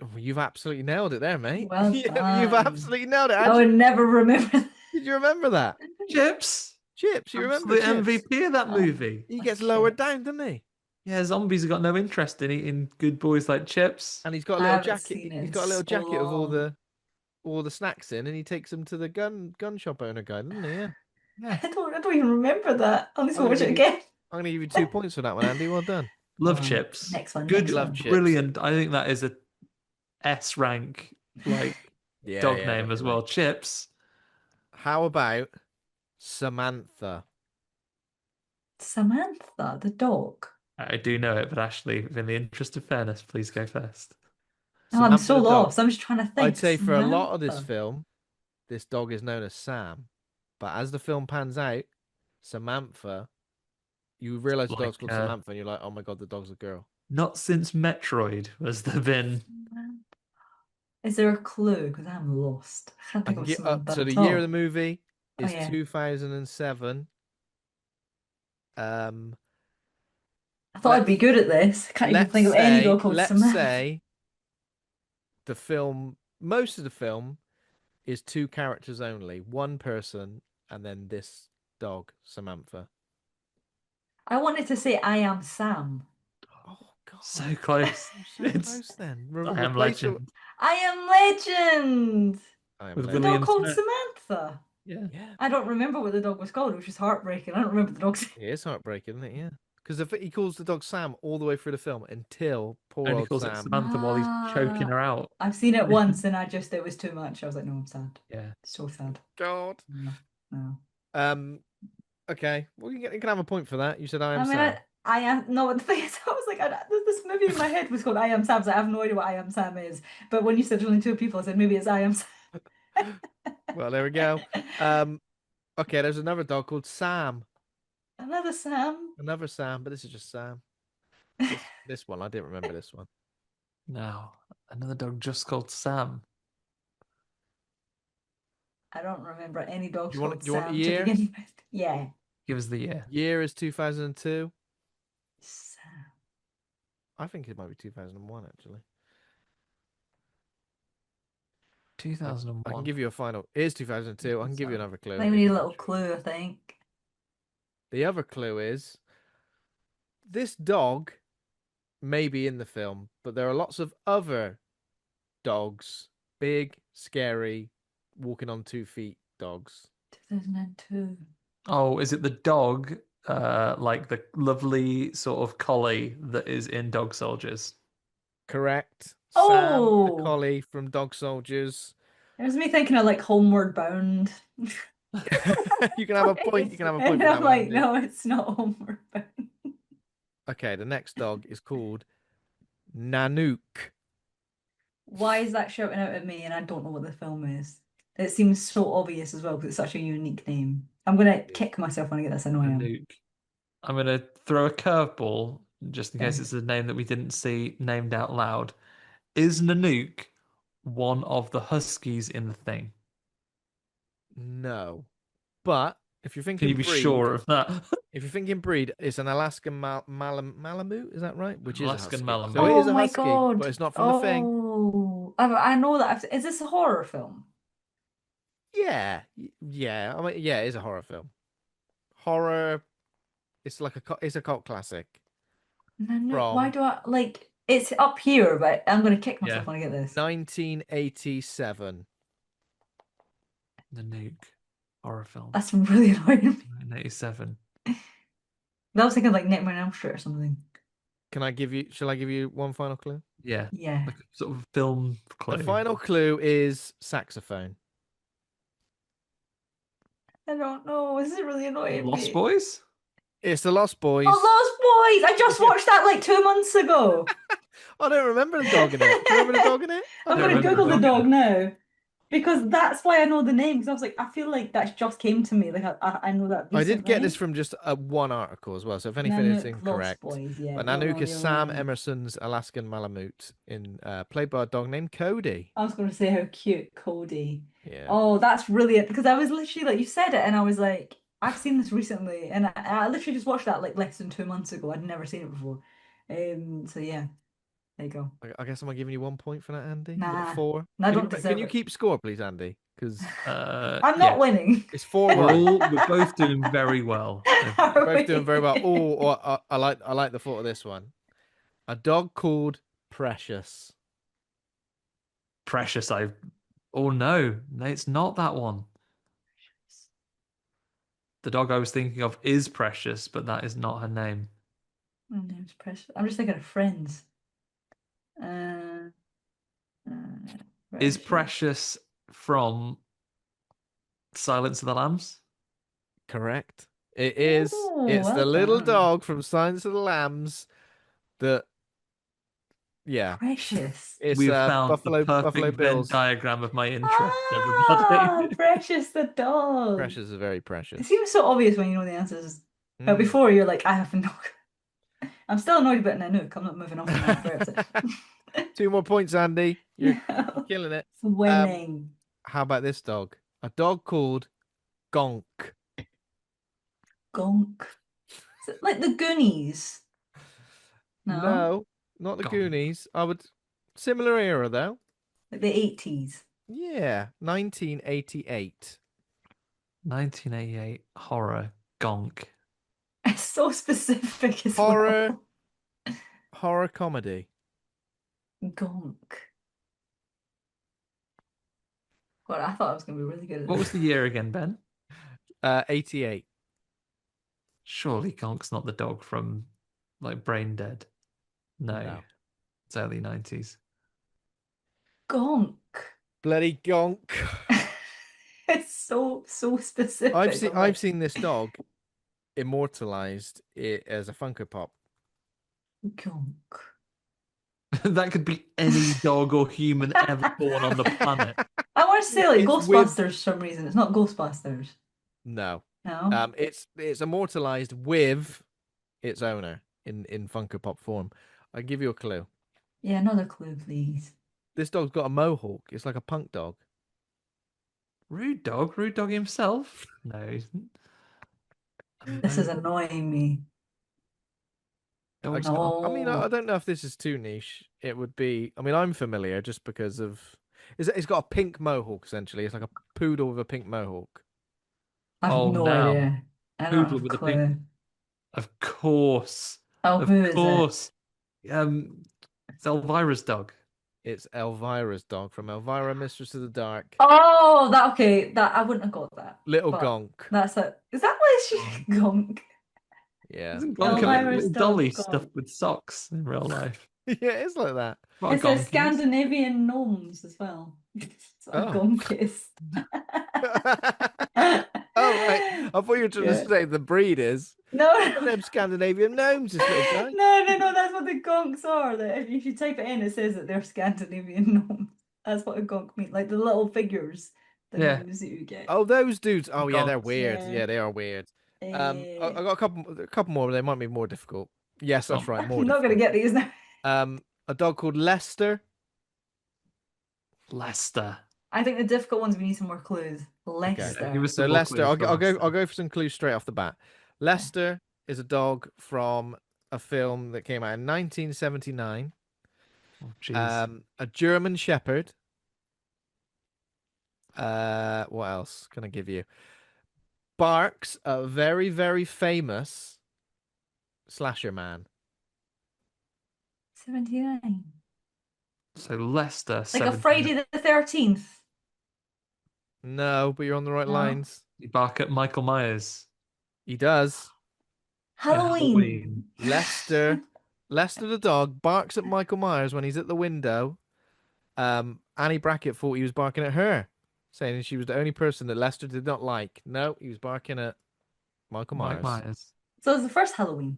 [SPEAKER 1] Oh, you've absolutely nailed it there, mate.
[SPEAKER 3] Well
[SPEAKER 1] You've
[SPEAKER 3] done.
[SPEAKER 1] absolutely nailed it.
[SPEAKER 3] I would never remember.
[SPEAKER 1] Did you remember that?
[SPEAKER 2] Chips,
[SPEAKER 1] Chips, you remember
[SPEAKER 2] absolute
[SPEAKER 1] Chips?
[SPEAKER 2] MVP of that movie.
[SPEAKER 1] He
[SPEAKER 3] Like
[SPEAKER 1] gets lowered
[SPEAKER 3] chips.
[SPEAKER 1] down, doesn't he?
[SPEAKER 2] Yeah, zombies have got no interest in eating good boys like Chips.
[SPEAKER 1] And he's got a
[SPEAKER 3] I
[SPEAKER 1] little
[SPEAKER 3] haven't
[SPEAKER 1] jacket.
[SPEAKER 3] seen it
[SPEAKER 1] He's
[SPEAKER 3] in
[SPEAKER 1] got a little
[SPEAKER 3] so
[SPEAKER 1] jacket of
[SPEAKER 3] long.
[SPEAKER 1] all the snacks in, and he takes them to the gun shop owner guy, doesn't he? Yeah.
[SPEAKER 2] Yeah,
[SPEAKER 3] I don't even remember that. I need
[SPEAKER 1] I'm
[SPEAKER 3] to
[SPEAKER 1] gonna
[SPEAKER 3] watch it
[SPEAKER 1] give you
[SPEAKER 3] again.
[SPEAKER 1] I'm gonna give you 2 points for that one, Andy. Well done.
[SPEAKER 2] love
[SPEAKER 3] Oh,
[SPEAKER 2] Chips.
[SPEAKER 3] next one,
[SPEAKER 2] Good,
[SPEAKER 3] next
[SPEAKER 1] Love
[SPEAKER 3] one.
[SPEAKER 1] Chips.
[SPEAKER 2] brilliant. I think that is a S rank like
[SPEAKER 1] Yeah,
[SPEAKER 2] dog
[SPEAKER 1] yeah,
[SPEAKER 2] name as
[SPEAKER 1] definitely.
[SPEAKER 2] well. Chips.
[SPEAKER 1] How about Samantha?
[SPEAKER 3] Samantha, the dog.
[SPEAKER 2] I do know it, but Ashley, in the interest of fairness, please go first.
[SPEAKER 3] Oh, I'm
[SPEAKER 1] Samantha
[SPEAKER 3] so
[SPEAKER 1] the dog.
[SPEAKER 3] lost. I'm just trying to
[SPEAKER 1] I'd
[SPEAKER 3] think.
[SPEAKER 1] say for a lot of this
[SPEAKER 3] Samantha.
[SPEAKER 1] film, this dog is known as Sam. But as the film pans out, Samantha, you realize the
[SPEAKER 2] Like,
[SPEAKER 1] dog's called Samantha, and you're like, oh my god, the dog's a girl.
[SPEAKER 2] not since Metroid has there been.
[SPEAKER 3] Is there a clue? Because I'm lost. I can't
[SPEAKER 1] I
[SPEAKER 3] think
[SPEAKER 1] can
[SPEAKER 3] of
[SPEAKER 1] get up.
[SPEAKER 3] Samantha
[SPEAKER 1] So the
[SPEAKER 3] at
[SPEAKER 1] year of the
[SPEAKER 3] all.
[SPEAKER 1] movie
[SPEAKER 3] Oh
[SPEAKER 1] is
[SPEAKER 3] yeah.
[SPEAKER 1] 2007. Um,
[SPEAKER 3] I thought I'd be
[SPEAKER 1] let's
[SPEAKER 3] good at this. I can't even think of any dog called
[SPEAKER 1] let's
[SPEAKER 3] Samantha.
[SPEAKER 1] say most of the film is two characters only, one person, and then this dog, Samantha.
[SPEAKER 3] I wanted to say I am Sam.
[SPEAKER 1] Oh God,
[SPEAKER 2] So close.
[SPEAKER 1] you're so
[SPEAKER 2] It's
[SPEAKER 1] close. Then
[SPEAKER 2] I Am
[SPEAKER 1] replace it.
[SPEAKER 2] Legend
[SPEAKER 3] I am Legend.
[SPEAKER 1] I am
[SPEAKER 2] with
[SPEAKER 3] The
[SPEAKER 1] Legend.
[SPEAKER 3] dog
[SPEAKER 2] William
[SPEAKER 3] called
[SPEAKER 2] Smith.
[SPEAKER 3] Samantha.
[SPEAKER 2] Yeah.
[SPEAKER 1] Yeah,
[SPEAKER 3] I don't remember what the dog was called, which is heartbreaking. I don't remember the dog's name.
[SPEAKER 1] it is heartbreaking, isn't it? Yeah, because he calls the dog Sam all the way through the film until poor
[SPEAKER 2] Only
[SPEAKER 1] old
[SPEAKER 2] calls it
[SPEAKER 1] Sam.
[SPEAKER 2] Samantha while he's choking
[SPEAKER 3] Ah,
[SPEAKER 2] her out.
[SPEAKER 3] I've seen it once and it was too much. I was like, no, I'm sad.
[SPEAKER 2] Yeah.
[SPEAKER 3] So sad.
[SPEAKER 1] God.
[SPEAKER 3] No, no.
[SPEAKER 1] Um. Okay. Well, you can have a point for that. You said I am
[SPEAKER 3] I mean,
[SPEAKER 1] Sam.
[SPEAKER 3] I am, no, the thing is, I was like, this movie in my head was called I Am Sam, so I have no idea what I Am Sam is. But when you said there's only two people, I said maybe it's I Am Sam.
[SPEAKER 1] Well, there we go. Um. Okay. There's another dog called Sam.
[SPEAKER 3] Another Sam.
[SPEAKER 1] Another Sam, but this is just Sam. This one, I didn't remember this one.
[SPEAKER 2] Now, another dog just called Sam.
[SPEAKER 3] I don't remember any dogs
[SPEAKER 1] Do
[SPEAKER 3] called
[SPEAKER 1] you want a
[SPEAKER 3] Sam to
[SPEAKER 1] year?
[SPEAKER 3] begin with. Yeah.
[SPEAKER 2] Give us the year.
[SPEAKER 1] Year is 2002.
[SPEAKER 3] Sam.
[SPEAKER 1] I think it might be 2001 actually. I can
[SPEAKER 2] 2001.
[SPEAKER 1] give you a final. Here's 2002. I can give you another
[SPEAKER 3] I
[SPEAKER 1] clue.
[SPEAKER 3] think we
[SPEAKER 1] if
[SPEAKER 3] need a
[SPEAKER 1] you're
[SPEAKER 3] little
[SPEAKER 1] not sure.
[SPEAKER 3] clue, I think.
[SPEAKER 1] The other clue is this dog may be in the film, but there are lots of other dogs, big, scary, walking on 2 feet dogs.
[SPEAKER 3] 2002.
[SPEAKER 2] Oh, is it the dog, like the lovely sort of collie that is in Dog Soldiers?
[SPEAKER 1] Correct. Sam, the
[SPEAKER 3] Oh!
[SPEAKER 1] collie from Dog Soldiers.
[SPEAKER 3] It was me thinking of like Homeward Bound.
[SPEAKER 1] You can have a point. You can have a point
[SPEAKER 3] And
[SPEAKER 1] for that
[SPEAKER 3] I'm
[SPEAKER 1] one,
[SPEAKER 3] like,
[SPEAKER 1] Andy.
[SPEAKER 3] no, it's not Homeward Bound.
[SPEAKER 1] Okay, the next dog is called Nanook.
[SPEAKER 3] Why is that shouting out at me and I don't know what the film is? It seems so obvious as well because it's such a unique name. I'm gonna kick myself when I get this. I know I am.
[SPEAKER 2] Nanook. I'm going to throw a curveball just in case
[SPEAKER 3] Okay.
[SPEAKER 2] it's a name that we didn't see named out loud. Is Nanook one of the huskies in the thing?
[SPEAKER 1] No, but if you're
[SPEAKER 2] Can
[SPEAKER 1] thinking
[SPEAKER 2] you be
[SPEAKER 1] breed,
[SPEAKER 2] sure of that?
[SPEAKER 1] if you're thinking breed, it's an Alaskan Malamute. Is that right? Which is a
[SPEAKER 2] Alaskan
[SPEAKER 1] husky. So it
[SPEAKER 2] Malamute.
[SPEAKER 3] Oh
[SPEAKER 1] is a
[SPEAKER 3] my
[SPEAKER 1] husky, but
[SPEAKER 3] God.
[SPEAKER 1] it's not from the thing.
[SPEAKER 3] Oh, I know that. Is this a horror film?
[SPEAKER 1] Yeah, yeah. I mean, yeah, it is a horror film. Horror. It's like it's a cult classic
[SPEAKER 3] No, no. Why
[SPEAKER 1] from
[SPEAKER 3] do I like? It's up here, but I'm gonna kick
[SPEAKER 2] Yeah,
[SPEAKER 3] myself when I get this.
[SPEAKER 1] 1987.
[SPEAKER 2] Nanook. Horror film.
[SPEAKER 3] That's really annoying me.
[SPEAKER 2] 1987.
[SPEAKER 3] I was thinking like Nightmare on Elm Street or something.
[SPEAKER 1] Can I give you? Shall I give you one final clue?
[SPEAKER 2] Yeah,
[SPEAKER 3] Yeah.
[SPEAKER 2] like a sort of film
[SPEAKER 1] The
[SPEAKER 2] clue.
[SPEAKER 1] final clue is saxophone.
[SPEAKER 3] I don't know. This is really annoying
[SPEAKER 2] Lost
[SPEAKER 3] me.
[SPEAKER 2] Boys?
[SPEAKER 1] It's the Lost
[SPEAKER 3] Oh,
[SPEAKER 1] Boys.
[SPEAKER 3] Lost Boys! I just watched that like 2 months ago.
[SPEAKER 1] I don't remember the dog in it. Do you remember the dog in it? I
[SPEAKER 3] I'm
[SPEAKER 2] Don't
[SPEAKER 1] don't
[SPEAKER 3] gonna
[SPEAKER 1] remember
[SPEAKER 2] remember
[SPEAKER 1] the
[SPEAKER 3] Google
[SPEAKER 2] the
[SPEAKER 3] the
[SPEAKER 1] dog
[SPEAKER 2] dog
[SPEAKER 1] in
[SPEAKER 3] dog
[SPEAKER 1] it.
[SPEAKER 2] in
[SPEAKER 3] now because that's why I know the name. Because I was like, I feel like that's just came to me. Like I know that
[SPEAKER 1] I did get this
[SPEAKER 3] recently.
[SPEAKER 1] from just one article as well. So if anything is
[SPEAKER 3] Nanook Lost
[SPEAKER 1] incorrect,
[SPEAKER 3] Boys. Yeah,
[SPEAKER 1] but
[SPEAKER 3] no, no,
[SPEAKER 1] Nanook is
[SPEAKER 3] you're
[SPEAKER 1] Sam
[SPEAKER 3] right.
[SPEAKER 1] Emerson's Alaskan Malamute, played by a dog named Cody.
[SPEAKER 3] I was going to say how cute Cody.
[SPEAKER 1] Yeah.
[SPEAKER 3] Oh, that's brilliant because I was literally like you said it, and I was like, I've seen this recently, and I literally just watched that like less than 2 months ago. I'd never seen it before. So yeah, there you go.
[SPEAKER 1] I guess I'm giving you 1 point for that, Andy. You got
[SPEAKER 3] Nah,
[SPEAKER 1] four.
[SPEAKER 3] I don't
[SPEAKER 1] Can
[SPEAKER 3] deserve
[SPEAKER 1] you
[SPEAKER 3] it.
[SPEAKER 1] keep score, please, Andy? Because
[SPEAKER 3] I'm not
[SPEAKER 2] Yes.
[SPEAKER 3] winning.
[SPEAKER 1] it's 4-1.
[SPEAKER 2] We're both doing very well.
[SPEAKER 1] We're
[SPEAKER 3] Are
[SPEAKER 1] both doing very well.
[SPEAKER 3] we?
[SPEAKER 1] I like the thought of this one. A dog called Precious.
[SPEAKER 2] Precious, oh no, it's not that one. The dog I was thinking of is Precious, but that is not her name.
[SPEAKER 3] My name's Precious. I'm just thinking of Friends. Uh,
[SPEAKER 2] Is
[SPEAKER 3] Precious.
[SPEAKER 2] Precious from Silence of the Lambs?
[SPEAKER 1] Correct. It is.
[SPEAKER 3] Oh,
[SPEAKER 1] It's the
[SPEAKER 3] well
[SPEAKER 1] little
[SPEAKER 3] done.
[SPEAKER 1] dog from Silence of the Lambs that, yeah,
[SPEAKER 3] Precious.
[SPEAKER 1] it's
[SPEAKER 2] We've found the
[SPEAKER 1] Buffalo
[SPEAKER 2] perfect Venn
[SPEAKER 1] Bills.
[SPEAKER 2] diagram of my interest,
[SPEAKER 3] Ah,
[SPEAKER 2] everybody.
[SPEAKER 3] Precious the dog.
[SPEAKER 1] Precious is very
[SPEAKER 3] It
[SPEAKER 1] precious.
[SPEAKER 3] seems so obvious when you know the answers. But
[SPEAKER 1] Mm.
[SPEAKER 3] before you're like, I have no. I'm still annoyed about Nanook. I'm not moving on from that forever.
[SPEAKER 1] 2 more points, Andy. You're
[SPEAKER 3] No,
[SPEAKER 1] killing it.
[SPEAKER 3] it's winning.
[SPEAKER 1] How about this dog? A dog called Gonk.
[SPEAKER 3] Gonk. Is it like the Goonies? No,
[SPEAKER 1] No, not the
[SPEAKER 2] Gone.
[SPEAKER 1] Goonies. I would similar era though.
[SPEAKER 3] like the 80s.
[SPEAKER 1] Yeah, 1988.
[SPEAKER 2] 1988 horror gonk.
[SPEAKER 3] It's so specific as
[SPEAKER 1] Horror
[SPEAKER 3] well.
[SPEAKER 1] horror comedy.
[SPEAKER 3] Gonk. God, I thought I was going to be really good at
[SPEAKER 2] What
[SPEAKER 3] this.
[SPEAKER 2] was the year again, Ben?
[SPEAKER 1] 88.
[SPEAKER 2] Surely Gonk's not the dog from like Brain Dead. No,
[SPEAKER 1] No.
[SPEAKER 2] it's early 90s.
[SPEAKER 3] Gonk.
[SPEAKER 1] Bloody Gonk.
[SPEAKER 3] It's so specific. I'm
[SPEAKER 1] I've
[SPEAKER 3] like,
[SPEAKER 1] seen this dog immortalized as a Funko Pop.
[SPEAKER 3] Gonk.
[SPEAKER 2] That could be any dog or human ever born on the planet.
[SPEAKER 3] I want to say like
[SPEAKER 1] It's with-
[SPEAKER 3] Ghostbusters for some reason. It's not Ghostbusters.
[SPEAKER 1] No.
[SPEAKER 3] No.
[SPEAKER 1] It's immortalized with its owner in Funko Pop form. I'll give you a clue.
[SPEAKER 3] Yeah, another clue, please.
[SPEAKER 1] This dog's got a mohawk. It's like a punk dog.
[SPEAKER 2] Rude dog himself. No, he isn't.
[SPEAKER 3] This is annoying me.
[SPEAKER 2] Oh
[SPEAKER 1] I
[SPEAKER 2] no.
[SPEAKER 1] mean, I don't know if this is too niche. It would be. I mean, I'm familiar just because of. It's got a pink mohawk essentially. It's like a poodle with a pink mohawk.
[SPEAKER 3] I have
[SPEAKER 2] Oh,
[SPEAKER 3] no
[SPEAKER 2] now.
[SPEAKER 3] idea. I don't
[SPEAKER 2] Poodle
[SPEAKER 3] have a
[SPEAKER 2] with a
[SPEAKER 3] clue.
[SPEAKER 2] pink. Of course.
[SPEAKER 3] Oh,
[SPEAKER 2] Of
[SPEAKER 3] who is it?
[SPEAKER 2] course. It's Elvira's dog.
[SPEAKER 1] It's Elvira's dog from Elvira, Mistress of the Dark.
[SPEAKER 3] Oh, that okay. That I wouldn't have got that.
[SPEAKER 1] Little
[SPEAKER 3] but
[SPEAKER 1] Gonk.
[SPEAKER 3] That's it. Is that why she Gonk?
[SPEAKER 1] Yeah.
[SPEAKER 2] Isn't
[SPEAKER 3] Elvira's
[SPEAKER 2] Gonk a little
[SPEAKER 3] dog
[SPEAKER 2] dolly
[SPEAKER 3] Gonk.
[SPEAKER 2] stuffed with socks in real life?
[SPEAKER 1] Yeah, it's like that.
[SPEAKER 2] What a
[SPEAKER 3] It says
[SPEAKER 2] gonk is.
[SPEAKER 3] Scandinavian gnomes as well. That's what a
[SPEAKER 1] Oh.
[SPEAKER 3] gonk is.
[SPEAKER 1] Oh, right. I thought you were trying to
[SPEAKER 3] Yeah.
[SPEAKER 1] say the breed is.
[SPEAKER 3] No,
[SPEAKER 1] Look at them Scandinavian gnomes, this little guy.
[SPEAKER 3] no, that's what the gonks are. That if you type it in, it says that they're Scandinavian gnomes. That's what a gonk means, like the little figures, the
[SPEAKER 2] Yeah,
[SPEAKER 3] gnomes that you get.
[SPEAKER 1] Oh, those dudes. Oh, yeah, they're
[SPEAKER 2] gonks.
[SPEAKER 1] weird.
[SPEAKER 3] Yeah.
[SPEAKER 1] Yeah, they are weird. I
[SPEAKER 3] Uh,
[SPEAKER 1] got a couple more, but they might be more difficult. Yes,
[SPEAKER 2] Go
[SPEAKER 1] that's
[SPEAKER 2] on.
[SPEAKER 1] right, more
[SPEAKER 3] I'm not gonna
[SPEAKER 1] difficult.
[SPEAKER 3] get these now.
[SPEAKER 1] A dog called Lester.
[SPEAKER 2] Leicester.
[SPEAKER 3] I think the difficult ones we need some more clues.
[SPEAKER 1] Okay.
[SPEAKER 2] Yeah, give
[SPEAKER 3] Leicester.
[SPEAKER 2] us
[SPEAKER 1] So
[SPEAKER 2] some more
[SPEAKER 1] Lester,
[SPEAKER 2] clues for Leicester.
[SPEAKER 1] I'll go for some clues straight off the bat. Lester is a dog from a film that came out in 1979.
[SPEAKER 2] Oh, jeez.
[SPEAKER 1] A German Shepherd. What else can I give you? Barks a very, very famous slasher man.
[SPEAKER 3] 79.
[SPEAKER 2] So Leicester,
[SPEAKER 3] Like a
[SPEAKER 2] 17.
[SPEAKER 3] Friday the 13th.
[SPEAKER 1] No, but you're on the right
[SPEAKER 3] No.
[SPEAKER 1] lines.
[SPEAKER 2] You bark at Michael Myers
[SPEAKER 1] He does.
[SPEAKER 2] in
[SPEAKER 3] Halloween.
[SPEAKER 2] Halloween.
[SPEAKER 1] Lester, Lester the dog barks at Michael Myers when he's at the window. Annie Brackett thought he was barking at her, saying she was the only person that Lester did not like. No, he was barking at Michael
[SPEAKER 2] Mike
[SPEAKER 1] Myers.
[SPEAKER 2] Myers.
[SPEAKER 3] So it's the first Halloween.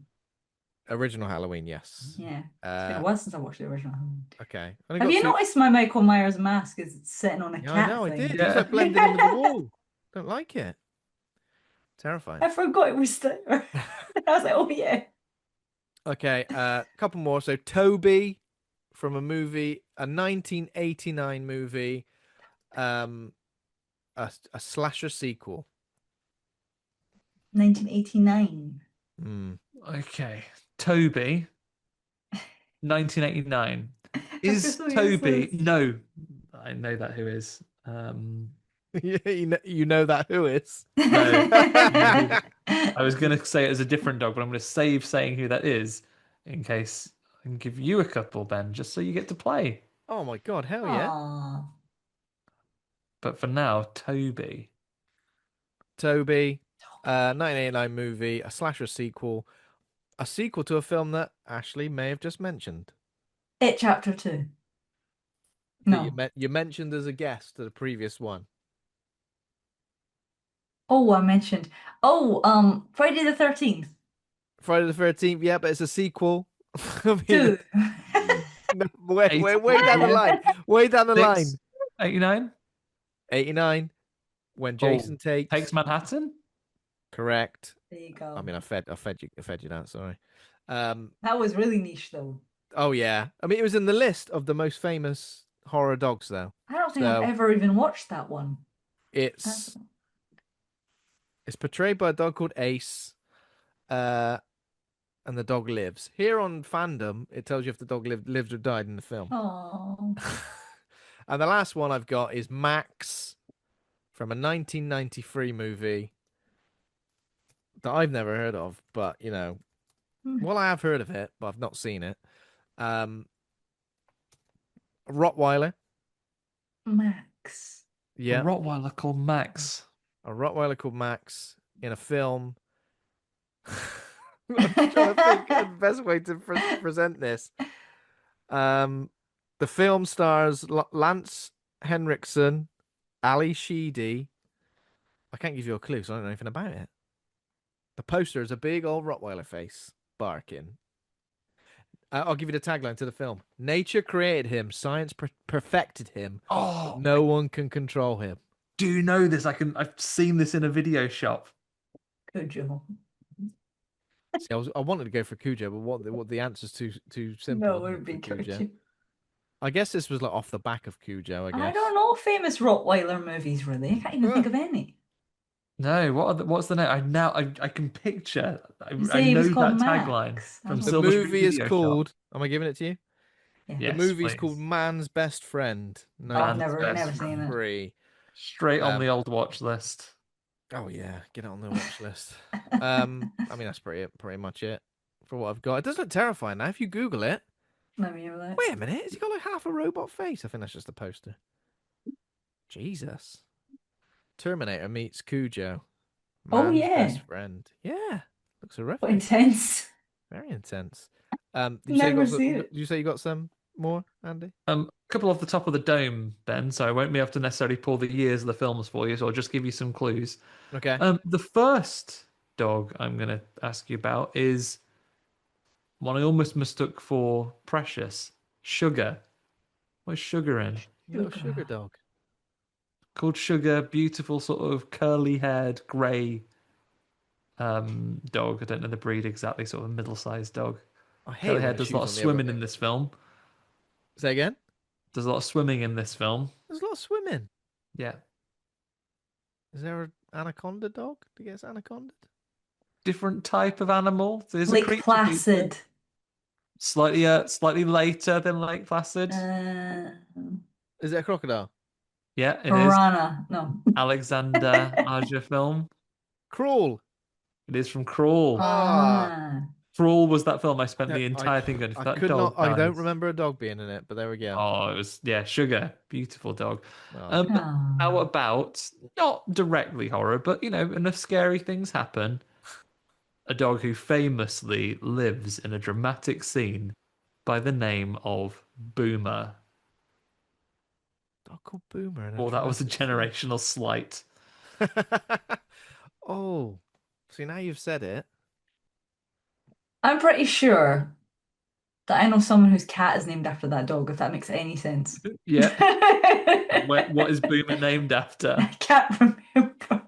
[SPEAKER 1] Original Halloween, yes.
[SPEAKER 3] Yeah. It's been a while since I watched the original Halloween.
[SPEAKER 1] Okay. Only
[SPEAKER 3] Have
[SPEAKER 1] got
[SPEAKER 3] you
[SPEAKER 1] two.
[SPEAKER 3] noticed my Michael Myers mask is sitting on a
[SPEAKER 1] Yeah, I
[SPEAKER 3] cat
[SPEAKER 1] know, I
[SPEAKER 3] thing?
[SPEAKER 1] did.
[SPEAKER 2] Yeah.
[SPEAKER 1] He's like blended in with the wall. Don't like it. Terrifying.
[SPEAKER 3] I forgot it was there. I was like, oh yeah.
[SPEAKER 1] Okay, couple more. So Toby from a movie, a 1989 movie, um, a slasher sequel.
[SPEAKER 3] 1989.
[SPEAKER 1] Hmm.
[SPEAKER 2] Okay. Toby, 1989.
[SPEAKER 3] I feel
[SPEAKER 2] Is
[SPEAKER 3] so
[SPEAKER 2] Toby?
[SPEAKER 3] useless.
[SPEAKER 2] No, I know that who is.
[SPEAKER 1] Yeah, you know that who is.
[SPEAKER 2] No, I know who. I was going to say it as a different dog, but I'm going to save saying who that is in case I can give you a couple, Ben, just so you get to play.
[SPEAKER 1] Oh my God, hell yeah.
[SPEAKER 3] Aw.
[SPEAKER 2] But for now, Toby.
[SPEAKER 1] Toby, 1989 movie, a slasher sequel, a sequel to a film that Ashley may have just mentioned.
[SPEAKER 3] It chapter 2.
[SPEAKER 1] That you,
[SPEAKER 3] No.
[SPEAKER 1] you mentioned as a guest to the previous one.
[SPEAKER 3] Oh, I mentioned. Oh, Friday the 13th.
[SPEAKER 1] Friday the 13th, yeah, but it's a sequel. I mean,
[SPEAKER 3] 2.
[SPEAKER 1] no, way down the
[SPEAKER 2] 89?
[SPEAKER 1] line. Way down the line.
[SPEAKER 2] 89?
[SPEAKER 1] 89, when Jason
[SPEAKER 2] Oh, takes
[SPEAKER 1] takes.
[SPEAKER 2] Manhattan?
[SPEAKER 1] Correct.
[SPEAKER 3] There you go.
[SPEAKER 1] I mean, I fed you that. Sorry.
[SPEAKER 3] That was really niche though.
[SPEAKER 1] Oh yeah. I mean, it was in the list of the most famous horror dogs, though.
[SPEAKER 3] I don't think I've
[SPEAKER 1] So
[SPEAKER 3] ever even watched that one.
[SPEAKER 1] it's portrayed by a dog called Ace, and the dog lives. Here on Fandom, it tells you if the dog lived or died in the film.
[SPEAKER 3] Oh.
[SPEAKER 1] And the last one I've got is Max from a 1993 movie that I've never heard of, but well, I have heard of it, but I've not seen it. A Rottweiler,
[SPEAKER 3] Max.
[SPEAKER 2] A
[SPEAKER 1] yeah,
[SPEAKER 2] Rottweiler called Max.
[SPEAKER 1] a Rottweiler called Max in a film. I'm trying to think of the best way to present this. The film stars Lance Henriksen, Ali Sheedy. I can't give you a clue, so I don't know anything about it. The poster is a big old Rottweiler face barking. I'll give you the tagline to the film. Nature created him, science perfected him, but
[SPEAKER 2] Oh,
[SPEAKER 1] no one can control him.
[SPEAKER 2] do you know this? I've seen this in a video shop.
[SPEAKER 3] Good job.
[SPEAKER 1] See, I wanted to go for Cujo, but what the answer's too simple.
[SPEAKER 3] No, it
[SPEAKER 1] isn't
[SPEAKER 3] would be
[SPEAKER 1] for Cujo?
[SPEAKER 3] good.
[SPEAKER 1] I guess this was like off the back of Cujo. I guess.
[SPEAKER 3] I don't know famous Rottweiler movies really. I can't even think of any.
[SPEAKER 2] No, what's the name? I can picture.
[SPEAKER 3] You
[SPEAKER 2] I
[SPEAKER 3] say he
[SPEAKER 2] know
[SPEAKER 3] was called
[SPEAKER 2] that tagline
[SPEAKER 3] Max. I
[SPEAKER 2] from
[SPEAKER 3] don't
[SPEAKER 1] The
[SPEAKER 3] know.
[SPEAKER 2] Silver Screen
[SPEAKER 1] movie is
[SPEAKER 2] Video Shop.
[SPEAKER 1] called. Am I giving it to you?
[SPEAKER 3] Yeah.
[SPEAKER 1] The
[SPEAKER 2] Yes,
[SPEAKER 1] movie's
[SPEAKER 2] please.
[SPEAKER 1] called Man's Best Friend,
[SPEAKER 3] Oh, I've
[SPEAKER 2] Man's
[SPEAKER 3] never
[SPEAKER 2] Best
[SPEAKER 3] seen it.
[SPEAKER 1] 1993.
[SPEAKER 2] Straight on the
[SPEAKER 1] Um,
[SPEAKER 2] old watch list.
[SPEAKER 1] Oh yeah, get it on the watch list. I mean that's pretty much it for what I've got. It does look terrifying now. If you Google it,
[SPEAKER 3] Let me have that.
[SPEAKER 1] wait a minute, has he got like half a robot face? I think that's just a poster. Jesus. Terminator meets Cujo.
[SPEAKER 3] Oh
[SPEAKER 1] Man's
[SPEAKER 3] yeah.
[SPEAKER 1] best friend. Yeah, looks
[SPEAKER 3] What
[SPEAKER 1] horrific.
[SPEAKER 3] intense.
[SPEAKER 1] Very intense.
[SPEAKER 3] Never seen
[SPEAKER 1] Did
[SPEAKER 3] it.
[SPEAKER 1] you say you got some more, Andy?
[SPEAKER 2] A couple off the top of the dome, Ben, so I won't be able to necessarily pull the years of the films for you, so I'll just give you some clues.
[SPEAKER 1] Okay.
[SPEAKER 2] The first dog I'm going to ask you about is one I almost mistook for Precious. Sugar. What's Sugar in?
[SPEAKER 1] Little sugar
[SPEAKER 3] Sugar.
[SPEAKER 1] dog.
[SPEAKER 2] Called Sugar, beautiful sort of curly haired grey dog. I don't know the breed exactly, sort of a middle sized dog.
[SPEAKER 1] I hate
[SPEAKER 2] Curly
[SPEAKER 1] it when
[SPEAKER 2] hair
[SPEAKER 1] it
[SPEAKER 2] does a lot
[SPEAKER 1] chews
[SPEAKER 2] of
[SPEAKER 1] on the other.
[SPEAKER 2] swimming in this film.
[SPEAKER 1] Say again.
[SPEAKER 2] Does a lot of swimming in this film.
[SPEAKER 1] There's a lot of swimming.
[SPEAKER 2] Yeah.
[SPEAKER 1] Is there an anaconda dog that gets anaconda?
[SPEAKER 2] Different type of animal. There's a
[SPEAKER 3] Lake
[SPEAKER 2] creature feature.
[SPEAKER 3] Placid.
[SPEAKER 2] Slightly later than Lake Placid.
[SPEAKER 3] Uh,
[SPEAKER 1] Is it a crocodile?
[SPEAKER 2] Yeah, it is.
[SPEAKER 3] Piranha. No.
[SPEAKER 2] Alexander Aja film.
[SPEAKER 1] Crawl.
[SPEAKER 2] It is from Crawl.
[SPEAKER 1] Ah.
[SPEAKER 3] Ah.
[SPEAKER 2] Crawl was that film I spent
[SPEAKER 1] No,
[SPEAKER 2] the entire thing on. If
[SPEAKER 1] I
[SPEAKER 2] that
[SPEAKER 1] could not.
[SPEAKER 2] dog
[SPEAKER 1] I don't
[SPEAKER 2] dies.
[SPEAKER 1] remember a dog being in it, but there we go.
[SPEAKER 2] Oh, it was Sugar, beautiful dog.
[SPEAKER 1] Oh.
[SPEAKER 2] Um, how
[SPEAKER 3] Ah.
[SPEAKER 2] about not directly horror, but enough scary things happen. A dog who famously lives in a dramatic scene by the name of Boomer.
[SPEAKER 1] Dog called Boomer. In a
[SPEAKER 2] Oh, that was a
[SPEAKER 1] dramatic
[SPEAKER 2] generational slight.
[SPEAKER 1] scene. Oh, see now you've said it.
[SPEAKER 3] I'm pretty sure that I know someone whose cat is named after that dog, if that makes any sense.
[SPEAKER 2] Yeah. What is Boomer named after?
[SPEAKER 3] I can't remember.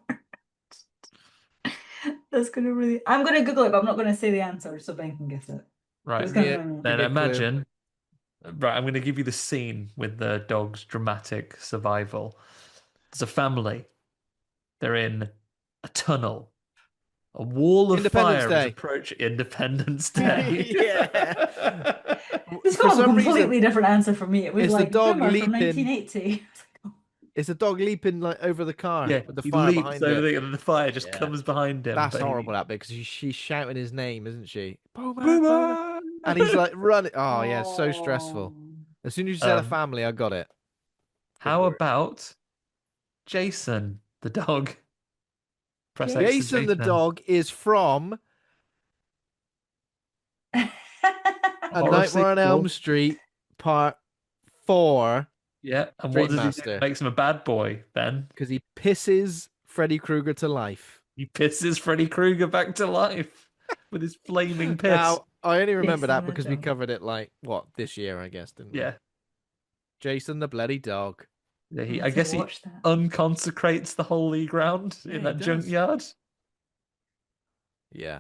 [SPEAKER 3] That's gonna really. I'm gonna Google it, but I'm not gonna say the answer so Ben can guess it.
[SPEAKER 2] Right.
[SPEAKER 3] It's
[SPEAKER 1] Give me
[SPEAKER 3] gonna
[SPEAKER 1] a,
[SPEAKER 3] remember.
[SPEAKER 1] give
[SPEAKER 2] Then
[SPEAKER 1] me a clue.
[SPEAKER 2] imagine. Right, I'm going to give you the scene with the dog's dramatic survival. There's a family. They're in a tunnel. A wall of
[SPEAKER 1] Independence
[SPEAKER 2] fire is
[SPEAKER 1] Day.
[SPEAKER 2] approaching Independence Day.
[SPEAKER 1] Yeah.
[SPEAKER 3] This
[SPEAKER 1] For
[SPEAKER 3] got a
[SPEAKER 1] some reason,
[SPEAKER 3] completely different answer from me. It was
[SPEAKER 1] it's the
[SPEAKER 3] like
[SPEAKER 1] dog
[SPEAKER 3] Boomer from
[SPEAKER 1] leaping.
[SPEAKER 3] 1980.
[SPEAKER 1] It's a dog leaping like over the car
[SPEAKER 2] Yeah,
[SPEAKER 1] with the
[SPEAKER 2] he
[SPEAKER 1] fire
[SPEAKER 2] leaps
[SPEAKER 1] behind
[SPEAKER 2] over
[SPEAKER 1] it.
[SPEAKER 2] and the fire just
[SPEAKER 1] Yeah.
[SPEAKER 2] comes behind him.
[SPEAKER 1] That's
[SPEAKER 2] But
[SPEAKER 1] horrible, that bit, because she's shouting his name, isn't she? Boomer, Boomer.
[SPEAKER 2] Boomer!
[SPEAKER 1] And he's like running. Oh, yeah, it's so
[SPEAKER 3] Oh.
[SPEAKER 1] stressful. As soon as you said a family, I got it.
[SPEAKER 2] How
[SPEAKER 1] word.
[SPEAKER 2] about Jason, the dog? Press X for
[SPEAKER 1] Jason the dog is from A
[SPEAKER 2] Horror
[SPEAKER 1] Nightmare on
[SPEAKER 2] sequel.
[SPEAKER 1] Elm Street Part 4
[SPEAKER 2] Yeah, and
[SPEAKER 1] Dream
[SPEAKER 2] what does he do?
[SPEAKER 1] Master.
[SPEAKER 2] Makes him a bad boy, Ben.
[SPEAKER 1] because he pisses Freddy Krueger to life.
[SPEAKER 2] He pisses Freddy Krueger back to life with his flaming piss.
[SPEAKER 1] Now, I only remember
[SPEAKER 3] Jason
[SPEAKER 1] that
[SPEAKER 3] the
[SPEAKER 1] because we
[SPEAKER 3] dog.
[SPEAKER 1] covered it this year, I guess, didn't we?
[SPEAKER 2] Yeah.
[SPEAKER 1] Jason the bloody dog.
[SPEAKER 2] Yeah,
[SPEAKER 3] I
[SPEAKER 2] I
[SPEAKER 3] need to
[SPEAKER 2] guess he
[SPEAKER 3] watch that.
[SPEAKER 2] unconsecrates the holy ground
[SPEAKER 1] Yeah,
[SPEAKER 2] in
[SPEAKER 1] he
[SPEAKER 2] that
[SPEAKER 1] does.
[SPEAKER 2] junkyard.
[SPEAKER 1] Yeah.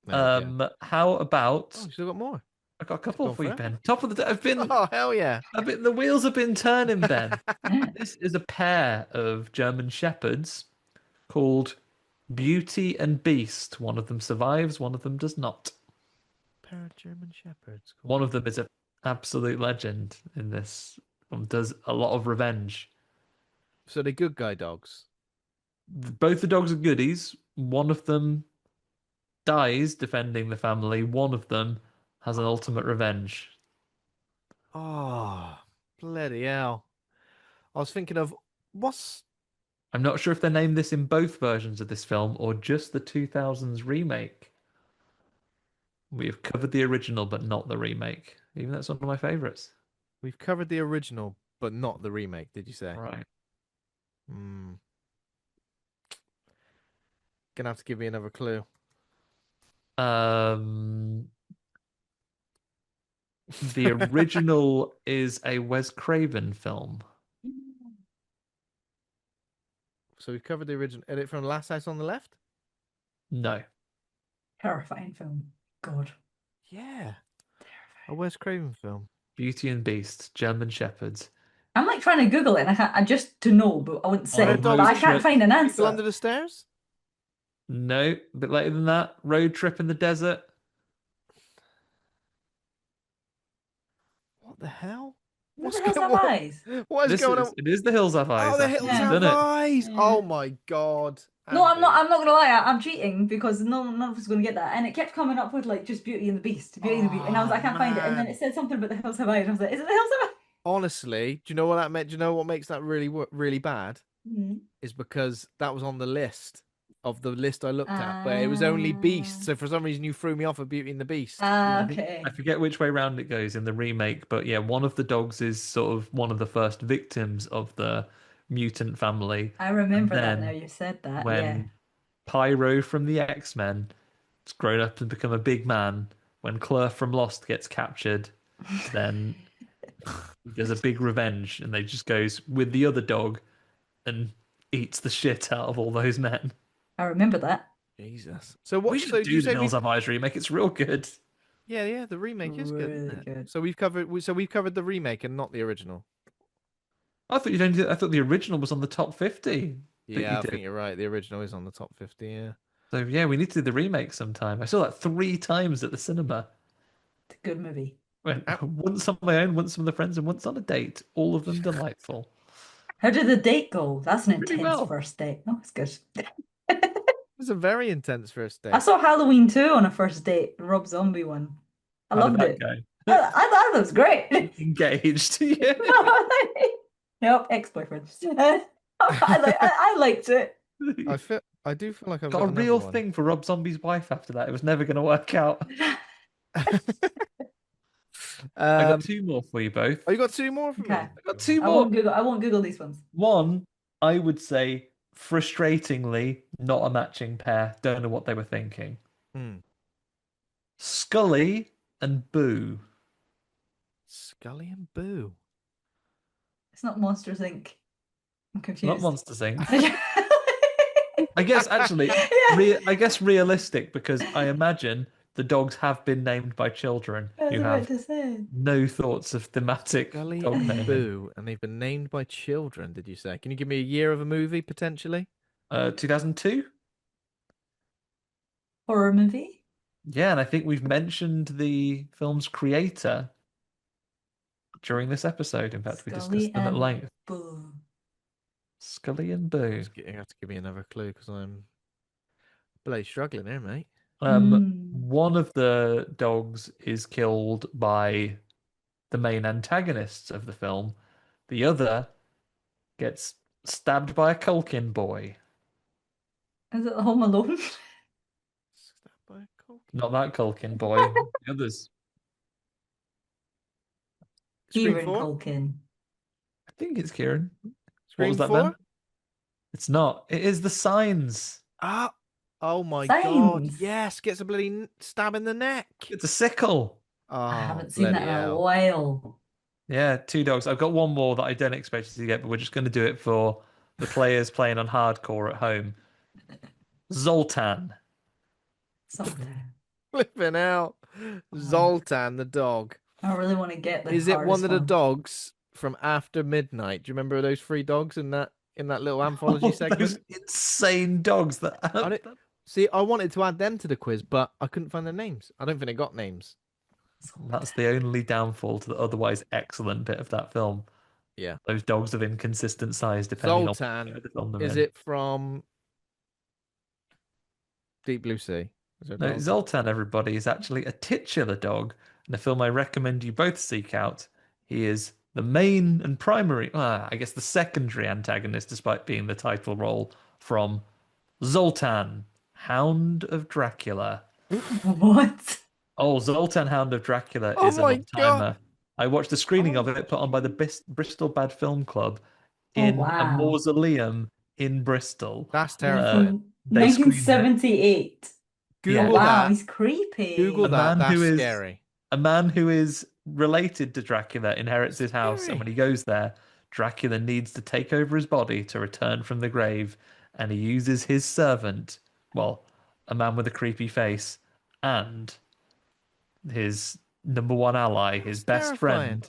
[SPEAKER 1] There we go.
[SPEAKER 2] How about
[SPEAKER 1] Oh, you still got more.
[SPEAKER 2] I got a couple
[SPEAKER 1] gone
[SPEAKER 2] for you,
[SPEAKER 1] forever.
[SPEAKER 2] Ben. Top of the day.
[SPEAKER 1] Oh, hell yeah.
[SPEAKER 2] The wheels have been turning, Ben. This is a pair of German shepherds called Beauty and Beast. One of them survives, one of them does not.
[SPEAKER 1] Pair of German shepherds. Cool.
[SPEAKER 2] One of them is an absolute legend in this. Does a lot of revenge.
[SPEAKER 1] So they're good guy dogs.
[SPEAKER 2] Both the dogs are goodies. One of them dies defending the family. One of them has an ultimate revenge.
[SPEAKER 1] Oh, bloody hell. I was thinking of what's.
[SPEAKER 2] I'm not sure if they named this in both versions of this film or just the 2000s remake. We have covered the original, but not the remake. Even that's one of my favorites.
[SPEAKER 1] We've covered the original, but not the remake, did you say?
[SPEAKER 2] Right.
[SPEAKER 1] Hmm. Gonna have to give me another clue.
[SPEAKER 2] The original is a Wes Craven film.
[SPEAKER 1] So we've covered the original. Edit from Last House on the Left?
[SPEAKER 2] No.
[SPEAKER 3] Terrifying film. God.
[SPEAKER 1] Yeah. A Wes Craven film.
[SPEAKER 2] Beauty and Beast, German Shepherds.
[SPEAKER 3] I'm like trying to Google it, and I just to know, but I wouldn't say.
[SPEAKER 2] On a
[SPEAKER 3] But
[SPEAKER 2] road
[SPEAKER 3] I can't
[SPEAKER 2] trip.
[SPEAKER 3] find an
[SPEAKER 1] People
[SPEAKER 3] answer.
[SPEAKER 1] Under the Stairs?
[SPEAKER 2] No, a bit later than that. Road Trip in the Desert.
[SPEAKER 1] What the hell?
[SPEAKER 3] What the hell's have eyes?
[SPEAKER 1] What is going on?
[SPEAKER 2] It is The Hills Have Eyes.
[SPEAKER 1] Oh, the
[SPEAKER 2] actually.
[SPEAKER 1] Hills
[SPEAKER 2] You've
[SPEAKER 1] Have
[SPEAKER 2] done it.
[SPEAKER 1] Eyes.
[SPEAKER 3] Yeah.
[SPEAKER 1] Oh my god.
[SPEAKER 3] No, I'm not.
[SPEAKER 1] Andy.
[SPEAKER 3] I'm not gonna lie. I'm cheating because none of us are gonna get that. And it kept coming up with like just Beauty and the Beast, Beauty and the Beast, and I was like, I can't find it. And then
[SPEAKER 1] man.
[SPEAKER 3] it said something about the Hills Have Eyes. And I was like, is it the Hills Have Eyes?
[SPEAKER 1] Honestly, do you know what that meant? Do you know what makes that really bad?
[SPEAKER 3] Mhm.
[SPEAKER 1] Is because that was on the list of the list I looked at, but it was only Beast.
[SPEAKER 3] Ah,
[SPEAKER 1] So for some reason, you threw me off of Beauty and the Beast.
[SPEAKER 2] Yeah, I
[SPEAKER 3] okay.
[SPEAKER 2] forget which way round it goes in the remake, but yeah, one of the dogs is sort of one of the first victims of the mutant family.
[SPEAKER 3] I
[SPEAKER 2] And
[SPEAKER 3] remember that now.
[SPEAKER 2] then
[SPEAKER 3] You said that. Yeah.
[SPEAKER 2] when Pyro from the X-Men has grown up and become a big man, when Claire from Lost gets captured, then there's a big revenge, and they just goes with the other dog and eats the shit out of all those men.
[SPEAKER 3] I remember that.
[SPEAKER 1] Jesus. So
[SPEAKER 2] We
[SPEAKER 1] what?
[SPEAKER 2] should
[SPEAKER 1] So do you
[SPEAKER 2] do the
[SPEAKER 1] say
[SPEAKER 2] Hills
[SPEAKER 1] we've?
[SPEAKER 2] Have Eyes remake. It's real good.
[SPEAKER 1] Yeah, yeah. The remake is good, isn't
[SPEAKER 3] Really
[SPEAKER 1] it?
[SPEAKER 3] good.
[SPEAKER 1] So we've covered. So we've covered the remake and not the original.
[SPEAKER 2] I thought you don't. I thought the original was on the top 50 that you
[SPEAKER 1] Yeah, I
[SPEAKER 2] did.
[SPEAKER 1] think you're right. The original is on the top 50. Yeah.
[SPEAKER 2] So yeah, we need to do the remake sometime. I saw that 3 times at the cinema.
[SPEAKER 3] It's a good movie.
[SPEAKER 2] Went
[SPEAKER 1] Ah,
[SPEAKER 2] once on my own, once with the friends, and once on a date. All of them delightful.
[SPEAKER 3] How did the date go? That's an
[SPEAKER 2] Really
[SPEAKER 3] intense
[SPEAKER 2] well.
[SPEAKER 3] first date. Oh, it's good.
[SPEAKER 1] it was a very intense first
[SPEAKER 3] I
[SPEAKER 1] date.
[SPEAKER 3] saw Halloween 2 on a first date, the Rob Zombie one. I
[SPEAKER 2] How did
[SPEAKER 3] loved
[SPEAKER 2] that
[SPEAKER 3] it.
[SPEAKER 2] go?
[SPEAKER 3] I thought it was great.
[SPEAKER 2] Engaged. Yeah.
[SPEAKER 3] Nope, ex-boyfriend. I liked it.
[SPEAKER 1] I do feel like I've
[SPEAKER 2] Got a
[SPEAKER 1] got another
[SPEAKER 2] real
[SPEAKER 1] one.
[SPEAKER 2] thing for Rob Zombie's wife after that. It was never going to work out. I got
[SPEAKER 1] um,
[SPEAKER 2] two more for you both.
[SPEAKER 1] oh, you got two more for
[SPEAKER 3] Okay.
[SPEAKER 1] me.
[SPEAKER 2] I got two
[SPEAKER 3] I
[SPEAKER 2] more.
[SPEAKER 3] won't Google. I won't Google these ones.
[SPEAKER 2] One, I would say, frustratingly, not a matching pair. Don't know what they were thinking.
[SPEAKER 1] Hmm.
[SPEAKER 2] Scully and Boo.
[SPEAKER 1] Scully and Boo.
[SPEAKER 3] It's not Monsters Inc. I'm
[SPEAKER 2] It's not
[SPEAKER 3] confused.
[SPEAKER 2] Monsters Inc.
[SPEAKER 3] Yeah.
[SPEAKER 2] I guess actually, I guess realistic because I imagine the dogs have been named by children
[SPEAKER 3] I was
[SPEAKER 2] who
[SPEAKER 3] about
[SPEAKER 2] have
[SPEAKER 3] to say.
[SPEAKER 2] no thoughts of thematic
[SPEAKER 1] Scully
[SPEAKER 2] dog
[SPEAKER 1] and
[SPEAKER 2] naming.
[SPEAKER 1] Boo, and they've been named by children. Did you say? Can you give me a year of a movie potentially?
[SPEAKER 2] 2002?
[SPEAKER 3] Horror movie?
[SPEAKER 2] Yeah, and I think we've mentioned the film's creator during this episode. In fact, we
[SPEAKER 3] Scully
[SPEAKER 2] discussed them at
[SPEAKER 3] and
[SPEAKER 2] length.
[SPEAKER 3] Boo.
[SPEAKER 2] Scully and Boo.
[SPEAKER 1] You have to give me another clue because I'm bloody struggling here, mate.
[SPEAKER 3] Hmm.
[SPEAKER 2] One of the dogs is killed by the main antagonists of the film. The other gets stabbed by a Culkin boy.
[SPEAKER 3] Is it Home Alone?
[SPEAKER 1] Stabbed by a cold.
[SPEAKER 2] Not that Culkin boy. The others.
[SPEAKER 1] Scream
[SPEAKER 3] Kieran
[SPEAKER 1] 4?
[SPEAKER 3] Culkin.
[SPEAKER 2] I think it's Kieran. What was
[SPEAKER 1] Scream
[SPEAKER 2] that, Ben?
[SPEAKER 1] 4?
[SPEAKER 2] It's not. It is the Signs.
[SPEAKER 1] Ah, oh my God.
[SPEAKER 3] Signs.
[SPEAKER 1] Yes, gets a bloody stab in the neck.
[SPEAKER 2] It's a sickle.
[SPEAKER 3] I
[SPEAKER 1] Oh,
[SPEAKER 3] haven't seen
[SPEAKER 1] bloody
[SPEAKER 3] that in a
[SPEAKER 1] hell.
[SPEAKER 3] while.
[SPEAKER 2] Yeah, two dogs. I've got one more that I don't expect you to get, but we're just going to do it for the players playing on hardcore at home. Zoltan.
[SPEAKER 3] Something.
[SPEAKER 1] Flipping out. Zoltan the dog.
[SPEAKER 3] I really want to get the
[SPEAKER 1] Is it one
[SPEAKER 3] hardest
[SPEAKER 1] of the
[SPEAKER 3] one.
[SPEAKER 1] dogs from After Midnight? Do you remember those three dogs in that little anthology segment?
[SPEAKER 2] Those insane dogs that
[SPEAKER 1] I don't, see, I wanted to add them to the quiz, but I couldn't find their names. I don't think they got names.
[SPEAKER 2] That's the only downfall to the otherwise excellent bit of that film.
[SPEAKER 1] Yeah.
[SPEAKER 2] Those dogs of inconsistent size depending on
[SPEAKER 1] Zoltan,
[SPEAKER 2] the film they're
[SPEAKER 1] is
[SPEAKER 2] in.
[SPEAKER 1] it from Deep Blue Sea? Is there a
[SPEAKER 2] No,
[SPEAKER 1] dog?
[SPEAKER 2] Zoltan, everybody, is actually a titular dog, and a film I recommend you both seek out. He is the main and primary, I guess the secondary antagonist, despite being the title role from Zoltan, Hound of Dracula.
[SPEAKER 3] What?
[SPEAKER 2] Oh, Zoltan, Hound of Dracula
[SPEAKER 1] Oh
[SPEAKER 2] is an
[SPEAKER 1] my God.
[SPEAKER 2] all-timer. I watched a screening of
[SPEAKER 1] Oh,
[SPEAKER 2] it put on by the Bristol Bad Film Club
[SPEAKER 3] Oh,
[SPEAKER 2] in a
[SPEAKER 3] wow.
[SPEAKER 2] mausoleum in Bristol.
[SPEAKER 1] that's
[SPEAKER 3] They're
[SPEAKER 2] Uh,
[SPEAKER 1] terrifying.
[SPEAKER 3] from
[SPEAKER 2] they screened it.
[SPEAKER 3] 1978.
[SPEAKER 2] Yeah,
[SPEAKER 3] Oh,
[SPEAKER 1] Google
[SPEAKER 3] wow,
[SPEAKER 1] that.
[SPEAKER 3] he's
[SPEAKER 1] Google
[SPEAKER 2] a
[SPEAKER 3] creepy.
[SPEAKER 1] that.
[SPEAKER 2] man
[SPEAKER 1] That's
[SPEAKER 2] who is
[SPEAKER 1] scary.
[SPEAKER 2] a man who is related to Dracula inherits his house, and when
[SPEAKER 1] Scary.
[SPEAKER 2] he goes there, Dracula needs to take over his body to return from the grave, and he uses his servant, well, a man with a creepy face, and his number one ally, his
[SPEAKER 1] That's
[SPEAKER 2] best
[SPEAKER 1] terrifying.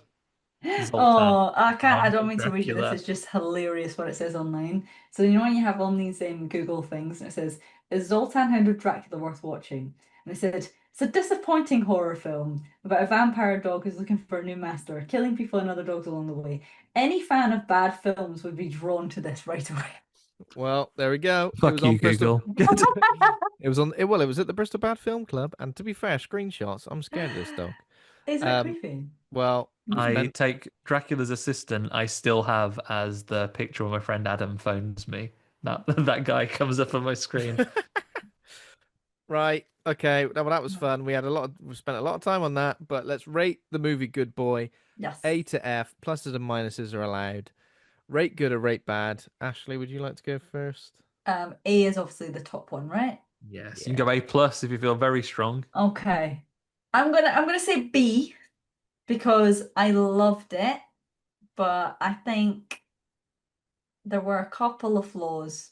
[SPEAKER 2] friend, Zoltan,
[SPEAKER 3] Oh, I can't. I
[SPEAKER 2] Hound
[SPEAKER 3] don't
[SPEAKER 2] of
[SPEAKER 3] mean to read you this.
[SPEAKER 2] Dracula.
[SPEAKER 3] It's just hilarious what it says online. So you know when you have on these Google things and it says, "Is Zoltan Hound of Dracula worth watching?" And they said it's a disappointing horror film about a vampire dog who's looking for a new master, killing people and other dogs along the way. Any fan of bad films would be drawn to this right away.
[SPEAKER 1] Well, there we go. It
[SPEAKER 2] Fuck
[SPEAKER 1] was
[SPEAKER 2] you,
[SPEAKER 1] on Bristol.
[SPEAKER 2] Google.
[SPEAKER 1] It was on. Well, it was at the Bristol Bad Film Club. And to be fair, screenshots. I'm scared of this dog.
[SPEAKER 3] It's a bit
[SPEAKER 1] Um.
[SPEAKER 3] creepy.
[SPEAKER 1] Well, it was
[SPEAKER 2] I
[SPEAKER 1] meant.
[SPEAKER 2] take Dracula's assistant, I still have as the picture of my friend Adam phones me That that guy comes up on my screen.
[SPEAKER 1] Right. Okay. Well, that was fun. We spent a lot of time on that, but let's rate the movie Good Boy.
[SPEAKER 3] Yes.
[SPEAKER 1] A to F. Pluses and minuses are allowed. Rate good or rate bad. Ashley, would you like to go first?
[SPEAKER 3] A is obviously the top one, right?
[SPEAKER 2] Yes, you can go
[SPEAKER 1] Yeah.
[SPEAKER 2] A plus if you feel very strong.
[SPEAKER 3] Okay. I'm gonna say B because I loved it, but I think there were a couple of flaws,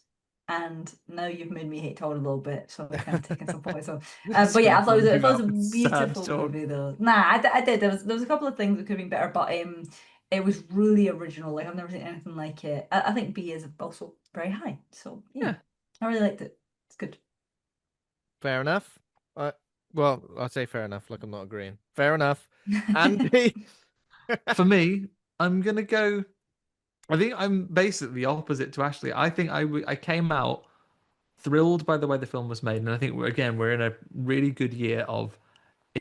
[SPEAKER 3] and now you've made me hate Todd a little bit, so I'm kind of taking some points off. But yeah,
[SPEAKER 2] Sad
[SPEAKER 3] I thought it was a
[SPEAKER 2] sad
[SPEAKER 3] beautiful
[SPEAKER 2] talk.
[SPEAKER 3] movie though. Nah, I did. There was a couple of things that could have been better, but it was really original. Like I've never seen anything like it. I think B is also very high, so yeah,
[SPEAKER 2] Yeah.
[SPEAKER 3] I really liked it. It's good.
[SPEAKER 1] Fair enough. Uh, well, I'll say fair enough. Like I'm not agreeing. Fair enough. Andy.
[SPEAKER 2] For me, I'm gonna go. I think I'm basically opposite to Ashley. I think I came out thrilled by the way the film was made, and I think we're in a really good year of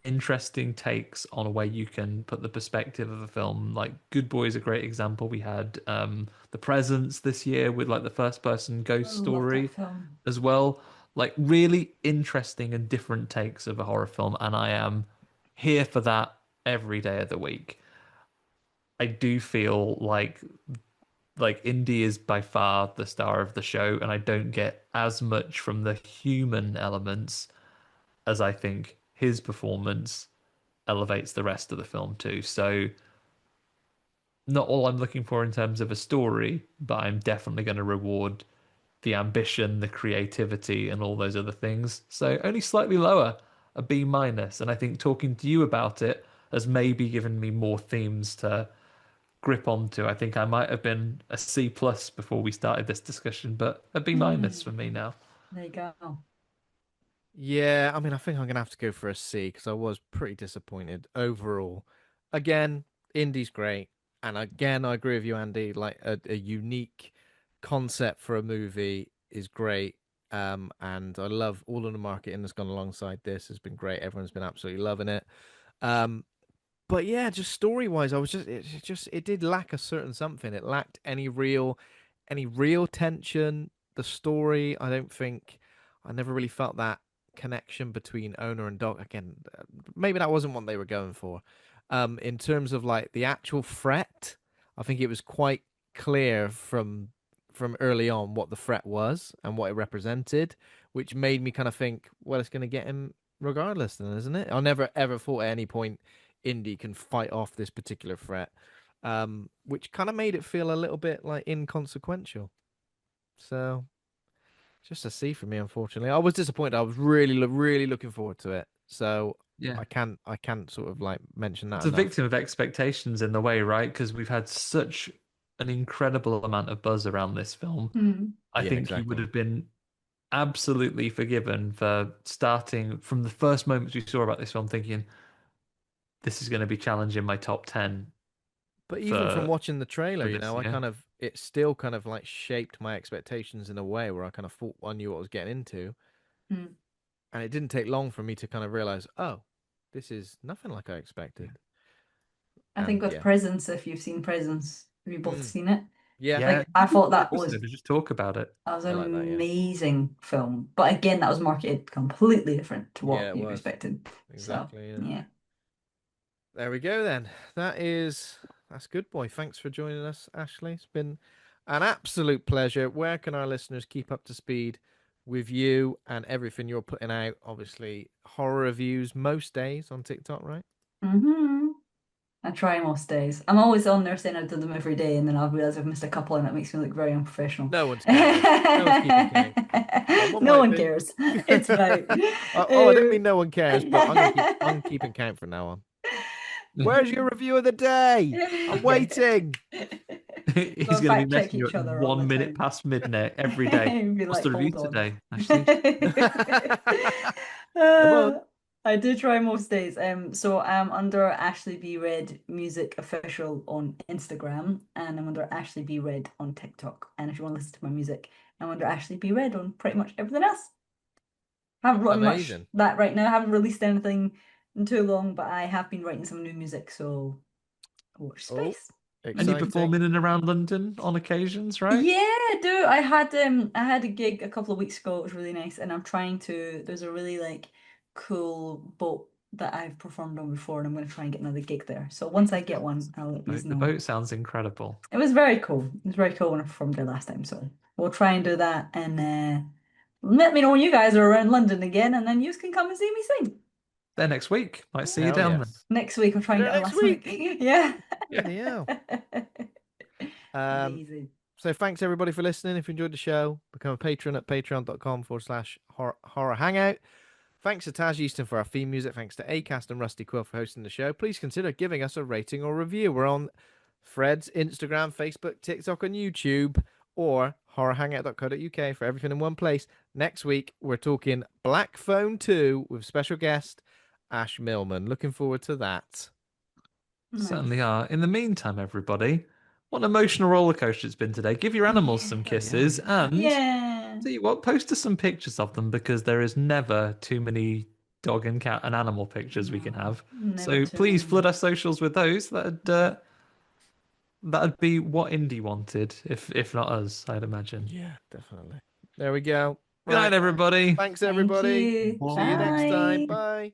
[SPEAKER 2] interesting takes on a way you can put the perspective of a film. Like Good Boy is a great example. We had The Presence this year with like the first person
[SPEAKER 3] I
[SPEAKER 2] ghost
[SPEAKER 3] love that
[SPEAKER 2] story
[SPEAKER 3] film.
[SPEAKER 2] as well. Like really interesting and different takes of a horror film, and I am here for that every day of the week. I do feel like Indy is by far the star of the show, and I don't get as much from the human elements as I think his performance elevates the rest of the film too. So not all I'm looking for in terms of a story, but I'm definitely going to reward the ambition, the creativity, and all those other things. So only slightly lower, a B minus. And I think talking to you about it has maybe given me more themes to grip onto. I think I might have been a C plus before we started this discussion, but a B minus
[SPEAKER 3] Hmm.
[SPEAKER 2] for me now.
[SPEAKER 3] There you go.
[SPEAKER 1] Yeah, I mean, I think I'm gonna have to go for a C because I was pretty disappointed overall. Again, Indy's great, and again, I agree with you, Andy. Like a unique concept for a movie is great. And I love all of the marketing that's gone alongside this has been great. Everyone's been absolutely loving it. Um, but yeah, just story wise, I was just it did lack a certain something. It lacked any real tension. The story, I don't think I never really felt that connection between owner and dog. Again, maybe that wasn't what they were going for. In terms of like the actual threat, I think it was quite clear from early on what the threat was and what it represented, which made me kind of think, well, it's going to get him regardless, then, isn't it? I never ever thought at any point Indy can fight off this particular threat, which kind of made it feel a little bit like inconsequential. So just a C for me, unfortunately. I was disappointed. I was really looking forward to it. So
[SPEAKER 2] Yeah.
[SPEAKER 1] I can't sort of like mention that
[SPEAKER 2] It's a
[SPEAKER 1] enough.
[SPEAKER 2] victim of expectations in the way, right? Because we've had such an incredible amount of buzz around this film.
[SPEAKER 3] Hmm.
[SPEAKER 2] I
[SPEAKER 1] Yeah,
[SPEAKER 2] think you would
[SPEAKER 1] exactly.
[SPEAKER 2] have been absolutely forgiven for starting from the first moments we saw about this film thinking this is going to be challenging my top 10
[SPEAKER 1] But even from
[SPEAKER 2] for
[SPEAKER 1] watching the trailer,
[SPEAKER 2] this
[SPEAKER 1] I
[SPEAKER 2] year.
[SPEAKER 1] kind of it still kind of like shaped my expectations in a way where I kind of thought I knew what I was getting into,
[SPEAKER 3] Hmm.
[SPEAKER 1] and it didn't take long for me to kind of realize, oh, this is nothing like I
[SPEAKER 2] Yeah.
[SPEAKER 1] expected.
[SPEAKER 3] I think
[SPEAKER 1] And
[SPEAKER 3] with
[SPEAKER 1] yeah,
[SPEAKER 3] Presence, if you've seen Presence, have you both
[SPEAKER 1] mm,
[SPEAKER 3] seen it?
[SPEAKER 1] yeah,
[SPEAKER 2] Yeah,
[SPEAKER 3] Like
[SPEAKER 2] you
[SPEAKER 3] I
[SPEAKER 2] could
[SPEAKER 3] thought
[SPEAKER 2] do an
[SPEAKER 3] that
[SPEAKER 2] episode
[SPEAKER 3] was
[SPEAKER 2] to just talk about it.
[SPEAKER 3] that was
[SPEAKER 1] I
[SPEAKER 3] an
[SPEAKER 1] like that. Yeah,
[SPEAKER 3] amazing film. But again, that was marketed completely different to
[SPEAKER 1] yeah,
[SPEAKER 3] what
[SPEAKER 1] it
[SPEAKER 3] you
[SPEAKER 1] was
[SPEAKER 3] expected. So
[SPEAKER 1] exactly. Yeah.
[SPEAKER 3] yeah.
[SPEAKER 1] There we go then. That's good boy. Thanks for joining us, Ashley. It's been an absolute pleasure. Where can our listeners keep up to speed with you and everything you're putting out? Obviously, horror reviews most days on TikTok, right?
[SPEAKER 3] Hmm. I try most days. I'm always on there saying I do them every day, and then I'll realize I've missed a couple, and it makes me look very unprofessional.
[SPEAKER 1] No one's counting. No one's keeping count. Someone
[SPEAKER 3] No
[SPEAKER 1] might
[SPEAKER 3] one
[SPEAKER 1] be.
[SPEAKER 3] cares. It's fine.
[SPEAKER 1] I didn't mean no one cares, but I'm
[SPEAKER 3] Um,
[SPEAKER 1] keeping count from now on. Where's your review of the day? I'm waiting.
[SPEAKER 3] Go
[SPEAKER 2] He's
[SPEAKER 3] and
[SPEAKER 2] going to be
[SPEAKER 3] fact check
[SPEAKER 2] messaging you
[SPEAKER 3] each
[SPEAKER 2] at
[SPEAKER 3] other all the
[SPEAKER 2] 1 minute
[SPEAKER 3] time.
[SPEAKER 2] past midnight every day.
[SPEAKER 3] And be
[SPEAKER 2] What's the
[SPEAKER 3] like,
[SPEAKER 2] review
[SPEAKER 3] hold on.
[SPEAKER 2] today, Ashley?
[SPEAKER 1] Come on.
[SPEAKER 3] Uh, I do try most days. So I'm under Ashley B Red Music Official on Instagram, and I'm under Ashley B Red on TikTok. And if you want to listen to my music, I'm under Ashley B Red on pretty much everything else. Haven't written much
[SPEAKER 1] Amazing.
[SPEAKER 3] that right now. Haven't released anything in too long, but I have been writing some new music, so watch
[SPEAKER 1] Oh,
[SPEAKER 3] space.
[SPEAKER 2] And you
[SPEAKER 1] Exciting.
[SPEAKER 2] perform in and around London on occasions, right?
[SPEAKER 3] Yeah, I do. I had a gig a couple of weeks ago. It was really nice, and I'm trying to. There's a really like cool boat that I've performed on before, and I'm going to try and get another gig there. So once I get one, I'll let you
[SPEAKER 2] The
[SPEAKER 3] know.
[SPEAKER 2] boat sounds incredible.
[SPEAKER 3] It was very cool. It was very cool when I performed there last time. So we'll try and do that, and let me know when you guys are around London again, and then you can come and see me sing
[SPEAKER 2] There next week. Might see you
[SPEAKER 1] Hell
[SPEAKER 2] down there.
[SPEAKER 1] yes.
[SPEAKER 3] next week. I'll try and
[SPEAKER 1] There
[SPEAKER 3] get a
[SPEAKER 1] next
[SPEAKER 3] last minute.
[SPEAKER 1] week.
[SPEAKER 3] Yeah.
[SPEAKER 2] Yeah.
[SPEAKER 1] Bloody hell.
[SPEAKER 3] Amazing.
[SPEAKER 1] So thanks everybody for listening. If you enjoyed the show, become a patron at patreon.com/horror hangout. Thanks to Taj Easton for our theme music. Thanks to Acast and Rusty Quill for hosting the show. Please consider giving us a rating or review. We're on Threads, Instagram, Facebook, TikTok, and YouTube, or horrorhangout.co.uk for everything in one place. Next week, we're talking Black Phone 2 with special guest Ash Millman. Looking forward to that.
[SPEAKER 2] Certainly
[SPEAKER 3] Nice.
[SPEAKER 2] are. In the meantime, everybody, what an emotional roller coaster it's been today. Give your animals some kisses and
[SPEAKER 3] Yeah.
[SPEAKER 2] see what, post us some pictures of them because there is never too many dog and cat and animal pictures we can
[SPEAKER 3] No,
[SPEAKER 2] have.
[SPEAKER 3] never
[SPEAKER 2] So
[SPEAKER 3] too
[SPEAKER 2] please
[SPEAKER 3] many.
[SPEAKER 2] flood our socials with those. That'd be what Indy wanted, if not us, I'd imagine.
[SPEAKER 1] Yeah, definitely. There we go.
[SPEAKER 2] Good night,
[SPEAKER 1] Right.
[SPEAKER 2] everybody.
[SPEAKER 1] Thanks,
[SPEAKER 3] Thank
[SPEAKER 1] everybody.
[SPEAKER 3] you.
[SPEAKER 1] See you next time.
[SPEAKER 3] Bye.
[SPEAKER 1] Bye.